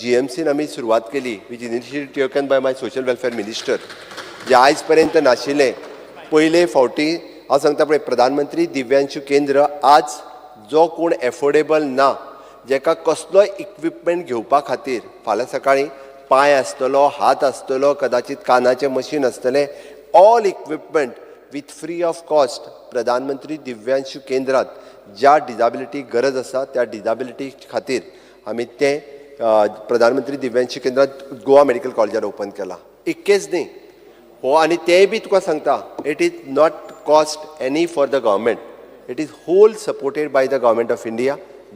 Speaker 2: GMCन आमी सुरवात केली, which initiative taken by my social welfare minister, जे आयज पर्यंत नाशिल्लें. पयले फावटी हांव सांगता पळय, प्रधानमंत्री दिव्यांशू केंद्र आज जो कोण एफोर्डेबल ना, जेका कसलोय इक्विपमेंट घेवपा खातीर फाल्यां सकाळीं पांय आसतलो, हात आसतलो, कदाचित कानाचें मशीन आसतलें, all equipment with free of cost प्रधानमंत्री दिव्यांशू केंद्रात ज्या डिजाबिलिटीक गरज आसा त्या डिजाबिलिटी खातीर आमी तें प्रधानमंत्री दिव्यांशू केंद्रात गोवा मेडिकल कॉलेजान ओपन केला. इतकेंच न्ही हो, आनी तेंय बी तुका सांगता, it is not cost any for the government, it is whole supported by the government of India.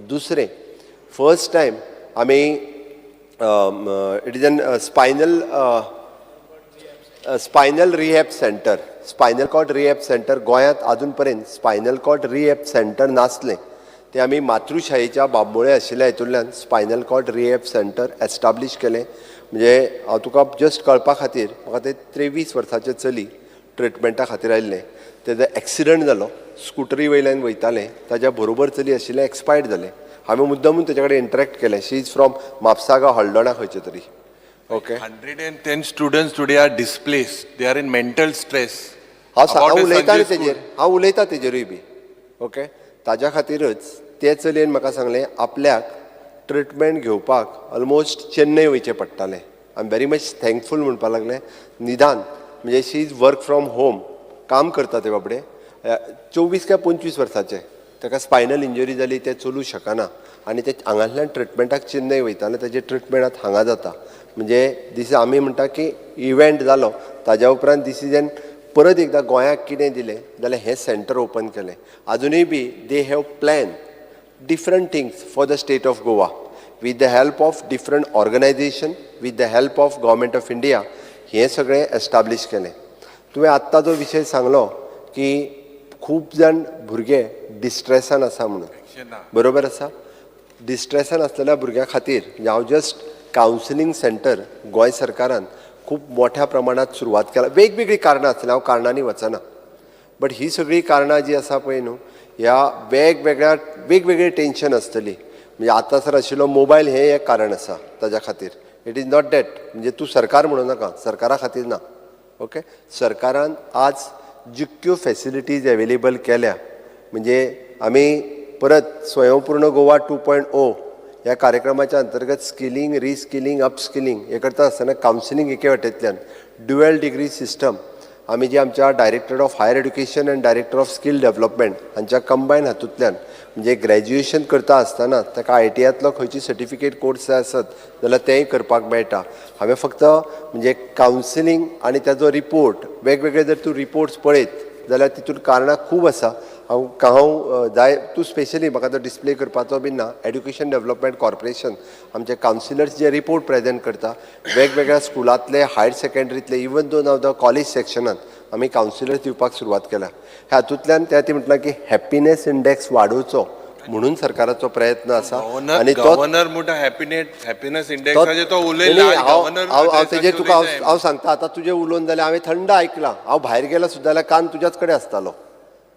Speaker 2: दुसरें, फर्स्ट टायम आमी it is an spinal rehab centre, spinal cord rehab centre गोंयांत आजून पर्यंत स्पायनल कॉर्ड रिहॅब सेंटर नासलें. ते आमी मातृशाळेच्या बांबोळे आशिल्ल्या हितूंतल्यान spinal cord rehab centre establish केलें. म्हणजे हांव तुका जस्ट कळपा खातीर, म्हाका ते 23 वर्साचें चली ट्रिटमेंटा खातीर आयिल्लें. तेजो एक्सिडंट जालो, स्कुटरी वयल्यान वयतालें, ताज्या बरोबर चली आशिल्लें एक्सपायर्ड जालें. हांवें मुद्दामून तेजे कडेन इंटरेक्ट केलें. शी इज फ्रॉम म्हापसागा हॉल्डोणा खंयचे तरी. Okay,
Speaker 6: 110 students today are displaced. They are in mental stress.
Speaker 2: हांव उलयतां तेजेरूय बी. ओके, ताज्या खातीरच ते चलयेन म्हाका सांगलें आपल्याक ट्रिटमेंट घेवपाक ऑलमोस्ट चेन्नय वयचें पडटालें. I am very much thankful म्हणपाक लागलें. निदान म्हणजे शी इज वर्क फ्रॉम होम, काम करता ते बाबडे, 24 काय 25 वर्साचें. ताका स्पायनल इंजरी जाली, ते चलूं शकना आनी ते हांगांतल्यान ट्रिटमेंटाक चेन्नय वयताले. तेजे ट्रिटमेंट आतां हांगा जाता. म्हणजे दीस आमी म्हणटा की इव्हेंट जालो, ताज्या उपरांत दीस इज एन परत एकदां गोंयाक कितें दिलें जाल्यार हें सेंटर ओपन केलें. आजुनूय बी they have plan different things for the state of Goa with the help of different organization, with the help of government of India. हे सगळें एस्टाब्लीश केलें. तुवें आत्ता जो विशय सांगलो की खूब जाण भुरगे डिस्ट्रेसान आसा म्हणून, बरोबर आसा. डिस्ट्रेसान आसलेल्या भुरग्यां खातीर हांव जस्ट कावन्सिलींग सेंटर गोंय सरकारान खूब मोठ्या प्रमाणात सुरवात केला. वेगवेगळी कारणां आसतलीं, हांव कारणांनी वचना, बट ही सगळी कारणां जी आसा पळय न्हू, ह्या वेगवेगळी टेन्शन आसतली. म्हणजे आतां सर आशिल्लो मोबायल हें एक कारण आसा ताज्या खातीर. इट इज नॉट दॅट, म्हणजे तूं सरकार म्हणूं नाका, सरकारा खातीर ना. ओके, सरकारान आज जितक्यो फॅसिलिटीज एवेलेबल केल्या, म्हणजे आमी परत स्वयंपूर्ण गोवा 2.0 ह्या कार्यक्रमाच्या अंतर्गत स्किलिंग, रिस्किलिंग, अपस्किलिंग हे करता आसतना कावन्सिलींग एके वाटेंतल्यान ड्युएल डिग्री सिस्टम आमी जी आमच्या director of higher education and director of skill development हांच्या कंबायन हातूंतल्यान, म्हणजे ग्रॅज्युएशन करता आसतना ताका ITIतलो खंयची सर्टिफिकेट कोर्स जाय आसत जाल्यार तेंय करपाक मेळटा. हांवें फक्त म्हणजे कावन्सिलींग आनी ताजो रिपोर्ट वेगवेगळे जर तूं रिपोर्ट्स पळयत जाल्यार तितून कारणां खूब आसा. हांव जाय तूं स्पेशली म्हाका तो डिस्प्ले करपाचो बीन ना. एड्युकेशन डेव्हलपमेंट कॉर्पोरेशन आमचे कावन्सिलर्स जे रिपोर्ट प्रेजेंट करता वेगवेगळ्या स्कुलांतले, हायर सेकंडरीतले, even though now the college सेक्शनांत आमी कावन्सिलर्स दिवपाक सुरवात केल्या. ह्या हातूंतल्यान ती म्हटलां की हॅपिनेस इंडेक्स वाडोवचो म्हणून सरकाराचो प्रयत्न आसा. आनी तो
Speaker 6: गव्हर्नर म्हणटा हॅपिनेस इंडेक्साचेर तो उलयला.
Speaker 2: हांव तेजेर तुका हांव सांगता, आतां तुजें उलोवन जाल्यार हांवें थंड आयकलां. हांव भायर गेलो सुद्दां जाल्यार कान तुज्याच कडेन आसतालो.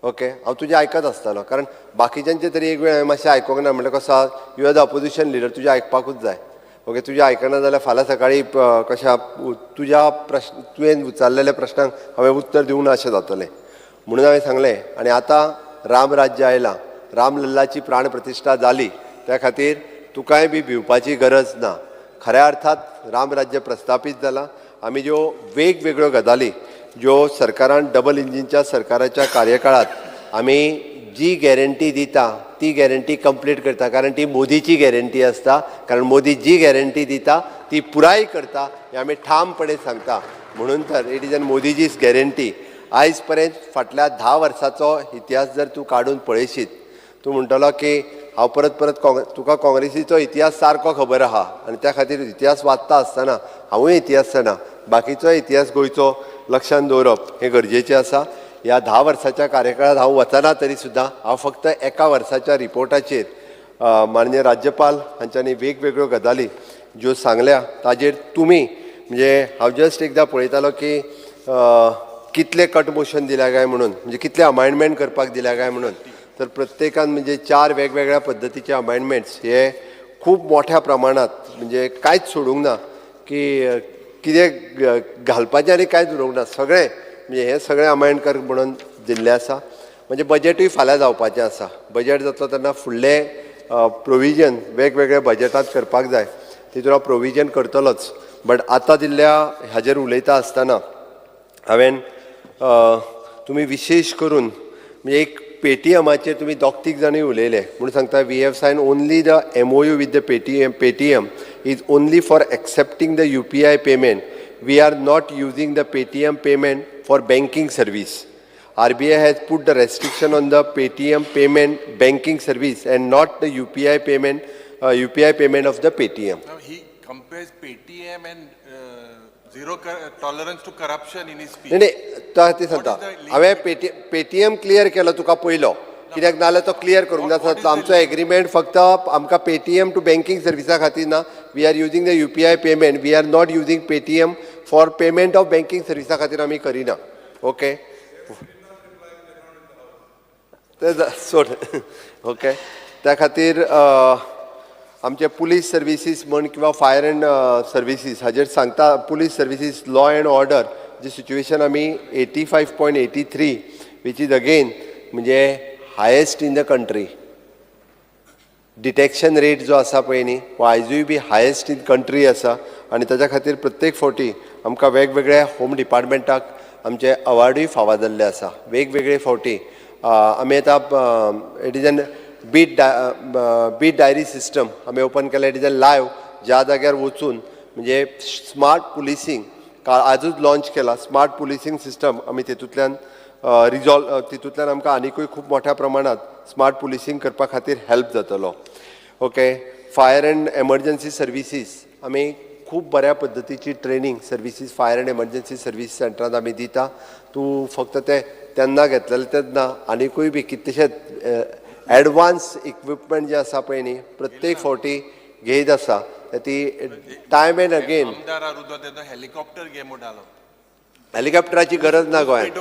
Speaker 2: ओके, हांव तुजें आयकत आसतालो, कारण बाकीच्यांचे तरी एक वेळ हांवें मातशें आयकोंक ना. म्हणल्यार कसो आहा, you are the opposition leader, तुजें आयकपाकूच जाय. ओके, तुजें आयकना जाल्यार फाल्यां सकाळीं कशा तुज्या प्रश्न तुवें विचारलेल्या प्रश्नांक हांवें उत्तर दिवंक ना अशें जातलें. म्हणून हांवें सांगलें. आनी आतां राम राज्य आयलां, रामलल्लाची प्राण प्रतिश्ठा जाली, त्या खातीर तुकाय बी भिवपाची गरज ना. खऱ्या अर्थात राम राज्य प्रस्थापीत जालां. आमी ज्यो वेगवेगळ्यो गजाली ज्यो सरकारान डबल इंजिनच्या सरकाराच्या कार्यकाळात आमी जी गॅरंटी दिता ती गॅरंटी कंप्लीट करता, कारण ती मोदीची गॅरंटी आसता. कारण मोदी जी गॅरंटी दिता ती पुराय करता हें आमी ठामपणे सांगता. म्हणून तर इट इज एन मोदीजीज गॅरंटी. आयज पर्यंत फाटल्या 10 वर्साचो इतिहास जर तूं काडून पळयशीत, तूं म्हणटलो की हांव परत परत तुका काँग्रेसीचो इतिहास सारको खबर आहा आनी त्या खातीर इतिहास वाचता आसतना हांवूय इतिहास जाणा बाकीचो इतिहास गोंयचो लक्षांत दवरप हें गरजेचें आसा. ह्या 10 वर्साच्या कार्यकाळांत हांव वचना तरी सुद्दां हांव फक्त एका वर्साच्या रिपोर्टाचेर माननीय राज्यपाल हांच्यांनी वेगवेगळ्यो गजाली ज्यो सांगल्या ताजेर तुमी म्हणजे हांव जस्ट एकदां पळयतालो की कितले कट मोशन दिल्या काय म्हणून म्हणजे कितले अमायंडमेंट करपाक दिल्या काय म्हणून तर प्रत्येकान म्हणजे 4 वेगवेगळ्या पद्दतीचे अमायंडमेंट्स हे खूब मोठ्या प्रमाणात म्हणजे कांयच सोडूंक ना की कितें घालपाचें आनी कांयच उरोवंक ना सगळें म्हणजे हे सगळें अमायंड म्हणून दिल्लें आसा. म्हणजे बजेटूय फाल्यां जावपाचें आसा. बजेट जातलो तेन्ना फुडलें प्रोविजन वेगवेगळ्या बजेटांत करपाक जाय तितून हांव प्रोविजन करतलोच. बट आतां दिल्ल्या हाजेर उलयता आसतना हांवें तुमी विशेश करून म्हणजे एक पेटीएमाचेर तुमी 2-3 जाणी उलयले म्हणून सांगता we have sign only the MOU with the Paytm is only for accepting the UPI payment. We are not using the Paytm payment for banking service. RBI has put the restriction on the Paytm payment banking service and not the UPI payment of the Paytm.
Speaker 6: Now he compares Paytm and zero tolerance to corruption in his speech.
Speaker 2: नाही ते सांगता हांवें पेटीएम क्लियर केलो तुका पयलो कित्याक नाल्यार तो क्लियर करूंक जाता. आमचो एग्रीमेंट फक्त आमकां पेटीएम टू बँकींग सर्विसा खातीर ना. We are using the UPI payment. We are not using Paytm for payment of banking सर्विसा खातीर आमी करिना. ओके सोड ओके त्या खातीर आमचे पुलीस सर्विसीस म्हण किंवा फायर एंड सर्विसीस हाजेर सांगता police services law and order जी सिच्युएशन आमी 85.83 वीच इज अगेन म्हणजे highest in the country. Detection rate जो आसा पळय न्ही हो आयजूय बी हायेस्ट इन कंट्री आसा आनी ताच्या खातीर प्रत्येक फावटी आमकां वेगवेगळ्या होम डिपार्टमेंटाक आमचे अवॉर्डूय फावो जाल्ले आसा. वेगवेगळे फावटी आमी आतां it is an beat diary system आमी ओपन केला. इट इज एन लायव्ह ज्या जाग्यार वचून म्हणजे स्मार्ट पुलिसींग आजूच लॉन्च केला. स्मार्ट पुलिसींग सिस्टम आमी तितूंतल्यान तितूंतल्यान आमकां आनिकूय खूब मोठ्या प्रमाणात स्मार्ट पुलिसींग करपा खातीर हेल्प जातलो. Okay fire and emergency services आमी खूब बऱ्या पद्दतीची training services fire and emergency service सेंटरांत आमी दिता. तूं फक्त ते तेन्ना घेतलेले तेन्ना आनिकूय बी कितलेशेच एडवान्स इक्विपमेंट जे आसा पळय न्ही प्रत्येक फावटी घेयत आसा ती टायम एंड अगेन.
Speaker 6: हेलिकॉप्टर घे म्हणटालो.
Speaker 2: हेलिकॉप्टराची गरज ना गोंयांत.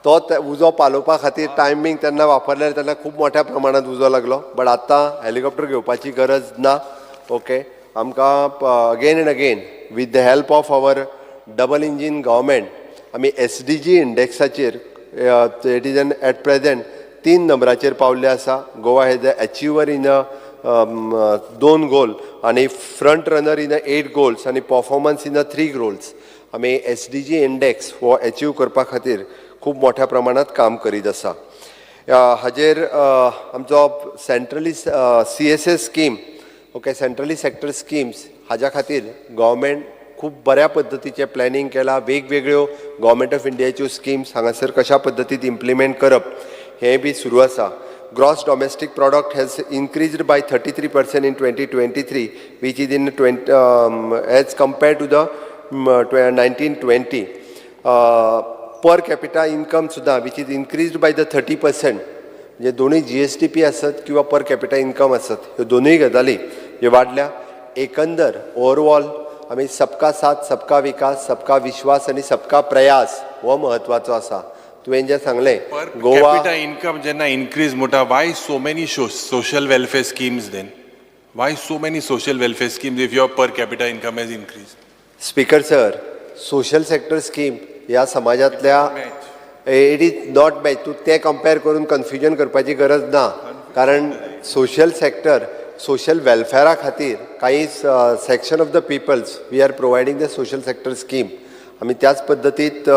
Speaker 2: तो उजो पालोवपा खातीर टायमींग तेन्ना वापरलेले तेन्ना खूब मोठ्या प्रमाणांत उजो लागलो. बट आतां हेलिकॉप्टर घेवपाची गरज ना. ओके आमकां again and again with the help of our double engine government आमी SDG इंडेक्साचेर it is an at present 3 नंबराचेर पावल्ले आसा. Goa has the achiever in 2 goal आनी फ्रंट रनर इन 8 गोल्स आनी परफॉर्मन्स इन 3 गोल्स. आमी SDG इंडेक्स हो अचीव करपा खातीर खूब मोठ्या प्रमाणात काम करीत आसा. हाजेर आमचो centrally CSS scheme okay centrally sector schemes हाज्या खातीर गव्हर्मेंट खूब बऱ्या पद्दतीचें प्लॅनिंग केलां. वेगवेगळ्यो गव्हर्मेंट ऑफ इंडियाच्यो स्किम्स हांगासर कशा पद्दतीन इम्प्लिमेंट करप हें बी सुरू आसा. Gross domestic product has increased by 33% in 2023 which is in as compared to the 1920. Per capita income सुद्दां which is increased by the 30%. म्हणजे दोनूय GSTP आसत किंवा पर कॅपिटा इन्कम आसत ह्यो दोनूय गजाली ह्यो वाडल्या. एकंदर ओवरऑल आमी सबका साथ सबका विकास सबका विश्वास आनी सबका प्रयास हो म्हत्वाचो आसा. तुवें जें सांगलें गोवा
Speaker 6: कॅपिटा इन्कम जेन्ना इन्क्रीज म्हणटा why so many social welfare schemes then why so many social welfare schemes if your per capita income has increase.
Speaker 2: Speaker sir social sector scheme ह्या समाजांतल्या इट इज नॉट मॅच. तूं ते कंपेर करून कन्फ्युजन करपाची गरज ना कारण सोशल सेक्टर सोशल वेलफेअरा खातीर काही section of the peoples we are providing the social sector scheme. आमी त्याच पद्दतीत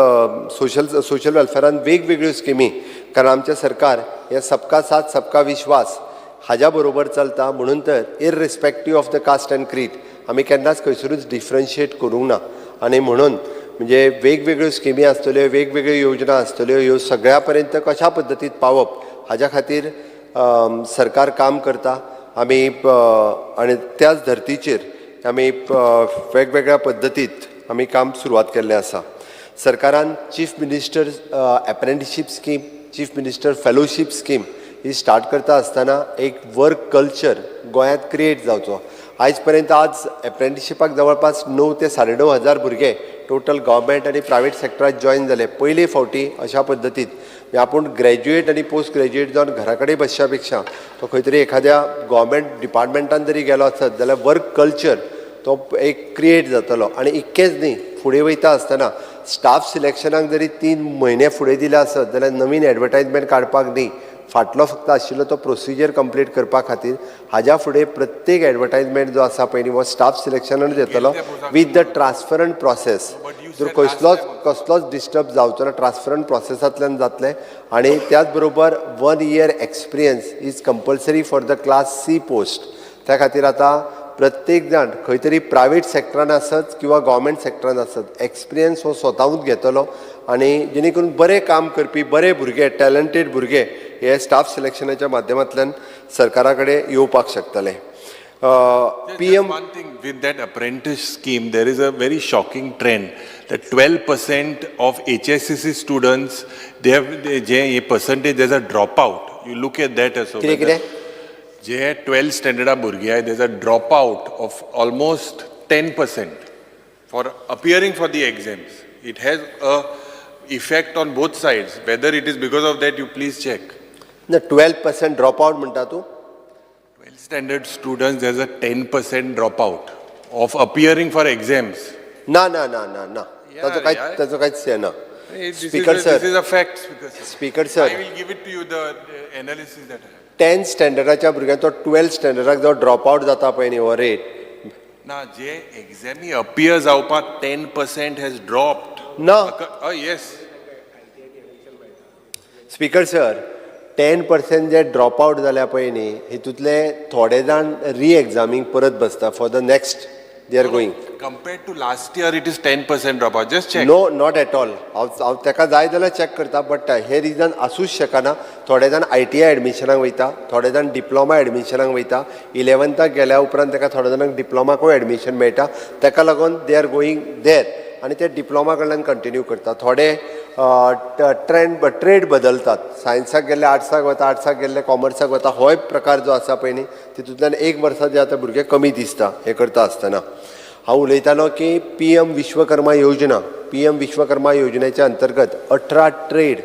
Speaker 2: सोशल वेलफेअरान वेगवेगळ्यो स्किमी कारण आमचें सरकार हे सबका साथ सबका विश्वास हाज्या बरोबर चलता. म्हणून तर इररिस्पेक्टीव ऑफ द कास्ट एंड क्रीड आमी केन्नाच खंयसरूच डिफरन्शिएट करूंक ना. आनी म्हणून म्हणजे वेगवेगळ्यो स्किमी आसतल्यो वेगवेगळ्यो योजना आसतल्यो ह्यो सगळ्या पर्यंत कशा पद्दतीन पावप हाज्या खातीर सरकार काम करता आमी आणि त्याच धर्तीचेर आमी वेगवेगळ्या पद्दतीत आमी काम सुरवात केल्लें आसा. सरकारान chief minister apprenticeship scheme, chief minister fellowship scheme ही स्टार्ट करता आसतना एक वर्क कल्चर गोंयांत क्रिएट जावचो. आयज पर्यंत आज अप्रेंटिसशिपाक जवळपास 9 ते 9.5 भुरगे टोटल गव्हर्मेंट आणि प्रायवेट सेक्टरात जॉईन जाले. पयले फावटी अशा पद्दतीत आपूण ग्रॅज्युएट आणि पोस्ट ग्रॅज्युएट जावन घरा कडेन बसच्या पेक्षा तो खंय तरी एखाद्या गव्हर्मेंट डिपार्टमेंटान जरी गेलो आसत जाल्यार वर्क कल्चर तो एक क्रिएट जातलो. आनी इतकेंच न्ही, फुडें वयता आसतना स्टाफ सिलेक्शनाक जरी 3 म्हयने फुडें दिले आसत जाल्यार नवीन एडवर्टायजमेंट काडपाक न्ही, फाटलो फक्त आशिल्लो तो प्रोसिजर कंप्लीट करपा खातीर हाज्या फुडें प्रत्येक एडवर्टायजमेंट जो आसा पळय न्ही हो स्टाफ सिलेक्शनानूच येतलो विथ द ट्रान्सफरंट प्रोसेस. जर कसलोच डिस्टर्ब जावचो ना, ट्रान्सफरंट प्रोसेसांतल्यान जातलें. आनी त्याच बरोबर 1 year experience is compulsory for the class C post. त्या खातीर आतां प्रत्येक जाण खंय तरी प्रायवेट सेक्टरान आसत किंवा गव्हर्मेंट सेक्टरान आसत एक्सपिरियन्स हो स्वताहूच घेतलो आनी जेणे करून बरें काम करपी बरे भुरगे टॅलंटेड भुरगे हे स्टाफ सिलेक्शनाच्या माध्यमांतल्यान सरकारा कडेन येवपाक शकतले. PM
Speaker 6: one thing with that apprentice scheme, there is a very shocking trend that 12% of HSCC students, they percentage there's a dropout. You look at that as well. जे 12th standard भुरगे आहे, there's a dropout of almost 10% for appearing for the exams. It has a effect on both sides. Whether it is because of that, you please check.
Speaker 2: The 12% dropout म्हणटा तूं?
Speaker 6: 12th standard students, there's a 10% dropout of appearing for exams.
Speaker 2: ना ताचो कांयच हे ना. Speaker sir.
Speaker 6: This is a fact, Speaker sir.
Speaker 2: Speaker sir.
Speaker 6: I will give it to you, the analysis that I have.
Speaker 2: 10th स्टँडर्डाच्या भुरग्यांचो 12th स्टँडर्डाक जो ड्रॉपआउट जाता पळय न्ही हो रेट
Speaker 6: ना, जे एक्झामी अपियर जावपाक 10% has dropped.
Speaker 2: ना.
Speaker 6: Yes.
Speaker 2: स्पीकर सर 10% जे ड्रॉपआउट जाल्या पळय न्ही हितूंतले थोडे जाण री एग्जामीक परत बसता for the next they are going.
Speaker 6: Compared to last year, it is 10% dropout. Just check.
Speaker 2: No not at all. हांव ताका जाय जाल्यार चॅक करता बट हे रिजन आसूच शकना. थोडे जाण ITI एडमिशनाक वयता, थोडे जाण डिप्लोमा एडमिशनाक वयता, 11th गेल्या उपरांत ताका थोडे जाणांक डिप्लोमाकूय एडमिशन मेळटा, ताका लागून दे आर गोईंग देर आनी ते डिप्लोमा कडल्यान कंटिन्यू करता. थोडे ट्रेड बदलतात, सायन्साक गेल्ले आर्ट्साक वता, आर्ट्साक गेल्ले कॉमर्साक वता. होय प्रकार जो आसा पळय न्ही तितूंतल्यान 1 वर्सा जे आतां भुरगे कमी दिसता हे करता आसतना. हांव उलयतालो की PM विश्वकर्मा योजना, PM विश्वकर्मा योजनेच्या अंतर्गत 18 ट्रेड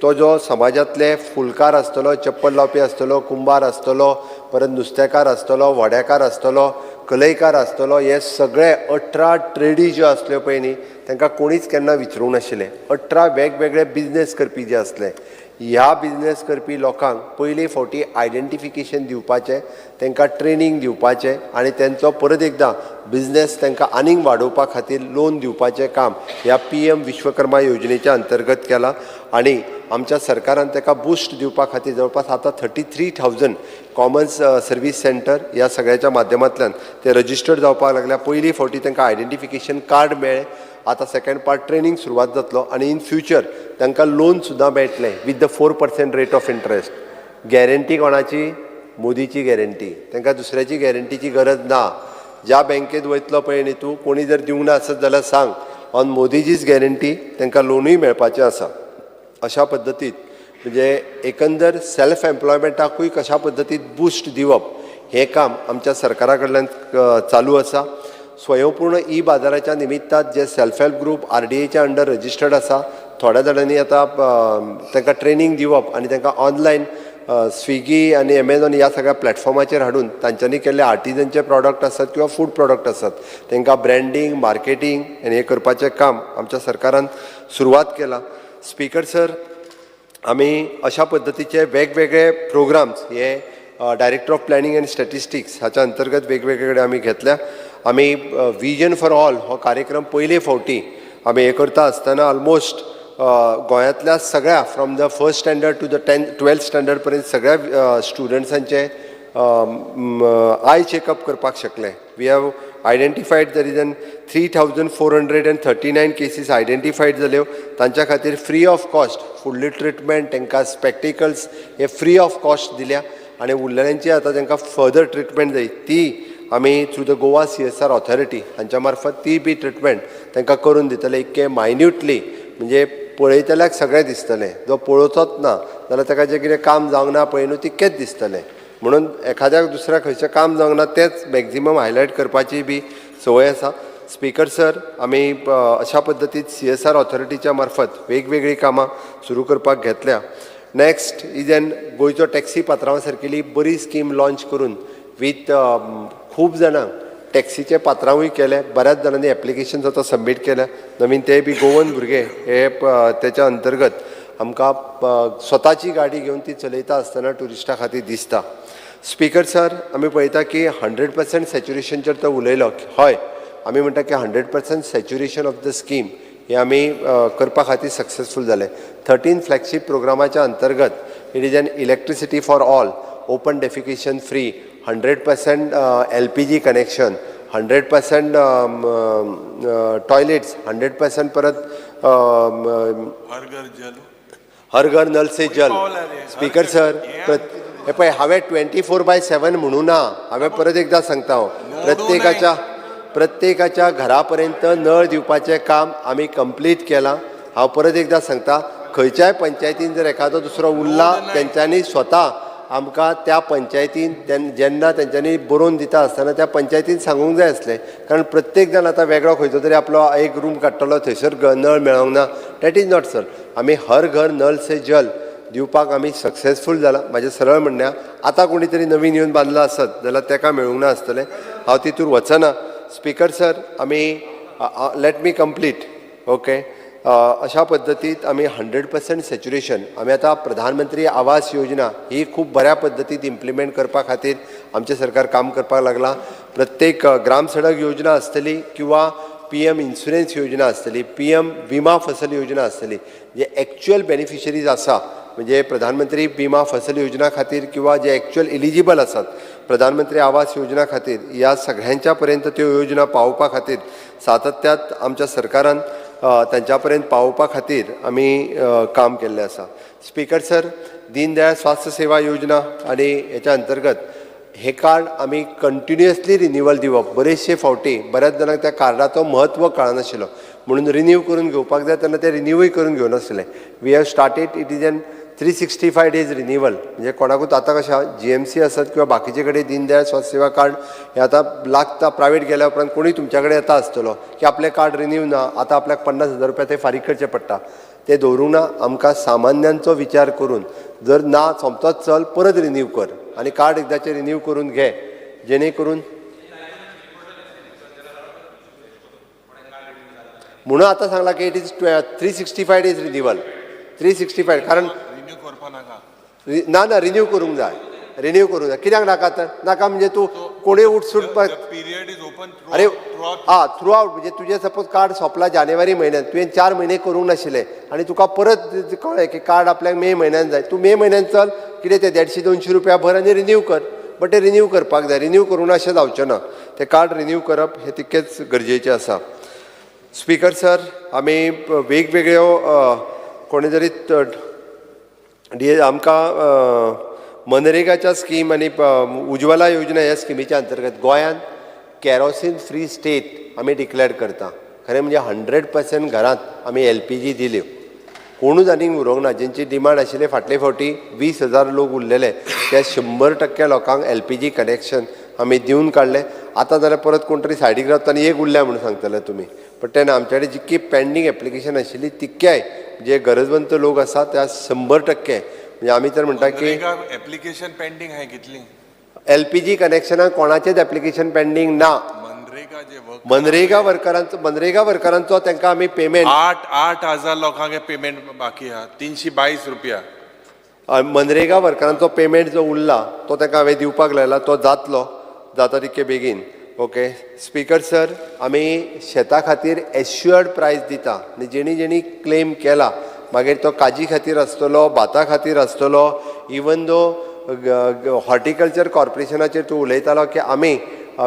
Speaker 2: तो जो समाजांतले फुलकार आसतलो, चप्पल लावपी आसतलो, कुंभार आसतलो, परत नुस्तेकार आसतलो, वड्याकार आसतलो, कलयकार आसतलो, हे सगळे 18 ट्रेडी ज्यो आसल्यो पळय न्ही तांकां कोणीच केन्ना विचारूंक नाशिल्लें. 18 वेगवेगळे बिजनेस करपी जे आसले ह्या बिजनेस करपी लोकांक पयले फावटी आयडेंटिफिकेशन दिवपाचें, तांकां ट्रेनिंग दिवपाचें आनी तांचो परत एकदां बिजनेस तांकां आनीक वाडोवपा खातीर लोन दिवपाचें काम ह्या PM विश्वकर्मा योजनेच्या अंतर्गत केलां. आनी आमच्या सरकारान ताका बूस्ट दिवपा खातीर जवळपास आतां 33,000 कॉमन सर्वीस सेंटर ह्या सगळ्याच्या माध्यमांतल्यान ते रजिस्टर्ड जावपाक लागल्या. पयली फावटी तांकां आयडेंटिफिकेशन कार्ड मेळ्ळें. आतां सेकंड पार्ट ट्रेनिंग सुरवात जातलो आनी इन फ्युचर तांकां लोन सुद्दां मेळटलें with the 4% rate of interest. Guarantee कोणाची? मोदीची गॅरंटी. तांकां दुसऱ्याची गॅरंटीची गरज ना. ज्या बँकेत वयतलो पळय न्ही तूं, कोणी जर दिवंक ना आसत जाल्यार सांग, ऑन मोदीचीच गॅरंटी तांकां लोनूय मेळपाचें आसा. अशा पद्दतीत म्हणजे एकंदर सेल्फ एम्प्लॉयमेंटाकूय कशा पद्दतीत बूस्ट दिवप हें काम आमच्या सरकारा कडल्यान चालू आसा. स्वयंपूर्ण बाजाराच्या निमित्तान जे सेल्फ हेल्प ग्रूप RDAच्या अंडर रजिस्टर्ड आसा थोड्या जाणांनी आतां तांकां ट्रेनिंग दिवप आनी तांकां ऑनलायन स्विगी आनी Amazon ह्या सगळ्या प्लॅटफॉर्माचेर हाडून तांच्यांनी केल्ले आर्टिजनचे प्रॉडक्ट आसात किंवा फूड प्रॉडक्ट आसात तांकां ब्रँडींग मार्केटींग आनी हें करपाचें काम आमच्या सरकारान सुरवात केला. स्पीकर सर, आमी अशा पद्दतीचे वेगवेगळे प्रोग्राम्स हे director of planning end statistics हाच्या अंतर्गत वेगवेगळे कडेन आमी घेतल्या. आमी विजन फॉर ऑल हो कार्यक्रम पयले फावटी आमी हे करता आसतना ऑलमोस्ट गोंयांतल्या सगळ्या from the first standard to the 12th standard पर्यंत सगळ्या स्टुडंट्सांचे आय चेकअप करपाक शकले. We have identified the region 3,439 cases identified जाल्यो तांच्या खातीर फ्री ऑफ कॉस्ट फुडली ट्रिटमेंट तांकां स्पॅक्टिकल्स हे फ्री ऑफ कॉस्ट दिल्या आनी उरलेल्यांची आतां तांकां फर्दर ट्रिटमेंट जाय ती आमी through the Goa CSR authority हांच्या मार्फत ती बी ट्रिटमेंट तांकां करून दितले इतके मायन्युटली म्हणजे पळयतल्याक सगळें दिसतलें जो पळोवचोच ना जाल्यार ताका जें कितें काम जावंक ना पळय न्हू तितकेंच दिसतलें म्हणून एखाद्याक दुसऱ्या खंयचें काम जावंक ना तेंच मॅक्झिमम हायलायट करपाची बी संवय आसा स्पीकर सर आमी अशा पद्दतीन CSR ऑथॉरिटीच्या मार्फत वेगवेगळीं कामां सुरू करपाक घेतल्या नेक्स्ट इज एन गोंयचो टॅक्सी पात्रांवा सारकेली बरी स्कीम लॉन्च करून वीथ खूब जाणांक टॅक्सीचे पात्रांवूय केले बऱ्याच जाणांनी एप्लिकेशन्स आतां सबमीट केल्या नवीन ते बी गोवन भुरगे हे त्याच्या अंतर्गत आमकां स्वताची गाडी घेवन ती चलयता आसतना ट्युरिस्टां खातीर दिसता स्पीकर सर आमी पळयता की 100% सॅच्युरेशनचेर तो उलयलो हय आमी म्हणटा की 100% सॅच्युरेशन ऑफ द स्कीम हे आमी करपा खातीर सक्सेसफूल जाले 13 फ्लॅगशीप प्रोग्रामाच्या अंतर्गत it is N electricity for all open defecation free 100% LPG connection 100% toilets 100% परत हर घर नल से जल स्पीकर सर हे पळय हांवें 24/7 म्हणूं ना हांवें परत एकदां सांगता हांव प्रत्येकाच्या घरा पर्यंत नळ दिवपाचें काम आमी कंप्लीट केलां हांव परत एकदां सांगता खंयच्याय पंचायतीन जर एखादो दुसरो उरला तेंच्यांनी स्वता आमकां त्या पंचायतीन जेन्ना तेंच्यांनी बरोवन दिता आसतना त्या पंचायतीन सांगूंक जाय आसलें कारण प्रत्येक जाण आतां वेगळो खंयचो तरी आपलो एक रूम काडटलो थंयसर नळ मेळोंक ना दॅट इज नॉट सर आमी हर घर नल से जल दिवपाक आमी सक्सेसफूल जाला म्हाजें सरळ म्हणणें आतां कोणी तरी नवीन येवन बांदला आसत जाल्यार ताका मेळूंक ना आसतलें हांव तितूर वचना स्पीकर सर आमी लेट मी कंप्लीट ओके अशा पद्दतीत आमी 100% सॅच्युरेशन आमी आतां प्रधानमंत्री आवास योजना ही खूब बऱ्या पद्दतीत इम्प्लिमेंट करपा खातीर आमचें सरकार काम करपाक लागलां प्रत्येक ग्राम सडक योजना आसतली किंवा PM इन्शुरन्स योजना आसतली PM विमा फसल योजना आसतली जे एक्चुअल बेनिफिशरीज आसा म्हणजे प्रधानमंत्री विमा फसल योजना खातीर किंवा जे एक्चुअल एलिजिबल आसात प्रधानमंत्री आवास योजना खातीर ह्या सगळ्यांच्या पर्यंत त्यो योजना पावोवपा खातीर सातत्यात आमच्या सरकारान तांच्या पर्यंत पावोवपा खातीर आमी काम केल्लें आसा स्पीकर सर दीनदयाळ स्वास्थ्य सेवा योजना आनी हेच्या अंतर्गत हे कार्ड आमी कंटिन्युअसली रिन्युवल दिवप बरेचशे फावटी बऱ्याच जाणांक त्या कार्डाचो म्हत्व कळनाशिल्लो म्हणून रिन्यू करून घेवपाक जाय तेन्ना ते रिन्यूवय करून घेवनासले we have started it is an 365 days renewal म्हणजे कोणाकूच आतां कशा GMC आसत किंवा बाकीचे कडेन दीनदयाळ स्वास्थ्य सेवा कार्ड हे आतां लागता प्रायवेट गेल्या उपरांत कोणूय तुमच्या कडेन येता आसतलो की आपलें कार्ड रिन्यू ना आतां आपल्याक 50,000 रुपया ते फारीक करचे पडटा ते दवरूंक ना आमकां सामान्यांचो विचार करून जर ना सोमतोच चल परत रिन्यू कर आनी कार्ड एकदांचें रिन्यू करून घे जेणे करून म्हणून आतां सांगला की इट इज 365 डेज रिन्युवल 365 कारण ना ना रिन्यू करूंक जाय कित्याक नाका तर नाका म्हणजे तूं कोणूय उठसूट अरे थ्रू आउट म्हणजे तुजें सपोज कार्ड सोंपला जानेवारी म्हयन्यात तुवें 4 म्हयने करूंक नाशिल्ले आनी तुका परत कळ्ळें की कार्ड आपल्याक मे म्हयन्यान जाय तूं मे म्हयन्यान चल कितें ते 150-200 रुपया भर आनी रिन्यू कर बट ते रिन्यू करपाक जाय रिन्यू करूंक ना अशें जावचें ना तें कार्ड रिन्यू करप हें तितकेंच गरजेचें आसा स्पीकर सर आमी वेगवेगळ्यो कोणी जरी आमकां मनरेगाच्या स्कीम आनी उज्वला योजना ह्या स्किमीच्या अंतर्गत गोंयांत कॅरोसीन फ्री स्टेट आमी डिक्लेअर करता खरें म्हणजे 100% घरांत आमी LPG दिल्यो कोणूच आनीक उरोंक ना जेंची डिमांड आशिल्ले फाटले फावटी 20,000 लोक उरलेले त्या 100% लोकांक LPG कनेक्शन आमी दिवन काडलें आतां जाल्यार परत कोण तरी सायडीक रावता आनी एक उरल्या म्हणून सांगतले तुमी पण तेन्ना आमचे कडेन जितकी पेंडींग एप्लिकेशन आशिल्ली तितक्याय जे गरजवंत लोक आसा त्या 100% म्हणजे आमी तर म्हणटा की
Speaker 6: एप्लिकेशन पेंडिंग आहे कितली
Speaker 2: LPG कनेक्शनां कोणाचेच एप्लिकेशन पेंडींग ना मनरेगा वर्करांचो तांकां आमी पेमेंट
Speaker 6: 8,000 लोकांक पेमेंट बाकी आहा 322 रुपया
Speaker 2: मनरेगा वर्करांचो पेमेंट जो उरला तो ताका हांवें दिवपाक लायला तो जाता तितके बेगीन ओके स्पीकर सर आमी शेता खातीर एश्युअर्ड प्रायस दिता आनी जेणी जेणी क्लेम केला मागीर तो काजी खातीर आसतलो भाता खातीर आसतलो इवन दो हॉर्टिकल्चर कॉर्पोरेशनाचेर तूं उलयतालो की आमी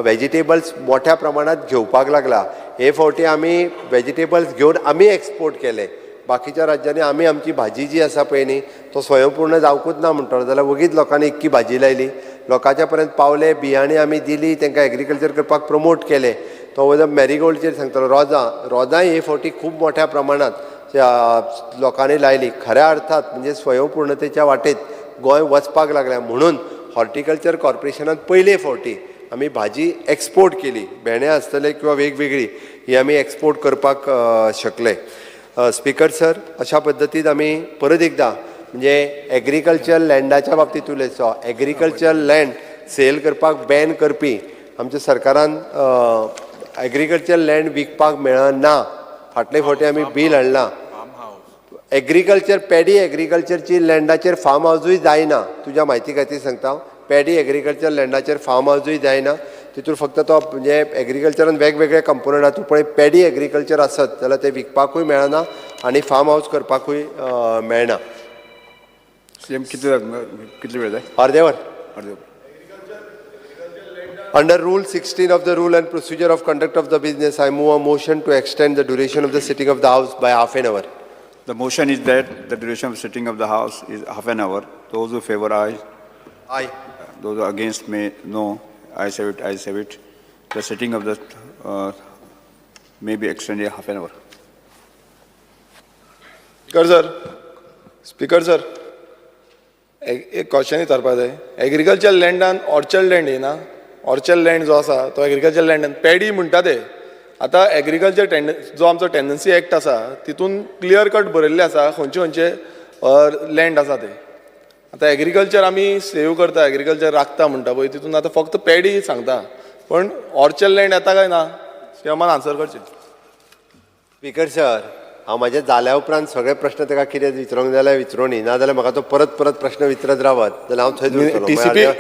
Speaker 2: व्हेजिटेबल्स मोठ्या प्रमाणात घेवपाक लागला. हे फावटी आमी व्हेजिटेबल्स घेवन आमी एक्सपोर्ट केले. बाकीच्या राज्यांनी आमी आमची भाजी जी आसा पळय न्ही तो स्वयंपूर्ण जावकूच ना म्हणटलो जाल्यार वगीच लोकांनी इतकी भाजी लायली. लोकांच्या पर्यंत पावले, बियाणी आमी दिली, तांकां एग्रीकल्चर करपाक प्रमोट केले. तो वयलो मॅरीगोल्डचेर सांगतालो रोजांय हे फावटी खूब मोठ्या प्रमाणात लोकांनी लायली. खऱ्या अर्थात म्हणजे स्वयंपूर्णतेच्या वाटेत गोंय वचपाक लागल्या. म्हणून हॉर्टिकल्चर कॉर्पोरेशनान पयले फावटी आमी भाजी एक्सपोर्ट केली. भेंडे आसतले किंवा वेगवेगळी ही आमी एक्सपोर्ट करपाक शकले. स्पीकर सर, अशा पद्दतीन आमी परत एकदां म्हणजे एग्रीकल्चर लँडाच्या बाबतींत उलयचो. एग्रीकल्चर लँड सेल करपाक बॅन करपी आमच्या सरकारान एग्रीकल्चर लँड विकपाक मेळना. फाटले फावटी आमी बील हाडलां. एग्रीकल्चर पॅडी एग्रीकल्चरची लँडाचेर फार्म हावजूय जायना. तुज्या म्हायती खातीर सांगता हांव, पॅडी एग्रीकल्चर लँडाचेर फार्म हावजूय जायना. तितून फक्त तो म्हणजे एग्रीकल्चरान वेगवेगळे कंपोनंट आसा. तूं पळय पॅडी एग्रीकल्चर आसत जाल्यार ते विकपाकूय मेळना आनी फार्म हावज करपाकूय मेळना.
Speaker 1: सीएम कितले वेळ जाय?
Speaker 2: अर्दे वर.
Speaker 1: अर्दे वर.
Speaker 2: Under Rule 16 of the Rule and Procedure of Conduct of the Business, I move a motion to extend the duration of the sitting of the House by half an hour.
Speaker 1: The motion is that the duration of sitting of the House is half an hour. Those who favor aye.
Speaker 2: Aye.
Speaker 1: Those who against may no. Ayes have it. Ayes have it. The sitting of the may be extended half an hour.
Speaker 11: Speaker sir एक क्वेश्चन विचारपाक जाय. एग्रीकल्चर लँडान ऑर्चर्ड लँड येना. ऑर्चर्ड लँड जो आसा तो एग्रीकल्चर लँडान पॅडी म्हणटा ते. आतां एग्रीकल्चर जो आमचो टेंडन्सी एक्ट आसा तितून क्लियर कट बरयल्लें आसा खंयचे खंयचे लँड आसा ते. आतां एग्रीकल्चर आमी सेव करता, एग्रीकल्चर राखता म्हणटा पळय तितून आतां फक्त पॅडी सांगता, पण ऑर्चर्ड लँड येता काय ना सीएमान आन्सर करचें.
Speaker 2: स्पीकर सर, हांव म्हाजे जाल्या उपरांत सगळे प्रश्न ताका कितें विचारूंक जाल्यार विचारूनी, नाजाल्यार म्हाका तो परत प्रश्न विचारत रावत जाल्यार हांव थंय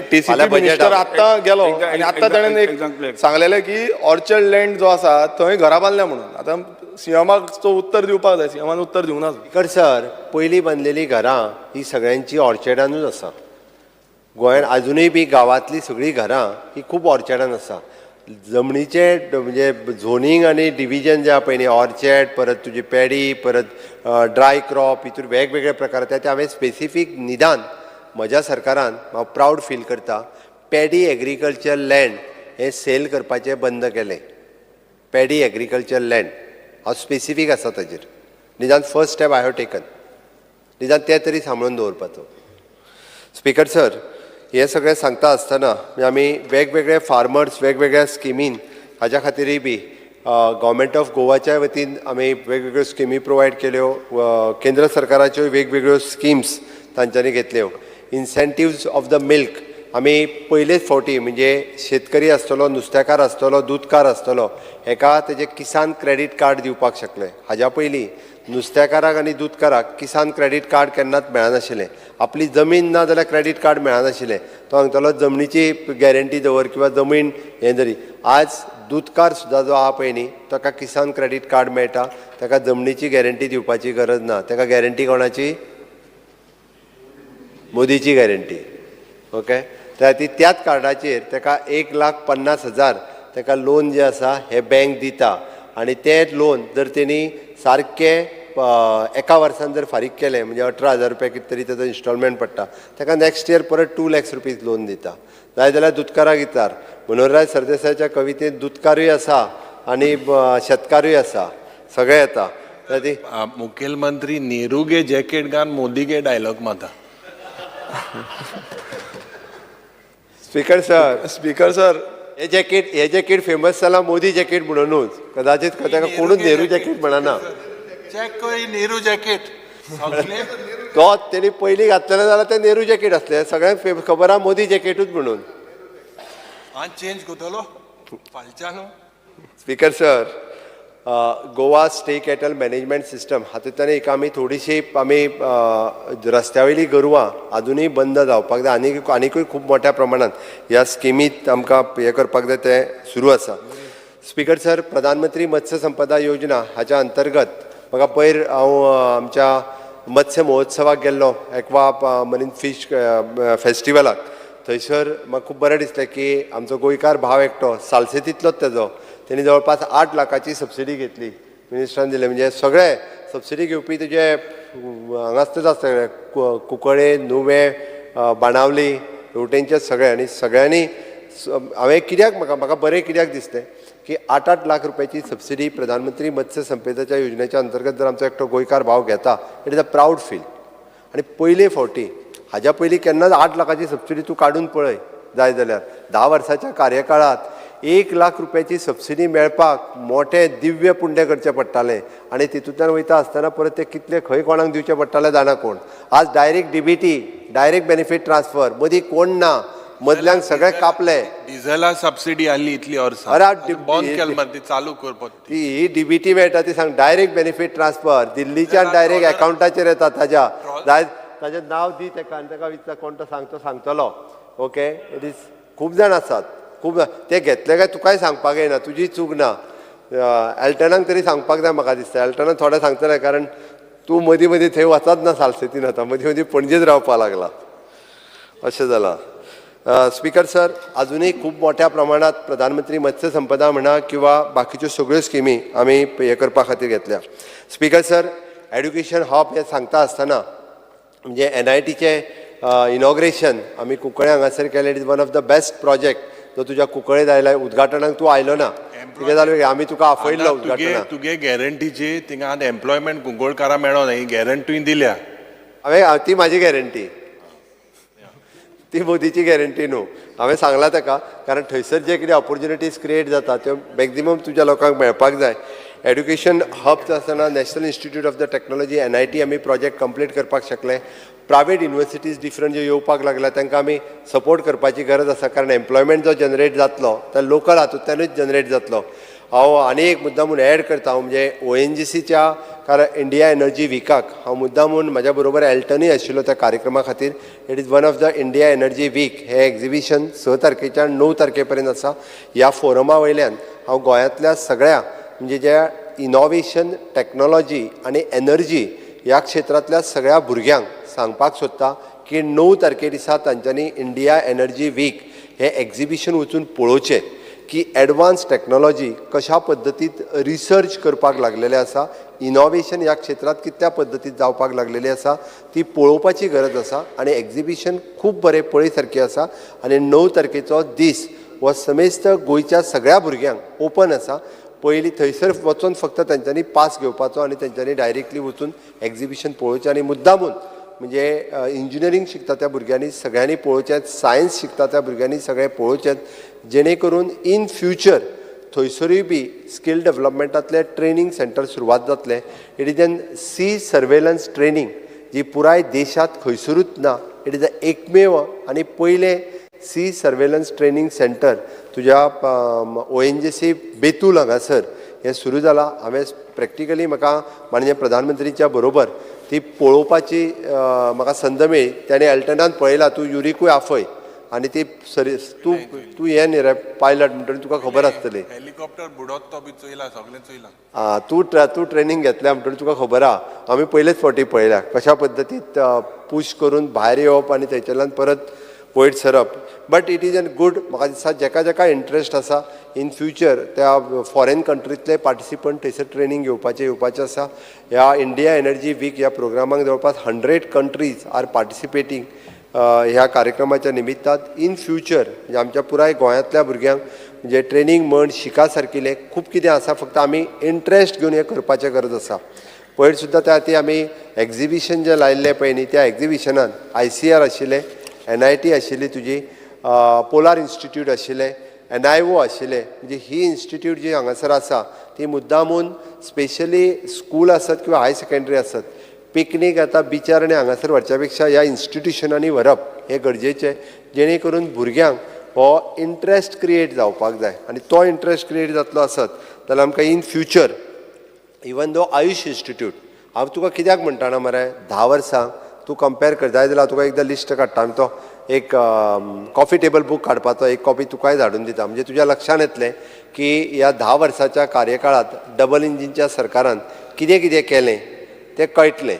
Speaker 11: टीसीपी मिनिस्टर आत्तां गेलो आनी आत्तां ताणें एक सांगलेलें की ऑर्चर्ड लँड जो आसा थंय घरां बांदल्या म्हणून. आतां सीएमाक तो उत्तर दिवपाक जाय, सीएमान उत्तर दिवंक ना.
Speaker 2: स्पीकर सर, पयलीं बांदलेलीं घरां ही सगळ्यांची ऑर्चर्डानूच आसा. गोंयांत अजुनूय बी गांवांतलीं सगळीं घरां ही खूब ऑर्चर्डान आसा. जमनीचे म्हणजे झोनींग आनी डिविजन जे आहा पळय न्ही, ऑर्चर्ड, परत तुजी पॅडी, परत ड्राय क्रॉप, हितून वेगवेगळे प्रकार ते हांवें स्पेसिफीक निदान म्हज्या सरकारान हांव प्रावड फील करता. पॅडी एग्रीकल्चर लँड हे सेल करपाचें बंद केलें. पॅडी एग्रीकल्चर लँड हांव स्पेसिफीक आसा ताजेर. निदान first step I have taken. निदान तें तरी सांबाळून दवरपाचो. स्पीकर सर, हे सगळें सांगता आसतना आमी वेगवेगळे फार्मर्स वेगवेगळ्या स्किमीन हाज्या खातीरय बी गव्हर्मेंट ऑफ गोवाच्या वतीन आमी वेगवेगळ्यो स्किमी प्रोवायड केल्यो. केंद्र सरकाराच्यो वेगवेगळ्यो स्किम्स तांच्यांनी घेतल्यो. इन्सेंटिव्स ऑफ द मिल्क आमी पयलेच फावटी म्हणजे शेतकरी आसतलो, नुस्तेकार आसतलो, दूदकार आसतलो, हेका तेजें किसान क्रेडीट कार्ड दिवपाक शकले. हाज्या पयलीं नुस्तेकाराक आनी दूदकाराक किसान क्रेडीट कार्ड केन्नाच मेळनाशिल्लें. आपली जमीन ना जाल्यार क्रेडीट कार्ड मेळनाशिल्लें. तो सांगतालो जमनीची गॅरंटी दवर किंवा जमीन हें जरी. आज दूदकार सुद्दां जो आहा पळय न्ही ताका किसान क्रेडीट कार्ड मेळटा. ताका जमनीची गॅरंटी दिवपाची गरज ना. ताका गॅरंटी कोणाची? मोदीची गॅरंटी. ओके. त्याच कार्डाचेर ताका 1,50,000 ताका लोन जे आसा हे बँक दिता. आनी तें लोन जर तेणी सारकें एका वर्सान जर फारीक केलें म्हणजे 18,000 रुपया कितें तरी ताचो इन्स्टॉलमेंट पडटा, ताका नेक्स्ट इयर परत 2 लाख रुपीज लोन दिता. जाय जाल्यार दुधकाराक दितात. मनोहरराय सरदेसायच्या कवितेंत दुधकारूय आसा आनी शेतकारूय आसा, सगळे येता.
Speaker 6: मुखेलमंत्री नेहरू गे जॅकेट घान मोदी गे डायलॉग माता.
Speaker 2: स्पीकर सर, हे जॅकेट फेमस जाला मोदी जॅकेट म्हणूनच. कदाचित ताका कोणूच नेहरू जॅकेट म्हणना.
Speaker 6: नेहरू जॅकेट
Speaker 2: तो तेणी पयलीं घातलेलें जाल्यार तें नेहरू जॅकेट आसलें. सगळ्यांक खबर आहा मोदी जॅकेटूच म्हणून.
Speaker 6: चेंज करतलो फालच्यान.
Speaker 2: Speaker sir, Goa state cattle management system हातूंतल्यान एक आमी थोडीशी रस्त्या वयलीं गोरवां अजुनूय बंद जावपाक जाय. आनीकूय खूब मोठ्या प्रमाणांत ह्या स्किमींत आमकां हें करपाक जाय तें सुरू आसा. स्पीकर सर, प्रधानमंत्री मत्स्य संपदा योजना हाच्या अंतर्गत म्हाका पयर हांव आमच्या मत्स्य महोत्सवाक गेल्लो, एक्वा मरीन फीश फेस्टिवलाक. थंयसर म्हाका खूब बरें दिसलें की आमचो गोंयकार भाव एकटो सालसेतींतलोच तेजो तेणी जवळपास 8 लाखाची सबसिडी घेतली मिनिस्टरान दिले म्हणजे सगळे सबसिडी घेवपी तुजे हांगाच आसता कुंकळे नुवें बाणावली हेवटेंचे सगळे आनी सगळ्यांनी हांवें कित्याक म्हाका बरें कित्याक दिसलें की 8 लाख रुपयाची सबसिडी प्रधानमंत्री मत्स्य संपदेच्या योजनेच्या अंतर्गत जर आमचो एकटो गोंयकार भाव घेता it is a proud feel आनी पयले फावटी हाज्या पयलीं केन्नाच 8 लाखाची सबसिडी तूं काडून पळय जाय जाल्यार 10 वर्साच्या कार्यकाळात 1 लाख रुपयाची सबसिडी मेळपाक मोठे दिव्य पुण्य करचें पडटालें आनी तितूंतल्यान वयता आसतना परत ते कितले खंय कोणाक दिवचें पडटालें जाणा कोण आज direct DBT direct benefit transfer मदीं कोण ना मदल्यांक सगळे कापले
Speaker 6: डिझेला सबसिडी आली इतली वर्सां
Speaker 2: अरे
Speaker 6: बंद केली मरे ती चालू करपाक
Speaker 2: ती डीबीटी मेळटा ती सांग डायरेक्ट बेनिफीट ट्रान्सफर दिल्लीच्यान डायरेक्ट अकाउंटाचेर येता ताजें नांव दी ताका आनी ताका विचार कोण तो सांगतलो ओके इट इज खूब जाण आसात खूब ते घेतले काय तुकाय सांगपाक येना तुजी चूक ना एल्टनाक तरी सांगपाक जाय म्हाका दिसता एल्टनाक थोडें सांगतलें कारण तूं मदीं मदीं थंय वचत ना सालसेतीन आतां मदीं मदीं पणजेच रावपाक लागला अशें जालां स्पीकर सर अजूनही खूप मोठ्या प्रमाणात प्रधानमंत्री मत्स्य संपदा म्हणा किंवा बाकीच्यो सगळ्यो स्किमी आमी हे करपा खातीर घेतल्या स्पीकर सर एड्युकेशन हब हे सांगता आसतना म्हणजे NITचे इनॉग्रेशन आमी कुंकळे हांगासर केलें it is one of the best project जो तुज्या कुंकळेंत आयला उद्घाटनाक तूं आयलो ना कितें जालें आमी तुका आपयल्लो उद्घाटनाक
Speaker 6: तुगे गॅरंटीची थिंगा आतां एम्प्लॉयमेंट कुंकळकारां मेळोना ही गॅरंटी दिल्या
Speaker 2: हांवें ती म्हाजी गॅरंटी ती मोदीची गॅरंटी न्हू हांवें सांगलां ताका कारण थंयसर जे कितें ऑपॉर्च्युनिटीज क्रिएट जाता त्यो मॅक्झिमम तुज्या लोकांक मेळपाक जाय एड्युकेशन हब्स आसतना national institute of the technology NIT आमी प्रोजेक्ट कंप्लीट करपाक शकले प्रायवेट युनिवर्सिटीज डिफरंट ज्यो येवपाक लागल्या तांकां आमी सपोर्ट करपाची गरज आसा कारण एम्प्लॉयमेंट जो जनरेट जातलो तो लोकल हातूंतल्यानूच जनरेट जातलो हांव आनी एक मुद्दामून एड करता म्हणजे ONGCच्या कारण इंडिया एनर्जी विकाक हांव मुद्दामून म्हाज्या बरोबर एल्टनूय आशिल्लो त्या कार्यक्रमा खातीर it is one of the India energy week हे एक्झिबिशन 6 तारखेच्यान 9 तारखेपर्यंत आसा ह्या फोरमा वयल्यान हांव गोंयांतल्या सगळ्या म्हणजे ज्या इनोव्हेशन टॅक्नॉलॉजी आनी एनर्जी ह्या क्षेत्रांतल्या सगळ्या भुरग्यांक सांगपाक सोदता की 9 तारखे दिसा तांच्यांनी इंडिया एनर्जी वीक हे एक्झिबिशन वचून पळोवचें की एडवान्स टॅक्नॉलॉजी कशा पद्दतीत रिसर्च करपाक लागलेले आसा इनोव्हेशन ह्या क्षेत्रांत कितल्या पद्दतीत जावपाक लागलेली आसा ती पळोवपाची गरज आसा आनी एक्झिबिशन खूब बरें पळय सारकें आसा आनी 9 तारखेचो दीस हो समेस्त गोंयच्या सगळ्या भुरग्यांक ओपन आसा पयलीं थंयसर वचून फक्त तांच्यांनी पास घेवपाचो आनी तांच्यांनी डायरेक्टली वचून एक्झिबिशन पळोवचें आनी मुद्दामून म्हणजे इंजिनियरींग शिकता त्या भुरग्यांनी सगळ्यांनी पळोवचें सायन्स शिकता त्या भुरग्यांनी सगळें पळोवचें जेणे करून इन फ्युचर थंयसरूय बी स्कील डेव्हलपमेंटांतले ट्रेनींग सेंटर सुरवात जातले it is an sea surveillance training जी पुराय देशांत खंयसरूच ना इट इज अ एकमेव आनी पयलें सी सर्वेलन्स ट्रेनींग सेंटर तुज्या ONGC बेतूल हांगासर हें सुरू जालां हांवें प्रॅक्टिकली म्हाका माननीय प्रधानमंत्रीच्या बरोबर ती पळोवपाची म्हाका संद मेळ्ळी ताणें एल्टनान पळयला तूं युरिकूय आफय आनी ती तूं हें न्ही रे पायलट म्हणटकीर तुका खबर आसतली
Speaker 6: हेलिकॉप्टर बुडोत तो बी चोयला सगळें चोयलां
Speaker 2: तूं ट्रेनींग घेतल्या म्हणटकीर तुका खबर आहा आमी पयलेच फावटी पळयल्या कशा पद्दतीत पुश करून भायर येवप आनी थंयच्यान परत वयर सरप but it is N good म्हाका दिसता जेका जेका इंट्रस्ट आसा इन फ्युचर त्या फॉरेन कंट्रींतले पार्टिसिपंट थंयसर ट्रेनींग येवपाचें आसा ह्या इंडिया एनर्जी वीक ह्या प्रोग्रामाक जवळपास 100 कंट्रीज आर पार्टिसिपेटींग ह्या कार्यक्रमाच्या निमित्तान इन फ्युचर म्हणजे आमच्या पुराय गोंयांतल्या भुरग्यांक म्हणजे ट्रेनींग म्हण शिका सारकिलें खूब कितें आसा फक्त आमी इंट्रस्ट घेवन हें करपाचें गरज आसा पयर सुद्दां त्या खातीर आमी एक्झिबिशन जें लायिल्लें पळय न्ही त्या एक्झिबिशनान ICR आशिल्लें NIT आशिल्ली तुजी पोलार इन्स्टिट्यूट आशिल्लें NIO आशिल्लें म्हणजे ही इन्स्टिट्यूट जी हांगासर आसा ती मुद्दामून स्पेशली स्कूल आसत किंवा हाय सेकंडरी आसत पिकनीक आतां बिचार आनी हांगासर व्हरच्या पेक्षा ह्या इन्स्टिट्युशनांनी व्हरप हें गरजेचें जेणे करून भुरग्यांक हो इंट्रस्ट क्रिएट जावपाक जाय आनी तो इंट्रस्ट क्रिएट जातलो आसत जाल्यार आमकां in future even though Ayush institute हांव तुका कित्याक म्हणटाना मरे 10 वर्सां तूं कंपेर कर जाय जाल्यार तुका एकदां लिस्ट काडटा आनी तो एक कॉफी टेबल बूक काडपाचो एक कॉपी तुकाय धाडून दिता म्हणजे तुज्या लक्षांत येतलें की ह्या 10 वर्साच्या कार्यकाळांत डबल इंजिनच्या सरकारान कितें कितें केलें तें कळटलें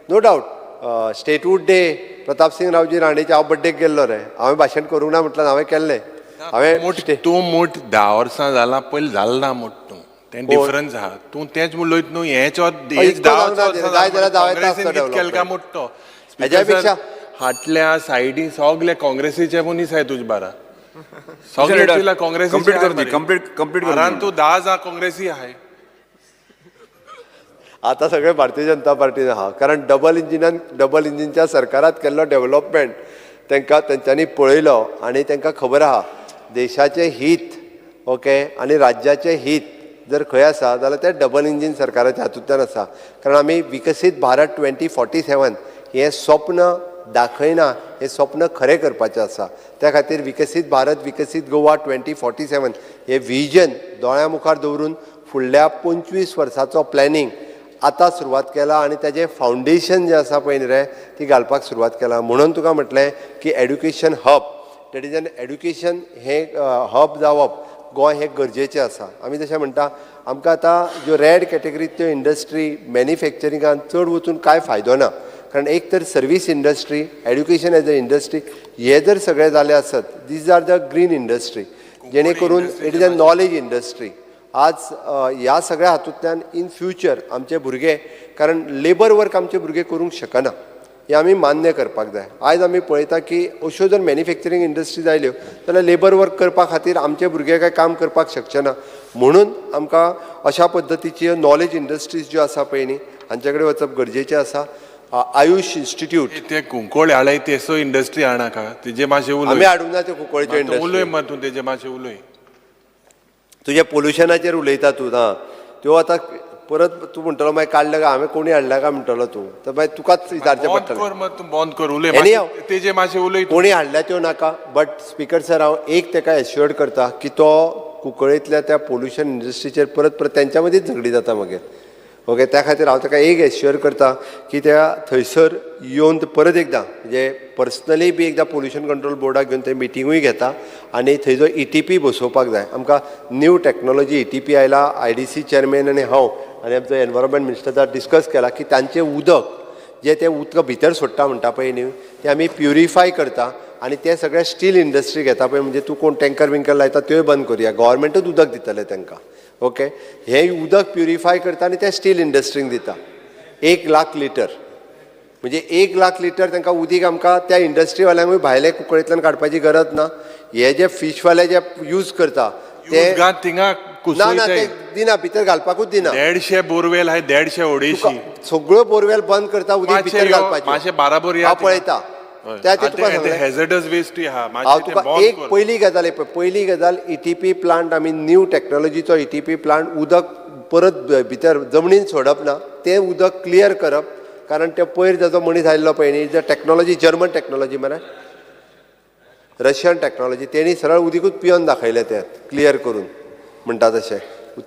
Speaker 2: no doubt statehood day Pratapsingh Raoji राणेच्या हांव बड्डेक गेल्लो रे, हांवें भाशण करूंक ना म्हटलं हांवें केल्लें.
Speaker 6: तूं मूठ 10 वर्सां जालां पयलीं जालें ना मूठ तूं तें डिफरन्स आहा. तूं तेंच उलयत न्हू हेच केलका मूठ तो
Speaker 2: हेज्या पेक्षा
Speaker 6: फाटल्या सायडीक सगळे काँग्रेसीचे मनीस आहे तुजे बारा सगळे
Speaker 1: कंप्लीट
Speaker 6: तूं 10 काँग्रेसी आहे.
Speaker 2: आता सगळे भारतीय जनता पार्टीन आहा, कारण डबल इंजिनच्या सरकारात केल्लो डेव्हलपमेंट तेंच्यांनी पळयलो आनी तांकां खबर आहा देशाचें हित ओके आनी राज्याचें हित जर खंय आसा जाल्यार ते डबल इंजीन सरकाराच्या हातूंतल्यान आसा. कारण आमी विकसीत भारत 2047 हें स्वप्न दाखयना, हें स्वप्न खरें करपाचें आसा. त्या खातीर विकसीत भारत विकसीत गोवा 2047 हें विजन दोळ्या मुखार दवरून फुडल्या 25 वर्साचो प्लॅनिंग आतां सुरवात केला आनी तेजें फावंडेशन जें आसा पळय न्ही रे ती घालपाक सुरवात केला. म्हणून तुका म्हटलें की education hub that is an education हें हब जावप गोंय हें गरजेचें आसा. आमी तशें म्हणटा आमकां आतां ज्यो रेड कॅटेगरीच्यो इंडस्ट्री मॅन्युफॅक्चरिंगान चड वचून कांय फायदो ना. कारण एक तर service industry education as a industry हे जर सगळें जालें आसत these are the green industry जेणे करून it is a knowledge industry. आज ह्या सगळ्या हातूंतल्यान इन फ्युचर आमचे भुरगे कारण लेबर वर्क आमचे भुरगे करूंक शकना हें आमी मान्य करपाक जाय. आयज आमी पळयता की अश्यो जर मॅन्युफॅक्चरींग इंडस्ट्रीज आयल्यो जाल्यार लेबर वर्क करपा खातीर आमचे भुरगे काय काम करपाक शकचे ना. म्हणून आमकां अशा पद्दतीच्यो नॉलेज इंडस्ट्रीज ज्यो आसा पळय न्ही हांचे कडेन वचप गरजेचें आसा. आयुष इंस्टिट्यूट
Speaker 6: ते कुंकोळे हाडय तेसो इंडस्ट्री हाडनाका तेजे मातशें उलय.
Speaker 2: आमी हाडूंक ना त्यो कुंकोळेच्यो इंडस्ट्री.
Speaker 6: उलय मात तूं तेजे मातशें उलय.
Speaker 2: तुजे पोल्युशनाचेर उलयता तूं ना त्यो आतां परत तूं म्हणटलो मागीर काडल्या काय हांवें कोणी हाडल्या काय म्हणटलो तूं तर मागीर तुकाच विचारचें पडटलें.
Speaker 6: तूं बंद कर उलय तेजे मातशें उलय.
Speaker 2: कोणी हाडल्या त्यो नाका. बट स्पिकर सर हांव एक ताका एश्युअर्ड करता की तो कुंकळेंतल्या त्या पोल्युशन इंडस्ट्रीचेर परत तेंच्या मदींच झगडी जाता मागीर ओके. त्या खातीर हांव ताका एक एश्युअर करता की त्या थंयसर येवन परत एकदां म्हणजे पर्सनली बी एकदां पोल्युशन कंट्रोल बोर्डाक घेवन थंय मिटिंगूय घेता आनी थंयचो ETP बसोवपाक जाय. आमकां न्यू टॅक्नॉलॉजी ETP आयला. IDC चेअरमॅन आनी हांव आनी आमचो एनवायरमेंट मिनिस्टर डिस्कस केला की तांचें उदक जें तें उदक भितर सोडटा म्हणटा पळय न्ही तें आमी प्युरिफाय करता आनी ते सगळे स्टील इंडस्ट्री घेता पळय म्हणजे तूं कोण टँकर बिंकर लायता त्योय बंद करुया. गव्हर्मेंटूच उदक दितलें तांकां ओके. हें उदक प्युरिफाय करता आनी ते स्टील इंडस्ट्रीक दिता 1 लाख लिटर म्हणजे 1 लाख लिटर तांकां उदीक आमकां त्या इंडस्ट्रीवाल्यांकूय भायले कुंकळेंतल्यान काडपाची गरज ना. हे जे फीशवाले जे यूज करता ते ना ना ते दिना भितर घालपाकूच दिना.
Speaker 6: 150 बोरवेल आहाय 150
Speaker 2: सगळ्यो बोरवेल बंद करता उदीक भितर घालपाची.
Speaker 6: मातशें बाराबर
Speaker 2: हांव पळयता त्या तुका
Speaker 6: हेझर्डस वेस्ट
Speaker 2: हांव तुका एक पयली गजाल ETP प्लांट आमी न्यू टॅक्नॉलॉजीचो ETP प्लांट उदक परत भितर जमनीन सोडप ना तें उदक क्लियर करप. कारण ते पयर जाचो मनीस आयल्लो पळय न्ही जे टॅक्नॉलॉजी जर्मन टॅक्नॉलॉजी मरे रशियन टॅक्नॉलॉजी तेणी सरळ उदीकूच पिवन दाखयलें तें क्लियर करून म्हणटा तशें.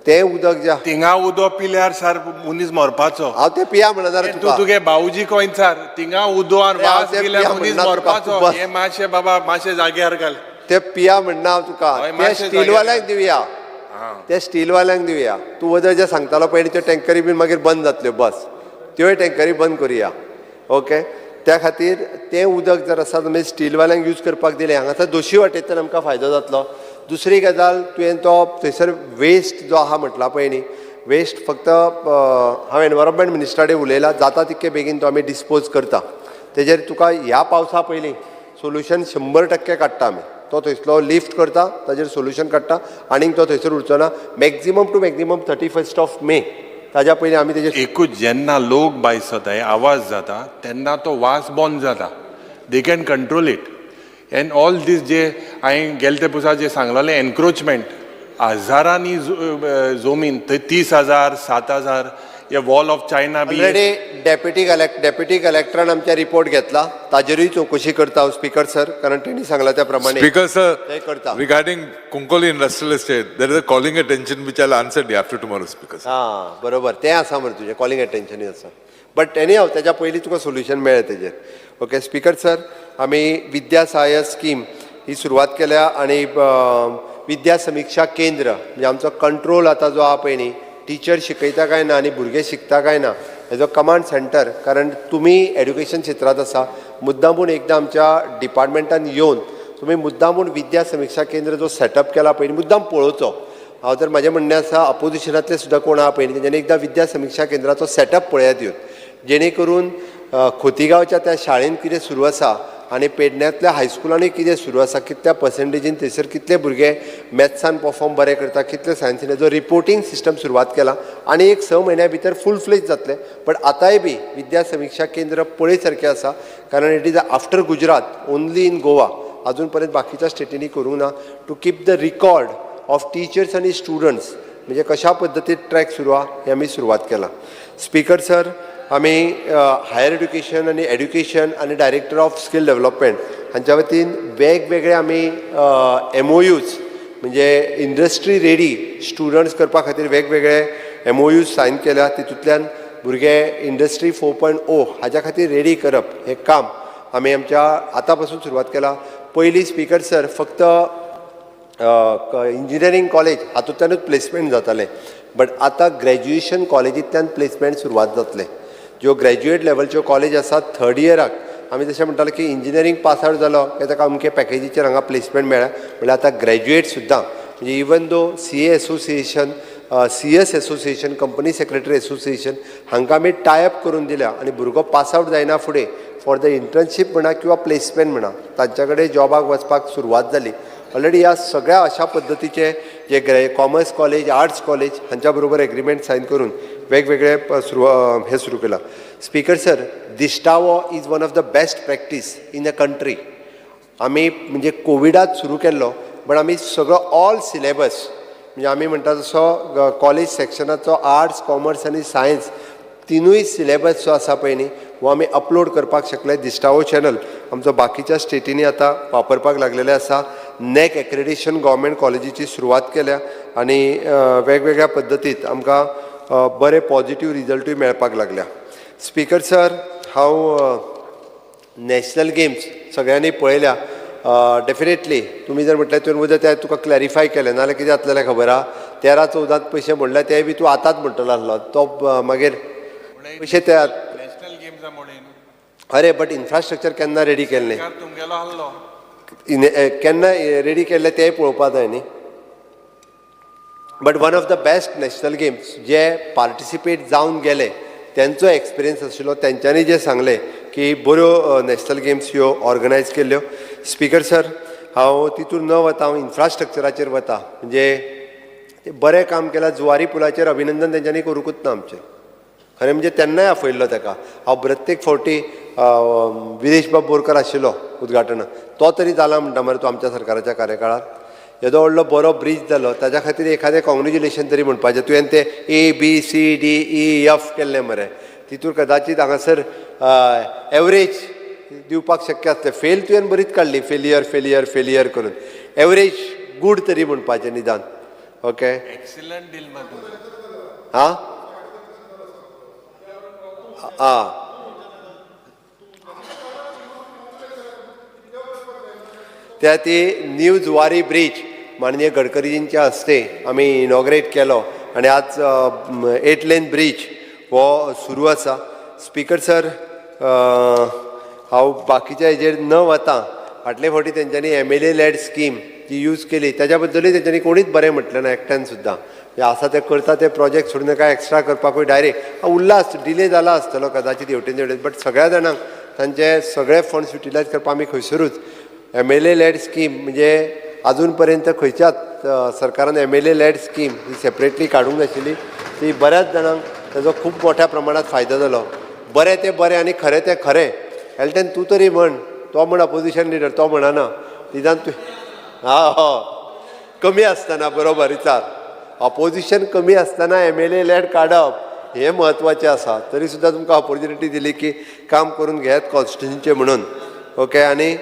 Speaker 2: तें उदक जें
Speaker 6: थिंगा उदक पिल्यार सार मनीस मरपाचो.
Speaker 2: हांव तें पिया म्हणना
Speaker 6: तूं तुगे बावजी कोयचार थिंगा उदक वास पिल्यार मनीस मरपाचो. हें मातशें बाबा मातशें जाग्यार घाल.
Speaker 2: ते पिया म्हणना हांव तुका ते स्टीलवाल्यांक दिवया ते स्टीलवाल्यांक दिवया. तूं वदर जे सांगतालो पळय त्यो टँकरी बीन मागीर बंद जातल्यो बस त्योय टँकरी बंद करुया ओके. त्या खातीर तें उदक जर आसा जाल्यार स्टीलवाल्यांक यूज करपाक दिलें हांगासर दोशी वाटेंतल्यान आमकां फायदो जातलो. दुसरी गजाल तुवें तो थंयसर वेस्ट जो आहा म्हटला पळय न्ही वेस्ट फक्त हांव एनवायरमेंट मिनिस्टरा कडेन उलयला जाता तितके बेगीन तो आमी डिस्पोज करता. तेजेर तुका ह्या पावसा पयलीं सोल्युशन 100% काडटा आमी. तो थंयसलो लिफ्ट करता ताजेर सोल्युशन काडटा आनीक तो थंयसर उरचो ना. मॅक्झिमम टू मॅक्झिमम 31 मे ताज्या पयलीं आमी तेजेर
Speaker 6: एकूच जेन्ना लोक भायर सताय आवाज जाता तेन्ना तो वास बंद जाता. They can control it. End all these जे हांवें गेले ते पुसा जे सांगलेलें एनक्रोचमेंट हजारांनी जमीन थंय 30,000 7,000 हे वॉल ऑफ चायना बी
Speaker 2: ऑलरेडी डेप्युटी कलेक्टरान आमच्या रिपोर्ट घेतला ताजेरूय चवकशी करता हांव स्पीकर सर कारण तेणी सांगला त्या प्रमाणे
Speaker 7: स्पीकर सर
Speaker 2: ते करता.
Speaker 7: Regarding Cuncolim industrial estate there is a calling attention which I will answer day after tomorrow speaker.
Speaker 2: हां बरोबर तें आसा मरे तुजें कॉलिंग अटेंशनूय आसा. बट एनी हांव तेच्या पयलीं तुका सोल्युशन मेळ्ळें तेजेर ओके. स्पीकर सर आमी विद्या सहाय्य स्कीम ही सुरवात केल्या आनी विद्या समिक्षा केंद्र म्हणजे आमचो कंट्रोल आतां जो आहा पळय न्ही टिचर शिकयता काय ना आनी भुरगे शिकता काय ना एज अ कमांड सेंटर, कारण तुमी एड्युकेशन क्षेत्रात आसा, मुद्दामून एकदां आमच्या डिपार्टमेंटान येवन तुमी मुद्दामून विद्या समीक्षा केंद्र जो सेटअप केला पळय मुद्दाम पळोवचो. हांव तर म्हाजें म्हणणें आसा अपोजिशनांतले सुद्दां कोण आहा पळय तेंच्यांनी एकदां विद्या समीक्षा केंद्राचो सेटअप पळयात येवन, जेणे करून खोतीगांवच्या त्या शाळेंत कितें सुरू आसा आनी पेडण्यांतल्या हायस्कुलांनी कितें सुरू आसा, कितल्या पर्सेंटेजीन थंयसर कितले भुरगे मॅथ्सान परफॉर्म बरें करता, कितले सायन्सीन, हेजो रिपोर्टींग सिस्टम सुरवात केला आनी एक 6 म्हयन्या भितर फूल फ्लेज जातले. बट आतांय बी विद्या समीक्षा केंद्र पळय सारकें आसा, कारण it is after Gujarat only in Goa. अजून पर्यंत बाकीच्या स्टेटींनी करूंक ना. To keep the record of teachers आनी स्टुडंट्स, म्हणजे कशा पद्दतीन ट्रॅक सुरू आहा हें आमी सुरवात केला. स्पीकर सर, आमी हायर एड्युकेशन आनी एड्युकेशन आनी डायरेक्टर ऑफ स्कील डेव्हलपमेंट हांच्या वतीन वेगवेगळे आमी MOUs म्हणजे इंडस्ट्री रेडी स्टुडंट्स करपा खातीर वेगवेगळे MOUs सायन केल्या. तितूंतल्यान भुरगे इंडस्ट्री 4.0 हाच्या खातीर रेडी करप हें काम आमी आमच्या आतां पासून सुरवात केला. पयलीं स्पीकर सर फक्त इंजिनियरींग कॉलेज हातूंतल्यानूच प्लेसमेंट जातालें, बट आतां ग्रॅज्युएशन कॉलेजींतल्यान प्लेसमेंट सुरवात जातले. ज्यो ग्रॅज्युएट लेवलच्यो कॉलेज आसात थर्ड इयराक आमी जशें म्हणटाले की इंजिनियरींग पास आवट जालो की ताका अमके पॅकेजीचेर हांगा प्लेसमेंट मेळ्ळा, म्हणल्यार आतां ग्रॅज्युएट सुद्दां म्हणजे even though CA association, CS association, company secretary association हांकां आमी टायअप करून दिल्या आनी भुरगो पास आवट जायना फुडें फॉर द इंटर्नशीप म्हणा किंवा प्लेसमेंट म्हणा तांच्या कडेन जॉबाक वचपाक सुरवात जाली. ऑलरेडी ह्या सगळ्या अशा पद्दतीचे जे कॉमर्स कॉलेज, आर्ट्स कॉलेज हांच्या बरोबर एग्रीमेंट सायन करून वेगवेगळे हे सुरू केला. स्पीकर सर, दिश्टावो is one of the best practice in a country. आमी म्हणजे कोविडात सुरू केल्लो, बट आमी सगळो ऑल सिलेबस म्हणजे आमी म्हणटा तसो कॉलेज सेक्शनाचो आर्ट्स, कॉमर्स आनी सायन्स तिनूय सिलेबस जो आसा पळय न्ही हो आमी अपलोड करपाक शकले. दिश्टावो चॅनल आमचो बाकीच्या स्टेटींनी आतां वापरपाक लागलेले आसा. नॅक एक्रेडिशन गव्हर्मेंट कॉलेजीची सुरवात केल्या आनी वेगवेगळ्या पद्दतीत आमकां बरे पॉझिटीव रिजल्टूय मेळपाक लागल्या. स्पीकर सर, हांव नॅशनल गेम्स सगळ्यांनी पळयल्या. डेफिनेटली तुमी जर म्हटलें तुवें उदक तें तुका क्लॅरिफाय केलें नाल्यार कितें जातलें खबर आहा, 13-14 पयशे म्हणल्यार तेय बी तूं आतांच म्हणटलो आसलो तो मागीर पयशे ते
Speaker 6: नॅशनल गेम्स म्हणून.
Speaker 2: अरे बट इन्फ्रास्ट्रक्चर केन्ना रेडी केल्लें,
Speaker 6: तुमगेलो आसलो
Speaker 2: केन्ना रेडी केल्लें तेंय पळोवपा जाय न्ही. But one of the best national games जे पार्टिसिपेट जावन गेले त्यांचो एक्सपिरियन्स आशिल्लो, तेंच्यांनी जे सांगलें की बऱ्यो नॅशनल गेम्स ह्यो ऑर्गनायज केल्ल्यो. स्पीकर सर, हांव तितून न वता, हांव इन्फ्रास्ट्रक्चराचेर वता. म्हणजे बरें काम केलां. जुवारी पुलाचेर अभिनंदन तेंच्यांनी करूंकूच ना आमचें, खरें म्हणजे तेन्नाय आपयल्लो ताका. हांव प्रत्येक फावटी विरेश बाब बोरकर आशिल्लो उद्घाटनाक, तो तरी जाला म्हणटा मरे तूं आमच्या सरकाराच्या कार्यकाळात. येदो व्हडलो बरो ब्रीज जालो, ताच्या खातीर एखादें कॉंग्रेच्युलेशन तरी म्हणपाचें. तुवें तें ABCDEF केल्लें मरे, तितून कदाचित हांगासर एवरेज दिवपाक शक्य आसलें. फेल तुवें बरीच काडली, फेलियर करून. एवरेज गूड तरी म्हणपाचें निदान. ओके,
Speaker 6: एक्सिलंट डील
Speaker 2: हां हां त्या ती न्यू जुवारी ब्रीज माननीय गडकरीजींच्या हस्ते आमी इनॉग्रेट केलो आनी आज 8 लेन ब्रीज हो सुरू आसा. स्पीकर सर, हांव बाकीच्या हेजेर न वता, फाटले फावटी तेंच्यांनी MLA लेड स्कीम जी यूज केली त्याच्या बद्दलूय तेंच्यांनी कोणीच बरें म्हटलें ना एकट्यान सुद्दां. आसा ते करता ते प्रोजेक्ट सोडून काय एक्स्ट्रा करपाकूय डायरेक्ट उल्हास डिले जाला आसतलो कदाचित हेवटेन, बट सगळ्या जाणांक तांचे सगळे फंड्स युटिलायज करपाक आमी खंयसरूच MLA लेड स्कीम म्हणजे अजून पर्यंत खंयच्याच सरकारान MLA लेड स्कीम ही सेपरेटली काडूंक नाशिल्ली. ती बऱ्याच जाणांक ताजो खूब मोठ्या प्रमाणात फायदो जालो. बरें ते बरें आनी खरें ते खरें. हेल्टेन तूं तरी म्हण, तो म्हण अपोजिशन लिडर, तो म्हणना निदान तूं कमी आसतना बरोबर विचार. अपोजिशन कमी आसतना MLA लेड काडप हें म्हत्वाचें आसा. तरी सुद्दां तुमकां ऑपॉर्च्युनिटी दिली की काम करून घेयात कॉन्स्टिट्युन्सीचें म्हणून. ओके, आनी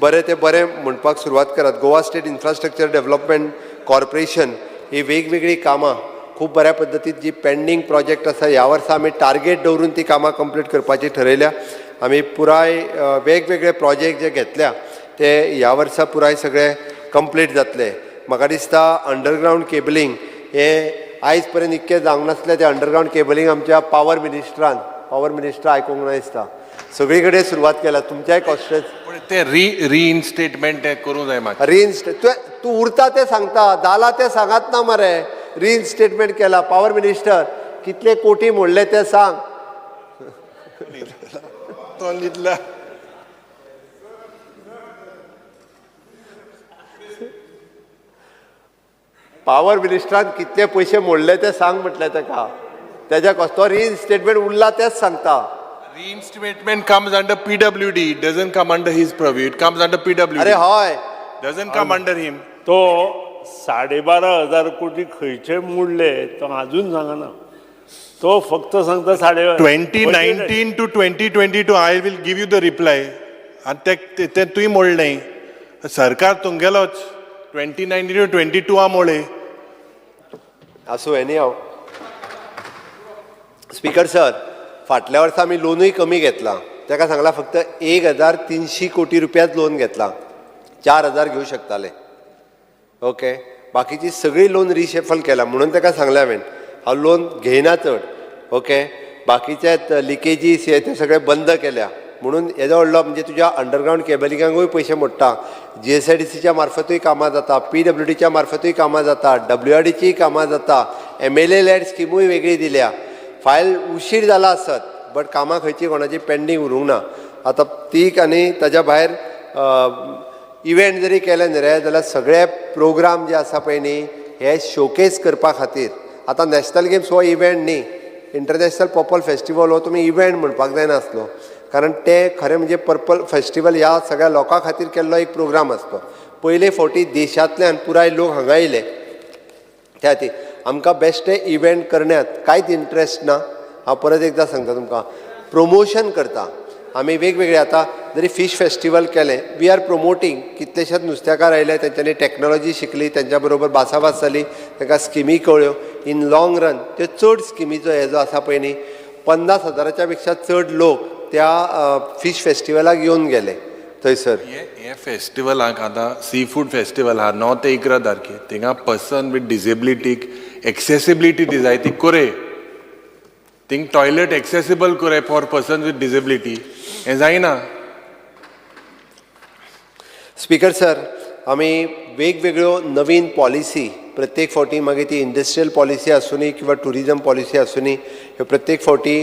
Speaker 2: बरें ते बरें म्हणपाक सुरवात करात. Goa state infrastructure development corporation ही वेगवेगळी कामां खूब बऱ्या पद्दतीन जी पेंडींग प्रोजेक्ट आसा ह्या वर्सा आमी टार्गेट दवरून ती कामां कंप्लीट करपाची ठरयल्या. आमी पुराय वेगवेगळे प्रोजेक्ट जे घेतल्या ते ह्या वर्सा पुराय सगळे कंप्लीट जातले. म्हाका दिसता अंडरग्रावंड केबलिंग हे आयज पर्यंत इतकें जावंक नासलें तें अंडरग्रावंड केबलींग आमच्या पावर मिनिस्टर आयकूंक ना दिसता. सगळी कडेन सुरवात केल्या तुमच्याय
Speaker 6: पण ते रिइन्स्टेटमेंट ते करूंक जाय मातशें.
Speaker 2: तूं उरता तें सांगता, जाला तें सांगात ना मरे. रिइन्स्टेटमेंट केला. पावर मिनिस्टर कितले कोटी मोडले तें सांग.
Speaker 6: तो लिहिला.
Speaker 2: पावर मिनिस्टरान कितले पयशे मोडले ते सांग म्हटलें ताका. तेज्या तो रिइन्स्टेटमेंट उरला तेच सांगता.
Speaker 6: Reinstatement comes under PWD. It doesn't come under his purview. It comes under PWD.
Speaker 2: अरे हय.
Speaker 6: Doesn't come under him.
Speaker 12: तो 12,500 कोटी खंयचे मोडले तो अजून सांगना. तो फक्त सांगता
Speaker 6: 2019 to 2022 I will give you the reply. आणि ते तुवें मोडलें. सरकार तुमगेलोच 2019 to 22 मोडले.
Speaker 2: असो एनी हांव. स्पीकर सर, फाटल्या वर्सा आमी लोनूय कमी घेतला. ताका सांगला फक्त 1,300 कोटी रुपयाच लोन घेतला. 4,000 घेवं शकताले. ओके. बाकीची सगळी लोन रिशेफल केला म्हणून ताका सांगलें हांव लोन घेयना चड. ओके. बाकीचे लिकेजीस हे ते सगळे बंद केल्या म्हणून हेजो व्हडलो म्हणजे तुज्या अंडरग्रावंड केबलिंगांकूय पयशे मोडटा. GSIDCच्या मार्फतूय कामां जाता, PWDच्या मार्फतूय कामां जाता, WRDचीय कामां जाता, MLA लॅड स्किमूय वेगळी दिल्या. फायल उशीर जाला आसत बट कामां खंयची कोणाची पेंडींग उरूंक ना. आतां ती आनी ताज्या भायर इव्हेंट जरी केले न्ही रे जाल्यार सगळे प्रोग्राम जे आसा पळय न्ही हे शोकेस करपा खातीर. आतां नॅशनल गेम्स हो इव्हेंट न्ही, इंटरनॅशनल पर्पल फेस्टिवल हो तुमी इव्हेंट म्हणपाक जायनासलो. कारण ते खरें म्हणजे पर्पल फेस्टिवल ह्या सगळ्या लोकां खातीर केल्लो एक प्रोग्राम आसतो. पयले फावटी देशांतल्यान पुराय लोक हांगा येयले. त्या खातीर आमकां बेश्टे इव्हेंट करण्यात कांयच इंट्रस्ट ना. हांव परत एकदां सांगता तुमकां, प्रमोशन करता आमी वेगवेगळे. आतां जरी फीश फेस्टिवल केलें, वी आर प्रमोटींग. कितलेशेच नुस्तेकार आयले, तेंच्यांनी टॅक्नोलॉजी शिकली, तेंच्या बरोबर भासाभास जाली, तांकां स्किमी कळ्ळ्यो. इन लाँग रन त्यो चड स्किमीचो हे जो आसा पळय न्ही 50,000च्या पेक्षा चड लोक त्या फीश फेस्टिवलाक येवन गेले थंयसर.
Speaker 6: हे फेस्टिवलाक आतां सी फूड फेस्टिवल आहा नॉर्थ एकरा तारखे थिंगा पर्सन विथ डिसेबिलिटीक एक्सेसिबिलिटी दी जाय ती कोरे. थिंग टॉयलेट एक्सेसिबल कोरे फॉर पर्सन विथ डिसेबिलिटी. हें जायना.
Speaker 2: स्पीकर सर, आमी वेगवेगळ्यो नवीन पॉलिसी प्रत्येक फावटी मागीर ती इंडस्ट्रियल पॉलिसी आसूनी किंवा टुरिजम पॉलिसी आसूनी ह्यो प्रत्येक फावटी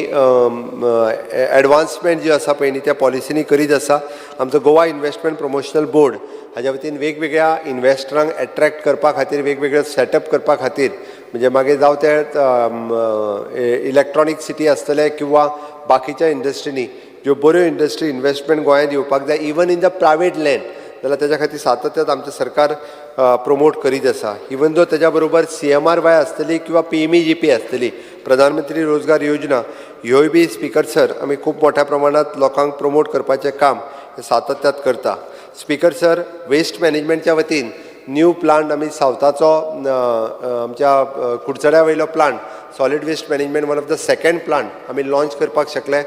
Speaker 2: एडवान्समेंट जी आसा पळय न्ही त्या पॉलिसीनी करीत आसा. आमचो गोवा इन्व्हेस्टमेंट प्रमोशनल बोर्ड हाज्या वतीन वेगवेगळ्या इन्व्हेस्टरांक एट्रॅक्ट करपा खातीर, वेगवेगळे सेटअप करपा खातीर, म्हणजे मागीर जावं ते इलेक्ट्रॉनीक सिटी आसतले किंवा बाकीच्या इंडस्ट्रीनी ज्यो बऱ्यो इंडस्ट्री इन्व्हेस्टमेंट गोंयांत येवपाक जाय, even in the private land, जाल्यार तेज्या खातीर सातत्यान आमचें सरकार प्रमोट करीत आसा. इवन दो तेज्या बरोबर CMRY आसतली किंवा PMEGP आसतली, प्रधानमंत्री रोजगार योजना, ह्योय बी स्पीकर सर आमी खूब मोठ्या प्रमाणांत लोकांक प्रमोट करपाचें काम सातत्यान करता. स्पीकर सर, वेस्ट मॅनेजमेंटच्या वतीन न्यू प्लांट आमी सावथाचो आमच्या कुडचड्या वयलो plant solid waste management one of the second plant आमी लॉन्च करपाक शकले.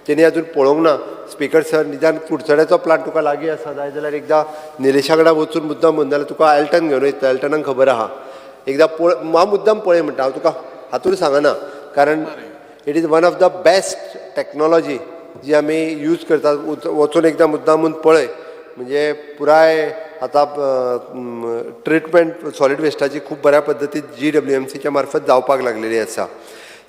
Speaker 2: तेणी अजून पळोवंक ना. स्पीकर सर, निदान कुडचड्याचो प्लांट तुका लागीं आसा जाय जाल्यार एकदां निलेशा कडेन वचून मुद्दाम म्हणून जाल्यार तुका एल्टन घेवन वयता. एल्टनाक खबर आहा. एकदां हांव मुद्दाम पळय म्हणटा. हांव तुका हातूंत सांगना कारण it is one of the best technology जी आमी यूज करतात. वचून एकदां मुद्दामून पळय. म्हणजे पुराय आतां ट्रिटमेंट सॉलीड वेस्टाची खूब बऱ्या पद्दतीन GWMCच्या मार्फत जावपाक लागलेली आसा.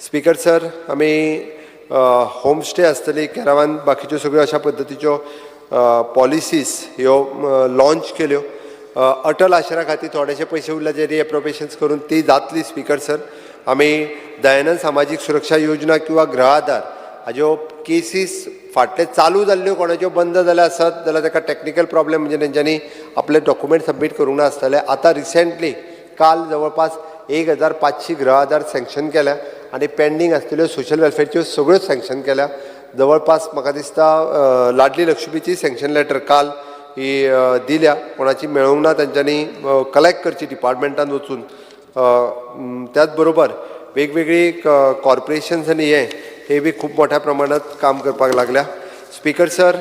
Speaker 2: स्पीकर सर, आमी होमस्टे आसतली, कॅरावान, बाकीच्यो सगळ्यो अशा पद्दतीच्यो पॉलिसीज ह्यो लॉन्च केल्यो. अटल आश्रा खातीर थोडेशे पयशे उरले जे रिएप्रोप्रिएशन्स करून ती जातली. स्पीकर सर, आमी दयानंद सामाजीक सुरक्षा योजना किंवा गृह आधार हाज्यो केसीस फाटले चालू जाल्ल्यो कोणाच्यो बंद जाल्या आसत जाल्यार ताका टॅक्निकल प्रॉब्लेम म्हणजे तेंच्यांनी आपले डॉक्युमेंट सबमीट करूंक ना आसतले. आतां रिसेंटली काल जवळपास 1,500 गृह आधार सँक्शन केल्या आनी पेंडींग आसलेल्यो सोशल वेलफेअरच्यो सगळ्यो सँक्शन केल्या. जवळपास म्हाका दिसता लाडली लक्ष्मीची सँक्शन लेटर काल ही दिल्या. कोणाची मेळोंक ना, तेंच्यांनी कलेक्ट करची डिपार्टमेंटान वचून. त्याच बरोबर वेगवेगळी कॉर्पोरेशन्स आनी हे बी खूब मोठ्या प्रमाणात काम करपाक लागल्या. स्पीकर सर,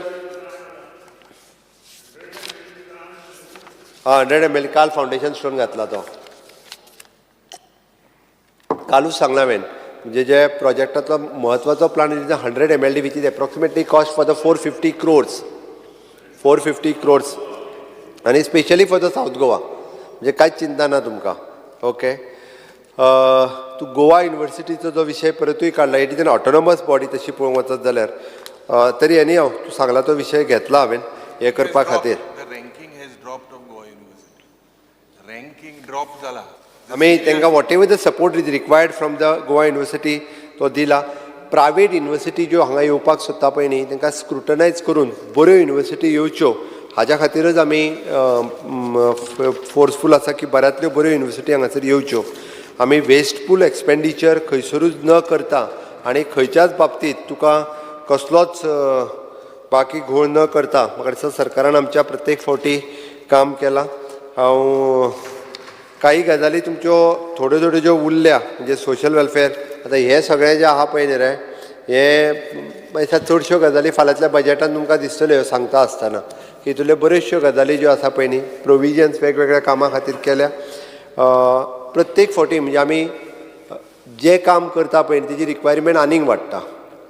Speaker 2: 100 ml काल फावंडेशन स्टोन घातला तो. कालूच सांगला हांवें म्हणजे जे प्रोजेक्टातलो म्हत्वाचो plan is 100 MLD which is approximately cost for the 450 crores 450 crores आनी specially for the south Goa म्हणजे कांयच चिंता ना तुमकां ओके तू गोवा युनिवर्सिटीचो जो विशय परतूय काडला it is N autonomous body तशी पळोवंक वचत जाल्यार तरी एनी हांव तूं सांगला तो विशय घेतला हांवें हे करपा खातीर
Speaker 6: रँकींग ड्रॉप जाला
Speaker 2: आमी तांकां what ever the support is required from the Goa university तो दिला प्रायवेट युनिवर्सिटी ज्यो हांगा येवपाक सोदता पळय न्ही तांकां स्क्रुटनायज करून बऱ्यो युनिवर्सिटी येवच्यो हाज्या खातीरच आमी फोर्सफूल आसा की बऱ्यांतल्यो बऱ्यो युनिवर्सिटी हांगासर येवच्यो आमी वेस्टफूल एक्सपेंडिचर खंयसरूच न करता आनी खंयच्याच बाबतींत तुका कसलोच बाकी घोळ न करता म्हाका दिसता सरकारान आमच्या प्रत्येक फावटी काम केलां हांव काही गजाली तुमच्यो थोड्यो थोड्यो ज्यो उरल्या म्हणजे सोशल वेलफेअर आतां हे सगळें जें आहा पळय न्ही रे हे चडश्यो गजाली फाल्यांतल्या बजेटान तुमकां दिसतल्यो सांगता आसतना की तुल्यो बऱ्योचश्यो गजाली ज्यो आसा पळय न्ही प्रोविजन्स वेगवेगळ्या कामां खातीर केल्या प्रत्येक फावटी म्हणजे आमी जें काम करता पळय तेजी रिक्वायरमेंट आनीक वाडटा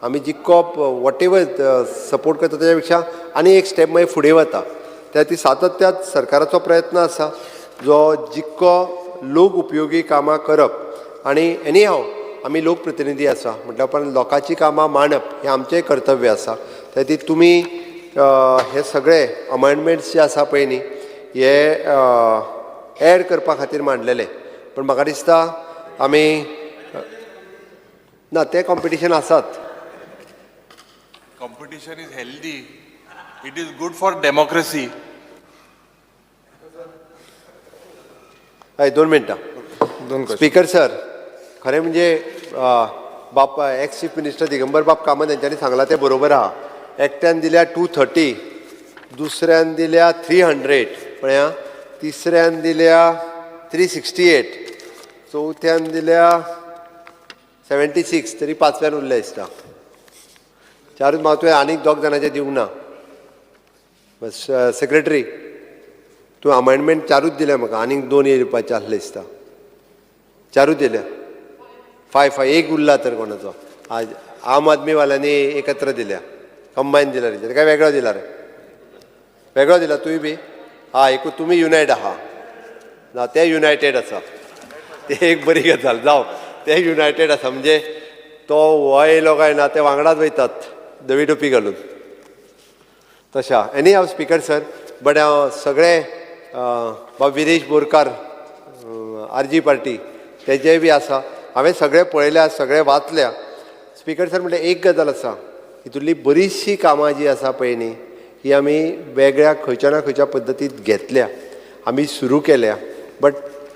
Speaker 2: आमी जितको वॉट एवर सपोर्ट करता तेच्या पेक्षा आनी एक स्टेप मागीर फुडें वता त्या ती सातत्यान सरकाराचो प्रयत्न आसा जो जितको लोक उपयोगी कामां करप आनी एनी हांव आमी लोकप्रतिनिधी आसा म्हटल्यार पण लोकांची कामां मांडप हें आमचें कर्तव्य आसा त्या ती तुमी हे सगळे अमेंडमेंट्स जे आसा पळय न्ही हे एड करपा खातीर मांडलेले पण म्हाका दिसता आमी ना ते कॉम्पिटिशन आसात
Speaker 6: competition is healthy. It is good for democracy.
Speaker 2: हय 2 मिनटां स्पीकर सर खरें म्हणजे बाप एक्स चीफ मिनिस्टर दिगंबर बाब कामत यांच्यानी सांगला ते बरोबर आहा एकट्यान दिल्या 230 दुसऱ्यान दिल्या 300 पळया तिसऱ्यान दिल्या 368 चौथ्यान दिल्या 76 तरी पांचव्यान उरले दिसता चारूच म्हाका तुवें आनीक 2 जाणांचे दिवंक ना बस सेक्रेटरी तूं अमेंडमेंट चारूच दिल्या म्हाका आनीक 2 येवपाचे आसले दिसता चारूच दिल्या 5 एक उरला तर कोणाचो आज आम आदमी वाल्यांनी एकत्र दिल्या कंबायन दिल्या रे काय वेगळो दिला रे वेगळो दिला तुवें बी एक तुमी युनायट आहा ना ते युनायटेड आसा ते एक बरी गजाल जावं ते युनायटेड आसा म्हणजे तो हो येयलो काय ना ते वांगडाच वयतात दवी टोपी घालून तशा एनी हांव स्पीकर सर बट हांव सगळे बाब विरेश बोरकार आरजी पार्टी तेजेय बी आसा हांवें सगळें पळयल्या सगळें वाचल्या स्पीकर सर म्हणल्यार एक गजाल आसा हितूंतली बरीचशी कामां जी आसा पळय न्ही ही आमी वेगळ्या खंयच्या ना खंयच्या पद्दतीन घेतल्या आमी सुरू केल्या बट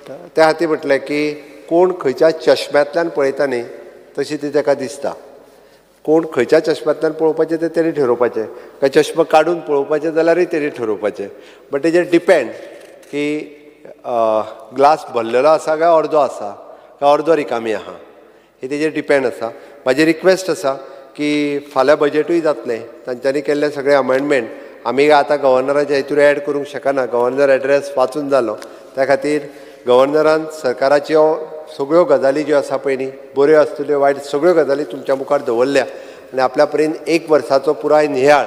Speaker 2: त्या खातीर म्हटलें की कोण खंयच्या चश्म्यांतल्यान पळयता न्ही तशी ती ताका दिसता कोण खंयच्या चश्म्यांतल्यान पळोवपाचें तें तेणी ठरोवपाचें काय चश्मा काडून पळोवपाचें जाल्यारूय तेणी ठरोवपाचें बट तेजेर डिपेंड की ग्लास भरलेलो आसा काय अर्दो आसा काय अर्दो रिकामी आहा हे तेजेर डिपेंड आसा म्हाजी रिक्वेस्ट आसा की फाल्यां बजेटूय जातलें तांच्यांनी केल्ले सगळे अमेंडमेंट आमी आतां गव्हर्नराच्या हेतूर एड करूंक शकना गव्हर्नर एड्रेस वाचून जालो त्या खातीर गव्हर्नरान सरकाराच्यो सगळ्यो गजाली ज्यो आसा पळय न्ही बऱ्यो आसतल्यो वायट सगळ्यो गजाली तुमच्या मुखार दवरल्या आनी आपल्या पर्यंत 1 वर्साचो पुराय नियाळ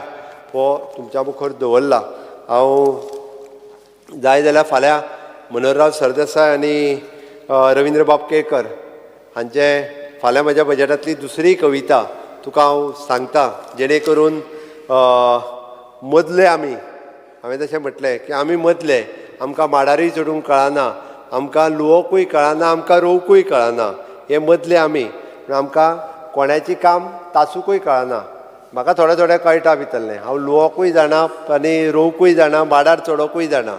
Speaker 2: हो तुमच्या मुखार दवरला हांव जाय जाल्यार फाल्यां मनोहरराव सरदेसाय आनी रविंद्र बाब केळकर हांचे फाल्यां म्हज्या बजेटांतली दुसरी कविता तुका हांव सांगता जेणे करून मदले आमी हांवें तशें म्हटलें की आमी मदले आमकां माडारूय चडूंक कळना आमकां लुवोकूय कळना आमकां रोवकूय कळना हे मदले आमी आमकां कोणाची काम तासूकूय कळना म्हाका थोडें थोडें कळटा भितरलें हांव लुवोकूय जाणा आनी रोवकूय जाणा माडार चडोवकूय जाणा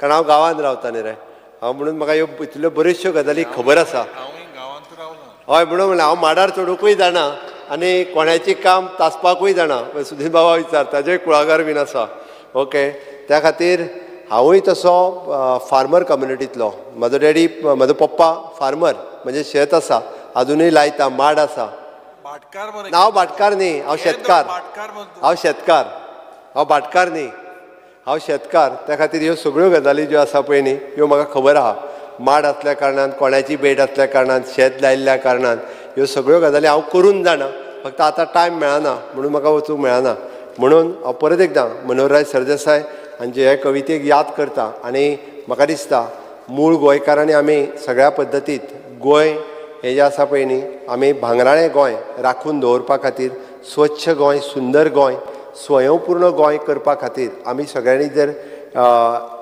Speaker 2: कारण हांव गांवांत रावता न्ही रे हांव म्हणून म्हाका ह्यो इतल्यो बऱ्योचश्यो गजाली खबर आसा हय म्हणून म्हणलें हांव माडार चडोवकूय जाणा आनी कोणाची काम तासपाकूय जाणा सुधीर बाबा विचार ताजेय कुळागर बीन आसा ओके त्या खातीर हांवूय तसो फार्मर कम्युनिटींतलो म्हाजो डॅडी म्हाजो पप्पा फार्मर म्हणजे शेत आसा अजुनूय लायता माड आसा हांव भाटकार न्ही हांव शेतकार हांव भाटकार न्ही हांव शेतकार त्या खातीर ह्यो सगळ्यो गजाली ज्यो आसा पळय न्ही ह्यो म्हाका खबर आहा माड असल्या कारणान कोणाची भेट असल्या कारणान शेत लायिल्ल्या कारणान ह्यो सगळ्यो गजाली हांव करून जाणा फक्त आतां टायम मेळना म्हणून म्हाका वचूंक मेळना म्हणून हांव परत एकदां मनोहरराय सरदेसाय हांचे हे कवितेक याद करता आनी म्हाका दिसता मूळ गोंयकारांनी आमी सगळ्या पद्दतीत गोंय हें जें आसा पळय न्ही आमी भांगराळें गोंय राखून दवरपा खातीर स्वच्छ गोंय सुंदर गोंय स्वयंपूर्ण गोंय करपा खातीर आमी सगळ्यांनी जर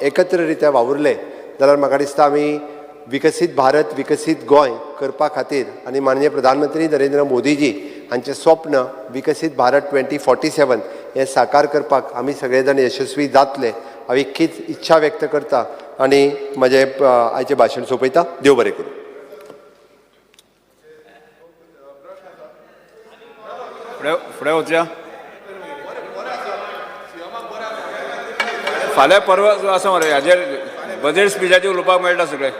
Speaker 2: एकत्र रित्या वावुरले जाल्यार म्हाका दिसता आमी विकसीत भारत विकसीत गोंय करपा खातीर आनी माननीय प्रधानमंत्री नरेंद्र मोदीजी हांचें स्वप्न विकसीत भारत 2047 हें साकार करपाक आमी सगळे जाण यशस्वी जातले हांव इतकीच इच्छा व्यक्त करता आनी म्हजें आयचें भाशण सोंपयता देव बरें करूं.
Speaker 1: फुडें वचया. फाल्यां परवा जो आसा मरे हाजेर बजेट स्पिचाचेर उलोवपाक मेळटा सगळें.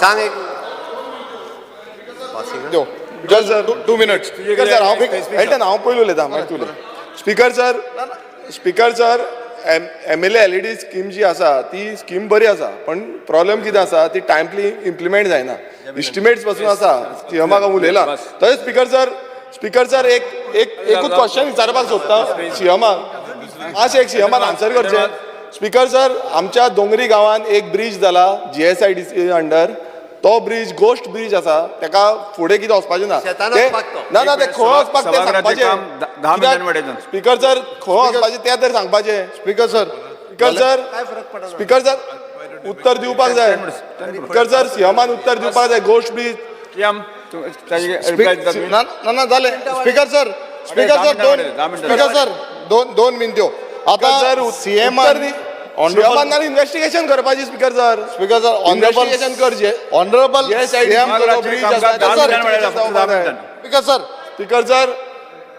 Speaker 2: सांग एक
Speaker 11: जस्ट 2 मिनट्स स्पीकर सर हांव पयलू उलयतां मागीर तूं उलय. Speaker sir MLA LED scheme जी आसा ती स्कीम बरी आसा पण प्रॉब्लेम कितें आसा ती टायमली इम्प्लिमेंट जायना इस्टिमेट्स पासून आसा सीएमाक हांव उलयलां तशेंच स्पीकर सर एकूच क्वेश्चन विचारपाक सोदता सीएमाक मातशें एक सीएमान आन्सर करचें. स्पीकर सर आमच्या दोंगरी गांवांत एक ब्रीज जाला GSIDC अंडर तो ब्रीज गोश्ट ब्रीज आसा तेका फुडें कितें वचपाचें ना ना ते खंय वचपाक तें सांगपाचें. स्पीकर सर खंय वचपाचें तें तर सांगपाचें. स्पीकर सर उत्तर दिवपाक जाय. स्पीकर सर सीएमान उत्तर दिवपाक जाय. गोश्ट ब्रीज ना जालें. स्पीकर सर दोन मिनट्यो आतां सीएमान इन्व्हेस्टिगेशन करपाची. स्पीकर सर इन्व्हेस्टिगेशन करचे. ऑनरेबल स्पीकर सर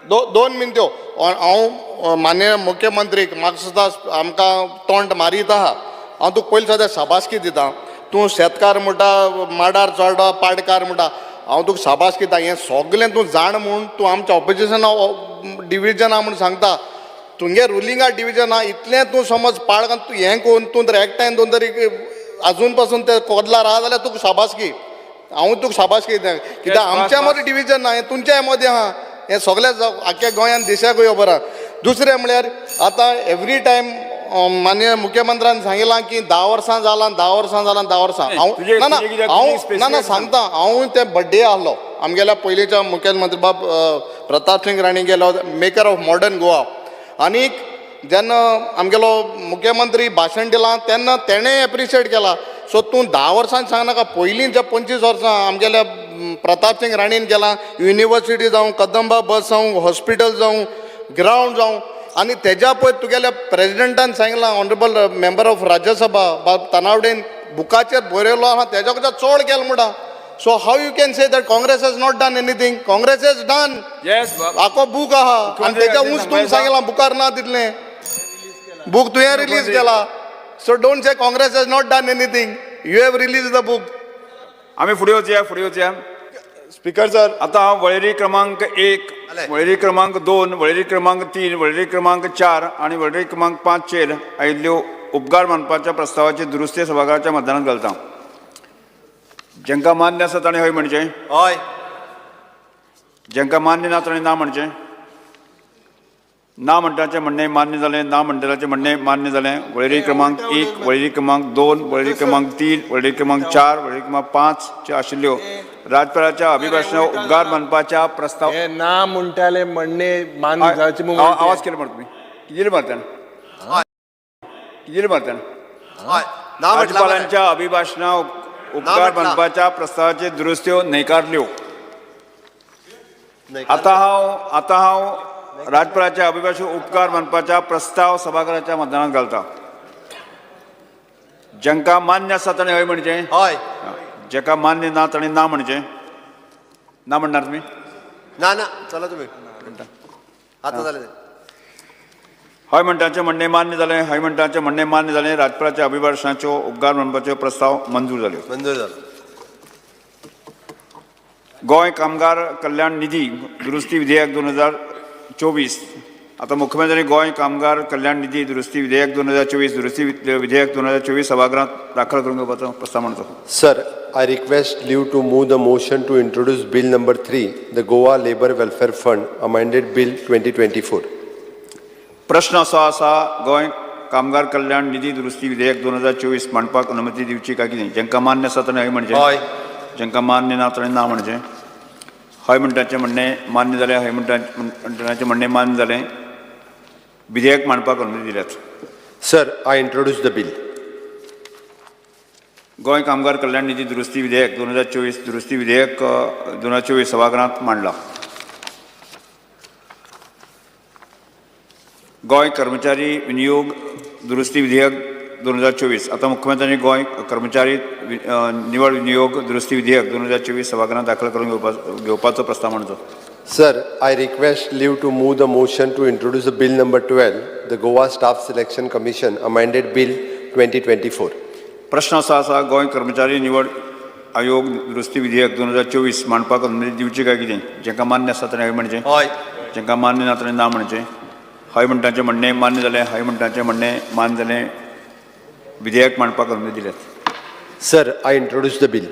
Speaker 11: 2 मिनट्यो हांव माननीय मुख्यमंत्रीक म्हाका सुद्दां आमकां तोंड मारीत आहा हांव तुका पयलीं सद्या शाबासकी दिता. तूं शेतकार म्हणटा माडार चडटा पाडकार म्हणटा हांव तुका शाबासकी दिता. हें सगळें तूं जाण म्हूण तूं आमच्या ऑपोजिशना डिविजना म्हूण सांगता तुमगे रुलिंगा डिविजना इतलें तूं समज पाळगान तूं हें कोन्न तूं जर एकठांय दोन तरी अजून पासून ते कोदला राहा जाल्यार तुका शाबासकी हांव तुका शाबासकी दिता. कित्याक आमच्या मदीं डिविजन ना हें तुमच्या मदीं आहा. हें सगळें आख्या गोंयान देशाकूय खबर आहा. दुसरें म्हळ्यार आतां एवरी टायम माननीय मुख्यमंत्र्यान सांगिलां की 10 वर्सां जालां 10 वर्सां जालां 10 वर्सां हांव ना सांगता हांव ते बड्डे आहलो आमगेल्या पयलींच्या मुख्यमंत्री बाब प्रताप सिंग राणी गेलो मेकर ऑफ मॉडर्न गोवा आनीक जेन्ना आमगेलो मुख्यमंत्री भाशण दिलां तेन्ना तेणें एप्रिशिएट केला. सो तूं 10 वर्सां सांगनाका पयलीं जे 25 वर्सां आमगेल्या प्रताप सिंग राणीन केलां युनिवर्सिटी जावं कदंबा बस जावं हॉस्पिटल जावं ग्रावंड जावं आनी तेज्या पयर तुगेल्या प्रेजिडेंटान सांगलां ऑनरेबल मेंबर ऑफ राज्यसभा बाब तनावडेन बुकाचेर बरयलो आहा तेज्या कडच्यान चड केलें म्हणटा. So how you can say that Congress has not done anything? Congress has done.
Speaker 1: Yes.
Speaker 11: आको बूक आहा आनी तेच्या उंच तुमकां सांगलां बुकार ना तितलें बूक तुवें रिलीज केला. So don't say Congress has not done anything. You have released the book.
Speaker 1: आमी फुडें वचया.
Speaker 2: स्पीकर सर
Speaker 1: आतां हांव वळेरी क्रमांक 1 वळेरी क्रमांक 2 वळेरी क्रमांक 3 वळेरी क्रमांक 4 आनी वळेरी क्रमांक 5 चेर आयिल्ल्यो उपकार मानपाच्या प्रस्तावाची दुरुस्ती सभागृहाच्या मतदानांत घालता. जांकां मान्य आसा ताणें हय म्हणचें.
Speaker 2: हय.
Speaker 1: जांकां मान्य ना ताणें ना म्हणचें. ना म्हणटाचें म्हणणें मान्य जालें. ना म्हणटाचें म्हणणें मान्य जालें. वळेरी क्रमांक 1 वळेरी क्रमांक 2 वळेरी क्रमांक 3 वळेरी क्रमांक 4 वळेरी क्रमांक 5 च्यो आशिल्ल्यो राजपालाच्या अभिभाशणाक उपकार मानपाच्या प्रस्ताव
Speaker 6: ना म्हणटाले म्हणणे मान्य जावचे
Speaker 1: आवाज केलो मरे तुमी कितें मारतान राज्यपालांच्या अभिभाशणाक उपकार मानपाच्या प्रस्तावाचे दुरुस्त्यो न्हयकारल्यो. आतां हांव राज्यपालाच्या अभिभाशणाक उपकार मानपाच्या प्रस्ताव सभागृहाच्या मतदानांत घालता. जांकां मान्य आसा ताणें हय म्हणचें.
Speaker 2: हय.
Speaker 1: जाका मान्य ना ताणें ना म्हणचें. ना म्हणणार तुमी.
Speaker 2: ना चला तुमी आतां जालें.
Speaker 1: हय म्हणटाचें म्हणणें मान्य जालें. हय म्हणटाचें म्हणणें मान्य जालें. राज्यपालाच्या अभिभाशणाच्यो उपकार मानपाच्यो प्रस्ताव मंजूर जाल्यो. गोंय कामगार कल्याण निधी दुरुस्ती विधेयक 2024 आता मुख्यमंत्री गोय कामगार कल्याण निधी दुरुस्ती विधेयक 2024 दुरुस्ती विधेयक 2024 सभागृहात दाखल करून घेवपाचो प्रस्ताव मांडतो.
Speaker 2: Sir, I request leave to move the motion to introduce Bill number 3, the Goa Labour Welfare Fund, amended Bill 2024.
Speaker 1: प्रश्न असो आसा गोय कामगार कल्याण निधी दुरुस्ती विधेयक 2024 मांडपाक अनुमती दिवची काय कितें? जेंकां मान्य आसा ताणें हय म्हणजे, जेंकां मान्य ना ताणें ना म्हणजे. हय म्हणटाचें म्हणणें मान्य जालें, हय म्हणटाचें म्हणणें मान्य जालें. विधेयक मांडपाक अनुमती दिल्यात.
Speaker 2: Sir, I introduce the bill.
Speaker 1: गोय कामगार कल्याण निधी दुरुस्ती विधेयक 2024 दुरुस्ती विधेयक 2024 सभागृहात मांडला. गोय कर्मचारी विनियोग दुरुस्ती विधेयक 2024 आता मुख्यमंत्र्यांनी गोय कर्मचारी निवड विनियोग दुरुस्ती विधेयक 2024 सभागृहात दाखल करून घेवपाचो प्रस्ताव मांडतो.
Speaker 2: Sir, I request leave to move the motion to introduce the Bill number 12, the Goa Staff Selection Commission, amended Bill 2024.
Speaker 1: प्रश्न असो आसा गोय कर्मचारी निवड आयोग दुरुस्ती विधेयक 2024 मांडपाक अनुमती दिवची काय कितें? जेंकां मान्य आसा ताणें हय म्हणचें, जेंकां मान्य ना ताणें ना म्हणचें. हय म्हणटाचें म्हणणें मान्य जालें, हय म्हणटाचें म्हणणें मान्य जालें. विधेयक मांडपाक अनुमती दिल्यात.
Speaker 2: Sir, I introduce the bill.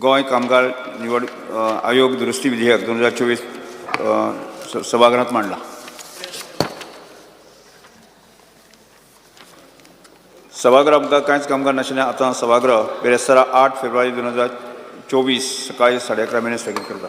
Speaker 1: गोय कामगार निवड आयोग दुरुस्ती विधेयक 2024 सभागृहात मांडला. सभागृह आमकां कांयच कामगार नाशिल्लें आतां सभागृह बेरेस्तारा 8 फेब्रुवारी 2024 सकाळी 11:30 स्थगीत करता.